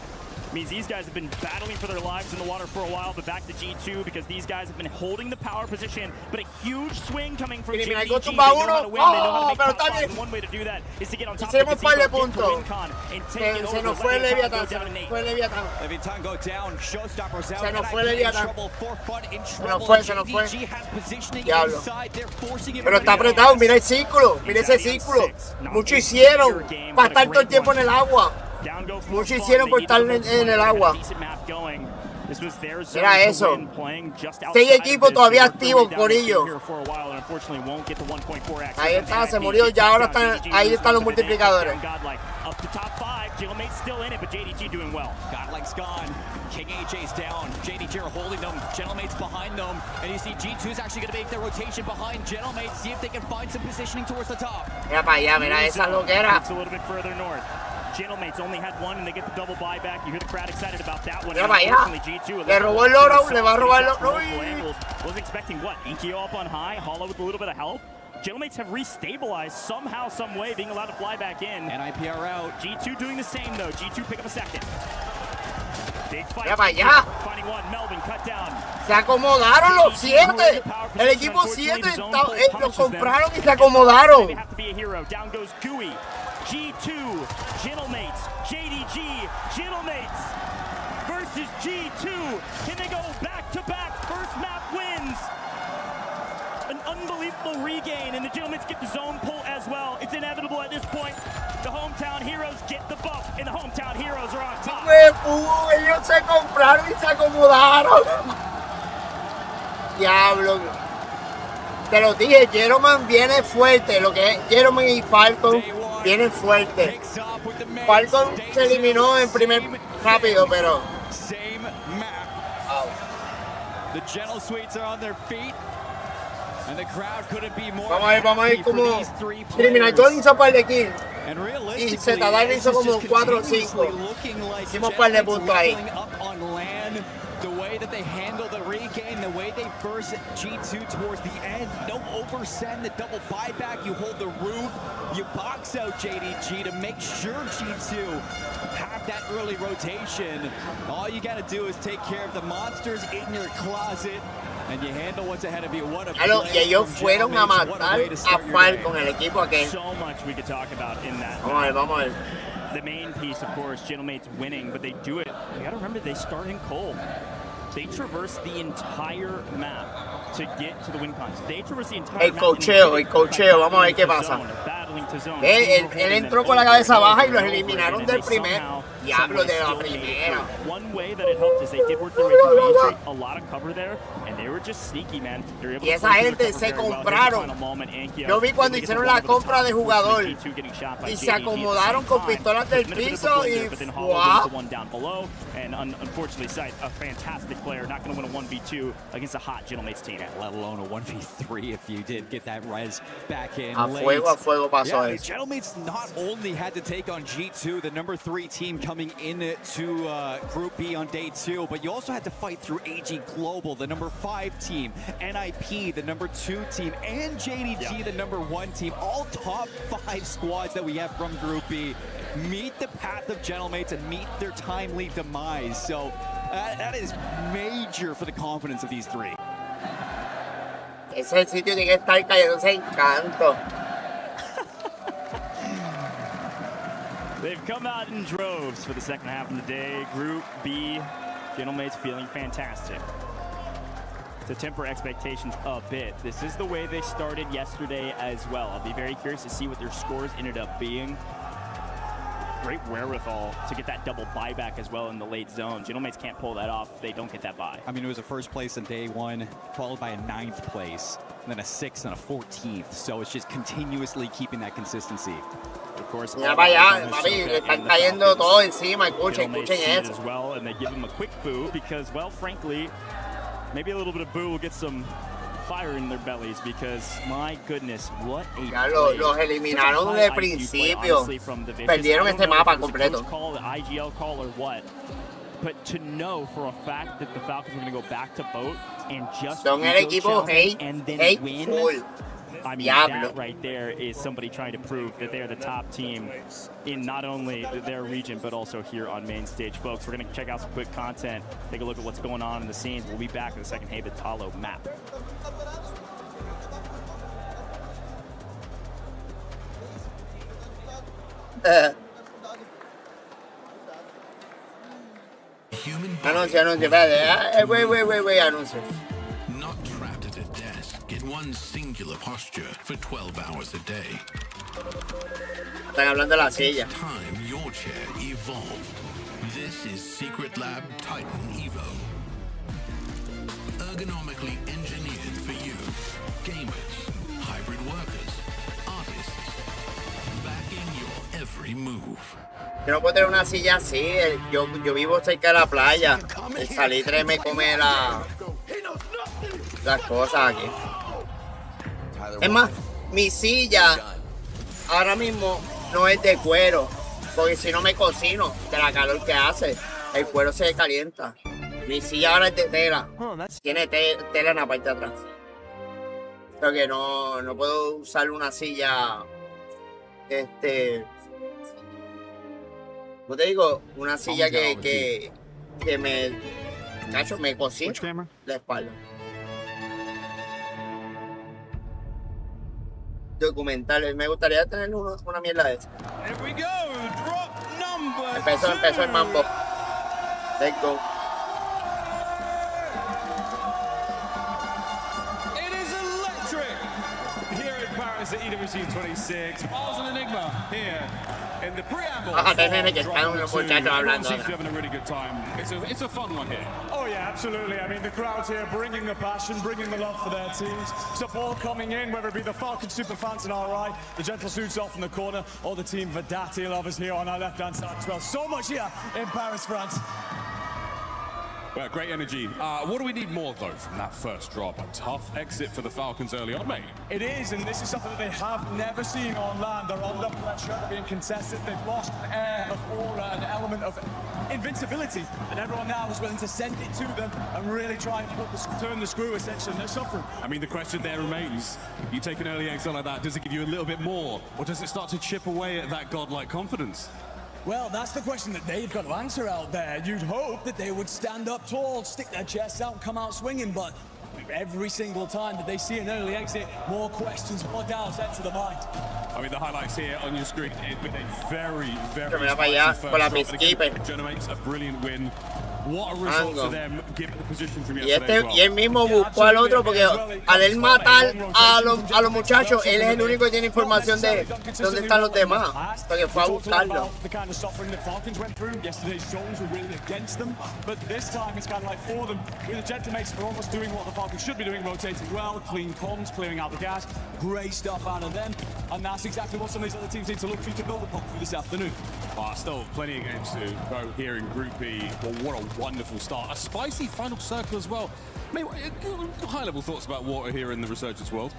Means these guys have been battling for their lives in the water for a while, but back to G2 because these guys have been holding the power position, but a huge swing coming from JDG. They know how to win, they know how to make top 5, and one way to do that is to get on top of the gazebo, get to WinCon, and take it over. Leviathan go down, showstoppers out, in trouble, for fun in trouble. JDG has positioning inside, they're forcing it. Pero está apretado, mira el círculo, mira ese círculo. Mucho hicieron para estar todo el tiempo en el agua. Mucho hicieron por estar en el agua. Mira eso. 6 equipos todavía activos, corillo. Ahí está, se murió ya. Ahora ahí están los multiplicadores. Godlike's gone. King AJ's down. JDG are holding them. Gentlemates behind them. And you see G2's actually going to make their rotation behind Gentlemates. See if they can find some positioning towards the top. Mira para allá, mira esa loquera. It's a little bit further north. Gentlemates only had one and they get the double buyback. You hear the crowd excited about that one. Mira para allá. Le robó el oro, le va a robar el oro. Was expecting what? Inkyo up on high, Hollow with a little bit of help. Gentlemates have restabilized somehow, some way, being allowed to fly back in. NIP are out. G2 doing the same though. G2 pick up a second. Big fight. Mira para allá. Finding one, Melvin cut down. Se acomodaron los 7. El equipo 7 los compraron y se acomodaron. G2, Gentlemates, JDG, Gentlemates versus G2. Can they go back-to-back? First map wins. An unbelievable regain, and the Gentlemates get the zone pull as well. It's inevitable at this point. The hometown heroes get the buff, and the hometown heroes are on top. Ellos se compraron y se acomodaron. Diablo. Te lo dije, Jeroman viene fuerte. Lo que es Jeroman y Falcon vienen fuerte. Falcon se eliminó en primer rápido, pero... The Gentle Suites are on their feet. And the crowd couldn't be more vamos a ver como Criminal hizo par de kills y Zetadar hizo como 4 o 5. Hicimos par de puntos ahí. The way that they handle the regain, the way they burst G2 towards the end, no oversend, the double buyback, you hold the roof, you box out JDG to make sure G2 have that early rotation. All you gotta do is take care of the monsters in your closet. And you handle what's ahead of you. What a y ellos fueron a matar a Falcon, el equipo aquel. So much we could talk about in that. Vamos a ver. The main piece, of course, Gentlemates winning, but they do it. You gotta remember, they start in cold. They traverse the entire map to get to the win con. They traverse the entire map. El cocheo, vamos a ver qué pasa. Él entró con la cabeza baja y los eliminaron del primer. Diablo, de la primera. One way that it helped is they did work their way through main street, a lot of cover there, and they were just sneaky, man. Y esa gente se compraron. Yo vi cuando hicieron la compra de jugador y se acomodaron con pistolas del piso y wow. And unfortunately, Sight, a fantastic player, not going to win a 1v2 against a hot Gentlemates team. Yeah, let alone a 1v3 if you did get that res back in a fuego pasó eso. Gentlemates not only had to take on G2, the number 3 team coming into Group B on day 2, but you also had to fight through AG Global, the number 5 team, NIP, the number 2 team, and JDG, the number 1 team. All top 5 squads that we have from Group B meet the path of Gentlemates and meet their timely demise. So that is major for the confidence of these 3. Ese es el sitio que estar cayéndose en canto. They've come out in droves for the second half of the day. Group B, Gentlemates feeling fantastic. To temper expectations a bit, this is the way they started yesterday as well. I'll be very curious to see what their scores ended up being. Great wherewithal to get that double buyback as well in the late zone. Gentlemates can't pull that off. They don't get that buy. I mean, it was a first place in day 1, followed by a 9th place, and then a 6th and a 14th. So it's just continuously keeping that consistency. Of course, mira para allá, papi, le están cayendo todo encima. Escuchen eso. As well, and they give him a quick boo because, well, frankly, maybe a little bit of boo will get some fire in their bellies because, my goodness, what a ya los eliminaron de principio. Perdieron este mapa completo. Call, the IGL call or what? But to know for a fact that the Falcons are going to go back to boat and just son el equipo and then win. I mean, that right there is somebody trying to prove that they're the top team in not only their region, but also here on main stage. Folks, we're going to check out some quick content, take a look at what's going on in the scenes. We'll be back in the second Hey Vitalo map. Anuncio, espérate. Wait, anuncio. Not trapped at a desk in one singular posture for 12 hours a day. Están hablando de la silla. Time your chair evolved. This is Secret Lab Titan Evo. Ergonomically engineered for you. Gamers, hybrid workers, artists. Backing your every move. Yo no puedo tener una silla así. Yo vivo cerca de la playa. El salitre me come las cosas aquí. Es más, mi silla ahora mismo no es de cuero, porque si no me cocino de la calor que hace. El cuero se calienta. Mi silla ahora es de tela. Tiene tela en la parte de atrás. Pero que no puedo usar una silla. ¿Cómo te digo? Una silla que me cocina la espalda. documentales. Me gustaría tener una mierda de esa. Here we go, drop number Empezó el mambo. Let's go. It is electric here in Paris at EWC 26. Miles and Enigma here in the preamble. Que están unos muchachos hablando. Having a really good time. It's a fun one here. Oh yeah, absolutely. I mean, the crowd here bringing the passion, bringing the love for their teams. Support coming in, whether it be the Falcon super fans on our right, the Gentle Suits off in the corner, or the team Vadati lovers here on our left-hand side as well. So much here in Paris, France. Well, great energy. What do we need more, though, from that first drop? A tough exit for the Falcons early on, mate. It is, and this is something that they have never seen on land. They're under pressure, they're being contested, they've lost an air of aura, an element of invincibility, and everyone now is willing to send it to them and really try and turn the screw, essentially, and they're suffering. I mean, the question there remains, you take an early exit like that, does it give you a little bit more, or does it start to chip away at that godlike confidence? Well, that's the question that they've got to answer out there. You'd hope that they would stand up tall, stick their chests out, come out swinging, but every single time that they see an early exit, more questions, more doubts enter the mind. I mean, the highlights here on your screen, it's been a very, very generates a brilliant win. What a result for them, given the position from yesterday. Y él mismo buscó al otro porque al él matar a los muchachos, él es el único que tiene información de dónde están los demás. Porque fue a buscarlo. The kind of suffering that Falcons went through. Yesterday's zones were really against them, but this time it's kind of like for them. With the Gentlemates, they're almost doing what the Falcons should be doing, rotating well, clean comms, clearing out the gas. Great stuff out of them, and that's exactly what some of these other teams need to look for to build upon for this afternoon. Still plenty of games to go here in Group B. Well, what a wonderful start. A spicy final circle as well. Maybe high-level thoughts about water here in the Resurgence world?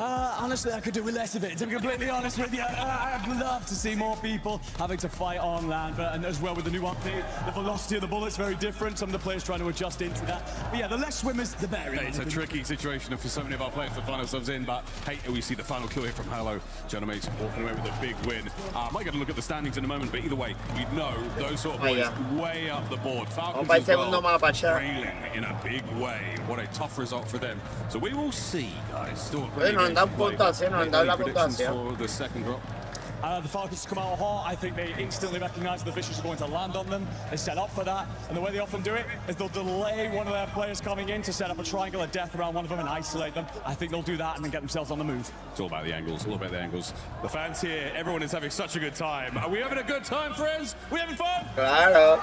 Honestly, I could do with less of it, to be completely honest with you. I'd love to see more people having to fight on land, and as well with the new update, the velocity of the bullets very different. Some of the players trying to adjust into that. But yeah, the less swimmers, the better. It's a tricky situation for so many of our players to find ourselves in, but hey, we see the final kill here from Halo. Gentlemen walking away with a big win. Might get a look at the standings in a moment, but either way, you know those sort of boys way up the board. Falcons as well, trailing in a big way. What a tough result for them. So we will see, guys. Still plenty of predictions for the second drop. The Falcons come out hot. I think they instantly recognize the Vicious are going to land on them. They set up for that, and the way they often do it is they'll delay one of their players coming in to set up a triangle of death around one of them and isolate them. I think they'll do that and then get themselves on the move. It's all about the angles, all about the angles. The fans here, everyone is having such a good time. Are we having a good time, friends? We having fun? Claro.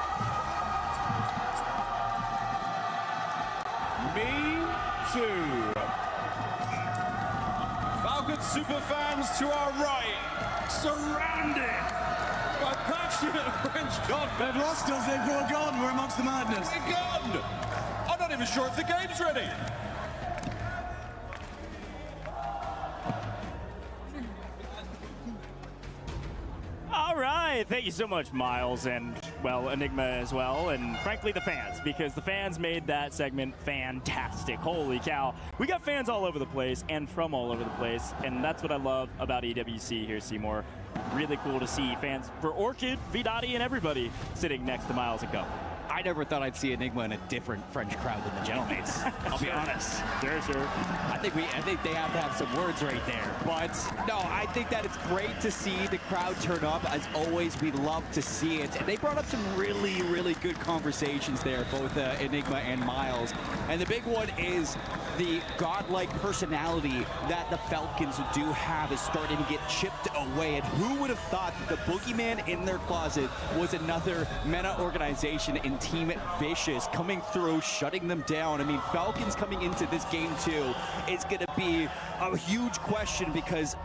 Me too. Falcon super fans to our right, surrounded by passionate French God. They've lost us, we're gone, we're amongst the madness. We're gone! I'm not even sure if the game's ready. All right, thank you so much, Miles, and, well, Enigma as well, and frankly, the fans, because the fans made that segment fantastic. Holy cow. We got fans all over the place and from all over the place, and that's what I love about EWC here, Seymour. Really cool to see fans for Orchid, Vidati, and everybody sitting next to Miles and Co. I never thought I'd see Enigma in a different French crowd than the Gentlemen's. I'll be honest. Sure. I think they have to have some words right there. But no, I think that it's great to see the crowd turn up. As always, we love to see it. And they brought up some really, really good conversations there, both Enigma and Miles. And the big one is the godlike personality that the Falcons do have is starting to get chipped away. And who would have thought that the boogeyman in their closet was another meta organization in Team Vicious coming through, shutting them down. I mean, Falcons coming into this game too is going to be a huge question because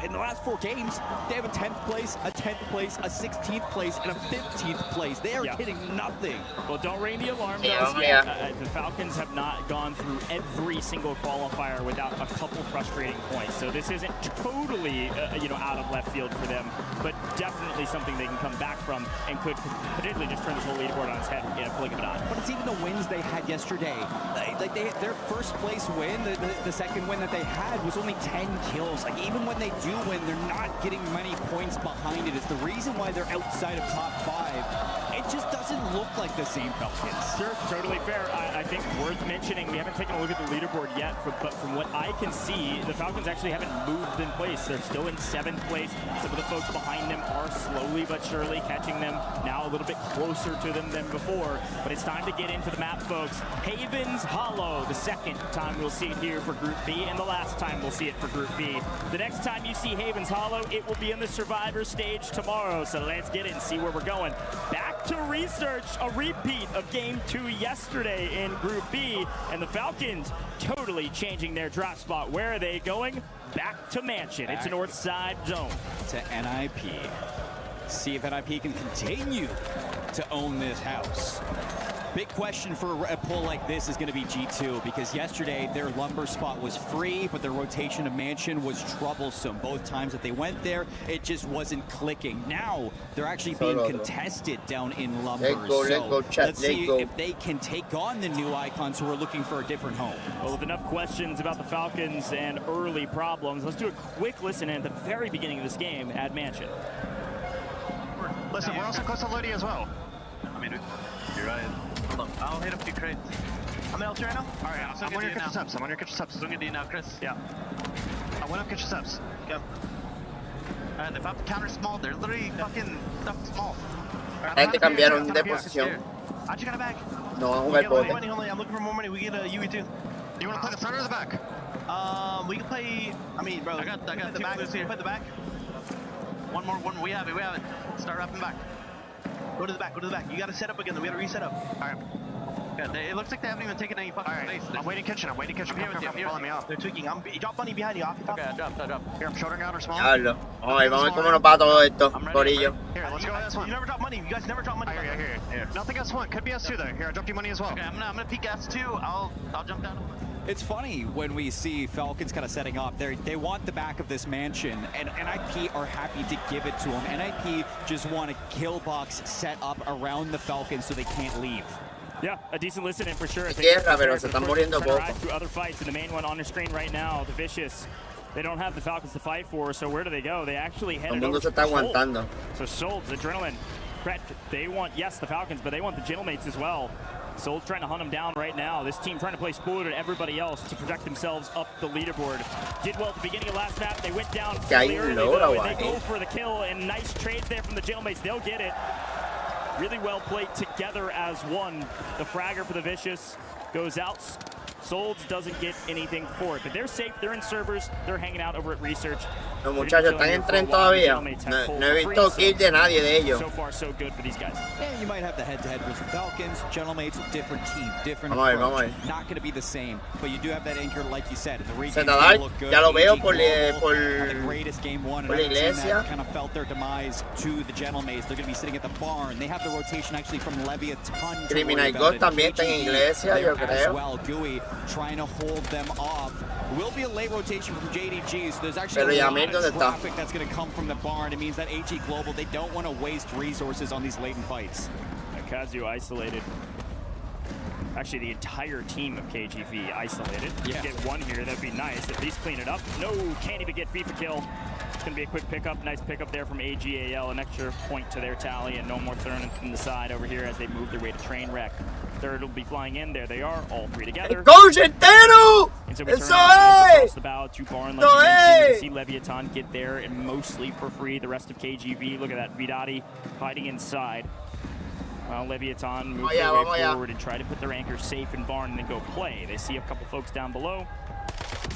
in the last 4 games, they have a 10th place, a 10th place, a 16th place, and a 15th place. They are getting nothing. Well, don't ring the alarm bells yet. The Falcons have not gone through every single qualifier without a couple frustrating points. So this isn't totally, out of left field for them, but definitely something they can come back from and could potentially just turn this whole leaderboard on its head in a blink of an eye. But it's even the wins they had yesterday. Their first place win, the second win that they had was only 10 kills. Like even when they do do when they're not getting many points behind it is the reason why they're outside of top 5. It just doesn't look like the same Falcons. Sure, totally fair. I think worth mentioning, we haven't taken a look at the leaderboard yet, but from what I can see, the Falcons actually haven't moved in place. They're still in 7th place. Some of the folks behind them are slowly but surely catching them, now a little bit closer to them than before. But it's time to get into the map, folks. Havens Hollow, the second time we'll see it here for Group B, and the last time we'll see it for Group B. The next time you see Havens Hollow, it will be in the Survivor stage tomorrow. So let's get it and see where we're going. Back to research, a repeat of Game 2 yesterday in Group B, and the Falcons totally changing their drop spot. Where are they going? Back to Mansion. It's a north side zone. To NIP. See if NIP can continue to own this house. Big question for a pull like this is going to be G2, because yesterday their lumber spot was free, but their rotation to Mansion was troublesome. Both times that they went there, it just wasn't clicking. Now they're actually being contested down in lumber. Let's see if they can take on the new icons who are looking for a different home. Well, with enough questions about the Falcons and early problems, let's do a quick listen in at the very beginning of this game at Mansion. Listen, we're also close to Lodi as well. I mean, you're right. Hold on. I'll hit a few crates. I'm LT right now? Alright, I'm on your kitchen steps. I'm on your kitchen steps. Swing it now, Chris. Yeah. I went up kitchen steps. Okay. Alright, if I have to counter small, they're literally fucking stuck small. Te cambiaron de posición. I just got a bag. No van a jugar pote. I'm looking for more money. We get a UE2. You want to play the front or the back? We can play. I mean, bro. I got the back. Play the back. One more. We have it. Start wrapping back. Go to the back. You gotta set up again. We gotta reset up. Alright. Okay, it looks like they haven't even taken any fucking space. I'm waiting kitchen. Come follow me up. They're tweaking. Drop money behind you. Okay, I dropped. Here, I'm shouldering out or small. Diablo. Vamos a ver cómo nos va todo esto, Corillo. Here, let's go S1. You never drop money. You guys never drop money. Here. Nothing S1. Could be S2 though. Here, I dropped you money as well. Okay, I'm gonna peek S2. I'll jump down. It's funny when we see Falcons kind of setting up. They want the back of this Mansion, and NIP are happy to give it to them. NIP just want a kill box set up around the Falcons so they can't leave. Yeah, a decent listen-in for sure. Tierra, pero se están muriendo poco. Through other fights, and the main one on the screen right now, the Vicious. They don't have the Falcons to fight for, so where do they go? They actually headed over to Sold. So Sold's Adrenaline. They want, yes, the Falcons, but they want the Gentlemates as well. Soul's trying to hunt them down right now. This team trying to play spoiler to everybody else to protect themselves up the leaderboard. Did well at the beginning of last map. They went down fairly early, though, and they go for the kill. And nice trades there from the Gentlemates. They'll get it. Really well played together as one. The fragger for the Vicious goes out. Souls doesn't get anything for it, but they're safe. They're in servers. They're hanging out over at Research. Los muchachos están en tren todavía. No he visto kill de nadie de ellos. So far, so good for these guys. Yeah, you might have the head-to-head versus Falcons. Gentlemates, different team, different approach. Not going to be the same, but you do have that anchor, like you said. The region look good. Ya lo veo por the greatest game one. Por la iglesia. Kind of felt their demise to the Gentlemates. They're going to be sitting at the barn. They have the rotation actually from Leviathan. Criminal God también está en iglesia, yo creo. Well, Gooey trying to hold them off. Will be a late rotation from JDG, so there's actually a lot of traffic that's going to come from the barn. It means that AG Global, they don't want to waste resources on these latent fights. Kazu isolated. Actually, the entire team of KGV isolated. Yeah. Get one here, that'd be nice. At least clean it up. No, can't even get FIFA kill. It's going to be a quick pickup. Nice pickup there from AGAL. An extra point to their tally, and no more throwing from the side over here as they move their way to Trainwreck. Third will be flying in. There they are, all three together. ¡Coach entero! And so we turn across the bow to Barn. Like you mentioned, you can see Leviathan get there, and mostly for free. The rest of KGV, look at that. Vidati hiding inside. Leviathan move their way forward and try to put their anchor safe in Barn and then go play. They see a couple folks down below.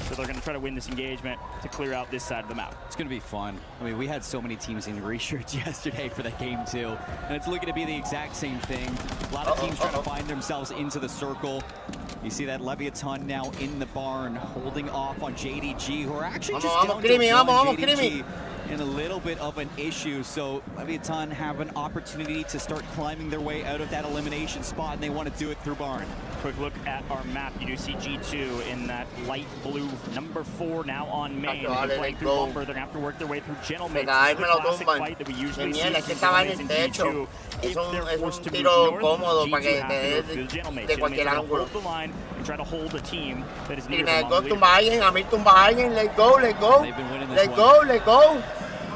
So they're going to try to win this engagement to clear out this side of the map. It's going to be fun. I mean, we had so many teams in research yesterday for that game too, and it's looking to be the exact same thing. A lot of teams trying to find themselves into the circle. You see that Leviathan now in the barn, holding off on JDG, who are actually just down to one. JDG in a little bit of an issue. So Leviathan have an opportunity to start climbing their way out of that elimination spot, and they want to do it through Barn. Quick look at our map. You do see G2 in that light blue, number 4 now on main. They're playing through Lumber. They're going to have to work their way through Gentlemen. It's the classic fight that we usually see between Gentlemen and G2. If they're forced to move north, G2 have to go through the Gentlemen. Gentlemen are going to hold the line and try to hold a team that is near them on the leaderboard. Let's go, let's go. They've been winning this Let's go, let's go.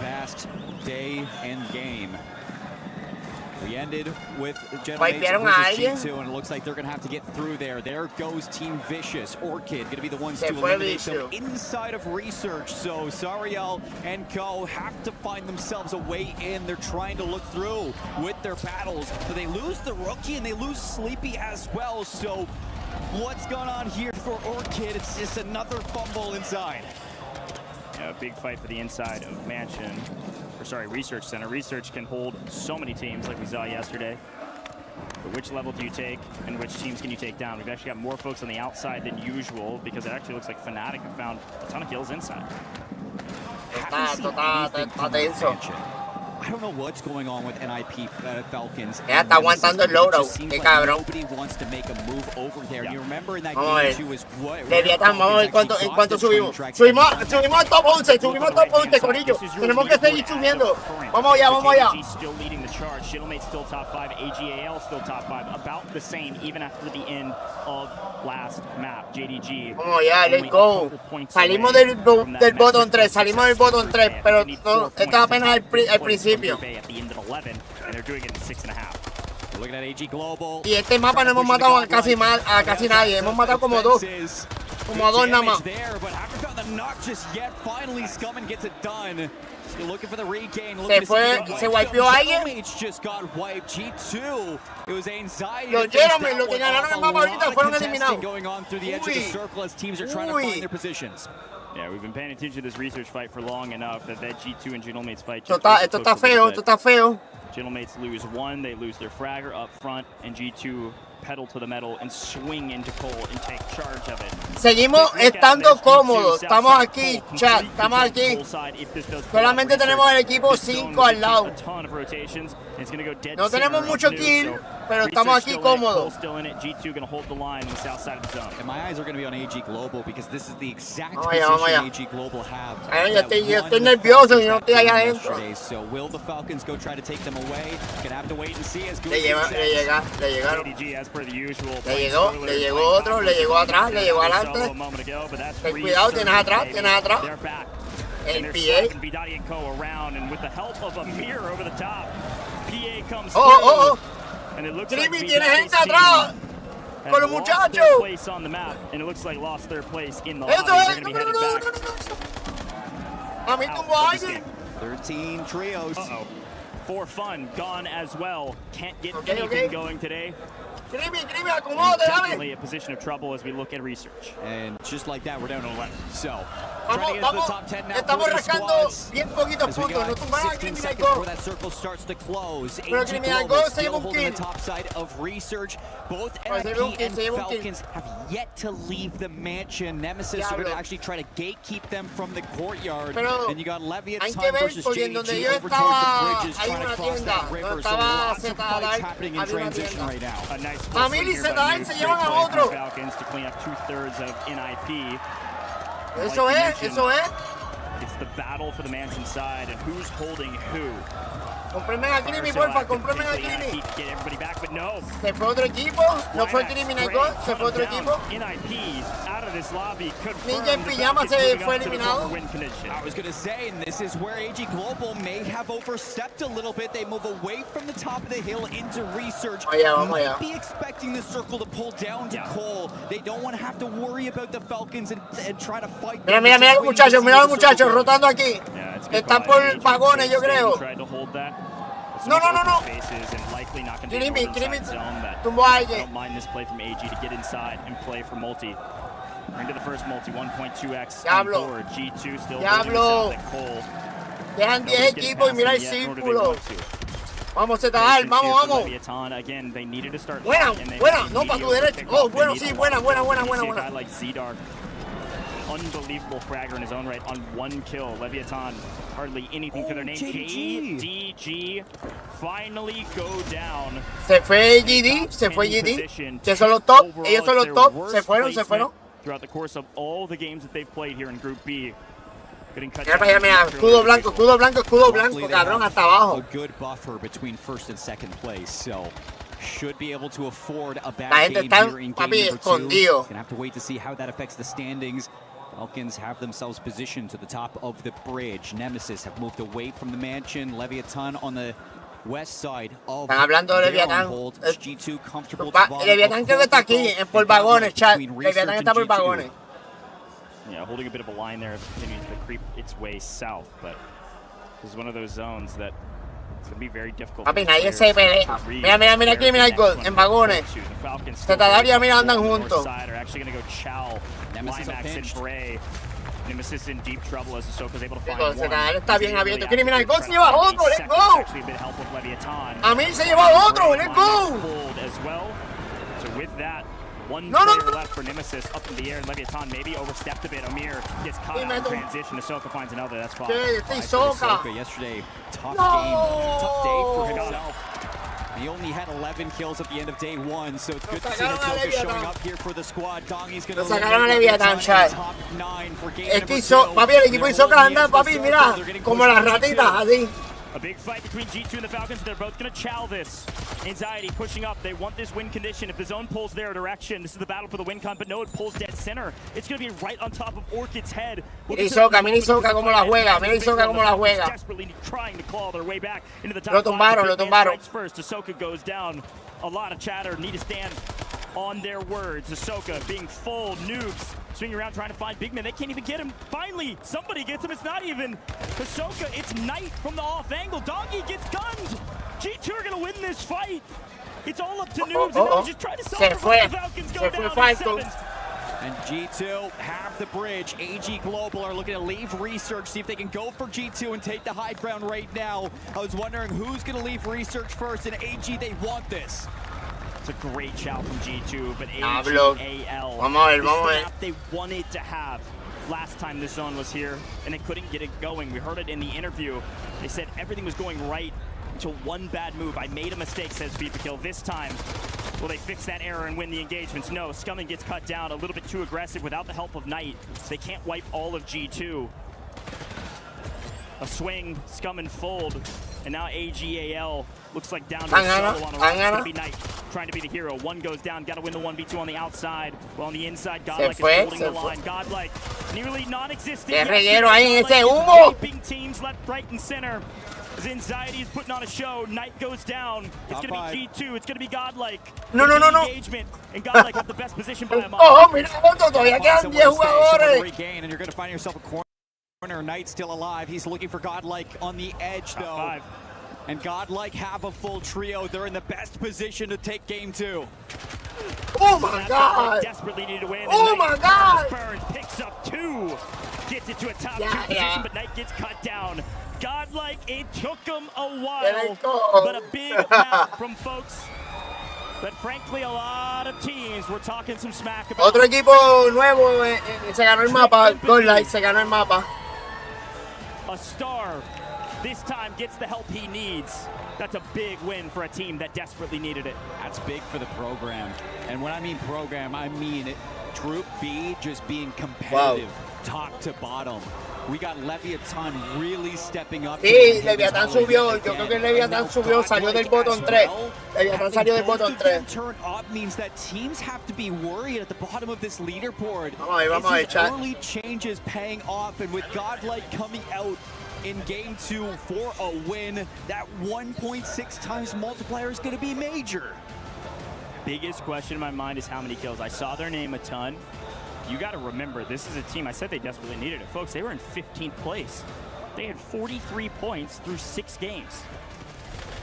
Past day and game. We ended with Gentlemen versus G2, and it looks like they're going to have to get through there. There goes Team Vicious. Orchid going to be the ones to eliminate them inside of Research. So Zariel and Co have to find themselves a way in. They're trying to look through with their battles, but they lose the rookie and they lose Sleepy as well. So what's going on here for Orchid? It's just another fumble inside. Yeah, a big fight for the inside of Mansion. Or sorry, Research Center. Research can hold so many teams like we saw yesterday. But which level do you take and which teams can you take down? We've actually got more folks on the outside than usual because it actually looks like Fnatic have found a ton of kills inside. I don't know what's going on with NIP Falcons. Ya está aguantando el logro. Qué cabrón. Nobody wants to make a move over there. You remember in that game too is what vamos a ver cuánto subimos. Subimos al top 11, subimos al top 11, corillo. Tenemos que seguir subiendo. Vamos allá, vamos allá. Still leading the charge. Shieldmate still top 5. AGAL still top 5. About the same even after the end of last map. JDG. Vamos allá, let's go. Salimos del bottom 3, salimos del bottom 3, pero esto es apenas el principio. Y este mapa no hemos matado a casi nadie, hemos matado como dos. Como a dos nada más. Se wipeó alguien. Los Gentlemen, los que ganaron el mapa ahorita fueron eliminados. Yeah, we've been paying attention to this Research fight for long enough that G2 and Gentlemates fight. Esto está feo. Gentlemates lose 1, they lose their fragger up front, and G2 pedal to the metal and swing into Cole and take charge of it. Seguimos estando cómodos, estamos aquí, chat, estamos aquí. Solamente tenemos el equipo 5 al lado. No tenemos mucho kill, pero estamos aquí cómodos. And my eyes are going to be on AG Global because this is the exact position AG Global have. Yo estoy nervioso y no estoy allá adentro. So will the Falcons go try to take them away? Gonna have to wait and see as le llegaron. Le llegó otro, le llegó atrás, le llegó adelante. Ten cuidado, tienes atrás. El PA. Jimmy, tiene gente atrás. Con los muchachos. Eso es. A mí tumbó a alguien. 13 trios. For fun, gone as well. Can't get anything going today. Definitely a position of trouble as we look at Research. And just like that, we're down to 11. So, trying to get into the top 10 now for these squads. As we got 16 seconds before that circle starts to close. AG Global still holding the top side of Research. Both NIP and Falcons have yet to leave the mansion. Nemesis are going to actually try to gatekeep them from the courtyard. And you got Leviathan versus JDG over towards the bridges trying to cross that river. So lots of fights happening in transition right now. A nice Family se llevan a otro. Falcons to clean up 2/3 of NIP. Eso es. It's the battle for the mansion side and who's holding who. Comprenme a Creamy, porfa, comprenme a Creamy. Se fue otro equipo, no fue Creamy Nico, se fue otro equipo. Ninja en pijama se fue eliminado. I was going to say, and this is where AG Global may have overstepped a little bit. They move away from the top of the hill into Research. Might be expecting the circle to pull down to Cole. They don't want to have to worry about the Falcons and try to fight. Mira los muchachos, rotando aquí. Están por vagones, yo creo. No. Creamy, tumbó a alguien. Don't mind this play from AG to get inside and play for multi. Bring to the first multi, 1.2x on board. G2 still holding at Cole. Dejan 10 equipos y mira el círculo. Vamos, Zetal, vamos. Again, they needed to start. Buena, no, para tu derecha. Oh, bueno, sí, buena. unbelievable fragger in his own right on 1 kill. Leviathan, hardly anything to their name. JDG finally go down. Se fue GD, se fue GD. Que son los top, ellos son los top. Se fueron. Throughout the course of all the games that they've played here in Group B. Mira, escudo blanco, cabrón, hasta abajo. A good buffer between first and second place, so should be able to afford a bad game here in game number 2. Gonna have to wait to see how that affects the standings. Falcons have themselves positioned to the top of the bridge. Nemesis have moved away from the mansion. Leviathan on the west side of Están hablando de Leviathan. G2 comfortable. Leviathan creo que está aquí, por vagones, chat. Leviathan está por vagones. Yeah, holding a bit of a line there, continues to creep its way south, but this is one of those zones that it's going to be very difficult. Papi, nadie se pelea. Mira aquí, mira el gol, en vagones. Tetadaria, mira, andan juntos. Nemesis in deep trouble as Ahsoka's able to find one. Está bien abierto. ¿Quiere mirar el gol? Se lleva otro, let's go. A mí se lleva otro, let's go. So with that, one player left for Nemesis up in the air, and Leviathan maybe overstepped a bit. Amir gets caught out in transition. Ahsoka finds another. That's fine. Ahsoka yesterday, tough day for himself. He only had 11 kills at the end of day 1, so it's good to see Ahsoka showing up here for the squad. Dongy's going to sacaron a Leviathan, chat. Es que papi, el equipo Ahsoka anda, papi, mira, como las ratitas, así. A big fight between G2 and the Falcons. They're both going to chow this. Anxiety pushing up. They want this win condition. If the zone pulls their direction, this is the battle for the win con, but no, it pulls dead center. It's going to be right on top of Orchid's head. Mira Ahsoka como la juega. Mira Ahsoka como la juega. Desperately trying to claw their way back into the top. Lo tumbaron. First, Ahsoka goes down. A lot of chatter. Need to stand on their words. Ahsoka being full noobs. Swinging around trying to find Big Man. They can't even get him. Finally, somebody gets him. It's not even Ahsoka. It's Knight from the off angle. Doggy gets gunned. G2 are going to win this fight. It's all up to noobs. And just trying to self-revive the Falcons go down to 7th. And G2 have the bridge. AG Global are looking to leave research, see if they can go for G2 and take the high ground right now. I was wondering who's going to leave research first, and AG, they want this. It's a great shout from G2, but AL, they wanted to have last time this zone was here, and they couldn't get it going. We heard it in the interview. They said everything was going right until one bad move. I made a mistake, says Kill. This time, will they fix that error and win the engagements? No, Scumming gets cut down a little bit too aggressive without the help of Knight. They can't wipe all of G2. A swing, Scum and fold, and now AGAL looks like down to a solo on a rock. It's gonna be Knight trying to be the hero. One goes down, gotta win the 1v2 on the outside. Well, on the inside, Godlike is holding the line. Godlike nearly non-existent. Keeping teams left, right, and center. As Anxiety is putting on a show, Knight goes down. It's gonna be G2, it's gonna be Godlike. No. Engagement, and Godlike have the best position by a mile. Mira, todavía quedan 10 jugadores. And you're gonna find yourself a corner. Knight still alive. He's looking for Godlike on the edge, though. And Godlike have a full trio. They're in the best position to take game 2. Oh my God! Desperately need to win. Oh my God! Burns picks up 2, gets it to a top 2 position, but Knight gets cut down. Godlike, it took him a while, but a big map from folks. But frankly, a lot of teams were talking some smack about. Otro equipo nuevo se ganó el mapa. Godlike se ganó el mapa. A star this time gets the help he needs. That's a big win for a team that desperately needed it. That's big for the program. And when I mean program, I mean it. Group B just being competitive, top to bottom. We got Leviathan really stepping up. Sí, Leviathan subió. Yo creo que Leviathan subió, salió del bottom 3. Leviathan salió del bottom 3. Turn up means that teams have to be worried at the bottom of this leaderboard. Vamos a ver, chat. Early changes paying off, and with Godlike coming out in game 2 for a win, that 1.6 times multiplier is going to be major. Biggest question in my mind is how many kills. I saw their name a ton. You got to remember, this is a team, I said they desperately needed it. Folks, they were in 15th place. They had 43 points through 6 games.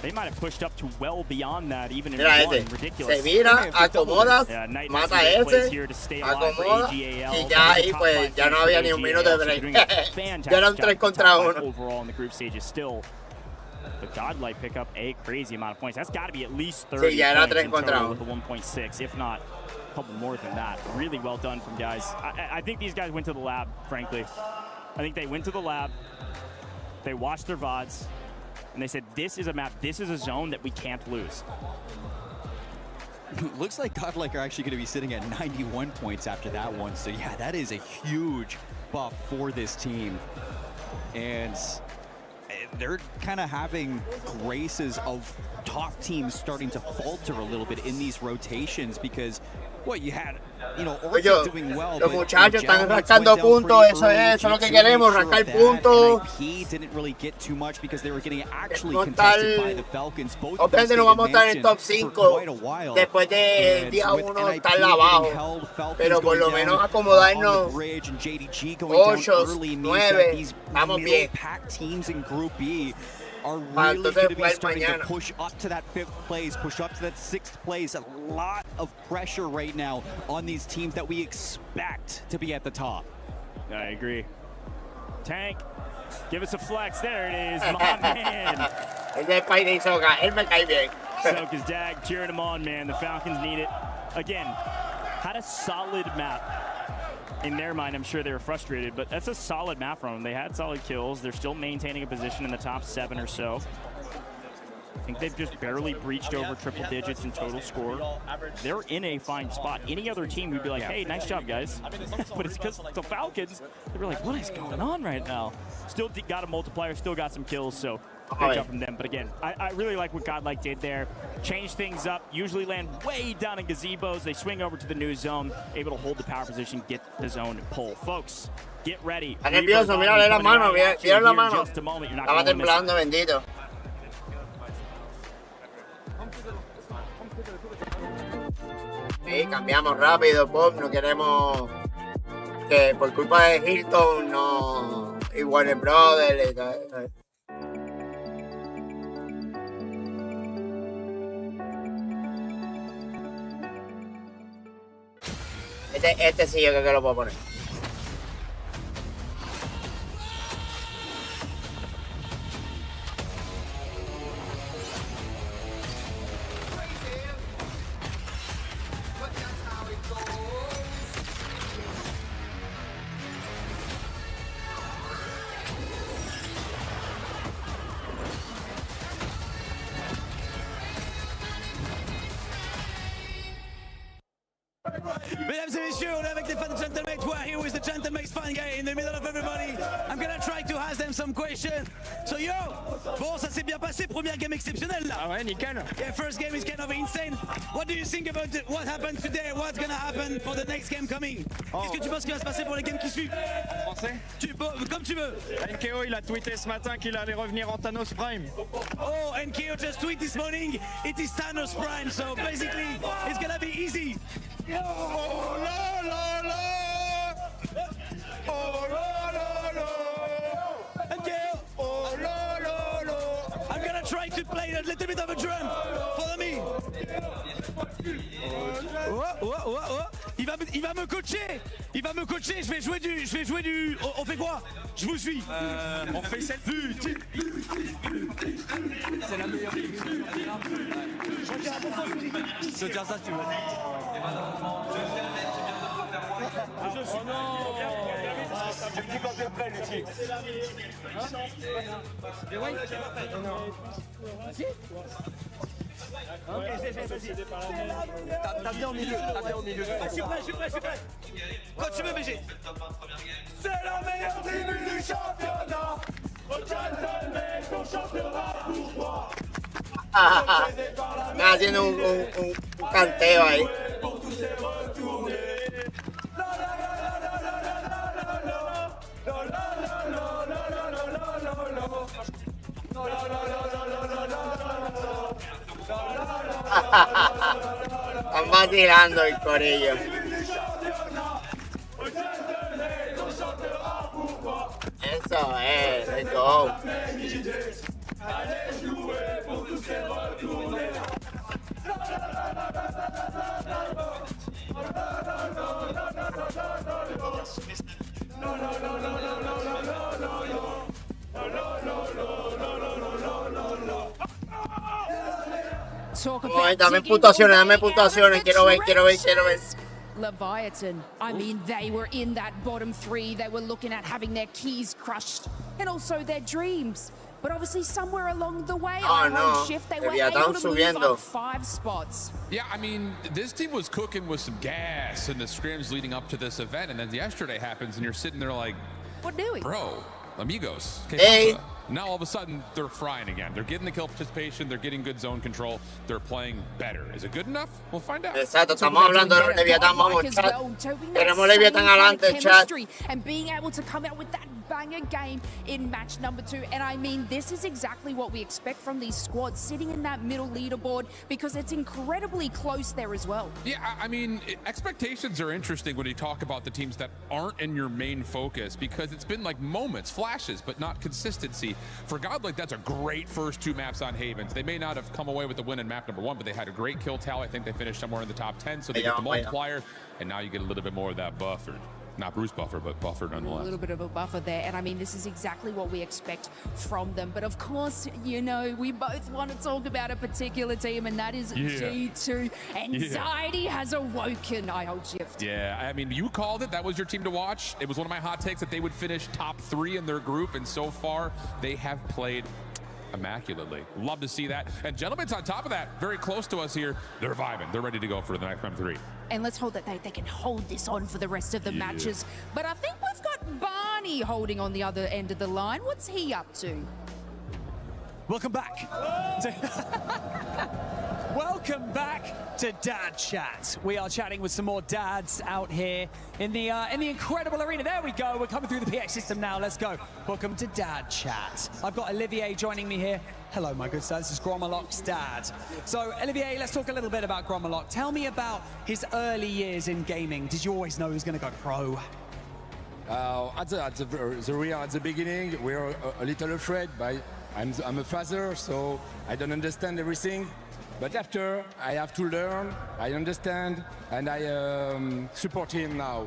They might have pushed up to well beyond that, even in one. Ridiculous. Se mira, acomodas, mata ese, acomoda, y ya ahí pues ya no había ni un minuto de break. Ya eran 3 contra 1. Overall in the group stage is still the Godlike pick up a crazy amount of points. That's got to be at least 30 sí, ya era 3 points contra 1. with the 1.6, if not couple more than that. Really well done from guys. I think these guys went to the lab, frankly. I think they went to the lab, they watched their VODs, and they said, this is a map, this is a zone that we can't lose. Looks like Godlike are actually going to be sitting at 91 points after that one. So yeah, that is a huge buff for this team. And they're kind of having graces of top teams starting to falter a little bit in these rotations because what you had, you know, doing well, los muchachos están rascando puntos, eso es lo que queremos, rascar puntos. Didn't really get too much because they were getting actually contested by the Falcons. Obviamente no vamos a estar en el top 5 después de día 1 estar abajo, pero por lo menos acomodarnos 8, 9, estamos bien. Teams in Group B are really going to be starting to push up to that 5th place, push up to that 6th place. A lot of pressure right now on these teams that we expect to be at the top. I agree. Tank, give us a flex. There it is, my man. Soka's Dag cheering him on, man. The Falcons need it. Again, had a solid map. In their mind, I'm sure they were frustrated, but that's a solid map from them. They had solid kills. They're still maintaining a position in the top 7 or so. I think they've just barely breached over triple digits in total score. They're in a fine spot. Any other team would be like, hey, nice job, guys. But it's because the Falcons, they were like, what is going on right now? Still got a multiplier, still got some kills, so great job from them. But again, I really like what Godlike did there. Change things up, usually land way down in gazebos. They swing over to the new zone, able to hold the power position, get the zone pull. Folks, get ready. Está nervioso, mírale la mano, mira la mano. Estaba temblando, bendito. Sí, cambiamos rápido, Bob. No queremos que por culpa de Hilton no y Warner Brothers. Este sí yo creo que lo puedo poner. Mesdames et messieurs, on est avec les fans de Gentlemates. We're here with the Gentlemates fan guy in the middle of everybody. I'm gonna try to ask them some questions. So yo, bon, ça s'est bien passé, première game exceptionnelle là. Ah ouais, nickel. Yeah, first game is kind of insane. What do you think about what happened today? What's gonna happen for the next game coming? Qu'est-ce que tu penses qui va se passer pour les games qui suivent? En français? Comme tu veux. NKO, il a tweeté ce matin qu'il allait revenir en Thanos Prime. Oh, NKO just tweeted this morning. It is Thanos Prime, so basically it's gonna be easy. Oh la la la! Oh la la la! NKO! Oh la la la! I'm gonna try to play a little bit of a drum. Follow me. Oh. Il va me coacher. Il va me coacher. Je vais jouer du. On fait quoi? Je vous suis. On fait cette vue. C'est la meilleure. Je tiens ça, tu veux. Oh non! Tu me dis quand t'es prêt, Lucie. Vas-y. Ok, vas-y. T'as bien au milieu. Je suis prêt. Quand tu veux, BG. C'est la meilleure tribu du championnat. Au Gentlemates, on chantera pour toi. Están haciendo un canteo ahí. Están vacilando el corillo. Eso es, let's go. Dame puntuaciones, quiero ver. Leviathan. I mean, they were in that bottom 3. They were looking at having their keys crushed and also their dreams. But obviously, somewhere along the way, shift, they were able to move up 5 spots. Yeah, I mean, this team was cooking with some gas in the scrims leading up to this event, and then yesterday happens, and you're sitting there like, what do we? Bro, amigos. Hey. Now all of a sudden they're frying again. They're getting the kill participation. They're getting good zone control. They're playing better. Is it good enough? We'll find out. Exacto, estamos hablando de Leviatán. Vamos, chat. Tenemos Leviatán adelante, chat. And being able to come out with that banger game in match number 2. And I mean, this is exactly what we expect from these squads sitting in that middle leaderboard, because it's incredibly close there as well. Yeah, I mean, expectations are interesting when you talk about the teams that aren't in your main focus, because it's been like moments, flashes, but not consistency. For Godlike, that's a great first 2 maps on Havens. They may not have come away with the win in map number 1, but they had a great kill tally. I think they finished somewhere in the top 10, so they get the multiplier, and now you get a little bit more of that buffer. Not Bruce buffer, but buffer nonetheless. A little bit of a buffer there, and I mean, this is exactly what we expect from them. But of course, you know, we both want to talk about a particular team, and that is G2. Anxiety has awoken. I hold shift. Yeah, I mean, you called it. That was your team to watch. It was one of my hot takes that they would finish top 3 in their group, and so far, they have played immaculately. Love to see that. And Gentlemen's on top of that, very close to us here. They're vibing. They're ready to go for the next round 3. And let's hope that they can hold this on for the rest of the matches. But I think we've got Barney holding on the other end of the line. What's he up to? Welcome back. Welcome back to Dad Chat. We are chatting with some more dads out here in the incredible arena. There we go. We're coming through the PX system now. Let's go. Welcome to Dad Chat. I've got Olivier joining me here. Hello, my good sir. This is Gromaloc's dad. So, Olivier, let's talk a little bit about Gromaloc. Tell me about his early years in gaming. Did you always know he was going to go pro? At the beginning, we were a little afraid. I'm a father, so I don't understand everything. But after, I have to learn, I understand, and I support him now.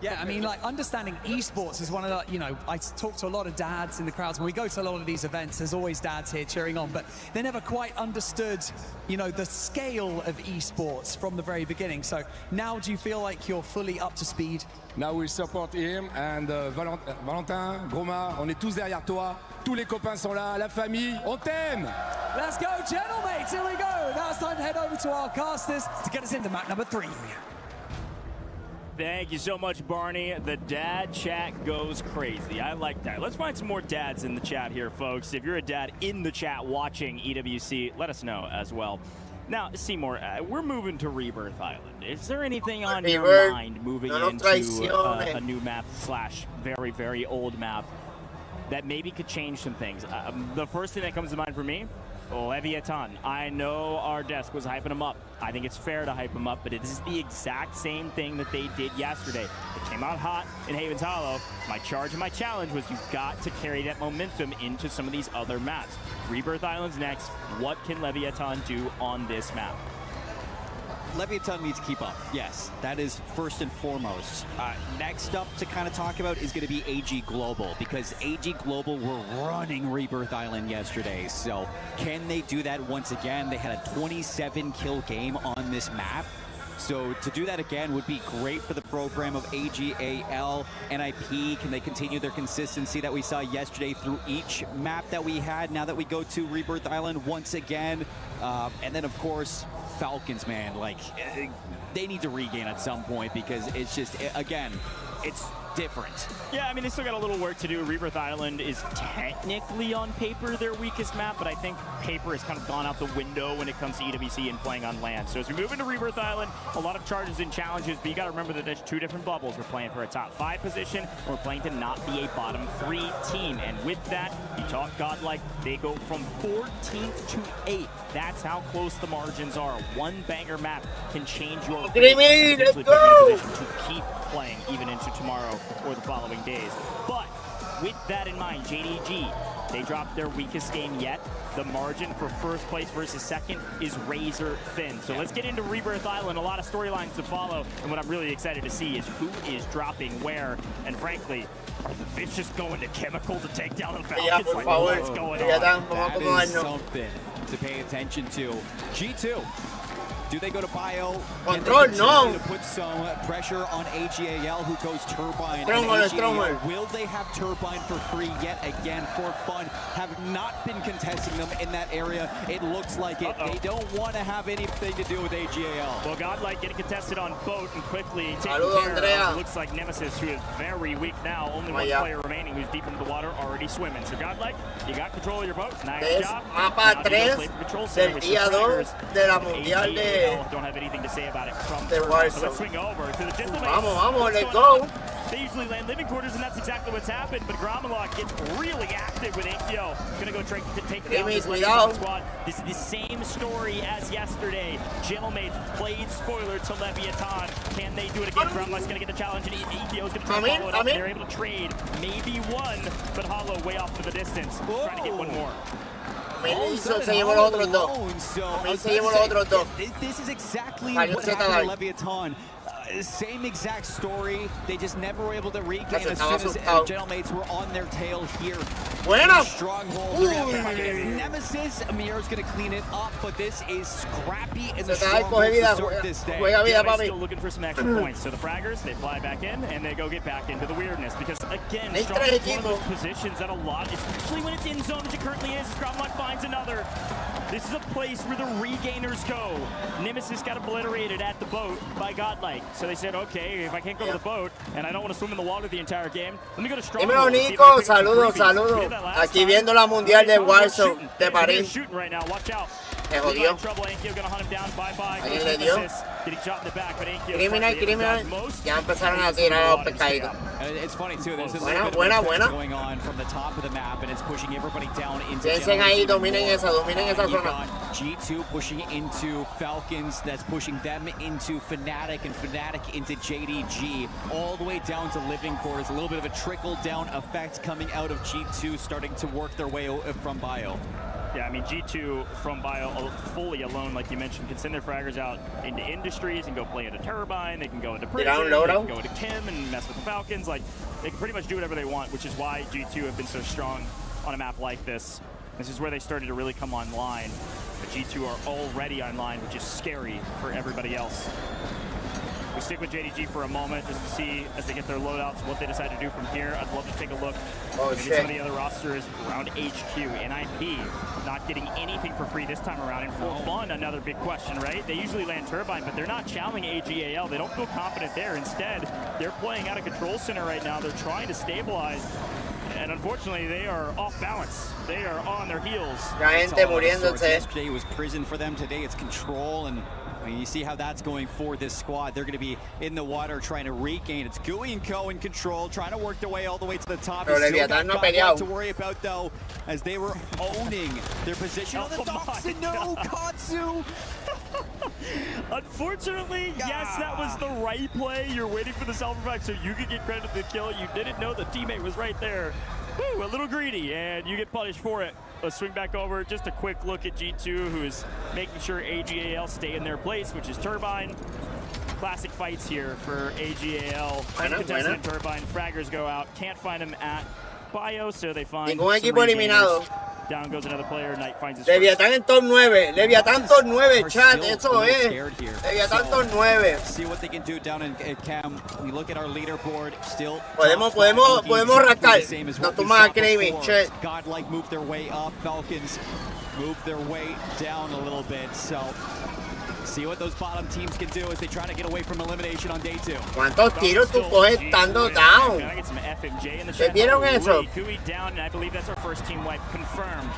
Yeah, I mean, like, understanding esports is one of the, you know, I talk to a lot of dads in the crowds. When we go to a lot of these events, there's always dads here cheering on, but they never quite understood, you know, the scale of esports from the very beginning. So now do you feel like you're fully up to speed? Now we support him, and Valentin, Groma, on est tous derrière toi. Tous les copains sont là, la famille, on t'aime! Let's go, gentlemen, here we go. Now it's time to head over to our casters to get us into map number 3. Thank you so much, Barney. The dad chat goes crazy. I like that. Let's find some more dads in the chat here, folks. If you're a dad in the chat watching EWC, let us know as well. Now, Seymour, we're moving to Rebirth Island. Is there anything on your mind moving into a new map / very, very old map that maybe could change some things? The first thing that comes to mind for me, Leviathan. I know our desk was hyping him up. I think it's fair to hype him up, but it is the exact same thing that they did yesterday. They came out hot in Havens Hollow. My charge and my challenge was you've got to carry that momentum into some of these other maps. Rebirth Island's next. What can Leviathan do on this map? Leviathan needs to keep up. Yes, that is first and foremost. Next up to kind of talk about is going to be AG Global, because AG Global were running Rebirth Island yesterday. So can they do that once again? They had a 27 kill game on this map. So to do that again would be great for the program of AGAL, NIP. Can they continue their consistency that we saw yesterday through each map that we had now that we go to Rebirth Island once again? And then, of course, Falcons, man, like, they need to regain at some point, because it's just, again, it's different. Yeah, I mean, they still got a little work to do. Rebirth Island is technically on paper their weakest map, but I think paper has kind of gone out the window when it comes to EWC and playing on land. So as we move into Rebirth Island, a lot of charges and challenges, but you got to remember that there's 2 different bubbles. We're playing for a top 5 position, and we're playing to not be a bottom 3 team. And with that, you talk Godlike, they go from 14th to 8th. That's how close the margins are. One banger map can change your fate, let's go! Position to keep playing even into tomorrow or the following days. But with that in mind, JDG, they dropped their weakest game yet. The margin for first place versus second is razor thin. So let's get into Rebirth Island. A lot of storylines to follow, and what I'm really excited to see is who is dropping where. And frankly, it's just going to Chemical to take down the Falcons. Like, what's going on? That is something to pay attention to. G2 Do they go to Bio? Control, no. To put some pressure on AGAL, who goes Turbine. Will they have Turbine for free yet again for fun? Have not been contesting them in that area. It looks like it. They don't want to have anything to do with AGAL. Well, Godlike getting contested on boat and quickly taking care of. It looks like Nemesis, who is very weak now. Only one player remaining who's deep into the water, already swimming. So Godlike, you got control of your boat. Nice job. Mapa 3 del día 2 de la mundial de Warzone. Let's swing over to the gentleman. Vamos, let's go. They usually land living quarters, and that's exactly what's happened. But Gromalok gets really active with AKO. Gonna go try to take down this squad. This is the same story as yesterday. Gentlemates played spoiler to Leviathan. Can they do it again? Gromalok's gonna get the challenge, and AKO's gonna try to follow it up. They're able to trade maybe one, but Hollow way off to the distance. Trying to get one more. Se llevó los otros dos. Se llevó los otros dos. This is exactly what happened to Leviathan. Same exact story. They just never were able to regain as soon as Gentlemates were on their tail here. Buena. Stronghold. Nemesis. Amir's going to clean it up, but this is scrappy in the stronghold to start this day. Still looking for some extra points. So the fraggers, they fly back in, and they go get back into the weirdness. Because, again, Stronghold is one of those positions that a lot, especially when it's in zone, as it currently is, Stronghold finds another. This is a place where the regainers go. Nemesis got obliterated at the boat by Godlike. So they said, okay, if I can't go to the boat and I don't want to swim in the water the entire game, let me go to Stronghold. Dímelo, Nico. Saludos. Aquí viendo la mundial de Warzone de París. Shooting right now. Watch out. Se jodió. Alguien le dio. Criminal. Ya empezaron a tirar a los pescaditos. It's funny too. There's Buena. going on from the top of the map, and it's pushing everybody down into. Piensen ahí, dominen esa zona. G2 pushing into Falcons. That's pushing them into Fnatic, and Fnatic into JDG, all the way down to living quarters. A little bit of a trickle down effect coming out of G2, starting to work their way from Bio. Yeah, I mean, G2 from Bio fully alone, like you mentioned, can send their fraggers out into industries and go play at a turbine. They can go into prison, they can go into Kim and mess with the Falcons. Like, they can pretty much do whatever they want, which is why G2 have been so strong on a map like this. This is where they started to really come online. But G2 are already online, which is scary for everybody else. We stick with JDG for a moment just to see, as they get their loadouts, what they decide to do from here. I'd love to take a look at some of the other rosters around HQ. NIP not getting anything for free this time around. And for fun, another big question, right? They usually land Turbine, but they're not challenging AGAL. They don't feel confident there. Instead, they're playing out of Control Center right now. They're trying to stabilize. And unfortunately, they are off balance. They are on their heels. Yesterday was prison for them. Today it's Control, and I mean, you see how that's going for this squad. They're going to be in the water trying to regain. It's Gooey and Co in Control, trying to work their way all the way to the top. Still got a to worry about, though, as they were owning their position on the docks. And no, Katsu! Unfortunately, yes, that was the right play. You're waiting for the self-revive so you could get credit for the kill. You didn't know the teammate was right there. Woo, a little greedy, and you get punished for it. Let's swing back over. Just a quick look at G2, who is making sure AGAL stay in their place, which is Turbine. Classic fights here for AGAL. Uncontested Turbine. Fraggers go out. Can't find him at Bio, so they find down goes another player. Knight finds his Leviathan en top 9. Leviathan top 9, chat. Eso es. Leviathan top 9. See what they can do down in Cam. We look at our leaderboard. Still. Podemos rascar. No tomas a Creamy. Godlike move their way up. Falcons move their way down a little bit. So see what those bottom teams can do as they try to get away from elimination on day 2. ¿Cuántos tiros tú coges estando down? ¿Vieron eso? Gooey down, and I believe that's our first team wipe confirmed.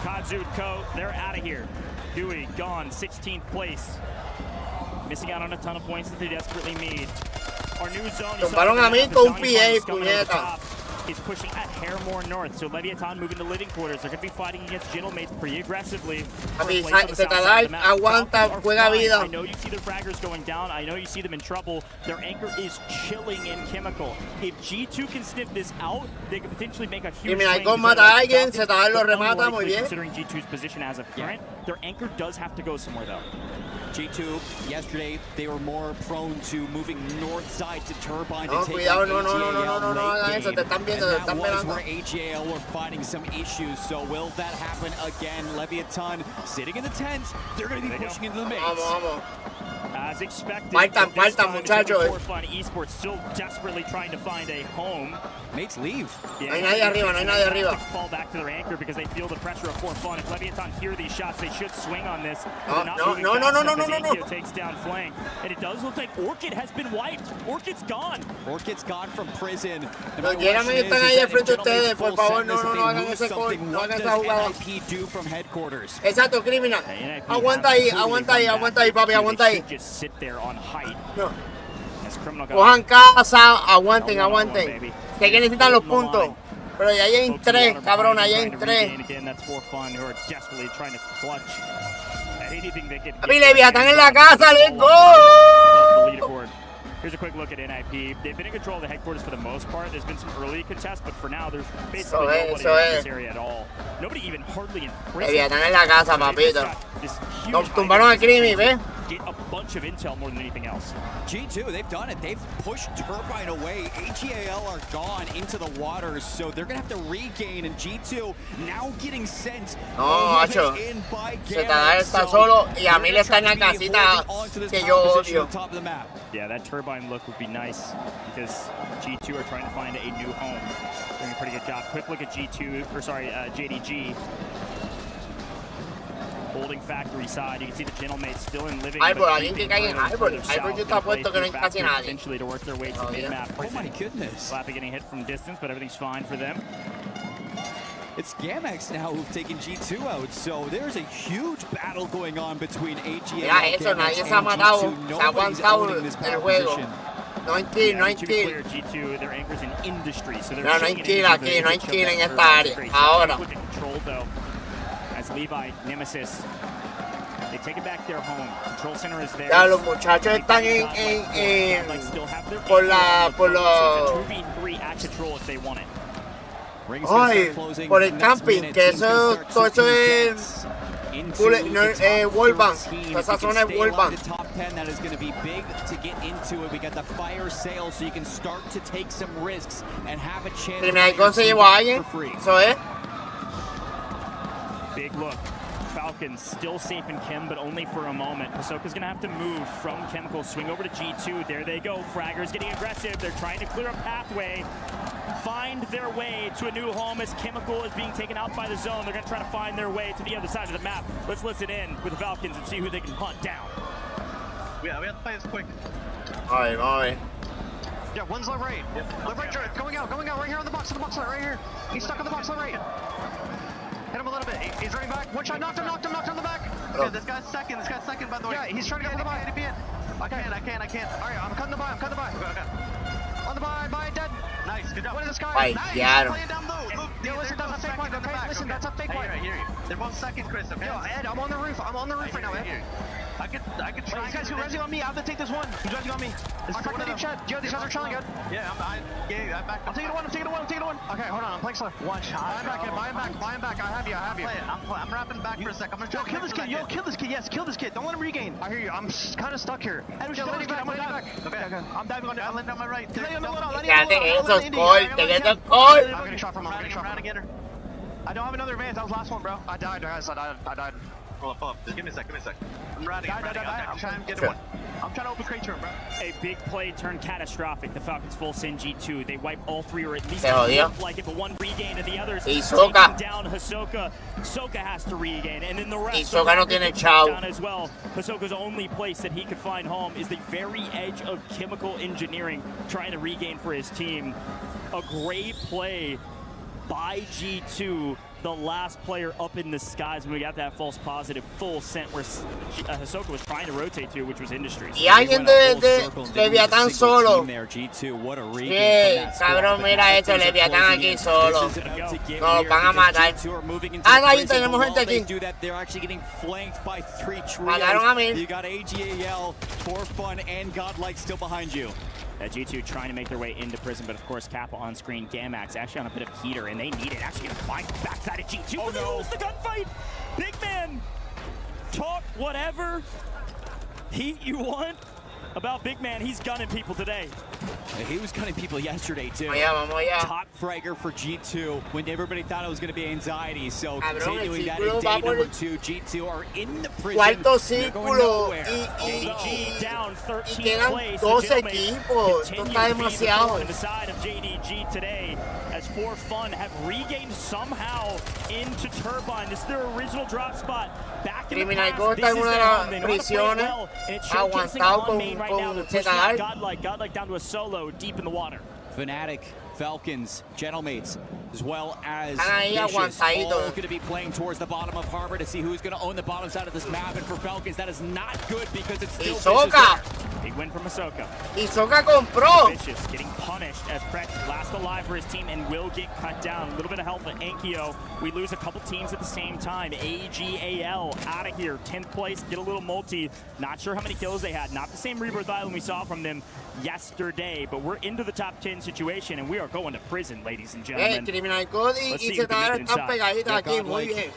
Kazu, Co, they're out of here. Gooey gone, 16th place. Missing out on a ton of points that they desperately need. Our new zone. Tomaron a mí con un PA, puñeta. He's pushing at hair more north, so Leviathan moving to living quarters. They're going to be fighting against Gentlemates pretty aggressively. Aguanta, juega vida. I know you see the fraggers going down. I know you see them in trouble. Their anchor is chilling in Chemical. If G2 can sniff this out, they could potentially make a huge swing. Considering G2's position as of current, their anchor does have to go somewhere, though. G2, yesterday, they were more prone to moving north side to Turbine to take cuidado, on no hagan eso, te están viendo, te están that was mirando. where AGAL were finding some issues, so will that happen again? Leviathan sitting in the tent, they're going to be pushing into the maze. Vamos. As expected, Faltan, muchachos. Fun Esports still desperately trying to find a home. Mates leave. No hay nadie arriba. Fall back to their anchor because they feel the pressure of 4Fun. If Leviathan hear these shots, they should swing on this. No. Takes down flank, and it does look like Orchid has been wiped. Orchid's gone. Orchid's gone from prison. Los Jeremy están ahí al frente de ustedes, por favor, no hagan ese gol, no hagan esa jugada. Exacto, criminal. Aguanta ahí, papi, aguanta ahí. No. Cojan casa, aguanten. Que necesitan los puntos. Pero ya hay 3, cabrón, ya hay 3. Papi, Leviatán en la casa, let's go! Here's a quick look at NIP. They've been in control of the headquarters for the most part. There's been some early contests, but for now, there's basically nobody in this area at all. Nobody even hardly in prison. Leviatán en la casa, papito. Nos tumbaron a Creamy, ¿ves? Get a bunch of intel more than anything else. G2, they've done it. They've pushed Turbine away. AGAL are gone into the waters, so they're going to have to regain. And G2 now getting sent. No, macho. Zetadar está solo y a mí le está en la casita que yo odio. Yeah, that Turbine look would be nice because G2 are trying to find a new home. Doing a pretty good job. Quick look at JDG. Holding factory side, you can see the Gentlemates still in living. Árbol, alguien que caiga en árbol. Árbol yo está puesto que no hay casi nadie. Eventually to work their way to mid-map. Oh my goodness. Slappy getting hit from distance, but everything's fine for them. It's Gamex now who've taken G2 out, so there's a huge battle going on between AGAL and nadie se ha matado, se ha aguantado el juego. No hay kill. G2, their anchors in industry, so no hay kill aquí, no hay kill en esta área. Ahora. As Levi, Nemesis, they take it back their home. Control center is there. Ya los muchachos están por los 2v3 at control if they want it. Ay, por el camping, que todo eso es wallbang. Esa zona es wallbang. Top 10 that is going to be big to get into it. We got the fire sale, so you can start to take some risks and have a chance. Primero se llevó a alguien. Eso es. Big look. Falcons still safe in Chem, but only for a moment. Hisoka's going to have to move from Chemical, swing over to G2. There they go. Fraggers getting aggressive. They're trying to clear a pathway, find their way to a new home as Chemical is being taken out by the zone. They're going to try to find their way to the other side of the map. Let's listen in with the Falcons and see who they can hunt down. Yeah, we have to play this quick. All right. Yeah, one's left right. Left right, going out right here on the box right here. He's stuck on the box left right. Hit him a little bit. He's running back. One shot, knocked him on the back. Yeah, this guy's second, by the way. Yeah, he's trying to get to the buy. I can't. All right, I'm cutting the buy. Okay. On the buy, dead. Nice, good job. What is this guy? Nice. Yeah. Playing down low. Yo, listen, that's a fake point. Okay, listen, that's a fake point. I hear you. They're both second, Chris. Okay. Yo, Ed, I'm on the roof right now, Ed. I could try. These guys who resing on me, I have to take this one. Who's resing on me? This is the deep shot. Yo, these guys are chilling good. Yeah, I'm back. I'm taking one. Okay, hold on, I'm playing slow. One shot. Buy him back. I have you. I'm wrapping back for a sec. I'm gonna kill this kid. Kill this kid. Yes, kill this kid. Don't let him regain. I hear you. I'm kind of stuck here. Ed, we should let him back. Okay. I'm diving on. I'm landing on my right. Te quedas gol. I'm getting shot from him. I don't have another advance. That was last one, bro. I died, guys. I died. Pull up. Just give me a sec. I'm riding. I'm trying to get one. I'm trying to open crate to him, bro. A big play turned catastrophic. The Falcons full send G2. They wipe all three, or at least look like it, but one regain and the others taking down Hisoka. Hisoka has to regain, and then the rest Hisoka no tiene chao. Down as well. Hisoka's only place that he could find home is the very edge of chemical engineering, trying to regain for his team. A great play by G2, the last player up in the skies when we got that false positive full scent where Hisoka was trying to rotate to, which was industry. Y alguien de Leviatán solo. Sí, cabrón, mira esto, Leviatán aquí solo. Nos van a matar. Ahí tenemos gente aquí. Mataron a mí. You got AGAL, 4Fun, and Godlike still behind you. G2 trying to make their way into prison, but of course Kappa on screen. Gamax actually on a bit of heater, and they need it. Actually gonna find backside of G2, but they lose the gunfight. Big man, talk whatever. heat you want about Big Man, he's gunning people today. He was gunning people yesterday too. Vamos allá. Top fragger for G2 when everybody thought it was going to be anxiety. So Cabrón, continuing that in day number 2, G2 are in the prison. Cuarto círculo JDG down 13 quedan place. 12 equipos. Esto está demasiado. On the side of JDG today, as For Fun have regained somehow into Turbine. This is their original drop spot. Back in the past, está en una de las prisiones, aguantado con ZR. Godlike down to a solo deep in the water. Fnatic, Falcons, Gentlemates, as well as Vicious, all going to be playing towards the bottom of Harbor to see who's going to own the bottom side of this map. And for Falcons, that is not good because it's still Hisoka. Big win from Hisoka. Hisoka compró. Vicious getting punished as Pret last alive for his team and will get cut down. A little bit of help at Enkyo. We lose a couple teams at the same time. AGAL out of here, 10th place, get a little multi. Not sure how many kills they had. Not the same Rebirth Island we saw from them yesterday, but we're into the top 10 situation and we are going to prison, ladies and gentlemen. Criminal Code y ZR están pegaditas aquí, muy bien.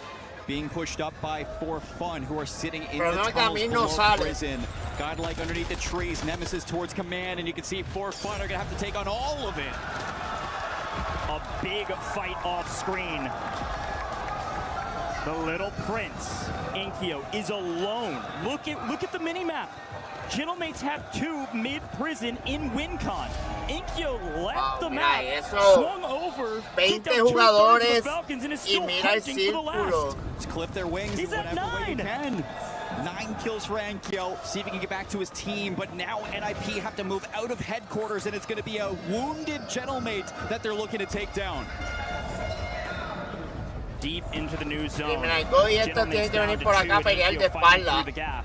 Being pushed up by For Fun, who are sitting in Pero the no, tunnels below sale. prison. Godlike underneath the trees, Nemesis towards command, and you can see For Fun are going to have to take on all of it. A big fight off screen. The Little Prince, Enkyo, is alone. Look at the mini-map. Gentlemates have 2 mid-prison in WinCon. Enkyo left the map, swung over, 20 jugadores y mira el círculo. Just clip their wings. He's at 9. 9 kills for Enkyo. See if he can get back to his team. But now NIP have to move out of headquarters, and it's going to be a wounded Gentlemate that they're looking to take down. Deep into the new zone. Criminal Code y estos tienen que venir por acá a pelear de espalda,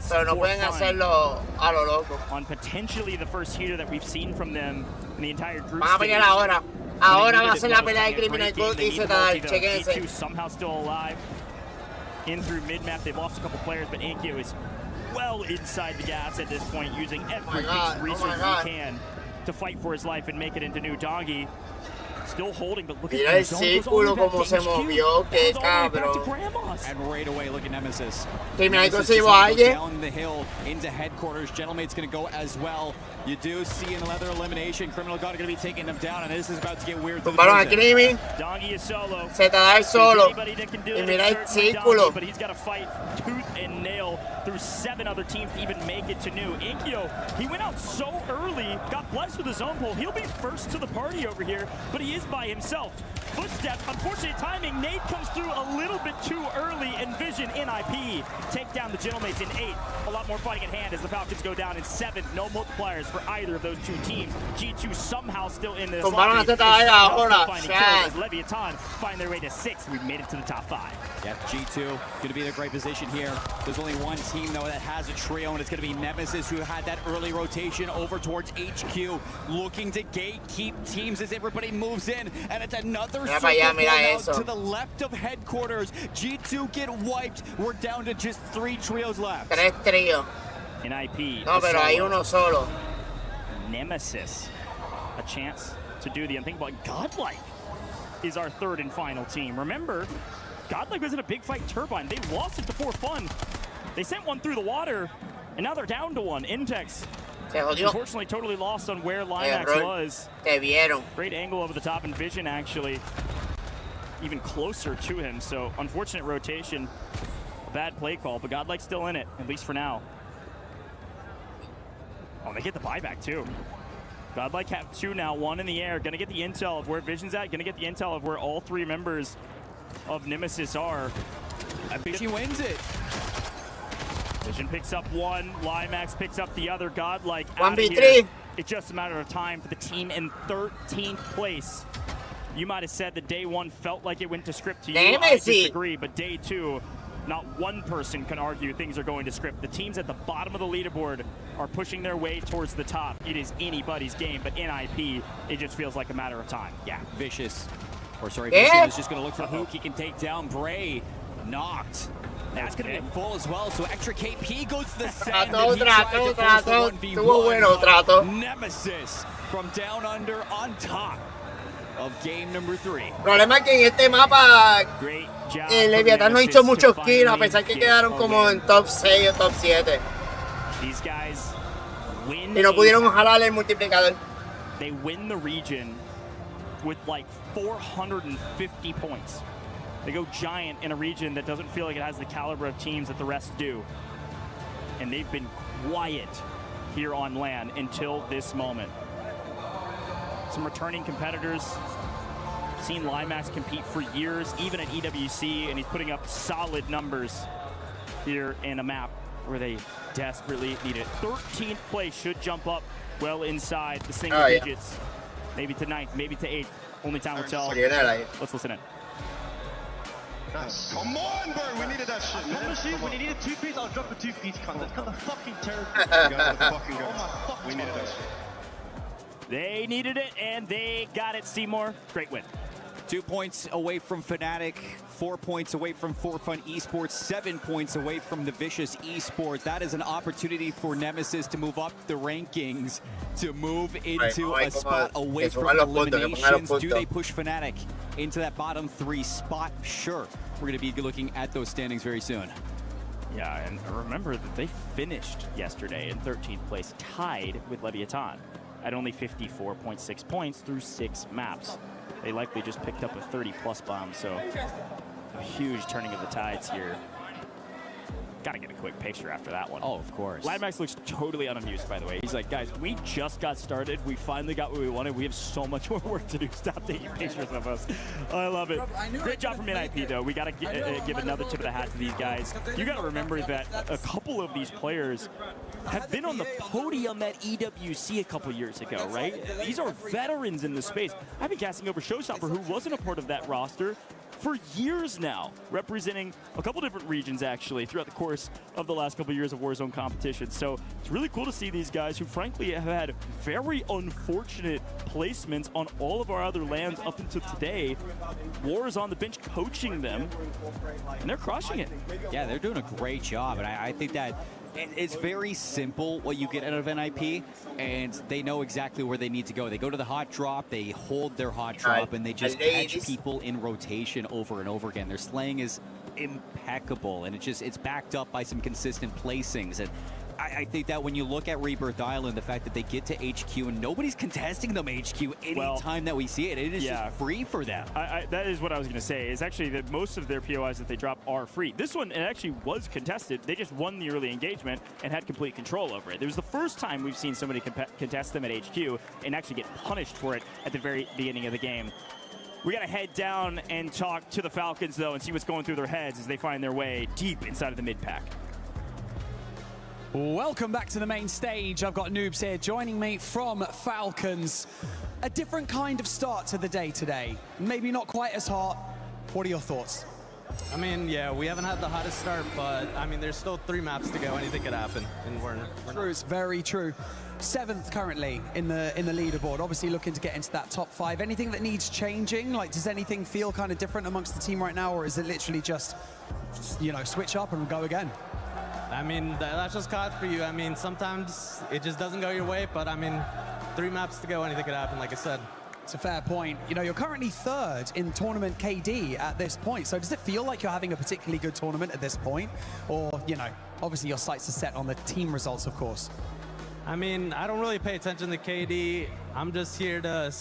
pero no pueden hacerlo a lo loco. On potentially the first heater that we've seen from them in the entire group. Van a pelear ahora. Ahora va a ser la pelea de Criminal Code y ZR. Chequense. Somehow still alive. In through mid-map, they've lost a couple players, but Enkyo is well inside the gas at this point, using every piece of resource he can to fight for his life and make it into New Doggy. Still holding, but look at el círculo como se movió, qué cabrón. And right away, look at Nemesis. Criminal Code se vaya. Down the hill into headquarters. Gentlemate's going to go as well. You do see another elimination. Criminal God are going to be taking them down, and this is about to get weird. Tumbaron a Crimi. Doggy is solo. ZR solo. Y mira el círculo. But he's got to fight tooth and nail through 7 other teams to even make it to New. Enkyo, he went out so early, got blessed with his own pull. He'll be first to the party over here, but he is by himself. Footsteps, unfortunate timing. Nate comes through a little bit too early, and Vision NIP take down the Gentlemates in 8. A lot more fighting at hand as the Falcons go down in 7. No multipliers for either of those 2 teams. G2 somehow still in this lobby. As Leviathan find their way to 6. We've made it to the top 5. Yeah, G2 going to be in a great position here. There's only one team, though, that has a trio, and it's going to be Nemesis, who had that early rotation over towards HQ, looking to gatekeep teams as everybody moves in, and it's another to the left of headquarters. G2 get wiped. We're down to just 3 trios left. 3 tríos. NIP. No, pero hay uno solo. Nemesis. A chance to do the unthinkable. Godlike is our 3rd and final team. Remember, Godlike was in a big fight Turbine. They lost it to For Fun. They sent one through the water, and now they're down to 1. Intex, unfortunately, totally lost on where Limax was. Great angle over the top, and Vision actually even closer to him. So, unfortunate rotation. A bad play call, but Godlike's still in it, at least for now. Oh, they get the buyback, too. Godlike have 2 now, 1 in the air. Gonna get the intel of where Vision's at. Gonna get the intel of where all 3 members of Nemesis are. I think she wins it. Vision picks up 1. Limax picks up the other. Godlike 1v3. It's just a matter of time for the team in 13th place. You might have said that day 1 felt like it went to script to you. I disagree, but day 2, not one person can argue things are going to script. The teams at the bottom of the leaderboard are pushing their way towards the top. It is anybody's game, but NIP, it just feels like a matter of time. Yeah. Vicious is just going to look for Hook. He can take down Bray. Knocked. That's going to be a full as well, so extra KP goes to the send. Nemesis from down under on top of game number 3. El problema es que en este mapa el Leviathan no hizo muchos kills, a pesar que quedaron como en top 6 o top 7. These guys win. Y no pudieron jalar el multiplicador. They win the region with like 450 points. They go giant in a region that doesn't feel like it has the caliber of teams that the rest do. And they've been quiet here on LAN until this moment. Some returning competitors. Seen Limax compete for years, even at EWC, and he's putting up solid numbers here in a map where they desperately need it. 13th place should jump up well inside the single digits. Maybe to 9th, maybe to 8th. Only time will tell. Let's listen in. Come on, bro, we needed that shit. When you need a two-piece, I'll drop a two-piece. That's kind of fucking terrible. We needed that shit. They needed it, and they got it, Seymour. Great win. 2 points away from Fnatic, 4 points away from For Fun Esports, 7 points away from the Vicious Esports. That is an opportunity for Nemesis to move up the rankings, to move into a spot away from eliminations. Do they push Fnatic into that bottom 3 spot? Sure. We're going to be looking at those standings very soon. Yeah, and remember that they finished yesterday in 13th place, tied with Leviathan at only 54.6 points through 6 maps. They likely just picked up a 30-plus bomb, so a huge turning of the tides here. Got to get a quick picture after that one. Oh, of course. Limax looks totally unamused, by the way. He's like, guys, we just got started. We finally got what we wanted. We have so much more work to do. Stop taking pictures of us. I love it. Great job from NIP, though. We got to give another tip of the hat to these guys. You got to remember that a couple of these players have been on the podium at EWC a couple years ago, right? These are veterans in the space. I've been casting over Showstopper, who wasn't a part of that roster for years now, representing a couple different regions, actually, throughout the course of the last couple years of Warzone competition. So it's really cool to see these guys who, frankly, have had very unfortunate placements on all of our other lands up until today. War is on the bench coaching them, and they're crushing it. Yeah, they're doing a great job, and I think that it's very simple what you get out of NIP, and they know exactly where they need to go. They go to the hot drop, they hold their hot drop, and they just catch people in rotation over and over again. Their slaying is impeccable, and it's backed up by some consistent placings. And I think that when you look at Rebirth Island, the fact that they get to HQ and nobody's contesting them HQ anytime that we see it, it is just free for them. That is what I was going to say, is actually that most of their POIs that they drop are free. This one, it actually was contested. They just won the early engagement and had complete control over it. It was the first time we've seen somebody contest them at HQ and actually get punished for it at the very beginning of the game. We got to head down and talk to the Falcons, though, and see what's going through their heads as they find their way deep inside of the mid-pack. Welcome back to the main stage. I've got Noobs here joining me from Falcons. A different kind of start to the day today. Maybe not quite as hot. What are your thoughts? I mean, yeah, we haven't had the hottest start, but I mean, there's still 3 maps to go. Anything could happen, and we're true. It's very true. 7th currently in the leaderboard. Obviously looking to get into that top 5. Anything that needs changing? Like, does anything feel kind of different amongst the team right now, or is it literally just you know, switch up and go again? I mean, that's just COD for you. I mean, sometimes it just doesn't go your way, but I mean, 3 maps to go, anything could happen, like I said. It's a fair point. You know, you're currently 3rd in tournament KD at this point. So does it feel like you're having a particularly good tournament at this point? Or, you know, obviously your sights are set on the team results, of course. I mean, I don't really pay attention to KD. I'm just here to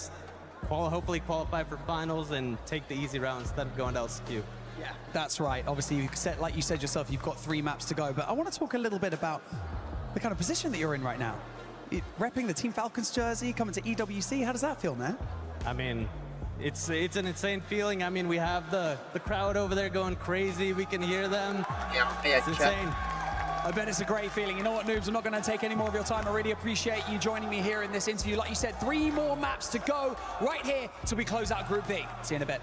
hopefully qualify for finals and take the easy route instead of going to LCQ. Yeah, that's right. Obviously, like you said yourself, you've got 3 maps to go. But I want to talk a little bit about the kind of position that you're in right now. Repping the Team Falcons jersey, coming to EWC, how does that feel, man? I mean, it's an insane feeling. I mean, we have the crowd over there going crazy. We can hear them. Yeah, it's insane. I bet it's a great feeling. You know what, Noobs? I'm not going to take any more of your time. I really appreciate you joining me here in this interview. Like you said, 3 more maps to go right here till we close out Group B. See you in a bit.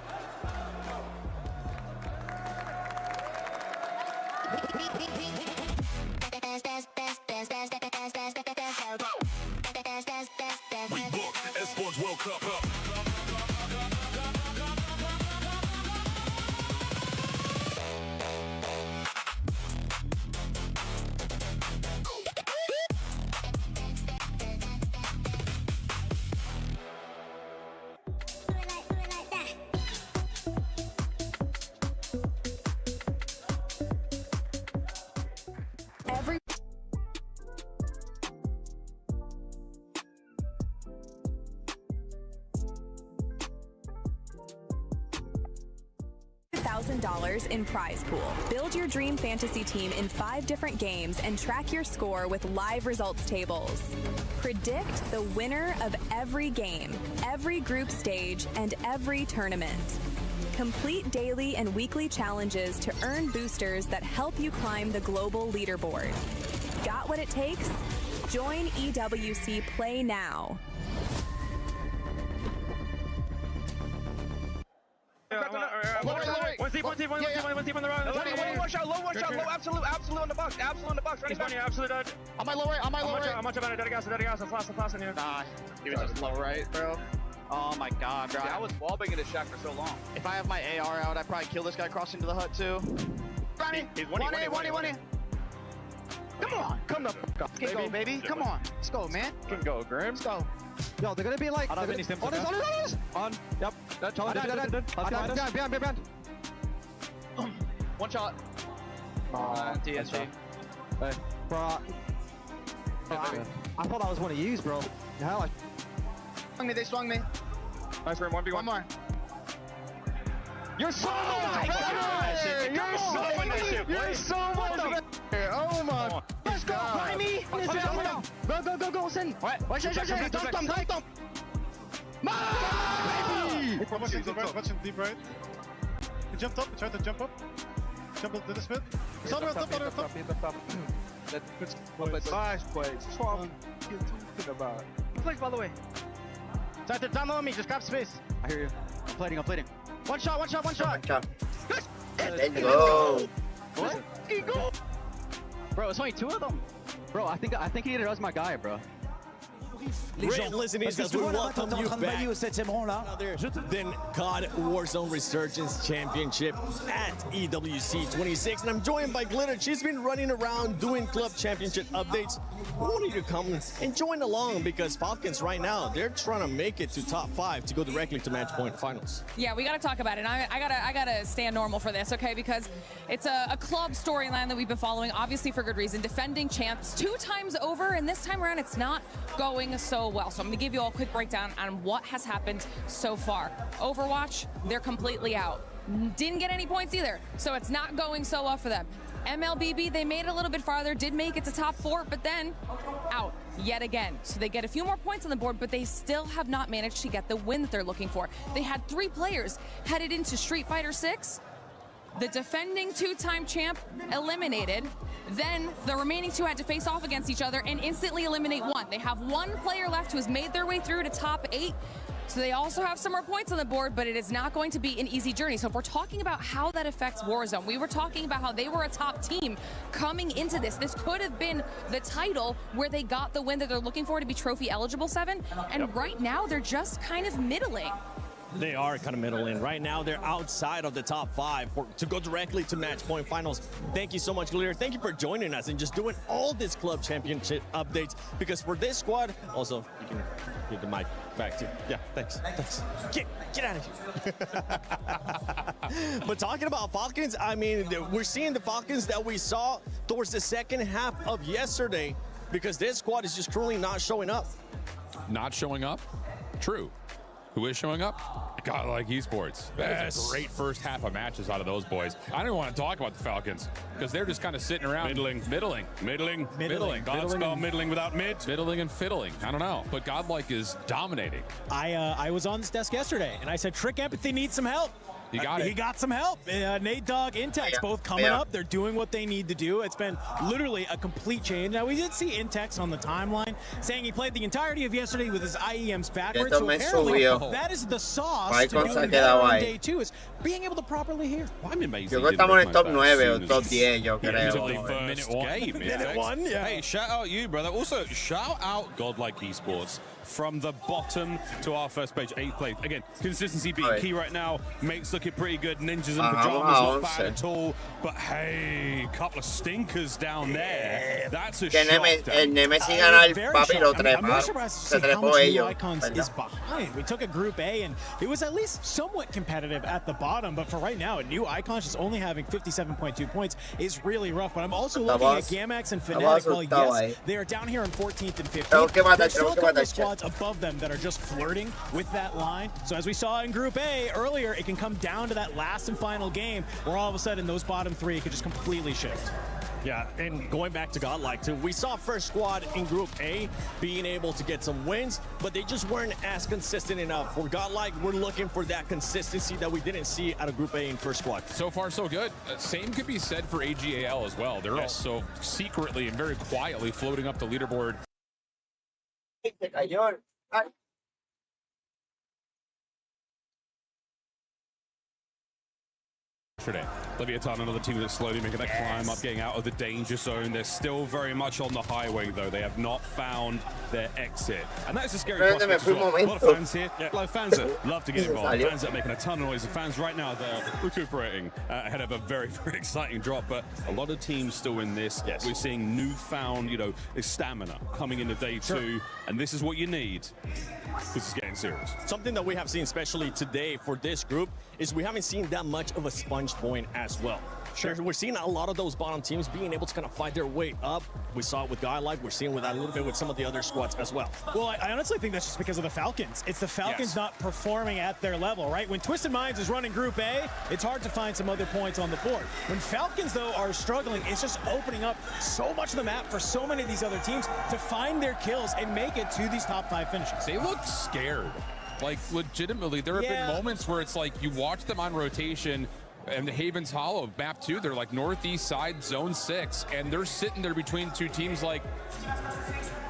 World Cup up. $100,000 in prize pool. Build your dream fantasy team in 5 different games and track your score with live results tables. Predict the winner of every game, every group stage, and every tournament. Complete daily and weekly challenges to earn boosters that help you climb the global leaderboard. Got what it takes? Join EWC Play now. One deep on the right. Low shot, absolute on the box, running back. Absolute dead. On my low right. I'm much about it, dead gas, flash in here. Nah, he was just low right, bro. Oh my god, bro. I was wallbanging this shack for so long. If I have my AR out, I'd probably kill this guy crossing to the hut too. He's one. Come on, come the fuck up. Let's go, baby. Come on. Let's go, man. Can go, Grim. Let's go. Yo, they're gonna be like. I don't have any stims. On. Yep. Behind. One shot. TSG. Hey, bro. I thought that was one of yous, bro. The hell, they swung me. Nice room, 1v1. One more. You're so much better! You're so much better! Oh my! Let's go! Behind me! Go, send! What? Watch it! Dump! Watching deep right. He jumped up, he tried to jump up. Jump up to the spit. It's on the top. Nice place. That's what I'm talking about. Good place, by the way. Try to down low on me, just grab space. I hear you. I'm plating. One shot. Let's go. What? Go. Bro, it's only 2 of them. Bro, I think he hit us, my guy, bro. Great listening, as we welcome you back. Then COD Warzone Resurgence Championship at EWC 26, and I'm joined by Glitter. She's been running around doing club championship updates. I want you to come and join along because Falcons right now, they're trying to make it to top 5 to go directly to match point finals. Yeah, we got to talk about it. I gotta stand normal for this, okay? Because it's a club storyline that we've been following, obviously for good reason. Defending champs 2 times over, and this time around it's not going so well. So I'm gonna give you all a quick breakdown on what has happened so far. Overwatch, they're completely out. Didn't get any points either, so it's not going so well for them. MLBB, they made it a little bit farther, did make it to top 4, but then out yet again. So they get a few more points on the board, but they still have not managed to get the win that they're looking for. They had 3 players headed into Street Fighter 6. The defending 2-time champ eliminated. Then the remaining 2 had to face off against each other and instantly eliminate 1. They have 1 player left who has made their way through to top 8. So they also have some more points on the board, but it is not going to be an easy journey. So if we're talking about how that affects Warzone, we were talking about how they were a top team coming into this. This could have been the title where they got the win that they're looking for to be trophy eligible 7. And right now they're just kind of middling. They are kind of middling. Right now, they're outside of the top 5 to go directly to match point finals. Thank you so much, Glitter. Thank you for joining us and just doing all this club championship updates. Because for this squad, also, you can give the mic back to you. Yeah, thanks. Get out of here. But talking about Falcons, I mean, we're seeing the Falcons that we saw towards the second half of yesterday because this squad is just currently not showing up. Not showing up? True. Who is showing up? God, like esports. That is a great first half of matches out of those boys. I don't want to talk about the Falcons because they're just kind of sitting around. Middling. God's spell middling without mid. Middling and fiddling. I don't know. But Godlike is dominating. I was on this desk yesterday and I said, Trick Empathy needs some help. He got some help. Nate Dogg, Intex, both coming up. They're doing what they need to do. It's been literally a complete change. Now, we did see Intex on the timeline saying he played the entirety of yesterday with his IEMs backwards. So apparently, that is the sauce to doing better on day 2, is being able to properly hear. Well, I'm amazed. Yo creo que estamos en el top 9 o top 10, yo creo. Minute 1, yeah. Hey, shout out you, brother. Also, shout out Godlike Esports. From the bottom to our first page, 8th place. Again, consistency being key right now. Mates looking pretty good. Ninjas and pajamas not bad at all. But hey, couple of stinkers down there. That's a shock. El Nemesis gana el papi lo trepa. Se trepó ellos. Icons is behind. We took a group A and it was at least somewhat competitive at the bottom. But for right now, a new Icons just only having 57.2 points is really rough. But I'm also looking at Gamax and Fnatic. Well, yes, they are down here in 14th and 15th. There's still a couple of squads squads above them that are just flirting with that line. So as we saw in Group A earlier, it can come down to that last and final game where all of a sudden those bottom three could just completely shift. Yeah, and going back to Godlike too, we saw first squad in Group A being able to get some wins, but they just weren't as consistent enough. For Godlike, we're looking for that consistency that we didn't see out of Group A in first squad. So far, so good. Same could be said for AGAL as well. They're also secretly and very quietly floating up the leaderboard. Today. Leviathan, another team that's slowly making that climb up, getting out of the danger zone. They're still very much on the highway, though. They have not found their exit. And that's a scary prospect as well. A lot of fans here. A lot of fans that love to get involved. Fans that are making a ton of noise. And fans right now that are recuperating ahead of a very, very exciting drop. But a lot of teams still in this. We're seeing newfound, stamina coming into day two. And this is what you need. This is getting serious. Something that we have seen, especially today for this group, is we haven't seen that much of a sponge point as well. We're seeing a lot of those bottom teams being able to kind of fight their way up. We saw it with Godlike. We're seeing with that a little bit with some of the other squads as well. Well, I honestly think that's just because of the Falcons. It's the Falcons not performing at their level, right? When Twisted Minds is running Group A, it's hard to find some other points on the board. When Falcons, though, are struggling, it's just opening up so much of the map for so many of these other teams to find their kills and make it to these top 5 finishes. They look scared. Like, legitimately, there have been moments where it's like you watch them on rotation, and the Havens Hollow, map 2, they're like northeast side, zone 6, and they're sitting there between two teams like,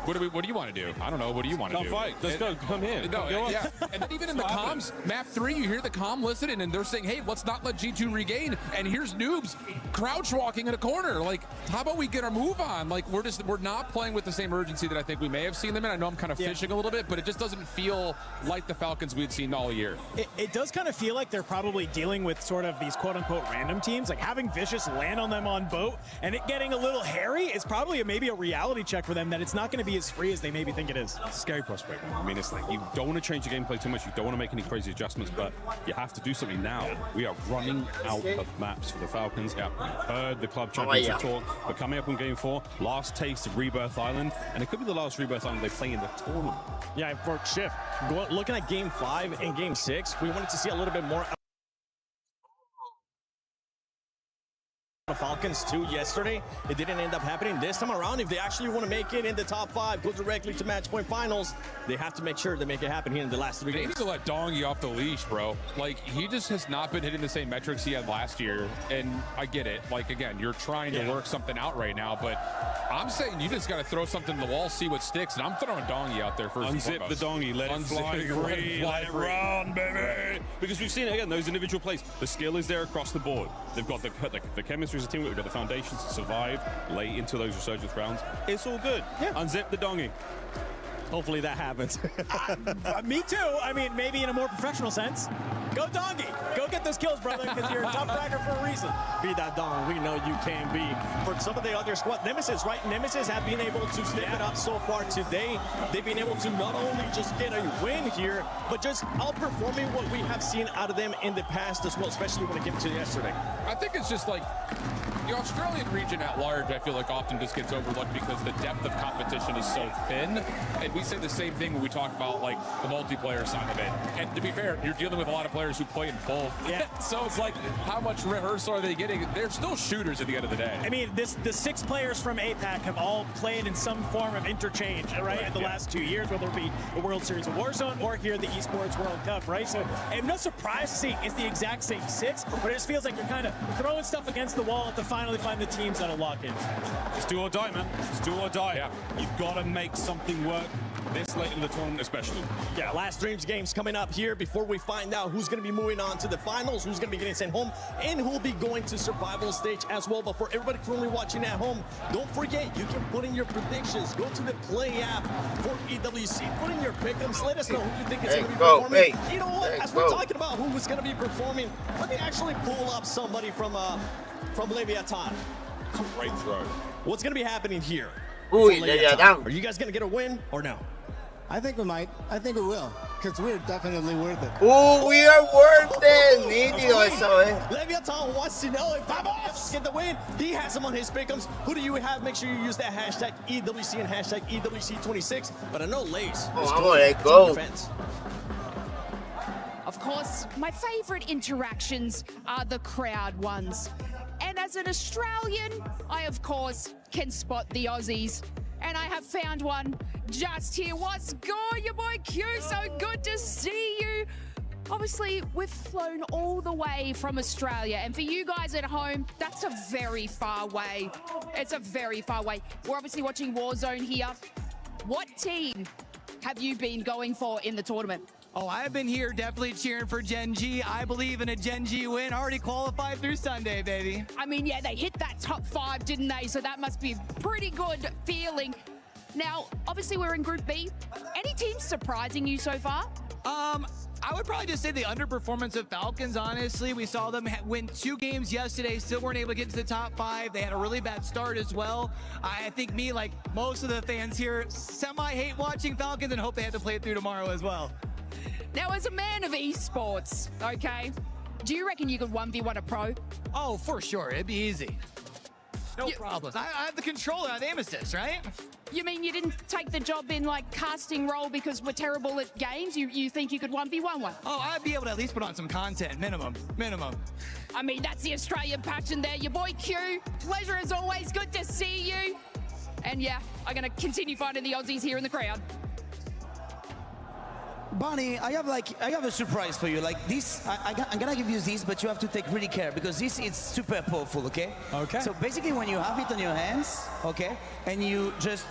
what do you want to do? I don't know. What do you want to do? Come fight. Let's go. Come here. No, yeah. And then even in the comms, map 3, you hear the comm listening, and they're saying, hey, let's not let G2 regain. And here's noobs crouch walking in a corner. Like, how about we get our move on? Like, we're not playing with the same urgency that I think we may have seen them in. I know I'm kind of fishing a little bit, but it just doesn't feel like the Falcons we'd seen all year. It does kind of feel like they're probably dealing with sort of these quote-unquote random teams, like having Vicious land on them on boat and it getting a little hairy is probably maybe a reality check for them that it's not going to be as free as they maybe think it is. Scary prospect. I mean, it's like you don't want to change your gameplay too much. You don't want to make any crazy adjustments, but you have to do something now. We are running out of maps for the Falcons. Yeah, heard the club championship talk. We're coming up on game 4. Last taste of Rebirth Island, and it could be the last Rebirth Island they play in the tournament. Yeah, for Shift. Looking at game 5 and game 6, we wanted to see a little bit more Falcons too yesterday. It didn't end up happening this time around. If they actually want to make it in the top 5, go directly to match point finals, they have to make sure they make it happen here in the last 3 games. They need to let Dongi off the leash, bro. Like, he just has not been hitting the same metrics he had last year. And I get it. Like, again, you're trying to work something out right now, but I'm saying you just got to throw something to the wall, see what sticks, and I'm throwing Dongi out there first. Unzip the Dongi, let it fly free, let it run, baby. Because we've seen, again, those individual plays. The skill is there across the board. They've got the chemistry as a team. We've got the foundations to survive late into those resurgence rounds. It's all good. Unzip the Dongi. Hopefully that happens. Me too. I mean, maybe in a more professional sense. Go Dongi. Go get those kills, brother, because you're a top fragger for a reason. Be that Dong. We know you can be. For some of the other squad, Nemesis, right? Nemesis have been able to step it up so far today. They've been able to not only just get a win here, but just outperforming what we have seen out of them in the past as well, especially when it came to yesterday. I think it's just like the Australian region at large, I feel like often just gets overlooked because the depth of competition is so thin. And we say the same thing when we talk about like the multiplayer side of it. And to be fair, you're dealing with a lot of players who play in both. So it's like, how much rehearsal are they getting? They're still shooters at the end of the day. I mean, the 6 players from APAC have all played in some form of interchange, right? In the last 2 years, whether it be the World Series of Warzone or here the Esports World Cup, right? So I'm not surprised to see it's the exact same 6, but it just feels like you're kind of throwing stuff against the wall to finally find the teams that'll lock in. It's do or die, man. It's do or die. You've got to make something work this late in the tournament especially. Yeah, last Dreams games coming up here before we find out who's going to be moving on to the finals, who's going to be getting sent home, and who'll be going to survival stage as well. But for everybody currently watching at home, don't forget, you can put in your predictions. Go to the Play app for EWC. Put in your pick'ems. Let us know who you think is going to be performing. You know what? As we're talking about who is going to be performing, let me actually pull up somebody from Leviathan. Great throw. What's going to be happening here? Leviathan. Are you guys going to get a win or no? I think we might. I think we will. because we're definitely worth it. Ooh, we are worth it. Nítido eso, Leviathan wants to know if Vamos get the win. He has him on his pick'ems. Who do you have? Make sure you use that hashtag EWC and hashtag EWC26. But I know Lace. Let's go. Of course, my favorite interactions are the crowd ones. And as an Australian, I of course can spot the Aussies. And I have found one just here. What's good, your boy Q? So good to see you. Obviously, we've flown all the way from Australia. And for you guys at home, that's a very far way. It's a very far way. We're obviously watching Warzone here. What team have you been going for in the tournament? Oh, I've been here definitely cheering for Gen G. I believe in a Gen G win. Already qualified through Sunday, baby. I mean, yeah, they hit that top 5, didn't they? So that must be a pretty good feeling. Now, obviously, we're in Group B. Any teams surprising you so far? I would probably just say the underperformance of Falcons, honestly. We saw them win 2 games yesterday, still weren't able to get to the top 5. They had a really bad start as well. I think me, like most of the fans here, semi-hate watching Falcons and hope they have to play it through tomorrow as well. Now, as a man of esports, okay, do you reckon you could 1v1 a pro? Oh, for sure. It'd be easy. No problems. I have the controller on aim assist, right? You mean you didn't take the job in, like, casting role because we're terrible at games? You think you could 1v1 one? Oh, I'd be able to at least put on some content. Minimum. I mean, that's the Australian passion there. Your boy Q, pleasure as always. Good to see you. And yeah, I'm going to continue finding the Aussies here in the crowd. Barney, I have a surprise for you. Like this, I'm gonna give you this, but you have to take really care because this is super powerful, okay? Okay. So basically when you have it on your hands, okay, and you just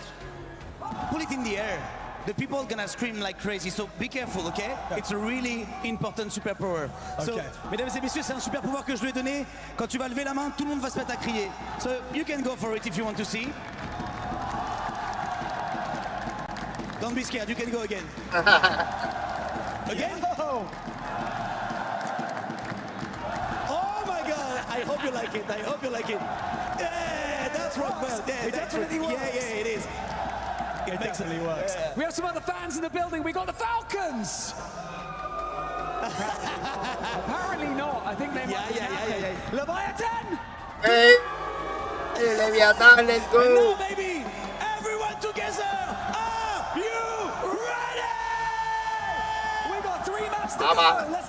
put it in the air, the people are gonna scream like crazy. So be careful, okay? It's a really important superpower. Okay. So, mesdames et messieurs, c'est un super pouvoir que je lui ai donné. Quand tu vas lever la main, tout le monde va se mettre à crier. So you can go for it if you want to see. Don't be scared, you can go again. Again? Oh my God! I hope you like it. Yeah, that's Rockwell. Yeah, it definitely works. Yeah, it is. It definitely works. Yeah. We have some other fans in the building. We got the Falcons. Apparently not. I think they might be happy. Leviathan. Hey, Leviathan, let's go. And now, baby, everyone together. Are you ready? We got 3 maps to go.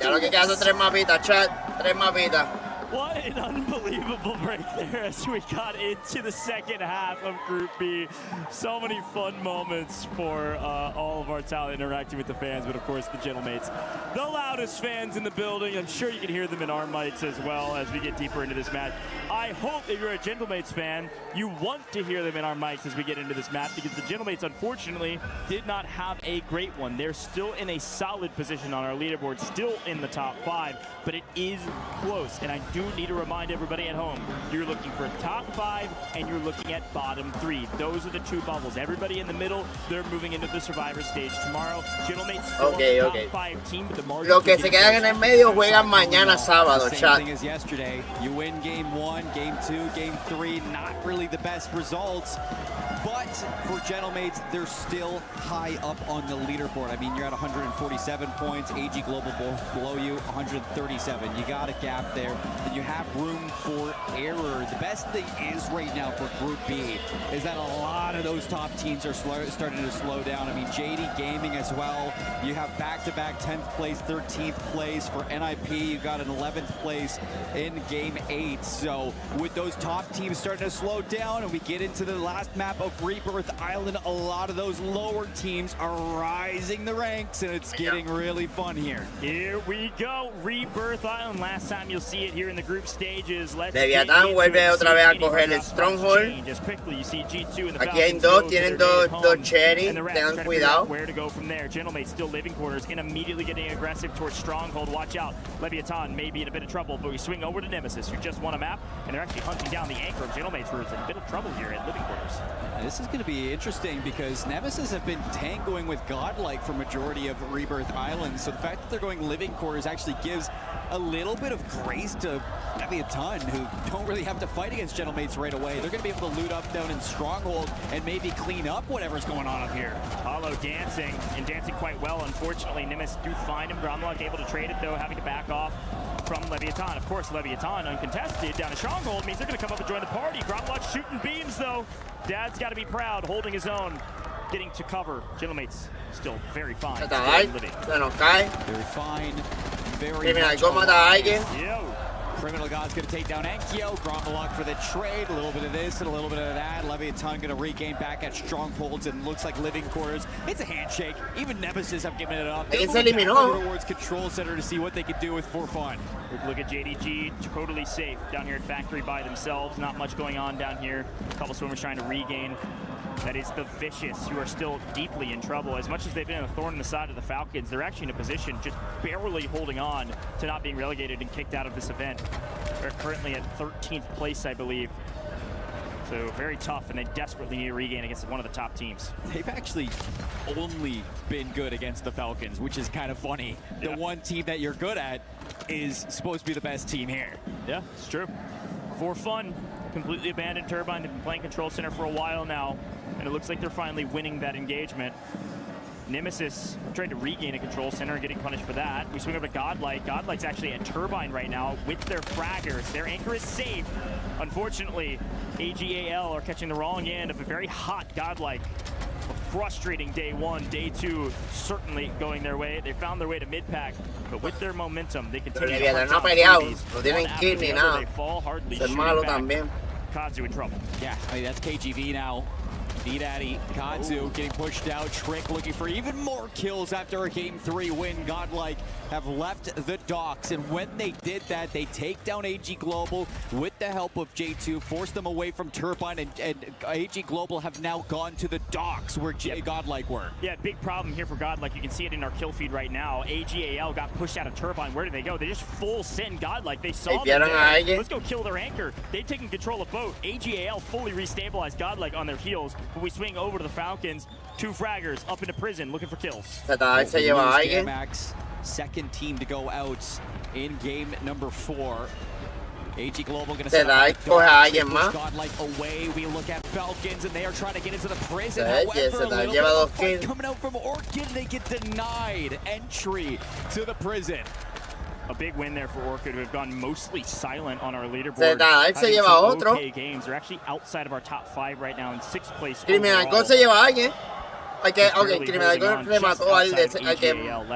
Ya lo que queda son 3 mapitas, chat. 3 mapitas. What an unbelievable break there as we got into the second half of Group B. So many fun moments for all of our talent interacting with the fans, but of course the Gentlemates, the loudest fans in the building. I'm sure you can hear them in our mics as well as we get deeper into this match. I hope if you're a Gentlemates fan, you want to hear them in our mics as we get into this map because the Gentlemates unfortunately did not have a great one. They're still in a solid position on our leaderboard, still in the top 5, but it is close, and I do need to remind everybody at home, you're looking for top 5 and you're looking at bottom 3. Those are the 2 bubbles. Everybody in the middle, they're moving into the survivor stage tomorrow. Gentlemates still top 5 team, but the margin. Los que se quedan en el medio juegan mañana sábado, chat. Same thing as yesterday. You win game 1, game 2, game 3, not really the best results. But for Gentlemates, they're still high up on the leaderboard. I mean, you're at 147 points. AG Global below you, 137. You got a gap there, and you have room for error. The best thing is right now for Group B is that a lot of those top teams are starting to slow down. I mean, JD Gaming as well. You have back-to-back 10th place, 13th place for NIP. You got an 11th place in Game 8. So with those top teams starting to slow down, and we get into the last map of Rebirth Island, a lot of those lower teams are rising the ranks, and it's getting really fun here. Here we go, Rebirth Island. Last time you'll see it here in the group stages. Leviathan vuelve otra vez a coger el Stronghold. Aquí hay 2, tienen dos Cherry, tengan cuidado. Where to go from there? Gentlemates still living quarters and immediately getting aggressive towards Stronghold. Watch out, Leviathan may be in a bit of trouble, but we swing over to Nemesis, who just won a map, and they're actually hunting down the anchor of Gentlemates, who is in a bit of trouble here at living quarters. This is going to be interesting because Nemesis have been tangoing with Godlike for majority of Rebirth Island. So the fact that they're going living quarters actually gives a little bit of grace to Leviathan, who don't really have to fight against Gentlemates right away. They're going to be able to loot up down in Stronghold and maybe clean up whatever's going on up here. Hollow dancing, and dancing quite well. Unfortunately, Nemesis do find him. Gromlock able to trade it, though, having to back off from Leviathan. Of course, Leviathan uncontested down to Stronghold means they're going to come up and join the party. Gromlock shooting beams, though. Dad's got to be proud, holding his own, getting to cover. Gentlemates still very fine. Very fine. Very much Criminal God's going to take down Enkyo. Gromlock for the trade. A little bit of this and a little bit of that. Leviathan going to regain back at Strongholds and looks like living quarters. It's a handshake. Even Nemesis have given it up. They're moving down towards Control Center to see what they can do with for fun. Look at JDG, totally safe down here at Factory by themselves. Not much going on down here. A couple swimmers trying to regain. That is the Vicious, who are still deeply in trouble. As much as they've been a thorn in the side of the Falcons, they're actually in a position just barely holding on to not being relegated and kicked out of this event. They're currently at 13th place, I believe. So very tough, and they desperately need a regain against one of the top teams. They've actually only been good against the Falcons, which is kind of funny. The one team that you're good at is supposed to be the best team here. Yeah, it's true. For fun, completely abandoned Turbine. They've been playing Control Center for a while now, and it looks like they're finally winning that engagement. Nemesis trying to regain a Control Center and getting punished for that. We swing over to Godlike. Godlike's actually at Turbine right now with their fraggers. Their anchor is safe. Unfortunately, AGAL are catching the wrong end of a very hot Godlike. A frustrating day one. Day two certainly going their way. They found their way to mid-pack, but with their momentum, they continue to hunt out freebies. They fall hardly shooting back. Kazu in trouble. Yeah, I mean, that's KGV now. D-Daddy, Kazu getting pushed out. Trick looking for even more kills after a Game 3 win. Godlike have left the docks, and when they did that, they take down AG Global with the help of J2, force them away from Turbine, and AG Global have now gone to the docks where Godlike were. Yeah, big problem here for Godlike. You can see it in our kill feed right now. AGAL got pushed out of Turbine. Where did they go? They just full send Godlike. They saw them there. Let's go kill their anchor. They've taken control of boat. AGAL fully restabilized Godlike on their heels. But we swing over to the Falcons. Two fraggers up into prison looking for kills. Max, second team to go out in game number 4. AG Global going to set up Godlike away. We look at Falcons, and they are trying to get into the prison. However, a little bit of fight coming out from Orchid. They get denied entry to the prison. A big win there for Orchid, who have gone mostly silent on our leaderboard. Okay games. They're actually outside of our top 5 right now in 6th place. Criminal se lleva a alguien. Criminal remató al que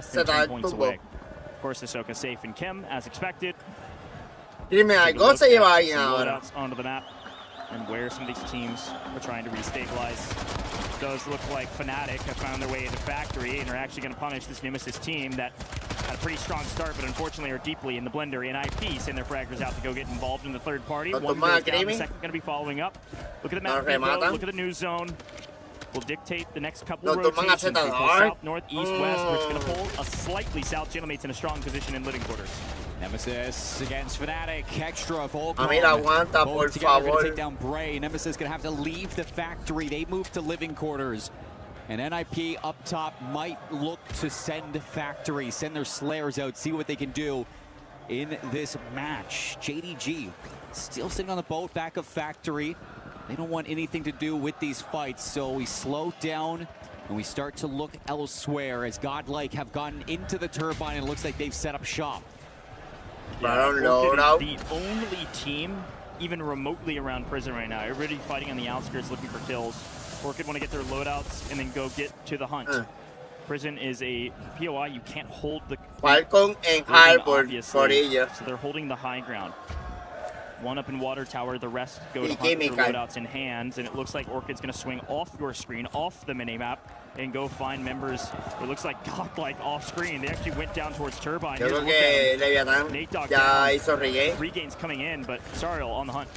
se da el tubo. Of course, Ahsoka safe and Kim, as expected. Criminal se lleva a alguien ahora. Onto the map, and where some of these teams are trying to restabilize. Does look like Fnatic have found their way into Factory and are actually going to punish this Nemesis team that had a pretty strong start, but unfortunately are deeply in the blender. NIP send their fraggers out to go get involved in the third party. One goes down, the second going to be following up. Look at the map, look at the news zone. Will dictate the next couple of rotations. South, north, east, west, where it's going to pull a slightly south. Gentlemates in a strong position in living quarters. Nemesis against Fnatic, extra Volcom. Aguanta, por favor. Take down Bray. Nemesis gonna have to leave the factory. They move to living quarters. And NIP up top might look to send Factory, send their Slayers out, see what they can do in this match. JDG still sitting on the boat back of Factory. They don't want anything to do with these fights, so we slow down and we start to look elsewhere as Godlike have gotten into the turbine and it looks like they've set up shop. Yeah, Orchid is the only team even remotely around prison right now. Everybody fighting on the outskirts looking for kills. Orchid want to get their loadouts and then go get to the hunt. Prison is a POI. You can't hold the Falcon and Harbor for ellos. So they're holding the high ground. One up in Water Tower, the rest go to hunt their loadouts in hands, and it looks like Orchid's going to swing off your screen, off the minimap, and go find members. It looks like Godlike off screen. They actually went down towards Turbine. Yo creo que Leviathan ya hizo regain. Regain's coming in, but Sariel on the hunt.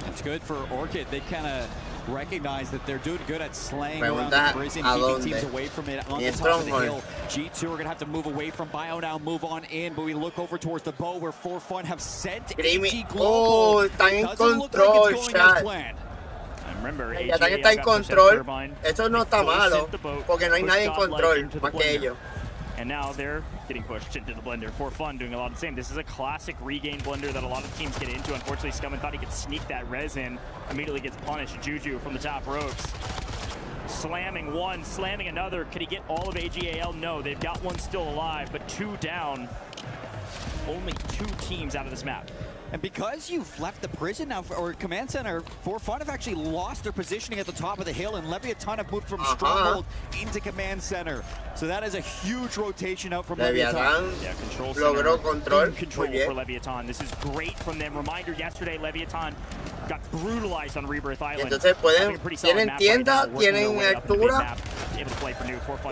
That's good for Orchid. They kind of recognize that they're doing good at slaying around the prison, keeping teams away from it on the top of the hill. G2 are going to have to move away from Bio now, move on in, but we look over towards the bow where For Fun have sent AG Global. Está en control, chat. And El ataque está en control. Eso no está malo, porque no hay nadie en control más que ellos. And now they're getting pushed into the blender for fun, doing a lot of the same. This is a classic regain blender that a lot of teams get into. Unfortunately, Scummin thought he could sneak that res in, immediately gets punished. Juju from the top ropes. Slamming one, slamming another. Could he get all of AGAL? No, they've got one still alive, but 2 down. Only 2 teams out of this map. And because you've left the prison now, or command center, For Fun have actually lost their positioning at the top of the hill, and Leviathan have moved from Stronghold into command center. So that is a huge rotation out from Leviathan. Yeah, control logró control for Leviathan. This is great from them. Reminder, yesterday Leviathan got brutalized on Rebirth Island. Entonces tienen tienda, tienen altura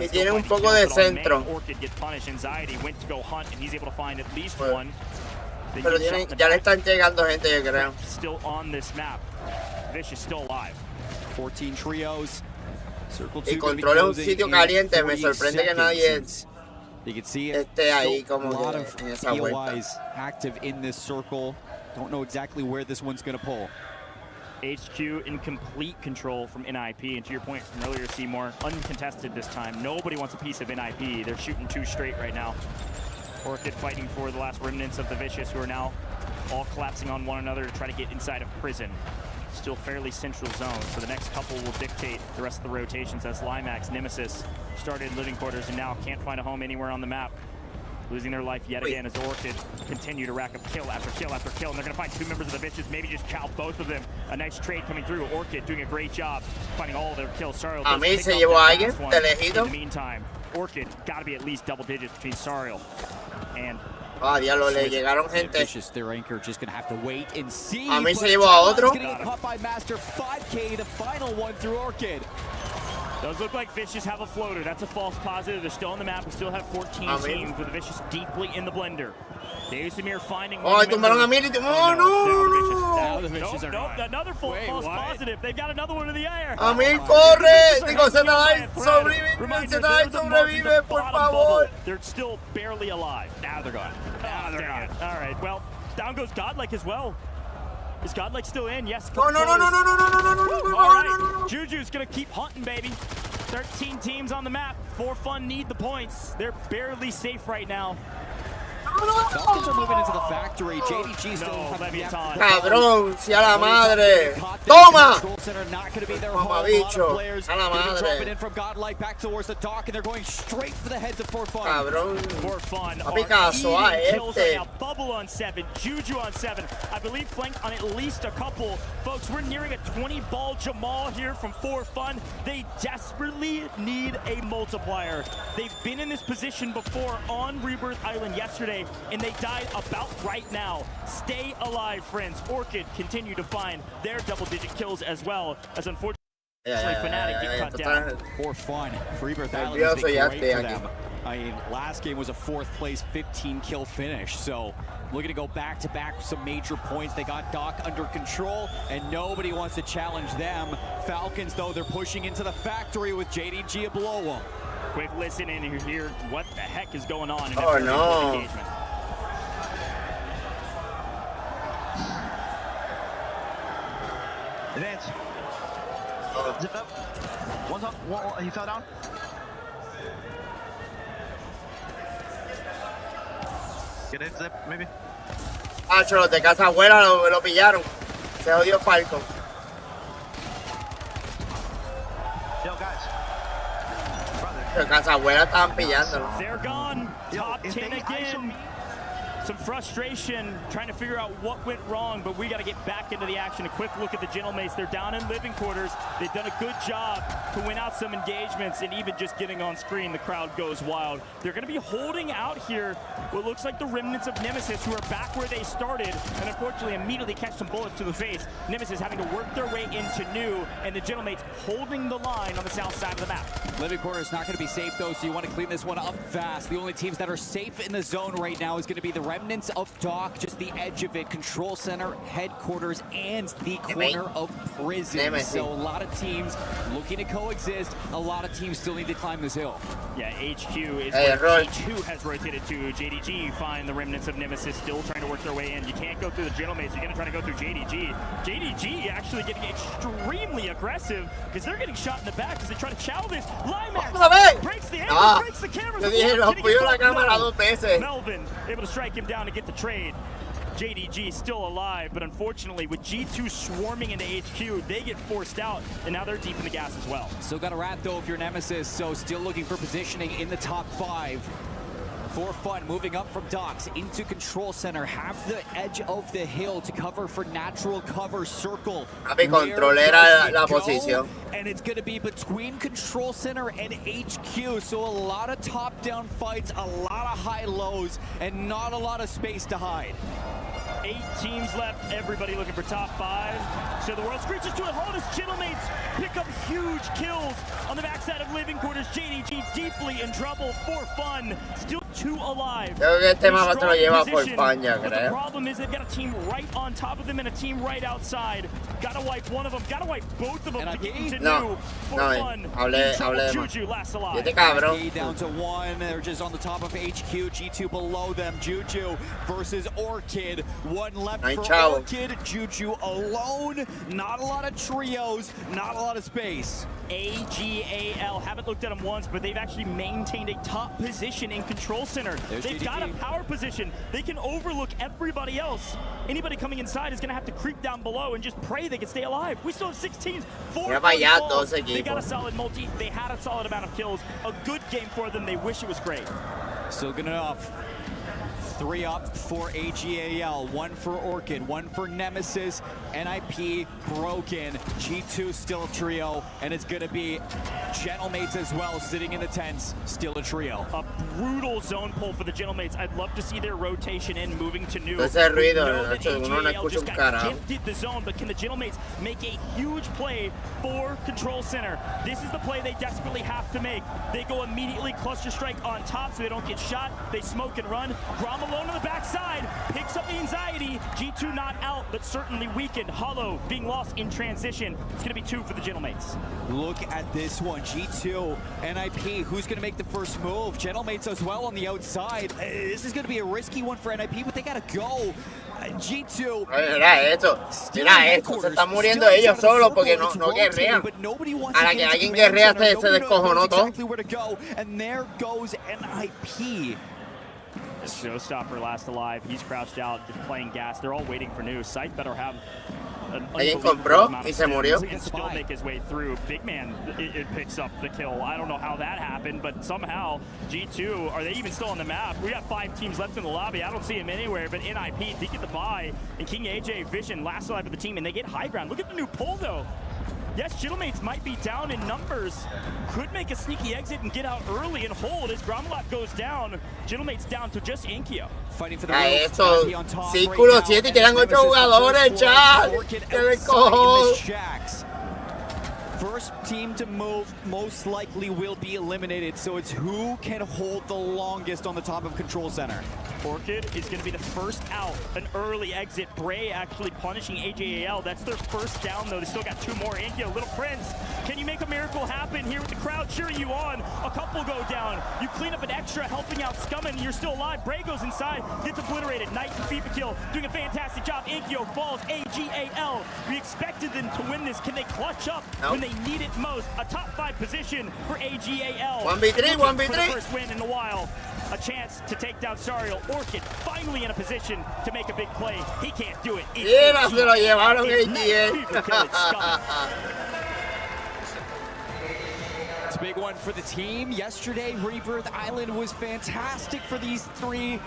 y tienen un poco de centro. Orchid gets punished. Anxiety went to go hunt, and he's able to find at least one. Pero ya le están llegando gente, yo creo. Still on this map. Vicious still alive. 14 trios. Circle 2 y controla un sitio caliente. Me sorprende que nadie esté ahí como que en esa vuelta. Active in this circle. Don't know exactly where this one's going to pull. HQ in complete control from NIP, and to your point from earlier, Seymour, uncontested this time. Nobody wants a piece of NIP. They're shooting 2 straight right now. Orchid fighting for the last remnants of the Vicious, who are now all collapsing on one another to try to get inside of prison. Still fairly central zone, so the next couple will dictate the rest of the rotations as Limax, Nemesis started in living quarters and now can't find a home anywhere on the map. Losing their life yet again as Orchid continue to rack up kill after kill after kill, and they're going to find 2 members of the Vicious, maybe just cow both of them. A nice trade coming through. Orchid doing a great job finding all of their kills. Sariel a mí se llevó a alguien de In elegido. the meantime, Orchid got to be at least double digits between Sariel and diablo, le llegaron gente. Their anchor just gonna have to wait and see. A mí se llevó a otro. Caught by Master. 5K, the final one through Orchid. Does look like Vicious have a floater. That's a false positive. They're still on the map. We still have 14 teams with the Vicious deeply in the blender. David Samir finding one. Tumbaron a Military. Oh, no. Another false positive. They've got another one in the air. Amir, corre. Digo, Zenai sobrevive, por favor. They're still barely alive. Now they're gone. Now they're gone. All right, well, down goes Godlike as well. Is Godlike still in? Yes. No. All right, Juju's gonna keep hunting, baby. 13 teams on the map. For Fun need the points. They're barely safe right now. Falcons are moving into the factory. JDG still Leviathan. Cabrón, si a la madre. Toma. Toma, bicho. A la madre. In from Godlike back towards the dock, and they're going straight for the heads of For Fun. Cabrón. For Fun. Picasso a este. Now. Bubble on 7. Juju on 7. I believe flank on at least a couple. Folks, we're nearing a 20-ball Jamal here from For Fun. They desperately need a multiplier. They've been in this position before on Rebirth Island yesterday, and they died about right now. Stay alive, friends. Orchid continue to find their double-digit kills as well, as unfortunately Fnatic get cut down. For Fun. Rebirth Island has been great for them. I mean, last game was a 4th place, 15-kill finish, so looking to go back-to-back with some major points. They got Doc under control, and nobody wants to challenge them. Falcons, though, they're pushing into the factory with JDG below them. Quick listen in and hear what the heck is going on in that engagement. Advance. Zip up. One's up. One, he fell down. Get it, Zip, maybe. Los de casa abuela lo pillaron. Se jodió Falcon. Yo, guys. Los casa abuela estaban pillándolo. They're gone. Top 10 again. Some frustration trying to figure out what went wrong, but we got to get back into the action. A quick look at the Gentlemates. They're down in living quarters. They've done a good job to win out some engagements, and even just getting on screen, the crowd goes wild. They're going to be holding out here what looks like the remnants of Nemesis, who are back where they started, and unfortunately immediately catch some bullets to the face. Nemesis having to work their way into new, and the Gentlemates holding the line on the south side of the map. Living quarters not going to be safe, though, so you want to clean this one up fast. The only teams that are safe in the zone right now is going to be the remnants of dock, just the edge of it, control center, headquarters, and the corner of prison. So a lot of teams looking to coexist. A lot of teams still need to climb this hill. Yeah, HQ is where G2 has rotated to. JDG find the remnants of Nemesis still trying to work their way in. You can't go through the Gentlemates. You're going to try to go through JDG. JDG actually getting extremely aggressive because they're getting shot in the back as they try to chow this. Limax breaks the angle, breaks the cameras. Melvin able to strike him down to get the trade. JDG still alive, but unfortunately with G2 swarming into HQ, they get forced out, and now they're deep in the gas as well. Still got a rat though if you're Nemesis, so still looking for positioning in the top 5. For fun, moving up from docks into control center, have the edge of the hill to cover for natural cover circle. Controlera la posición. And it's going to be between control center and HQ, so a lot of top-down fights, a lot of high-lows, and not a lot of space to hide. 8 teams left, everybody looking for top 5. So the world screeches to a halt as Gentlemates pick up huge kills on the backside of living quarters. JDG deeply in trouble for fun, still 2 alive. The problem is they've got a team right on top of them and a team right outside. Gotta wipe one of them, gotta wipe both of them to get into new for fun. Juju last alive. Down to 1, they're just on the top of HQ, G2 below them. Juju versus Orchid. 1 left for Orchid, Juju alone. Not a lot of trios, not a lot of space. AGAL, haven't looked at them once, but they've actually maintained a top position in control center. They've got a power position. They can overlook everybody else. Anybody coming inside is going to have to creep down below and just pray they can stay alive. We still have 6 teams. 4 they got a solid multi. They had a solid amount of kills. A good game for them. They wish it was great. Still good enough. 3 up for AGAL, 1 for Orchid, 1 for Nemesis, NIP broken, G2 still a trio, and it's going to be Gentlemates as well, sitting in the tents, still a trio. A brutal zone pull for the Gentlemates. I'd love to see their rotation in, moving to new. Ese ruido, uno no escucha un carajo. Gifted the zone, but can the Gentlemates make a huge play for control center? This is the play they desperately have to make. They go immediately cluster strike on top so they don't get shot. They smoke and run. Alone on the backside, picks up the anxiety. G2 not out, but certainly weakened. Hollow being lost in transition. It's going to be 2 for the Gentlemates. Look at this one. G2, NIP, who's going to make the first move? Gentlemates as well on the outside. This is going to be a risky one for NIP, but they got to go. G2. Mira esto, se están muriendo ellos solos porque no guerrean. A la que alguien guerrea se descojonó todo. And there goes NIP. Showstopper last alive. He's crouched out, just playing gas. They're all waiting for news. Sight better have alguien compró y se murió. And still make his way through. Big man, it picks up the kill. I don't know how that happened, but somehow G2, are they even still on the map? We got 5 teams left in the lobby. I don't see him anywhere, but NIP did get the buy, and King AJ Vision last alive of the team, and they get high ground. Look at the new pull though. Yes, Gentlemates might be down in numbers. Could make a sneaky exit and get out early and hold as Gromelot goes down. Gentlemates down to just Inkio. Fighting for the Círculo 7 quedan 8 jugadores, chat. First team to move most likely will be eliminated, so it's who can hold the longest on the top of control center. Orchid is going to be the first out, an early exit. Bray actually punishing AJAL. That's their first down, though. They still got 2 more. Inkio, Little Prince, can you make a miracle happen here with the crowd cheering you on? A couple go down. You clean up an extra, helping out Scummin. You're still alive. Bray goes inside, gets obliterated. Knight and FIFA kill, doing a fantastic job. Inkio falls. AGAL. We expected them to win this. Can they clutch up when they need it most? A top 5 position for AGAL. 1v3, 1v3. First win in a while. A chance to take down Sariel. Orchid finally in a position to make a big play. He can't do it. Mira, se lo llevaron It's a big one for the team. Yesterday, Rebirth Island was fantastic for these 3.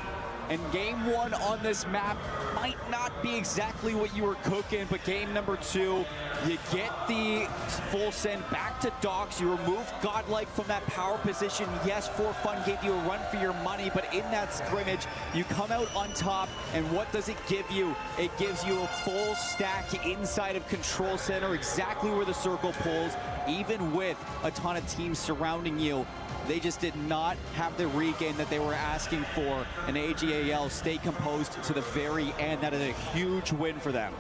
And game 1 on this map might not be exactly what you were cooking, but game number 2, you get the full send back to docks. You remove Godlike from that power position. Yes, for fun gave you a run for your money, but in that scrimmage, you come out on top, and what does it give you? It gives you a full stack inside of control center, exactly where the circle pulls. even with a ton of teams surrounding you, they just did not have the regame that they were asking for, and AGAL stayed composed to the very end. That is a huge win for them.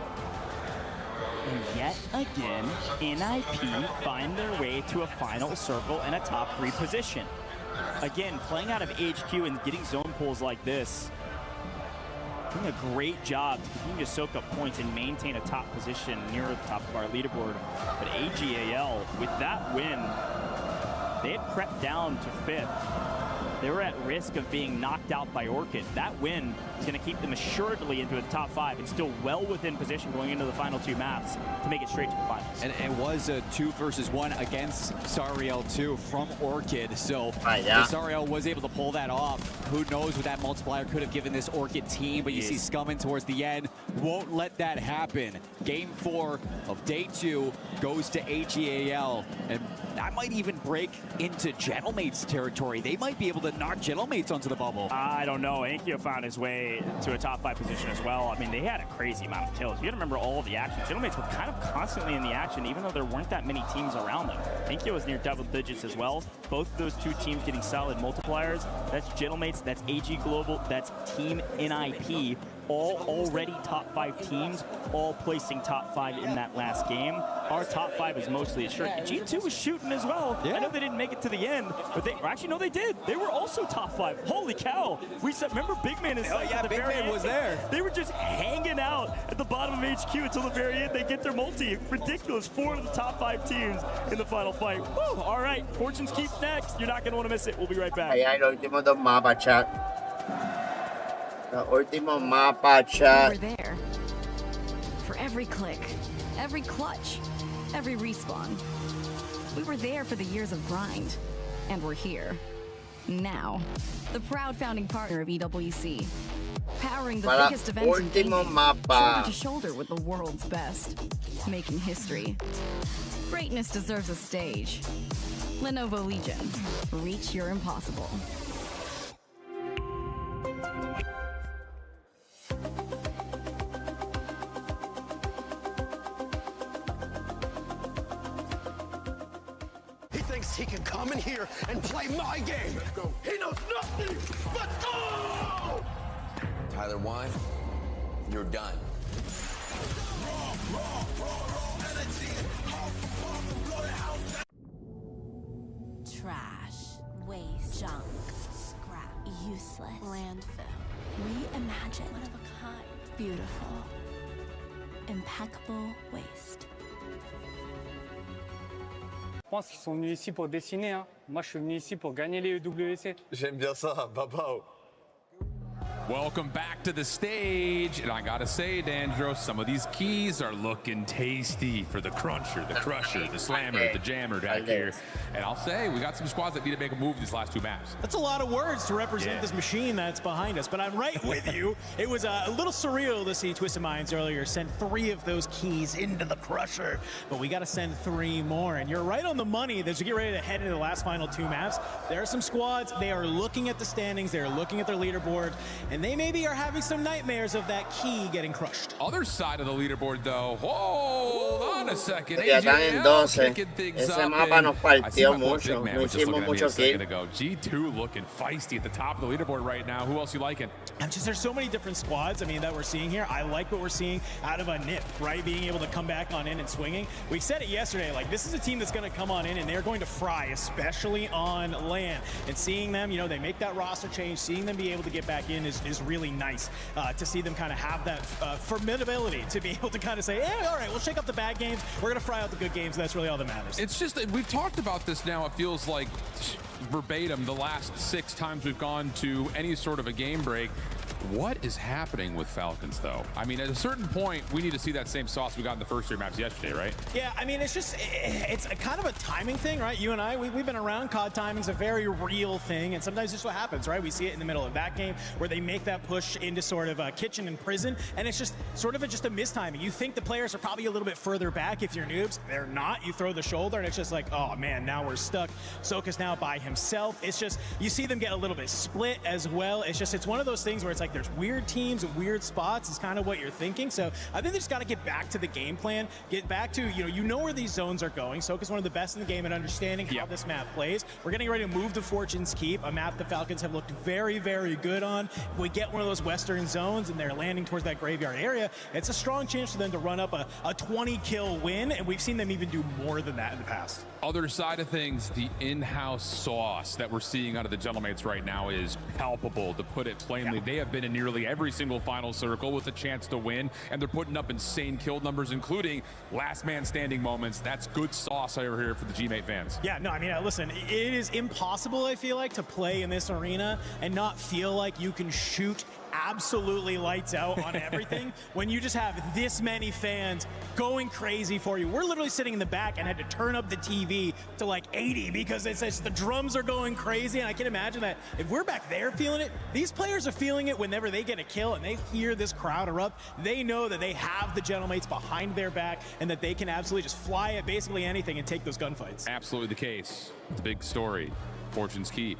And yet again, NIP find their way to a final circle and a top 3 position. Again, playing out of HQ and getting zone pulls like this, doing a great job to continue to soak up points and maintain a top position near the top of our leaderboard. But AGAL, with that win, they had crept down to 5th. They were at risk of being knocked out by Orchid. That win is going to keep them assuredly into the top 5 and still well within position going into the final 2 maps to make it straight to the finals. And it was a 2 versus 1 against Sariel 2 from Orchid. So yeah. Sariel was able to pull that off. Who knows what that multiplier could have given this Orchid team, but you see Scummin towards the end. Won't let that happen. Game 4 of day 2 goes to AGAL, and that might even break into Gentlemates territory. They might be able to knock Gentlemates onto the bubble. I don't know. Ankyo found his way to a top 5 position as well. I mean, they had a crazy amount of kills. You got to remember all of the action. Gentlemates were kind of constantly in the action, even though there weren't that many teams around them. Ankyo was near double digits as well. Both of those 2 teams getting solid multipliers. That's Gentlemates, that's AG Global, that's Team NIP. All already top 5 teams, all placing top 5 in that last game. Our top 5 is mostly assured. G2 was shooting as well. Yeah. I know they didn't make it to the end, but they actually, no, they did. They were also top 5. Holy cow. We said, remember Big Man is at the Big very Man end. was there. They were just hanging out at the bottom of HQ until the very end. They get their multi. Ridiculous. 4 of the top 5 teams in the final fight. Woo! All right, Fortunes keeps next. You're not going to want to miss it. We'll be right back. Ayan, último 2 mapas, chat. The último mapa, chat. We were there. For every click, every clutch, every respawn. We were there for the years of grind. And we're here. Now. The proud founding partner of EWC. Powering the biggest events in gaming. Shoulder to shoulder with the world's best. Making history. Greatness deserves a stage. Lenovo Legion. Reach your impossible. He can come in here and play my game. Let's go. He knows nothing. Let's go! Tyler 1, you're done. Trash, waste, junk, scrap, useless, landfill. Reimagine. One of a kind. Beautiful. Impeccable waste. Je pense qu'ils sont venus ici pour dessiner. Hein. Moi, je suis venu ici pour gagner les EWC. J'aime bien ça, Babo. Welcome back to the stage, and I gotta say, Dandro, some of these keys are looking tasty for the cruncher, the crusher, the slammer, the jammer back here. And I'll say, we got some squads that need to make a move these last 2 maps. That's a lot of words to represent this machine that's behind us, but I'm right with you. It was a little surreal to see Twisted Minds earlier send 3 of those keys into the crusher, but we gotta send 3 more, and you're right on the money as we get ready to head into the last final 2 maps. There are some squads, they are looking at the standings, they're looking at their leaderboard, and they maybe are having some nightmares of that key getting crushed. Other side of the leaderboard, though. Hold on a second. Ya están en 12. Ese mapa nos partió mucho. No hicimos mucho kill. G2 looking feisty at the top of the leaderboard right now. Who else you liking? There's so many different squads, I mean, that we're seeing here. I like what we're seeing out of a NIP, right? Being able to come back on in and swinging. We said it yesterday, like, this is a team that's going to come on in and they're going to fry, especially on LAN. And seeing them, you know, they make that roster change, seeing them be able to get back in is really nice to see them kind of have that formidability to be able to kind of say, hey, all right, we'll shake up the bad games. We're going to fry out the good games. That's really all that matters. It's just that we've talked about this now. It feels like verbatim the last 6 times we've gone to any sort of a game break. What is happening with Falcons, though? I mean, at a certain point, we need to see that same sauce we got in the first 3 maps yesterday, right? Yeah, I mean, it's a kind of a timing thing, right? You and I, we've been around. COD timing's a very real thing, and sometimes this is what happens, right? We see it in the middle of that game where they make that push into sort of a kitchen and prison, and it's just sort of just a mistiming. You think the players are probably a little bit further back if you're noobs. They're not. You throw the shoulder, and it's just like, oh, man, now we're stuck. Soka's now by himself. It's just, you see them get a little bit split as well. It's one of those things where it's like there's weird teams and weird spots is kind of what you're thinking. So I think they just got to get back to the game plan, get back to, you know where these zones are going. Soka's one of the best in the game at understanding how this map plays. We're getting ready to move to Fortune's Keep, a map the Falcons have looked very, very good on. If we get one of those western zones and they're landing towards that graveyard area, it's a strong chance for them to run up a 20-kill win, and we've seen them even do more than that in the past. Other side of things, the in-house sauce that we're seeing out of the Gentlemates right now is palpable, to put it plainly. They have been in nearly every single final circle with a chance to win, and they're putting up insane kill numbers, including last man standing moments. That's good sauce over here for the G-Mate fans. Yeah, no, I mean, listen, it is impossible, I feel like, to play in this arena and not feel like you can shoot absolutely lights out on everything when you just have this many fans going crazy for you. We're literally sitting in the back and had to turn up the TV to like 80 because it's the drums are going crazy, and I can imagine that if we're back there feeling it, these players are feeling it whenever they get a kill and they hear this crowd erupt. They know that they have the Gentlemates behind their back and that they can absolutely just fly at basically anything and take those gunfights. Absolutely the case. It's a big story. Fortune's Keep.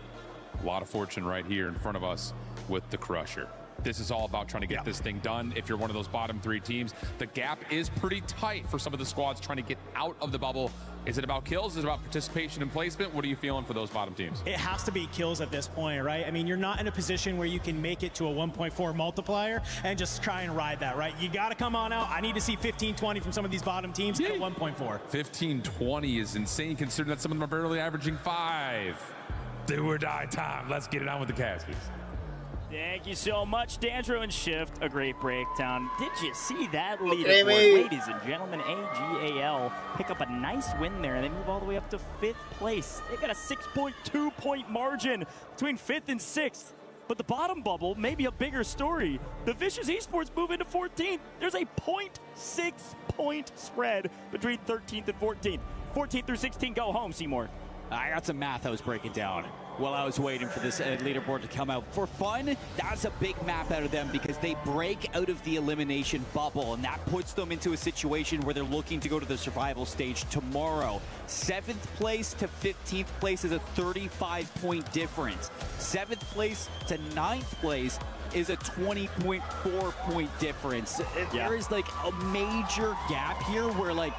A lot of fortune right here in front of us with the Crusher. This is all about trying to get this thing done. If you're one of those bottom three teams, the gap is pretty tight for some of the squads trying to get out of the bubble. Is it about kills? Is it about participation and placement? What are you feeling for those bottom teams? It has to be kills at this point, right? I mean, you're not in a position where you can make it to a 1.4 multiplier and just try and ride that, right? You got to come on out. I need to see 15-20 from some of these bottom teams at 1.4. 15-20 is insane considering that some of them are barely averaging 5. Do or die time. Let's get it on with the Cassies. Thank you so much, Dandro and Shift. A great breakdown. Did you see that leaderboard? Ladies and gentlemen, AGAL pick up a nice win there, and they move all the way up to 5th place. They've got a 6.2-point margin between 5th and 6th. But the bottom bubble may be a bigger story. The Vicious Esports move into 14th. There's a 0.6-point spread between 13th and 14th. 14th through 16 go home, Seymour. I got some math I was breaking down while I was waiting for this leaderboard to come out. For fun, that's a big map out of them because they break out of the elimination bubble, and that puts them into a situation where they're looking to go to the survival stage tomorrow. 7th place to 15th place is a 35-point difference. 7th place to 9th place is a 20.4-point difference. There is like a major gap here where like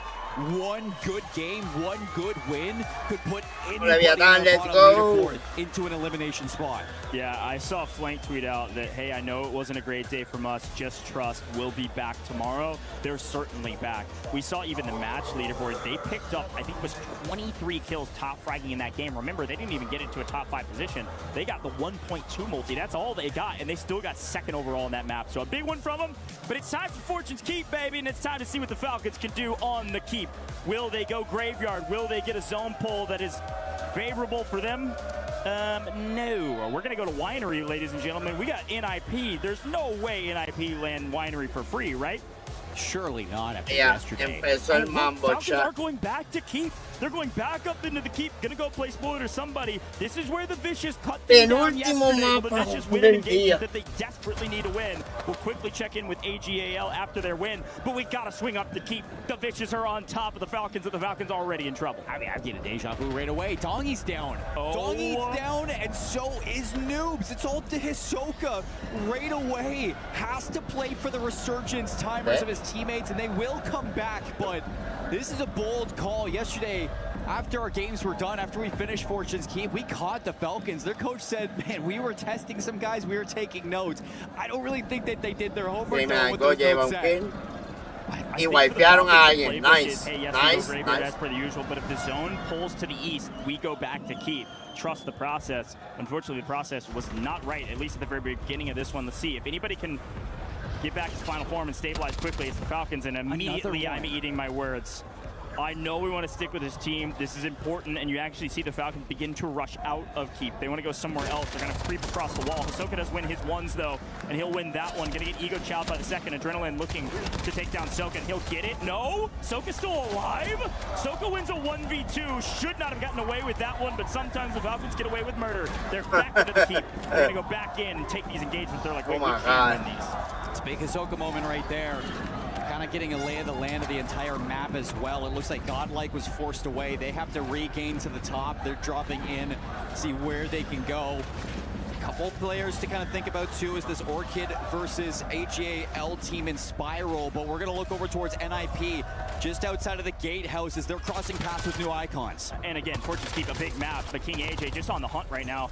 one good game, one good win could put anybody on the bottom leaderboard into an elimination spot. Yeah, I saw Flank tweet out that, hey, I know it wasn't a great day from us, just trust, we'll be back tomorrow. They're certainly back. We saw even the match leaderboard, they picked up, I think it was 23 kills top fragging in that game. Remember, they didn't even get into a top 5 position. They got the 1.2 multi, that's all they got, and they still got 2nd overall in that map. So a big one from them, but it's time for Fortune's Keep, baby, and it's time to see what the Falcons can do on the Keep. Will they go graveyard? Will they get a zone pull that is favorable for them? No. We're going to go to Winery, ladies and gentlemen. We got NIP. There's no way NIP land Winery for free, right? Surely not after yesterday. Falcons are going back to Keep. They're going back up into the Keep. Gonna go play Sploit or somebody. This is where the Vicious cut them down yesterday. The Vicious win an engagement that they desperately need to win. We'll quickly check in with AGAL after their win, but we gotta swing up the Keep. The Vicious are on top of the Falcons, and the Falcons already in trouble. I mean, I get a deja vu right away. Dongy's down. Dongy's down, and so is Noobs. It's all to Hisoka right away. Has to play for the resurgence timers of his teammates, and they will come back, but this is a bold call. Yesterday, after our games were done, after we finished Fortune's Keep, we caught the Falcons. Their coach said, man, we were testing some guys, we were taking notes. I don't really think that they did their homework though, with those notes said. Y wipearon a alguien. Nice. Nice. As per the usual, but if the zone pulls to the east, we go back to Keep. Trust the process. Unfortunately, the process was not right, at least at the very beginning of this one. Let's see if anybody can get back to final form and stabilize quickly. It's the Falcons, and immediately I'm eating my words. I know we want to stick with this team. This is important, and you actually see the Falcons begin to rush out of Keep. They want to go somewhere else. They're going to creep across the wall. Hisoka does win his ones, though, and he'll win that one. Going to get ego chowed by the second. Adrenaline looking to take down Soka, and he'll get it. No! Soka's still alive? Soka wins a 1v2. Should not have gotten away with that one, but sometimes the Falcons get away with murder. They're back to the Keep. They're going to go back in and take these engagements. They're like, wait, we can't win these. It's a big Hisoka moment right there. Kind kind of getting a lay of the land of the entire map as well. It looks like Godlike was forced away. They have to regain to the top. They're dropping in, see where they can go. A couple players to kind of think about too is this Orchid versus AGAL team in Spiral, but we're going to look over towards NIP just outside of the gatehouse as they're crossing paths with new icons. And again, Fortune's Keep a big map, but King AJ just on the hunt right now.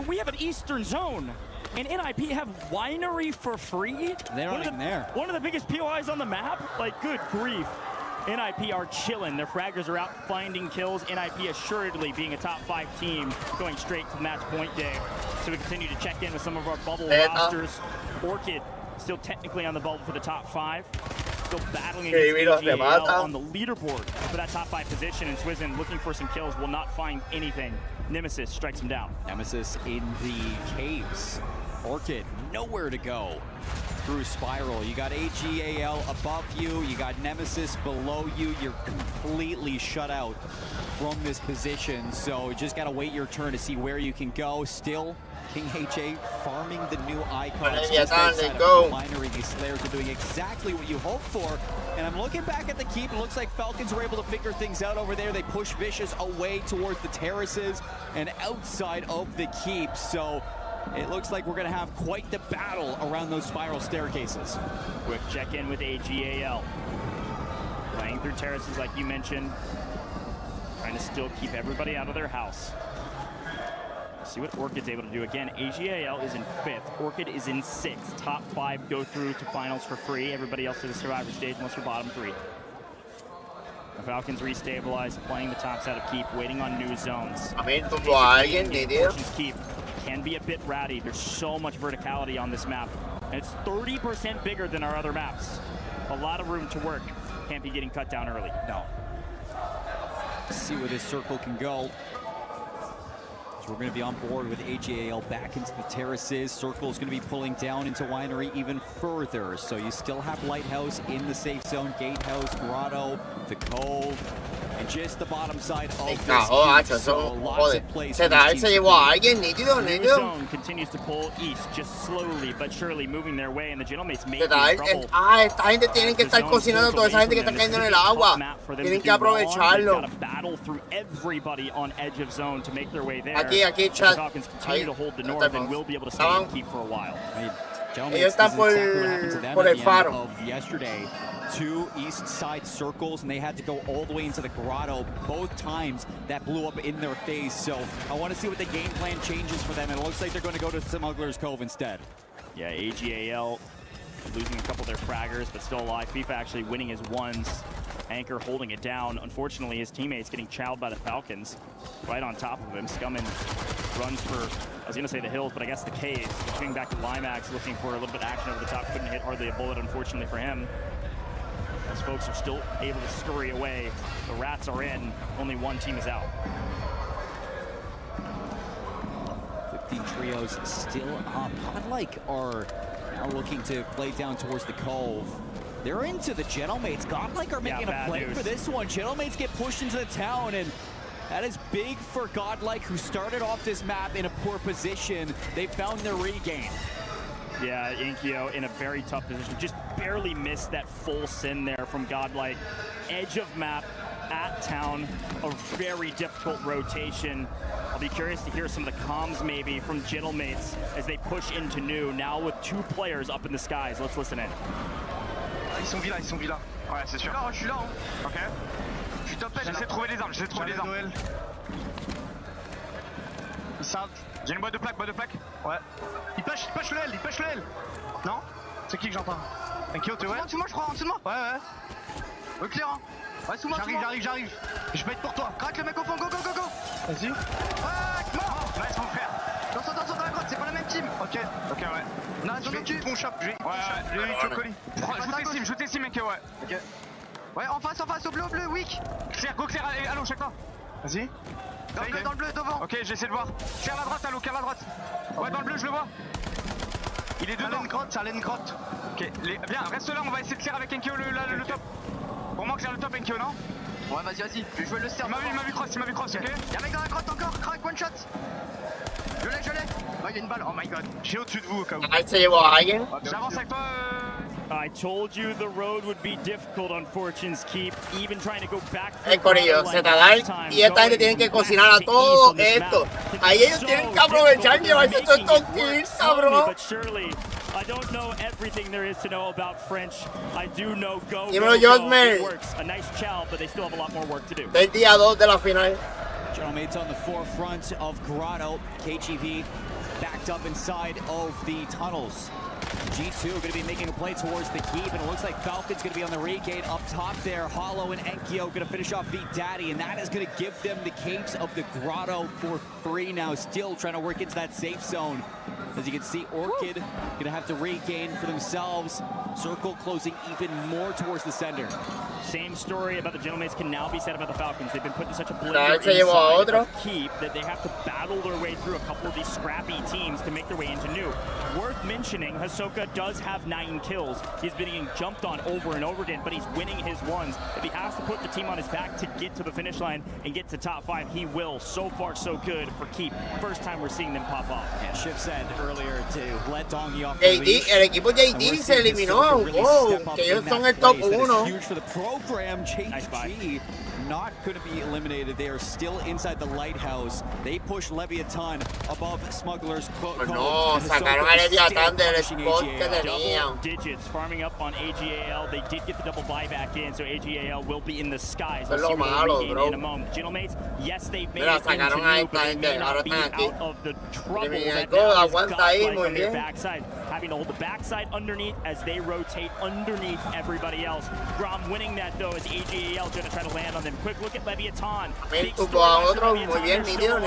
We have an Eastern Zone. And NIP have Winery for free? They're not even there. One of the biggest POIs on the map? Like, good grief. NIP are chilling. Their fraggers are out finding kills. NIP assuredly being a top 5 team going straight to match point day. So we continue to check in with some of our bubble rosters. Orchid still technically on the bubble for the top 5. Still battling against AGAL on the leaderboard for that top 5 position. And Swizen looking for some kills will not find anything. Nemesis strikes him down. Nemesis in the caves. Orchid, nowhere to go through Spiral. You got AGAL above you, you got Nemesis below you. You're completely shut out from this position, so you just gotta wait your turn to see where you can go. Still, King HA farming the new icons. Just outside of Winery, these Slayers are doing exactly what you hope for. And I'm looking back at the keep. It looks like Falcons were able to figure things out over there. They push Vicious away towards the terraces and outside of the keep. So it looks like we're going to have quite the battle around those spiral staircases. Quick check-in with AGAL. Playing through terraces like you mentioned. Trying to still keep everybody out of their house. See what Orchid's able to do. Again, AGAL is in 5th. Orchid is in 6th. Top 5 go through to finals for free. Everybody else to the survivor stage unless you're bottom 3. The Falcons restabilize, playing the top side of Keep, waiting on new zones. Fortune's Keep can be a bit ratty. There's so much verticality on this map. And it's 30% bigger than our other maps. A lot of room to work. Can't be getting cut down early. No. Let's see where this circle can go. So we're going to be on board with AGAL back into the terraces. Circle is going to be pulling down into Winery even further. So you still have Lighthouse in the safe zone, Gatehouse, Grotto, the Cove, and just the bottom side of this so lots of places. New zone continues to pull east, just slowly but surely moving their way, and the Gentleman's making trouble. Esta gente tienen que estar cocinando toda esa gente que está cayendo en el agua. Tienen que aprovecharlo. Battle through everybody on edge of zone to make their way there. Aquí, chat. Falcons continue to hold the north and will be able to stay and keep for a while. Ellos están por el faro. Yesterday, 2 east side circles, and they had to go all the way into the grotto. Both times that blew up in their face. So I want to see what the game plan changes for them. And it looks like they're going to go to Smuggler's Cove instead. Yeah, AGAL losing a couple of their fraggers, but still alive. FIFA actually winning his ones. Anchor holding it down. Unfortunately, his teammates getting chowed by the Falcons right on top of him. Scummin runs for, I was going to say the hills, but I guess the caves. Coming back to Limax, looking for a little bit of action over the top. Couldn't hit hardly a bullet, unfortunately for him. As folks are still able to scurry away. The Rats are in. Only one team is out. 15 trios still up. Godlike are now looking to play down towards the Cove. They're into the Gentlemates. Godlike are making a play for this one. Gentlemates get pushed into the town, and that is big for Godlike, who started off this map in a poor position. They found their regain. Yeah, Inkyo in a very tough position. Just barely missed that full sin there from Godlike. Edge of map at town, a very difficult rotation. I'll be curious to hear some of the comms maybe from Gentlemates as they push into new, now with 2 players up in the skies. Let's listen in. Ils sont villa. Ouais, c'est sûr. Je suis là. Ok. Je suis top 10, j'essaie de trouver des armes, Il saute. J'ai une boîte de plaque, Ouais. Il push le L. Non? C'est qui que j'entends? Inkyo, tu vois? En dessous de moi, je crois, en dessous de moi. Ouais. Au clair, hein. Ouais, sous moi. J'arrive. Je vais être pour toi. Craque le mec au fond, go. Vas-y. Mort. Nice, mon frère. Attention dans la grotte, c'est pas la même team. Ok, ouais. Non, je vais ton shop. Ouais, je colis. Je t'estime, mec, ouais. Ok. Ouais, en face, au bleu, weak. Claire, allô, chaque fois. Vas-y. Dans le bleu, devant. Ok, j'essaie de voir. Claire la droite, allô, claire la droite. Ouais, dans le bleu, je le vois. Il est dedans. Ça allait une grotte. Ok, viens, reste là, on va essayer de clear avec Enkyo le top. Pour moi, clear le top, Enkyo, non? Ouais, vas-y. Je vais jouer le cerf. Il m'a vu cross, ok. Y'a un mec dans la grotte encore, crack, one shot. Je l'ai. Oh, il y a une balle, oh my god. J'ai au-dessus de vous au cas où. J'avance avec toi. I told you the road would be difficult on Fortune's Keep, even trying to go back. Corillo, Zetadal y esta gente tienen que cocinar a todo esto. Ahí ellos tienen que aprovechar y llevarse todos estos kills, cabrón. But surely, I don't know everything there is to know about French. I do know go. It works. A nice chow, but they still have a lot more work to do. Del día 2 de la final. Gentlemen's on the forefront of Grotto. KGV backed up inside of the tunnels. G2 going to be making a play towards the keep, and it looks like Falcon's going to be on the regate up top there. Hollow and Enkyo going to finish off Beat Daddy, and that is going to give them the caves of the Grotto for free now. Still trying to work into that safe zone. As you can see, Orchid going to have to regain for themselves. Circle closing even more towards the center. Same story about the Gentlemen can now be said about the Falcons. They've been put in such a blender inside of Keep that they have to battle their way through a couple of these scrappy teams to make their way into New. Worth mentioning, Hisoka does have 9 kills. He's been getting jumped on over and over again, but he's winning his ones. If he has to put the team on his back to get to the finish line and get to top 5, he will. So far, so good for Keep. First time we're seeing them pop off. Yeah, Shiv said earlier to let Dongi off the leash. El equipo JD se eliminó. Wow, que ellos son el top 1. Huge for the program. JG not going to be eliminated. They are still inside the lighthouse. They push Leviathan above Smuggler's No, sacaron a Leviathan del spot que tenían. Digits farming up on AGAL. They did get the double buyback in, so AGAL will be in the skies. Eso es lo malo, bro. In a moment. Gentlemen, yes, they made Mira, it into sacaron a New, esta but they may gente. Ahora not be están aquí. out of the trouble that Go, now is aguanta ahí, godlike muy on their bien. backside. Having to hold the backside underneath as they rotate underneath everybody else. Grom winning that, though, as AGAL going to try to land on them. Quick look at Leviathan. Tuvo a otro, muy bien, nítido.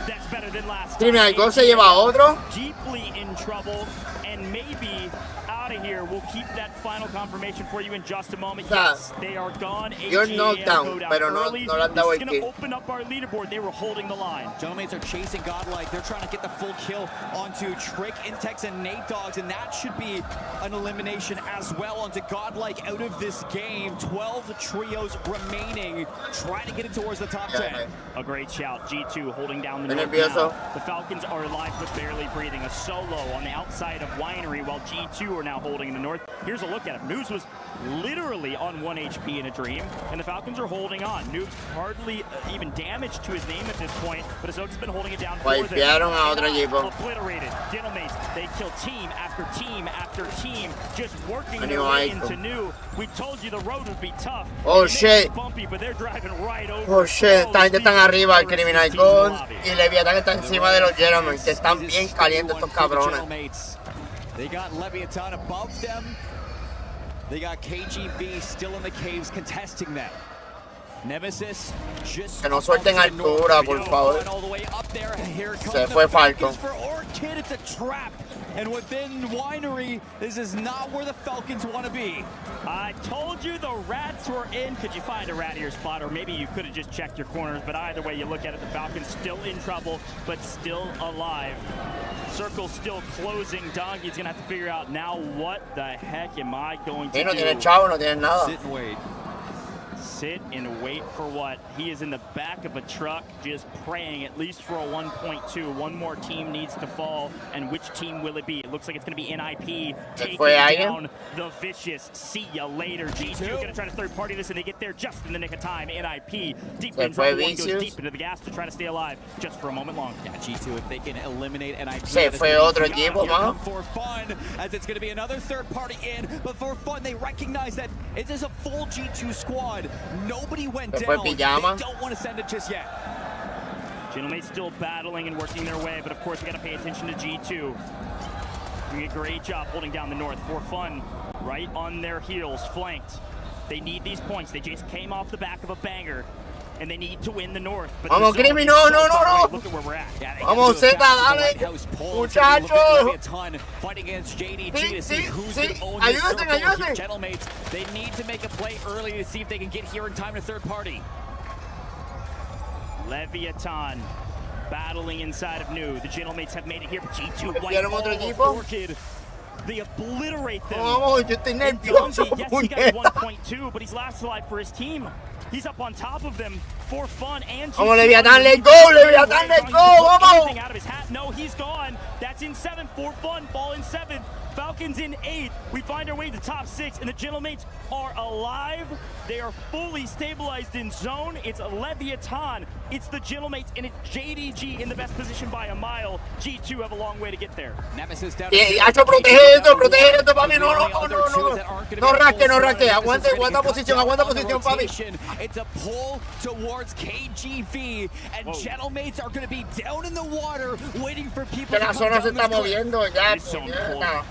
That's better than last Criminal Go se lleva a otro. Deeply in trouble, and maybe out of here. We'll keep that final confirmation for you in just a moment. Yes, they are gone. You're knocked down, pero no le han dado el kill. This is going to open up our leaderboard. They were holding the line. Gentlemen are chasing Godlike. They're trying to get the full kill onto Trick, Intex, and Nate Dogs, and that should be an elimination as well onto Godlike out of this game. 12 trios remaining, trying to get it towards the top 10. A great shout. G2 holding down the north now. The Falcons are alive but barely breathing. A solo on the outside of Winery while G2 are now holding the north. Here's a look at him. Noobs was literally on 1 HP in a dream, and the Falcons are holding on. Noobs hardly even damaged to his name at this point, but Ahsoka's been holding it down for them. Obliterated. Dintelmates, they kill team after team after team, just working their way into New. We told you the road would be tough. Oh shit. Bumpy, but they're driving right over. Oh shit, esta gente están arriba, el Criminal Gun y Leviathan está encima de los Gentlemen, que están bien calientes estos cabrones. They got Leviathan above them. They got KGV still in the caves contesting them. Nemesis just que no suelten altura, por favor. Se fue Falcon. For Orchid, it's a trap. And within Winery, this is not where the Falcons want to be. I told you the rats were in. Could you find a rat in your spot? Or maybe you could have just checked your corners. But either way you look at it, the Falcons still in trouble, but still alive. Circle still closing. Donkey's going to have to figure out now what the heck am I going to do? No tienen chavo, no tienen nada. Sit and wait. Sit and wait for what? He is in the back of a truck just praying at least for a 1.2. One more team needs to fall, and which team will it be? It looks like it's going to be NIP taking down the Vicious. See ya later. G2 going to try to third party this, and they get there just in the nick of time. NIP deep in trouble. One goes deep into the gas to try to stay alive just for a moment long. Yeah, G2, if they can eliminate NIP. Se fue otro equipo, man. For fun, as it's going to be another third party in, but for fun, they recognize that it is a full G2 squad. Nobody went down. They don't want to send it just yet. Gentlemen still battling and working their way, but of course we got to pay attention to G2. Doing a great job holding down the north. For fun, right on their heels, flanked. They need these points. They just came off the back of a banger, and they need to win the north. But vamos, Grimmy, no. Look at where we're at. Yeah, vamos, Zeta, dale. Muchachos. Fighting against JDG to see who's going to own this circle. Gentlemates, they need to make a play early to see if they can get here in time to third party. Leviathan battling inside of New. The Gentlemates have made it here, but G2 white ball Orchid. They obliterate them. Vamos, yo estoy nervioso. Yes, he got 1.2, but he's last alive for his team. He's up on top of them. For fun and Vamos, Leviathan, let's go, Leviathan, let's go, vamos. Out of his hat. No, he's gone. That's in 7th. For fun, fall in 7th. Falcons in 8th. We find our way to top 6, and the Gentlemates are alive. They are fully stabilized in zone. It's Leviathan. It's the Gentlemates, and it's JDG in the best position by a mile. G2 have a long way to get there. Nemesis down. Hacho, protege esto, papi. No rasque. Aguanta posición, papi. It's a pull towards KGV, and Gentlemates are going to be down in the water, waiting for people to La come zona se down está the moviendo ya.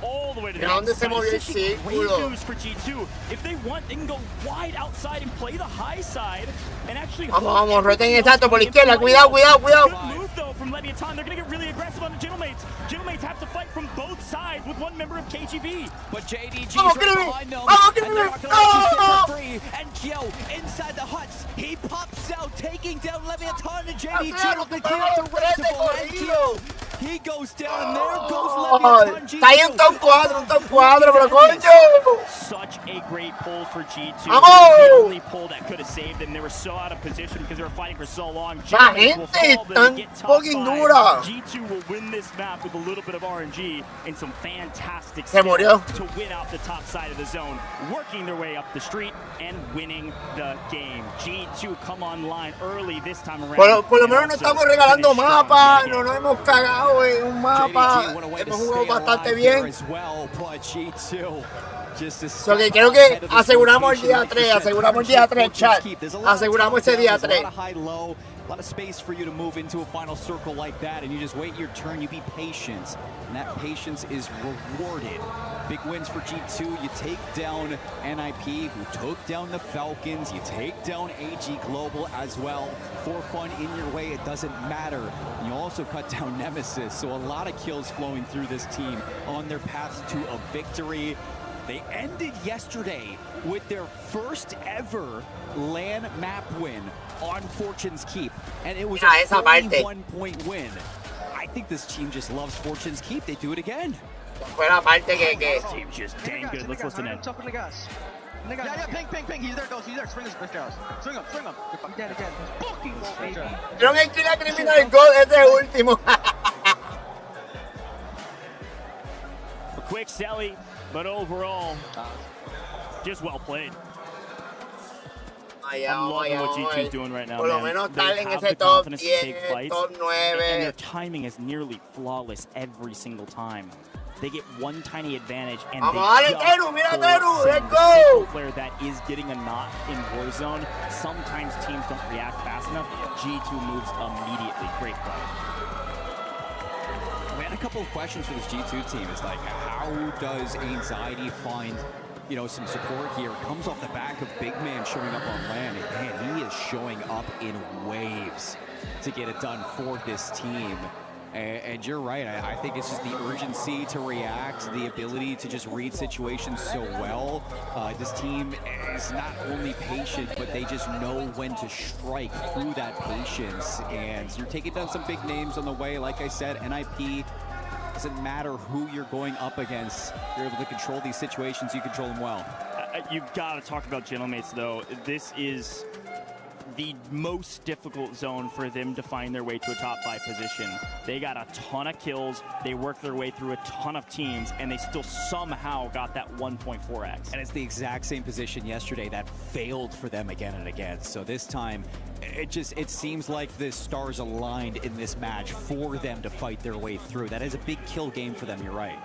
All the way to the ¿Dónde se movió el Great círculo? news for G2. If they want, they can go wide outside and play the high side and actually. Vamos, roten exacto por la izquierda. Cuidado. Good move though from Leviathan. They're gonna get really aggressive on the Gentlemates. Gentlemates have to fight from both sides with one member of KGV. But JDG's right behind them, and they're not gonna let you sit for free. And Kyo inside the huts, he pops out, taking down Leviathan, and JDG looking to clear up the rest of Kyo. He goes down, and there goes Leviathan. Está ahí un top 4, pero coño. Such a great pull for G2. Vamos. The only pull that could have saved them. They were so out of position because they were fighting for so long. La gente tan fucking dura. G2 will win this map with a little bit of RNG and some fantastic Se murió. to win out the top side of the zone, working their way up the street and winning the game. G2 come online early this time around. Por lo menos no estamos regalando mapas, no nos hemos cagado en un mapa, hemos jugado bastante bien. So que creo que aseguramos el día 3, chat. Aseguramos ese día 3. A lot of space for you to move into a final circle like that, and you just wait your turn, you be patient, and that patience is rewarded. Big wins for G2. You take down NIP, who took down the Falcons. You take down AG Global as well. For fun in your way, it doesn't matter. You also cut down Nemesis, so a lot of kills flowing through this team on their path to a victory. They ended yesterday with their first ever LAN map win on Fortune's Keep, and it was a 41-point win. I think this team just loves Fortune's Keep. They do it again. This team's just dang good. Let's listen in. Yeah, ping. He's there, Swing him. I'm dead again. Fucking baby. Creo que aquí la criminal gol es de último. A quick Selly, but overall, just well played. I'm loving what G2's doing right now, Por lo man. menos They están en have ese the top confidence to 10, take fights, top 9. and their timing is nearly flawless every single time. They get one tiny advantage, and they just Teru, mira Teru, let's the go! single player that is getting a knock in Warzone. Sometimes teams don't react fast enough. G2 moves immediately. Great play. We had a couple of questions for this G2 team. It's like, how does Anxiety find, you know, some support here? It comes off the back of Big Man showing up on LAN, and man, he is showing up in waves to get it done for this team. And you're right, I think it's just the urgency to react, the ability to just read situations so well. This team is not only patient, but they just know when to strike through that patience. And you're taking down some big names on the way. Like I said, NIP, doesn't matter who you're going up against. You're able to control these situations, you control them well. You've got to talk about Gentlemates, though. This is the most difficult zone for them to find their way to a top 5 position. They got a ton of kills, they worked their way through a ton of teams, and they still somehow got that 1.4x. And it's the exact same position yesterday that failed for them again and again. So this time, it seems like the stars aligned in this match for them to fight their way through. That is a big kill game for them, you're right.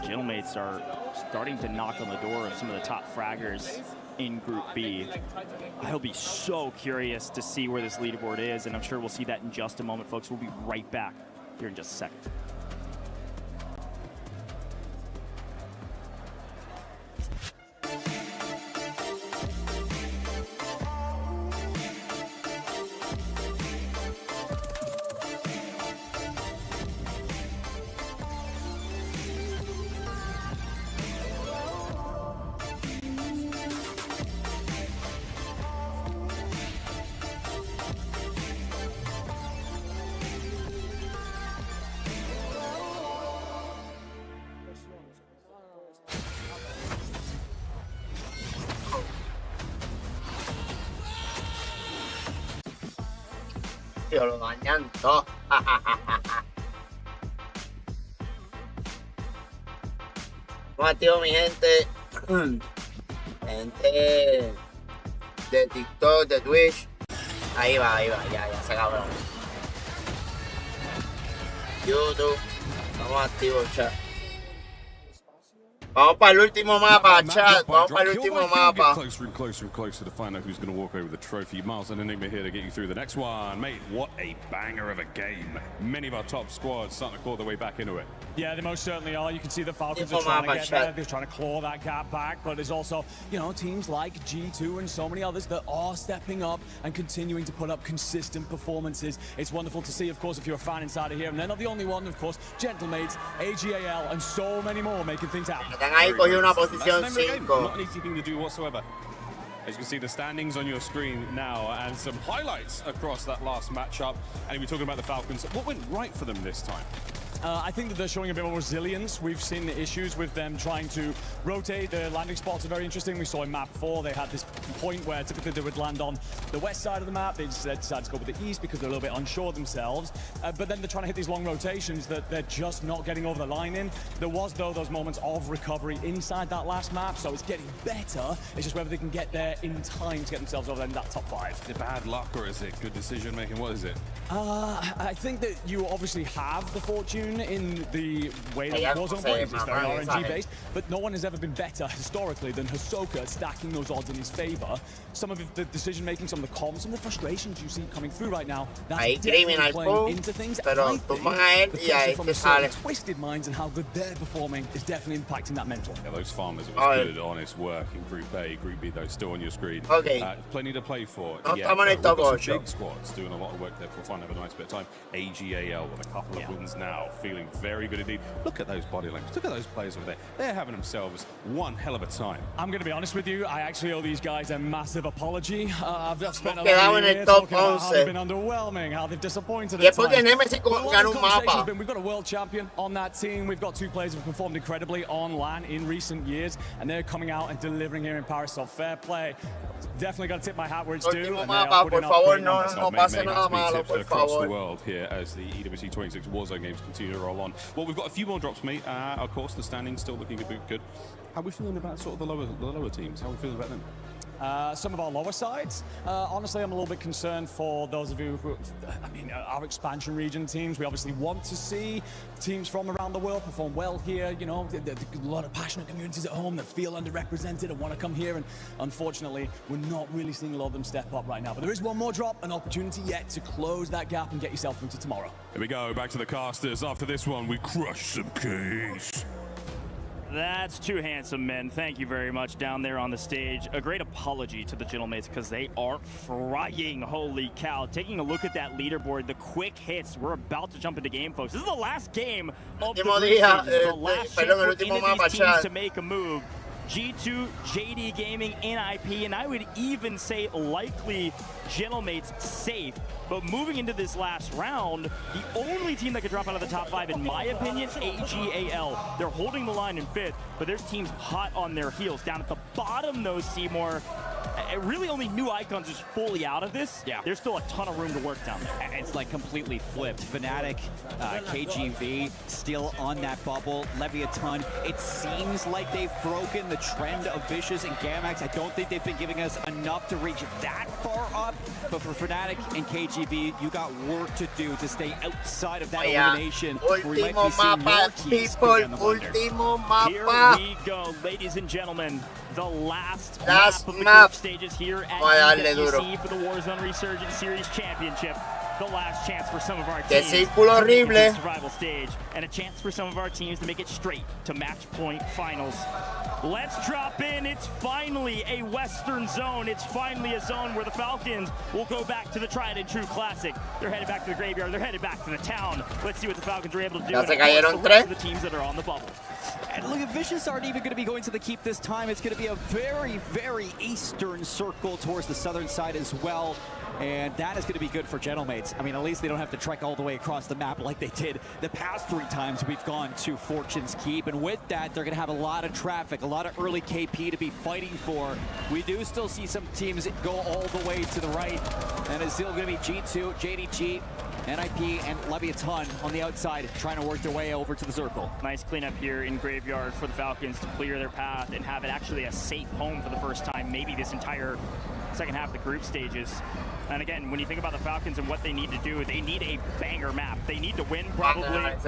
Gentlemates are starting to knock on the door of some of the top fraggers in Group B. I'll be so curious to see where this leaderboard is, and I'm sure we'll see that in just a moment, folks. We'll be right back here in just a second. rápido, lo dañan todo. Estamos activos, mi gente. Gente de TikTok, de Twitch. Ahí va, ya se acabó. YouTube, estamos activos, chat. Vamos para el último mapa, chat. Vamos para el último mapa. Closer and closer and closer to find out who's going to walk over the trophy. Miles and Enigma here to get you through the next one. Mate, what a banger of a game. Many of our top squads starting to claw their way back into it. Yeah, they most certainly are. You can see the Falcons are trying to get there. They're trying to claw that gap back. But there's also, you know, teams like G2 and so many others that are stepping up and continuing to put up consistent performances. It's wonderful to see, of course, if you're a fan inside of here. And they're not the only one, of course. Gentlemates, AGAL, and so many more making things happen. Ahí cogió una posición 5. Not an easy thing to do whatsoever. As you can see, the standings on your screen now and some highlights across that last matchup. And we're talking about the Falcons. What went right for them this time? I think that they're showing a bit more resilience. We've seen the issues with them trying to rotate. The landing spots are very interesting. We saw in map 4, they had this point where typically they would land on the west side of the map. They decided to go with the east because they're a little bit unsure themselves. But then they're trying to hit these long rotations that they're just not getting over the line in. There was, though, those moments of recovery inside that last map, so it's getting better. It's just whether they can get there in time to get themselves over in that top 5. Is it bad luck or is it good decision making? What is it? I think that you obviously have the fortune in the way that Warzone plays. It's very RNG based, but no one has ever been better historically than Hisoka at stacking those odds in his favor. Some of the decision making, some of the comms, some of the frustrations you see coming through right now, that's definitely playing into things. Pero toman a él y a este sale. Twisted minds and how good they're performing is definitely impacting that mental. Yeah, those farmers, it was good, honest work in Group A, Group B, though, still on your screen. Okay. Plenty to play for. No, yeah, we've got some big squads doing a lot of work there for fun, have a nice bit of time. AGAL with a couple of wins now, feeling very good indeed. Look at those body language. Look at those players over there. They're having themselves one hell of a time. I'm going to be honest with you. I actually owe these guys a massive apology. I've spent a lot Quedado of en el years top talking about how 11. they've been underwhelming, how they've disappointed Y at es porque times. Nemesis ganó un mapa. We've got a world champion on that team. We've got 2 players who have performed incredibly on LAN in recent years, and they're coming out and delivering here in Paris. So fair play. Definitely got to tip my hat where it's due. Último mapa, por favor, no pase nada malo, por across the favor. world here as the EWC 26 Warzone games continue to roll on. Well, we've got a few more drops, mate. Of course, the standings still looking good. How are we feeling about sort of the lower teams? How are we feeling about them? Some of our lower sides. Honestly, I'm a little bit concerned for those of you who, our expansion region teams. We obviously want to see teams from around the world perform well here. You know, there's a lot of passionate communities at home that feel underrepresented and want to come here. And unfortunately, we're not really seeing a lot of them step up right now. But there is one more drop, an opportunity yet to close that gap and get yourself through to tomorrow. Here we go, back to the casters. After this one, we crush some keys. That's 2 handsome men. Thank you very much down there on the stage. A great apology to the Gentlemates because they are frying. Holy cow. Taking a look at that leaderboard, the quick hits. We're about to jump into game, folks. This is the last game of the group stages. This is the last chance for any of these teams to make a move. G2, JD Gaming, NIP, and I would even say likely Gentlemates safe. But moving into this last round, the only team that could drop out of the top 5, in my opinion, AGAL. They're holding the line in 5th, but there's teams hot on their heels. Down at the bottom, though, Seymour, really only New Icons is fully out of this. Yeah. There's still a ton of room to work down there. It's like completely flipped. Fnatic, KGV, still on that bubble. Leviathan, it seems like they've broken the trend of Vicious and Gamax. I don't think they've been giving us enough to reach that far up. But for Fnatic and KGV, you got work to do to stay outside of that elimination. Último mapa, people. Último mapa. Here we go, ladies and gentlemen. The last map of the group stages here at EWC for the Warzone Resurgence Series Championship. The last chance for some of our teams to make it to the survival stage, and a chance for some of our teams to make it straight to match point finals. Let's drop in. It's finally a Western zone. It's finally a zone where the Falcons will go back to the tried and true classic. They're headed back to the graveyard. They're headed back to the town. Let's see what the Falcons are able to do. And the rest of the teams that are on the bubble. And look, Vicious aren't even going to be going to the keep this time. It's going to be a very, very eastern circle towards the southern side as well. And that is going to be good for Gentlemates. I mean, at least they don't have to trek all the way across the map like they did the past 3 times we've gone to Fortune's Keep. And with that, they're going to have a lot of traffic, a lot of early KP to be fighting for. We do still see some teams go all the way to the right. And it's still going to be G2, JDG, NIP, and Leviathan on the outside trying to work their way over to the circle. Nice cleanup here in Graveyard for the Falcons to clear their path and have it actually a safe home for the first time, maybe this entire second half of the group stages. And again, when you think about the Falcons and what they need to do, they need a banger map. They need to win probably, and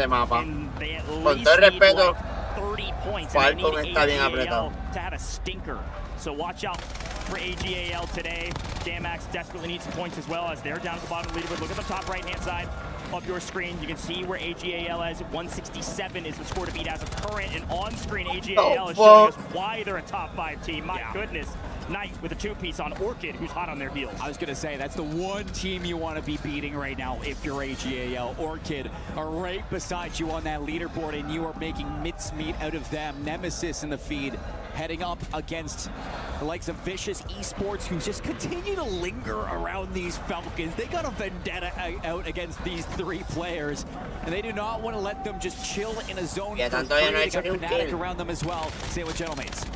they at least need like 30 points, and they need AGAL to have a stinker. So watch out for AGAL today. Damax desperately needs some points as well, as they're down at the bottom of the leaderboard. Look at the top right-hand side of your screen. You can see where AGAL is. 167 is the score to beat as of current, and on-screen AGAL is showing us why they're a top 5 team. My goodness. Knight with a 2-piece on Orchid, who's hot on their heels. I was going to say, that's the one team you want to be beating right now if you're AGAL. Orchid are right beside you on that leaderboard, and you are making mincemeat out of them. Nemesis in the feed, heading up against the likes of Vicious Esports, who just continue to linger around these Falcons. They got a vendetta out against these 3 players, and they do not want to let them just chill in a zone for free. They got Fnatic around them as well. Same with Gentlemates.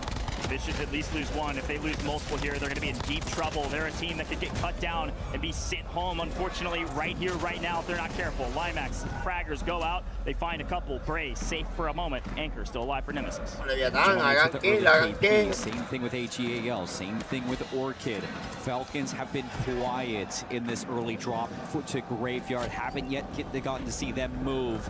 Vicious at least lose 1. If they lose multiple here, they're going to be in deep trouble. They're a team that could get cut down and be sent home, unfortunately, right here, right now, if they're not careful. Limax, fraggers go out. They find a couple. Bray safe for a moment. Anchor still alive for Nemesis. Same thing with AGAL. Same thing with Orchid. Falcons have been quiet in this early drop to Graveyard. Haven't yet gotten to see them move.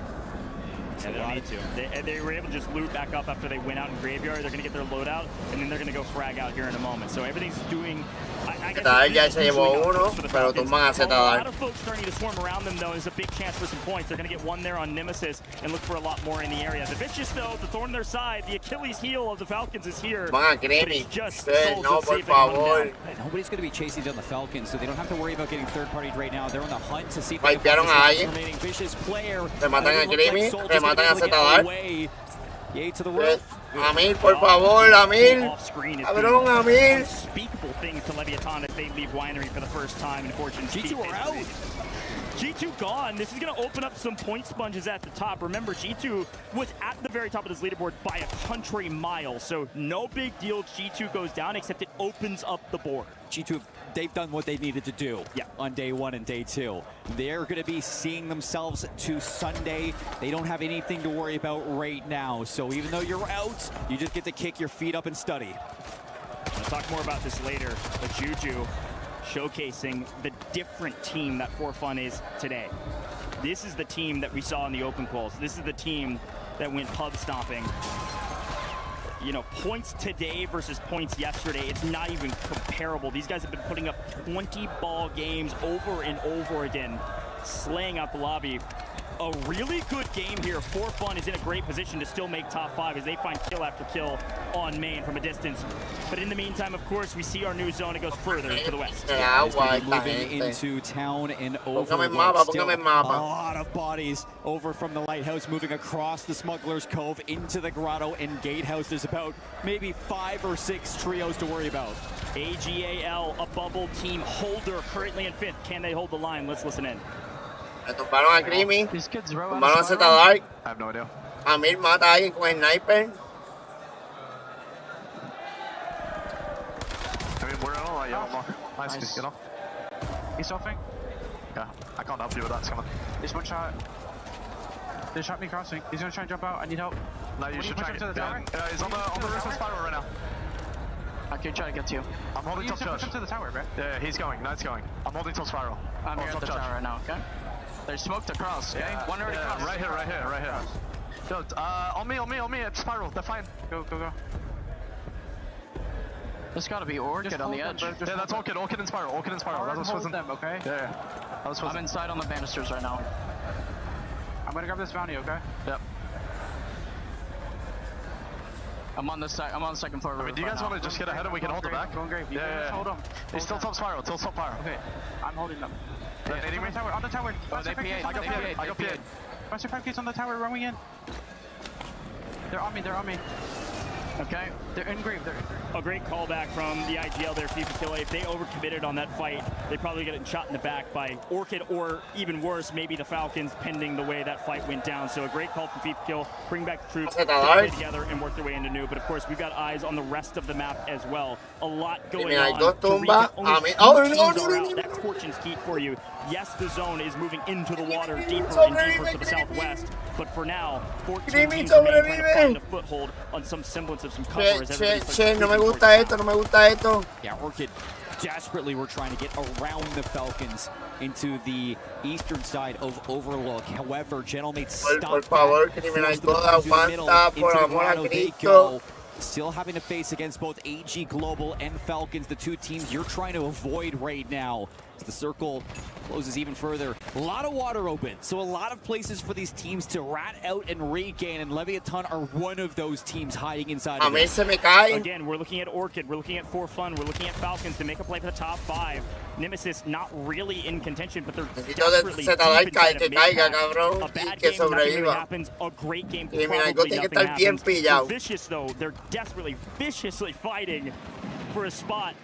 Yeah, they don't need to. They were able to just loot back up after they went out in Graveyard. They're going to get their loadout, and then they're going to go frag out here in a moment. So everything's doing... I guess ya se llevó uno, pero tumban a a Zedar. lot of folks starting to swarm around them, though, is a big chance for some points. They're going to get 1 there on Nemesis and look for a lot more in the area. The Vicious, though, the thorn in their side, the Achilles heel of the Falcons is here. Just no, por favor. Nobody's going to be chasing down the Falcons, so they don't have to worry about getting third-partied right now. They're on the hunt to see if they can find this remaining Vicious player. Rematan a Creamy, rematan a Zedar. Yay to the roof. Amil, por favor, Amil. Cabrón, Amil. Unspeakable things to Leviathan as they leave Winery for the first time in Fortune's Keep. G2 are out. G2 gone. This is going to open up some point sponges at the top. Remember, G2 was at the very top of this leaderboard by a country mile, so no big deal. G2 goes down, except it opens up the board. G2, they've done what they needed to do on day 1 and day 2. They're going to be seeing themselves to Sunday. They don't have anything to worry about right now. So even though you're out, you just get to kick your feet up and study. We'll talk more about this later, but Juju showcasing the different team that For Fun is today. This is the team that we saw in the open quals. This is the team that went pub stomping. You know, points today versus points yesterday, it's not even comparable. These guys have been putting up 20 ball games over and over again, slaying out the lobby. A really good game here. For Fun is in a great position to still make top 5 as they find kill after kill on main from a distance. But in the meantime, of course, we see our new zone. It goes further to the west. Moving into town and over. A lot of bodies over from the lighthouse, moving across the Smuggler's Cove into the grotto and gatehouse. There's about maybe 5 or 6 trios to worry about. AGAL, a bubble team holder, currently in 5th. Can they hold the line? Let's listen in. Le tumbaron a Creamy, tumbaron a Zedar. I have no idea. Amil mata a alguien con el sniper. I mean, we're all like, nice, you know. He's surfing. Yeah, I can't help you with that, Scanner. This one shot. They shot me crossing. He's gonna try and jump out. I need help. No, you should try to the tower. He's on the roof of Spiral right now. I can try to get to you. I'm holding top charge. Push him to the tower, bro. Yeah, he's going. Knight's going. I'm holding top Spiral. I'm here at the tower right now, okay? They're smoked across, okay? Yeah, one already crossed. Right here. Yo, on me, it's Spiral. They're fine. Go. There's gotta be Orchid on the edge. Yeah, that's Orchid and Spiral. That's what's them, okay? Yeah. I'm inside on the banisters right now. I'm gonna grab this bounty, okay? Yep. I'm on the second floor. I mean, do you guys want to just get ahead and we can hold them back? Going great. Yeah. Hold them. He's still top Spiral. Okay. I'm holding them. They're hitting me. On the tower. Oh, they PA'd. I got PA'd. Master 5 kids on the tower, rowing in. They're on me. Okay, they're in grave. A great callback from the IGL there, FIFA Kill. If they overcommitted on that fight, they probably get shot in the back by Orchid, or even worse, maybe the Falcons, pending the way that fight went down. So a great call from FIFA Kill. Bring back the troops, play together, and work their way into Noob. But of course, we've got eyes on the rest of the map as well. A lot going on. That's Fortune's Keep for you. Yes, the zone is moving into the water deeper and deeper to the southwest. But for now, 14 teams remain trying to find a foothold on some semblance of some cover. No me gusta esto, no me gusta esto. Yeah, Orchid desperately were trying to get around the Falcons into the eastern side of Overlook. However, Gentlemate stopped por favor, criminal, toda aguanta, por amor a Cristo. Still having to face against both AG Global and Falcons, the two teams you're trying to avoid right now. As the circle closes even further. A lot of water open, so a lot of places for these teams to rat out and regain, and Leviathan are one of those teams hiding inside of it. Again, we're looking at Orchid, we're looking at For Fun, we're looking at Falcons to make a play for the top 5. Nemesis not really in contention, but they're desperately deep inside of mid-pack. A bad game, nothing really happens. A great game, probably nothing happens. For Vicious, though, they're desperately, viciously fighting for a spot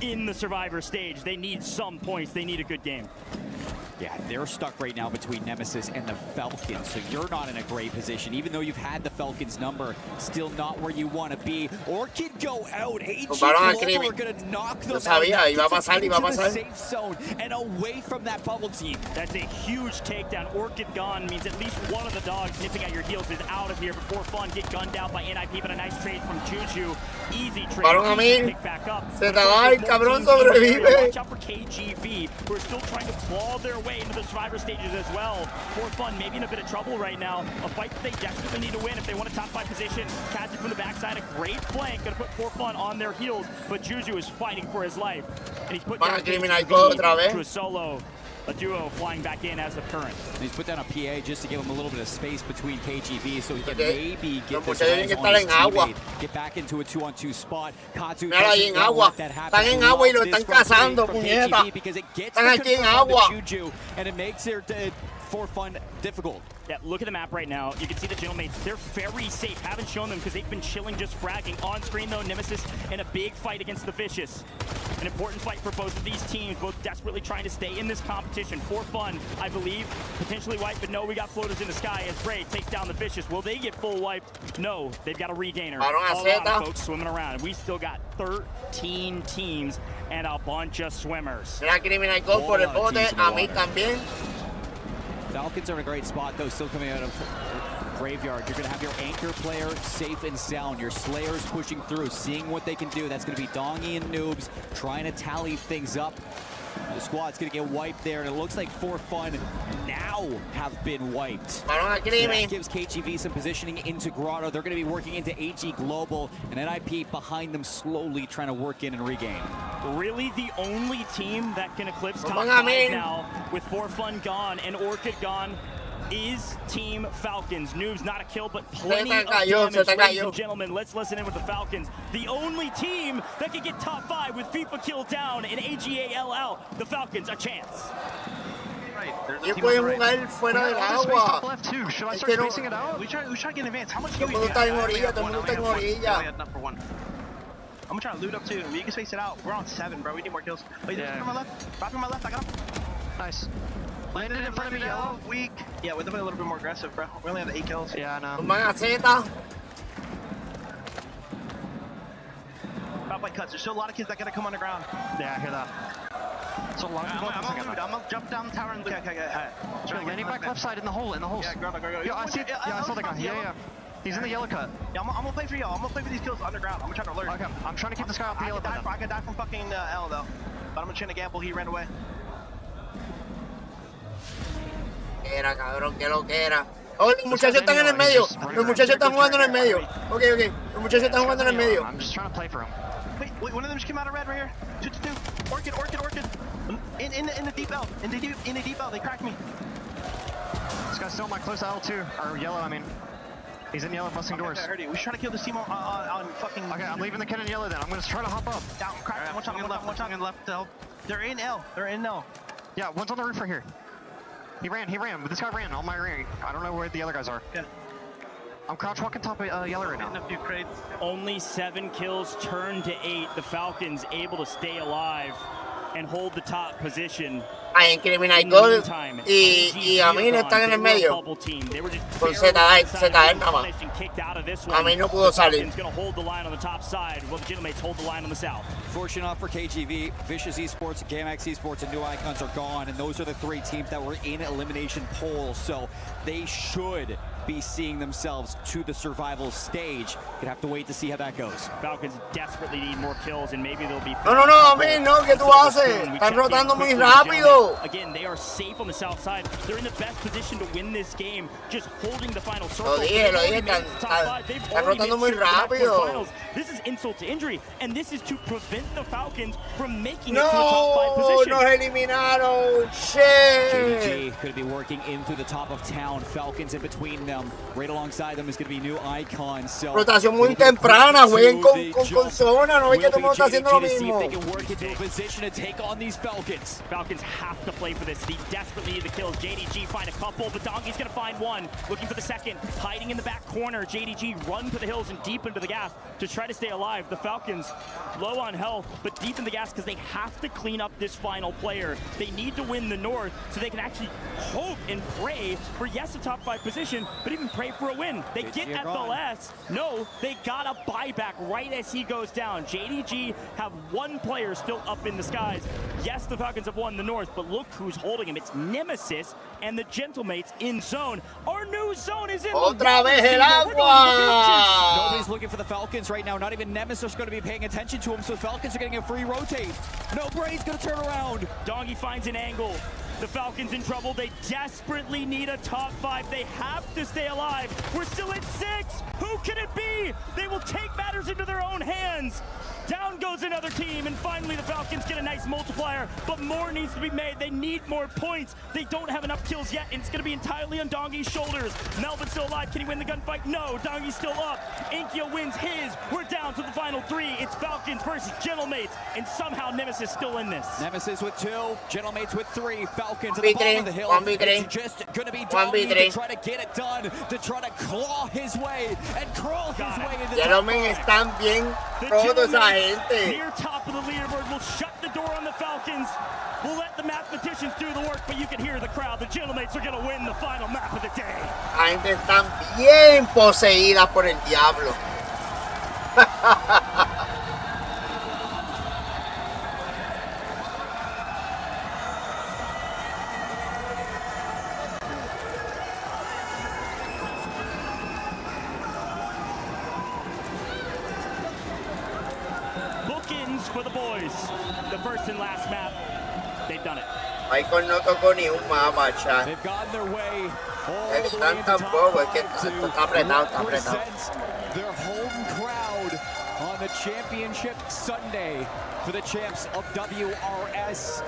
in the survivor stage. They need some points. They need a good game. Yeah, they're stuck right now between Nemesis and the Falcons, so you're not in a great position. Even though you've had the Falcons number, still not where you want to be. Orchid go out. AG Global are going to knock them out. Into the safe zone and away from that bubble team. That's a huge takedown. Orchid gone means at least one of the dogs nipping at your heels is out of here. Before Fun get gunned down by NIP, but a nice trade from Juju. Easy trade. Pick back up. Watch out for KGV, who are still trying to claw their way into the survivor stages as well. For Fun, maybe in a bit of trouble right now. A fight that they desperately need to win if they want a top 5 position. Catches from the backside, a great flank. Gonna put For Fun on their heels, but Juju is fighting for his life. And he's put down to a solo. A duo flying back in as the current. And he's put down a PA just to give him a little bit of space between KGV so he can maybe get this on his teammate. Get back into a 2-on-2 spot. Kazu doesn't let that happen. Están en agua y lo están cazando, puñeta. Because it gets the Juju and it makes their For Fun difficult. Yeah, look at the map right now. You can see the Gentlemates. They're very safe. Haven't shown them because they've been chilling, just fragging. On screen, though, Nemesis in a big fight against the Vicious. An important fight for both of these teams, both desperately trying to stay in this competition. For Fun, I believe, potentially wiped, but no, we got floaters in the sky as Bray takes down the Vicious. Will they get full wiped? No, they've got a regainer. A lot of folks swimming around. We still got 13 teams and a bunch of swimmers. Falcons are in a great spot, though, still coming out of Graveyard. You're going to have your anchor player safe and sound. Your Slayers pushing through, seeing what they can do. That's going to be Dongy and Noobs trying to tally things up. The squad's going to get wiped there, and it looks like For Fun now have been wiped. So that gives KGV some positioning into Grotto. They're going to be working into AG Global, and NIP behind them slowly trying to work in and regain. Really the only team that can eclipse top 5 now with For Fun gone and Orchid gone is Team Falcons. Noobs not a kill, but plenty of damage, ladies and gentlemen. Let's listen in with the Falcons. The only team that can get top 5 with FIFA Kill down and AGAL out. The Falcons, a chance. Y pueden jugar fuera del agua. Left too. Should I start spacing it out? We try to get in advance. How much do we get? Todo el mundo está en orilla. I'm gonna try to loot up too. You can space it out. We're on 7, bro. We need more kills. Wait, there's from my left. Drop from my left. I got him. Nice. Landed in front of me, yellow. Weak. Yeah, we're definitely a little bit more aggressive, bro. We only have 8 kills. Yeah, I know. Top by cuts. There's still a lot of kids that gotta come underground. Yeah, I hear that. So a lot of people. I'm gonna jump down the tower and loot. Okay. Landing back left side in the hole. Yeah, go. Yo, I see. Yeah, I saw the guy. Yeah. He's in the yellow cut. Yeah, I'm gonna play for y'all. I'm gonna play for these kills underground. I'm gonna try to alert. Okay. I'm trying to keep this guy off the yellow cut. I could die from fucking L though. But I'm gonna try to gamble. He ran away. Era, cabrón, que lo que era. Oh, los muchachos están en el medio. Los muchachos están jugando en el medio. Okay. Los muchachos están jugando en el medio. I'm just trying to play for him. Wait, one of them just came out of red right here. 2-2. Orchid. In the deep L. In the deep L, they cracked me. This guy's still in my close L too. Or yellow, I mean. He's in yellow, busting doors. I heard it. We should try to kill this team on fucking... Okay, I'm leaving the kid in yellow then. I'm gonna try to hop up. Down, crack. Right, one shot on the left to help. They're in L. Yeah, one's on the roof right here. He ran. This guy ran on my ring. I don't know where the other guys are. Okay. I'm crouch walking top of yellow right now. A few crates. Only 7 kills turned to 8. The Falcons able to stay alive and hold the top position. Ahí en Criminal Gold y Amin están en el medio con ZR nada más. Amin no pudo salir. Fortunate enough for KGV, Vicious Esports, GameX Esports, and New Icons are gone, and those are the 3 teams that were in elimination polls, so they should be seeing themselves to the survival stage. Gonna have to wait to see how that goes. Falcons desperately need more kills, and maybe they'll be. No, Amin, no, ¿qué tú haces? Están rotando muy rápido. Again, they are safe on the south side. They're in the best position to win this game, just holding the final circle. Lo dije, están rotando muy rápido. This is insult to injury, and this is to prevent the Falcons from making it to the top 5 position. Nos eliminaron. Shit. JDG could be working in through the top of town. Falcons in between them. Right alongside them is going to be New Icons. So rotación muy temprana, jueguen con zona, no es que todo el mundo está haciendo lo mismo. They can work into a position to take on these Falcons. Falcons have to play for this. They desperately need the kills. JDG find a couple, but Donkey's going to find one. Looking for the second, hiding in the back corner. JDG run to the hills and deep into the gas to try to stay alive. The Falcons low on health, but deep in the gas because they have to clean up this final player. They need to win the North so they can actually hope and pray for, yes, a top 5 position, but even pray for a win. They get FLS. No, they got a buyback right as he goes down. JDG have 1 player still up in the skies. Yes, the Falcons have won the North, but look who's holding him. It's Nemesis and the Gentlemates in zone. Our new zone is in Otra vez el agua. Nobody's looking for the Falcons right now. Not even Nemesis are going to be paying attention to him, so the Falcons are getting a free rotate. No, Brady's going to turn around. Doggy finds an angle. The Falcons in trouble. They desperately need a top 5. They have to stay alive. We're still at 6. Who can it be? They will take matters into their own hands. Down goes another team, and finally the Falcons get a nice multiplier, but more needs to be made. They need more points. They don't have enough kills yet, and it's going to be entirely on Dongy's shoulders. Melvin's still alive. Can he win the gunfight? No. Dongy's still up. Inkyo wins his. We're down to the final 3. It's Falcons versus Gentlemates, and somehow Nemesis still in this. Nemesis with 2, Gentlemates with 3. Falcons at the bottom of the hill. It's just going to be Dongy to try to get it done, to try to claw his way and crawl his way into the top 5. Están bien rotos esa gente. Near top of the leaderboard will shut the door on the Falcons. We'll let the mathematicians do the work, but you can hear the crowd. The Gentlemates are going to win the final map of the day. La gente están bien poseídas por el diablo. For the boys, the first and last map, they've done it. Michael no tocó ni un mapa, chat. They've gotten their way Están tampoco, es que está apretado, está apretado. Their home crowd on the championship Sunday for the champs of WRS.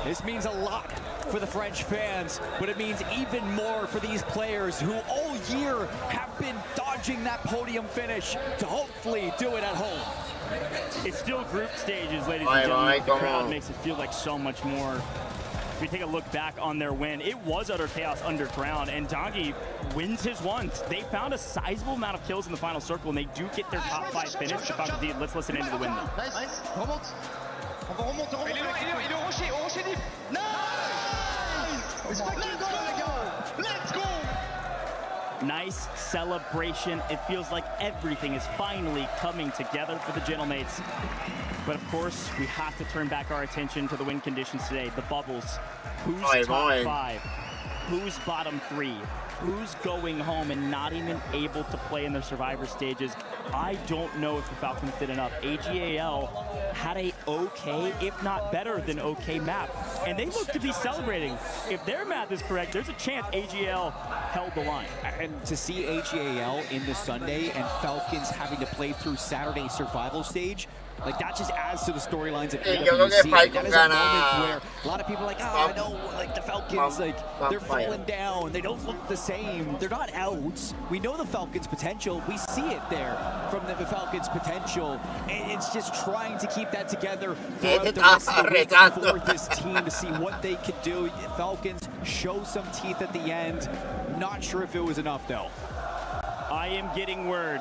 This means a lot for the French fans, but it means even more for these players who all year have been dodging that podium finish to hopefully do it at home. It's still group stages, ladies and gentlemen. The crowd makes it feel like so much more. If we take a look back on their win, it was utter chaos underground, and Dongy wins his ones. They found a sizable amount of kills in the final circle, and they do get their top 5 finish. The Falcons did. Let's listen into the win, though. Nice. Remonte. On va remonter. Il est au rocher. Au rocher deep. Nice. Let's go. Let's go. Nice celebration. It feels like everything is finally coming together for the Gentlemates. But of course, we have to turn back our attention to the win conditions today. The bubbles. Who's top 5? Who's bottom 3? Who's going home and not even able to play in their survivor stages? I don't know if the Falcons did enough. AGAL had a okay, if not better than okay map. And they look to be celebrating. If their math is correct, there's a chance AGAL held the line. And to see AGAL in the Sunday and Falcons having to play through Saturday survival stage, like that just adds to the storylines of EWC. That is a moment where a lot of people are like, I know, like the Falcons, like they're falling down. They don't look the same. They're not out. We know the Falcons' potential. We see it there from the Falcons' potential. And it's just trying to keep that together throughout the rest of the week for this team to see what they could do. Falcons show some teeth at the end. Not sure if it was enough, though. I am getting word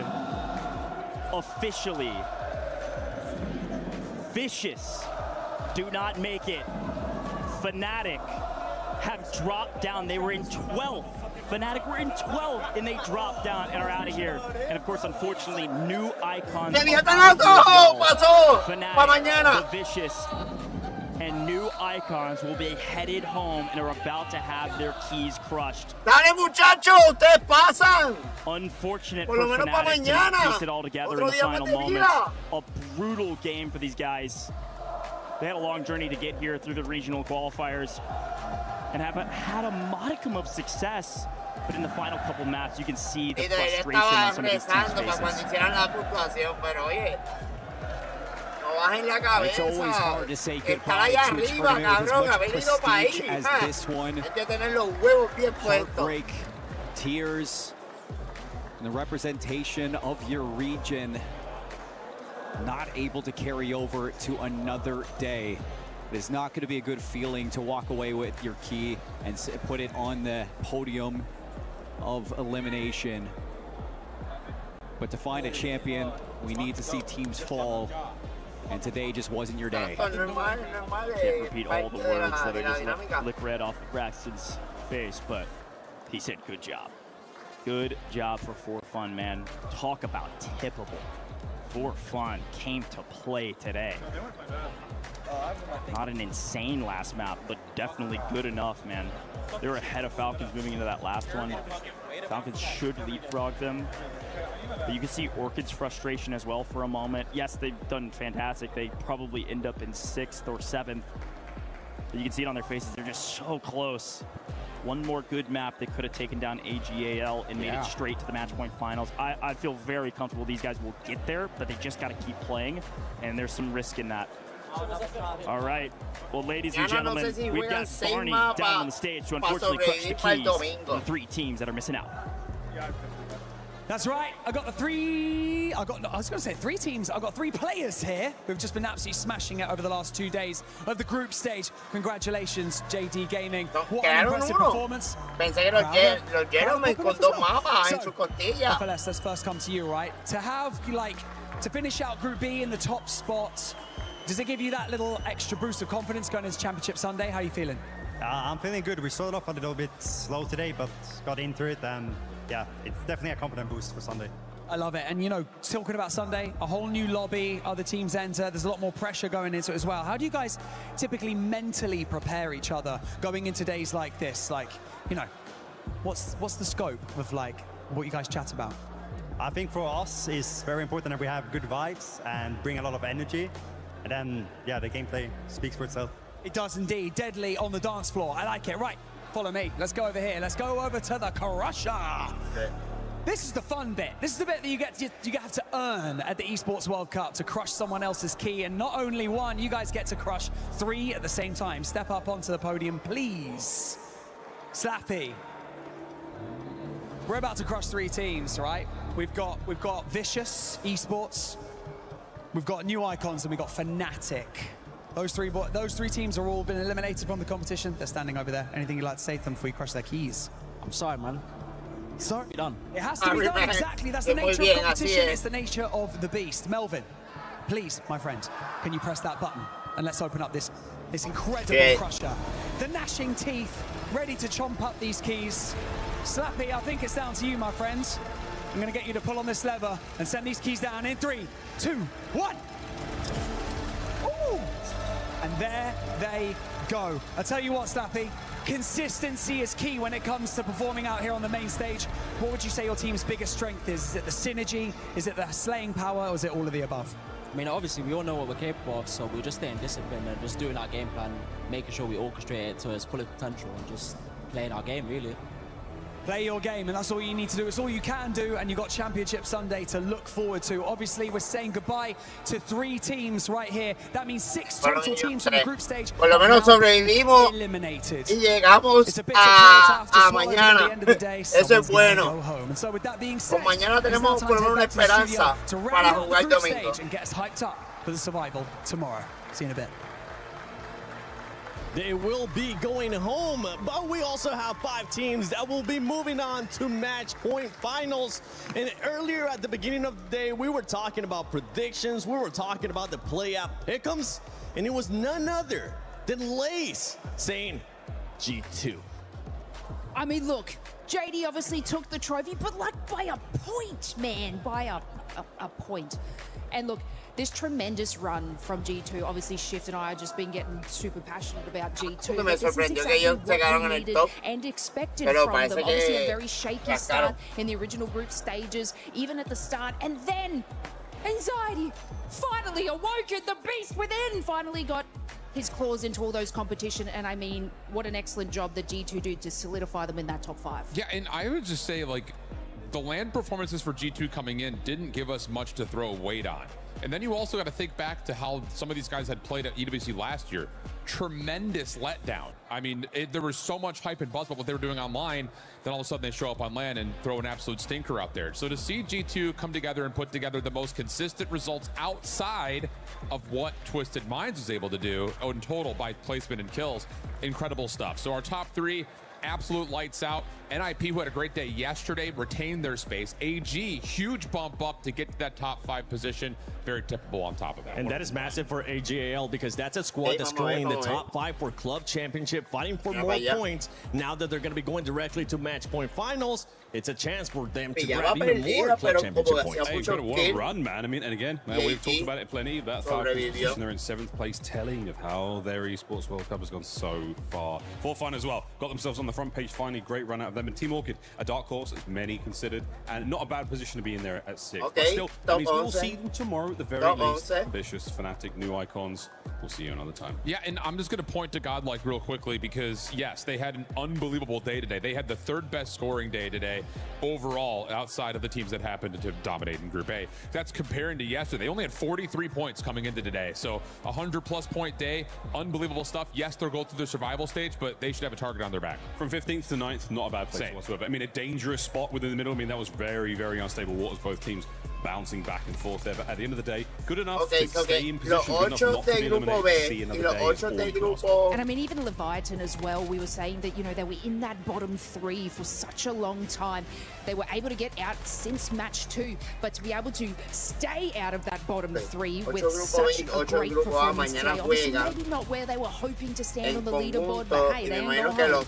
officially. Vicious do not make it. Fnatic have dropped down. They were in 12th. Fnatic were in 12th, and they dropped down and are out of here. And of course, unfortunately, new icons. Fnatic, the Vicious, and new icons will be headed home and are about to have their keys crushed. Dale, muchachos, ustedes pasan. Unfortunate for Fnatic to piece it all together in the final moments. A brutal game for these guys. They had a long journey to get here through the regional qualifiers and have had a modicum of success. But in the final couple maps, you can see the frustration on some of these teams' faces. It's always hard to say goodbye to a tournament with as much prestige as this one. Heartbreak, tears, and the representation of your region not able to carry over to another day. It is not going to be a good feeling to walk away with your key and put it on the podium of elimination. But to find a champion, we need to see teams fall. And today just wasn't your day. Can't repeat all the words that I just lick red off of Braxton's face, but he said good job. Good job for Fun, man. Talk about tippable. Fun came to play today. Not an insane last map, but definitely good enough, man. They were ahead of Falcons moving into that last one. Falcons should leapfrog them. But you can see Orchid's frustration as well for a moment. Yes, they've done fantastic. They probably end up in 6th or 7th. But you can see it on their faces. They're just so close. One more good map, they could have taken down AGAL and made it straight to the match point finals. I feel very comfortable these guys will get there, but they just got to keep playing, and there's some risk in that. All right. Well, ladies and gentlemen, we've got Barney down on the stage to unfortunately crush the keys for the 3 teams that are missing out. That's right. I got the 3. I was going to say 3 teams. I've got 3 players here who've just been absolutely smashing it over the last 2 days of the group stage. Congratulations, JD Gaming. What an impressive performance. Pensé que los gentlemen con 2 mapas en su costilla. Let's first come to you, right? To have, to finish out Group B in the top spot, does it give you that little extra boost of confidence going into Championship Sunday? How are you feeling? I'm feeling good. We started off a little bit slow today, but got into it, and yeah, it's definitely a confident boost for Sunday. I love it. And, talking about Sunday, a whole new lobby, other teams enter. There's a lot more pressure going into it as well. How do you guys typically mentally prepare each other going into days like this? What's the scope of, what you guys chat about? I think for us, it's very important that we have good vibes and bring a lot of energy. And then, yeah, the gameplay speaks for itself. It does indeed. Deadly on the dance floor. I like it. Right. Follow me. Let's go over here. Let's go over to the Crusher. Okay. This is the fun bit. This is the bit that you have to earn at the Esports World Cup to crush someone else's key. And not only one, you guys get to crush 3 at the same time. Step up onto the podium, please. Slappy. We're about to crush 3 teams, right? We've got Vicious Esports. We've got new icons, and we've got Fnatic. Those three teams are all been eliminated from the competition. They're standing over there. Anything you'd like to say to them before we crush their keys? I'm sorry, man. Sorry. Be done. It has to be done, exactly. That's the nature of competition. It's the nature of the beast. Melvin, please, my friend, can you press that button? And let's open up this incredible crusher. The gnashing teeth, ready to chomp up these keys. Slappy, I think it's down to you, my friend. I'm going to get you to pull on this lever and send these keys down in 3, 2, 1. Ooh. And there they go. I tell you what, Slappy, consistency is key when it comes to performing out here on the main stage. What would you say your team's biggest strength is? Is it the synergy? Is it the slaying power? Or is it all of the above? I mean, obviously, we all know what we're capable of, so we're just staying disciplined and just doing our game plan, making sure we orchestrate it to its full potential and just playing our game, really. Play your game, and that's all you need to do. It's all you can do, and you've got Championship Sunday to look forward to. Obviously, we're saying goodbye to 3 teams right here. That means 6 total teams from the group stage. Por lo menos sobrevivimos eliminated. Y llegamos a mañana. Eso es bueno. And so with that being said, pues mañana tenemos por lo menos una esperanza para jugar domingo. And get us hyped up for the survival tomorrow. See you in a bit. they will be going home. But we also have 5 teams that will be moving on to match point finals. And earlier at the beginning of the day, we were talking about predictions. We were talking about the playoff pick'ems. And it was none other than Lace saying G2. I mean, look, JD obviously took the trophy, but like by a point, man, by a point. And look, this tremendous run from G2, obviously Shift and I have just been getting super passionate about G2. But this is exactly what we needed and expected from them. Obviously a very shaky start in the original group stages, even at the start. And then anxiety finally awoken, the beast within finally got his claws into all those competition, and I mean, what an excellent job that G2 did to solidify them in that top 5. Yeah, and I would just say, like, the land performances for G2 coming in didn't give us much to throw weight on. And then you also got to think back to how some of these guys had played at EWC last year. Tremendous letdown. I mean, there was so much hype and buzz about what they were doing online, then all of a sudden they show up on LAN and throw an absolute stinker out there. So to see G2 come together and put together the most consistent results outside of what Twisted Minds was able to do in total by placement and kills, incredible stuff. So our top 3, absolute lights out. NIP, who had a great day yesterday, retained their space. AG, huge bump up to get to that top 5 position. Very tippable on top of that. And that is massive for AGAL because that's a squad that's going in the top 5 for club championship, fighting for more points. Now that they're going to be going directly to match point finals, it's a chance for them to grab even more club championship points. Hey, but what a run, man. I mean, and again, we've talked about it plenty. That 5th position, they're in 7th place, telling of how their esports World Cup has gone so far. For fun as well. Got themselves on the front page finally. Great run out of them. And Team Orchid, a dark horse, as many considered, and not a bad position to be in there at 6. Okay, but still, that means we'll see them tomorrow at the very least. Vicious, Fnatic, new icons. We'll see you another time. Yeah, and I'm just going to point to Godlike real quickly because, yes, they had an unbelievable day today. They had the 3rd best scoring day today overall outside of the teams that happened to dominate in Group A. That's comparing to yesterday. They only had 43 points coming into today. So 100+ point day, unbelievable stuff. Yes, they'll go through the survival stage, but they should have a target on their back. From 15th to 9th, not a bad place whatsoever. I mean, a dangerous spot within the middle. I mean, that was very, very unstable waters, both teams bouncing back and forth there. But at the end of the day, good enough to stay in position, good enough not to be eliminated, see another day. And I mean, even Leviathan as well, we were saying that, you know, they were in that bottom 3 for such a long time. They were able to get out since match 2, but to be able to stay out of that bottom 3 with such a great performance today, obviously maybe not where they were hoping to stand on the leaderboard, but hey, they ain't gonna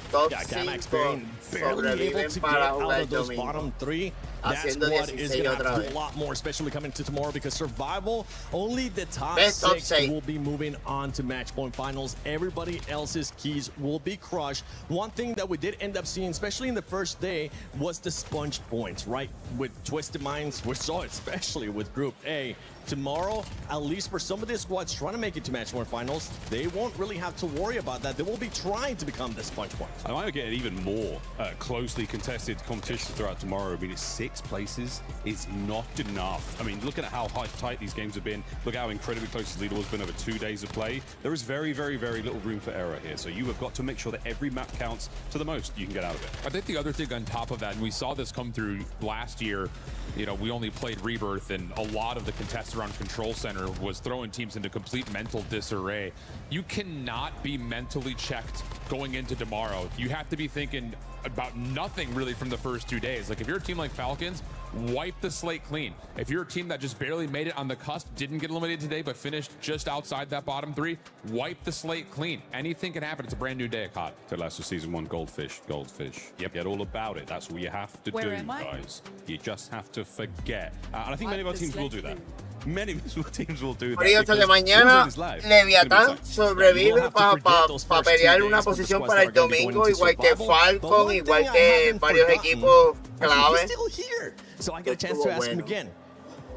barely able to get out of those bottom 3. That squad is going to have to do a lot more, especially coming to tomorrow, because survival, only the top 6 will be moving on to match point finals. Everybody else's keys will be crushed. One thing that we did end up seeing, especially in the first day, was the sponge points, right? With Twisted Minds, we saw it especially with Group A. Tomorrow, at least for some of the squads trying to make it to match point finals, they won't really have to worry about that. They will be trying to become the sponge points. I might get an even more closely contested competition throughout tomorrow. I mean, it's 6 places. It's not enough. I mean, looking at how tight these games have been, look how incredibly close this leaderboard's been over 2 days of play. There is very, very, very little room for error here. So you have got to make sure that every map counts to the most you can get out of it. I think the other thing on top of that, and we saw this come through last year, you know, we only played Rebirth, and a lot of the contests around Control Center was throwing teams into complete mental disarray. You cannot be mentally checked going into tomorrow. You have to be thinking about nothing really from the first 2 days. Like if you're a team like Falcons, wipe the slate clean. If you're a team that just barely made it on the cusp, didn't get eliminated today, but finished just outside that bottom 3, wipe the slate clean. Anything can happen. It's a brand new day at COD. Ted Lasso Season 1, Goldfish. Yep, get all about it. That's what you have to do, guys. You just have to forget. And I think many of our teams will do that. Many teams will do that. Por eso que mañana Leviatán sobrevive para pelear una posición para el domingo, igual que Falcon, igual que varios equipos clave. So I get a chance to ask him again.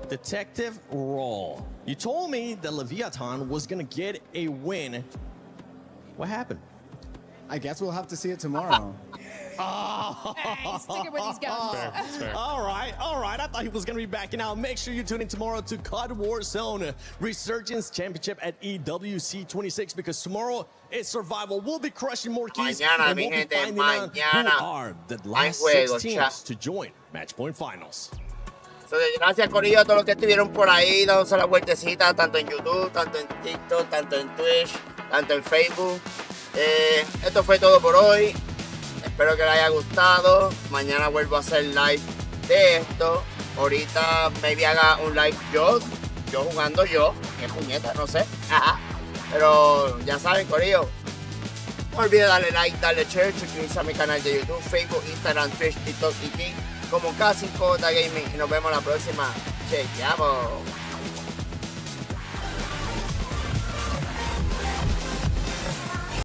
Detective Roll, you told me that Leviathan was going to get a win. What happened? I guess we'll have to see it tomorrow. Hey, sticking with these guns. Fair. All right. I thought he was going to be backing out. Make sure you tune in tomorrow to COD Warzone Resurgence Championship at EWC 26, because tomorrow is survival. We'll be crushing more keys, and we'll be finding out who are the last 6 teams to join Match Point Finals. So, gracias, Corillo, a todos los que estuvieron por ahí dándose la vueltecita, tanto en YouTube, tanto en TikTok, tanto en Twitch, tanto en Facebook. Esto fue todo por hoy. Espero que les haya gustado. Mañana vuelvo a hacer live de esto. Ahorita maybe haga un live yo jugando yo. Que puñeta, no sé. Ajá. Pero ya saben, corillo. No olviden darle like, darle share, suscribirse a mi canal de YouTube, Facebook, Instagram, Twitch, TikTok y Tik como K5J Gaming. Y nos vemos la próxima. Chequeamos.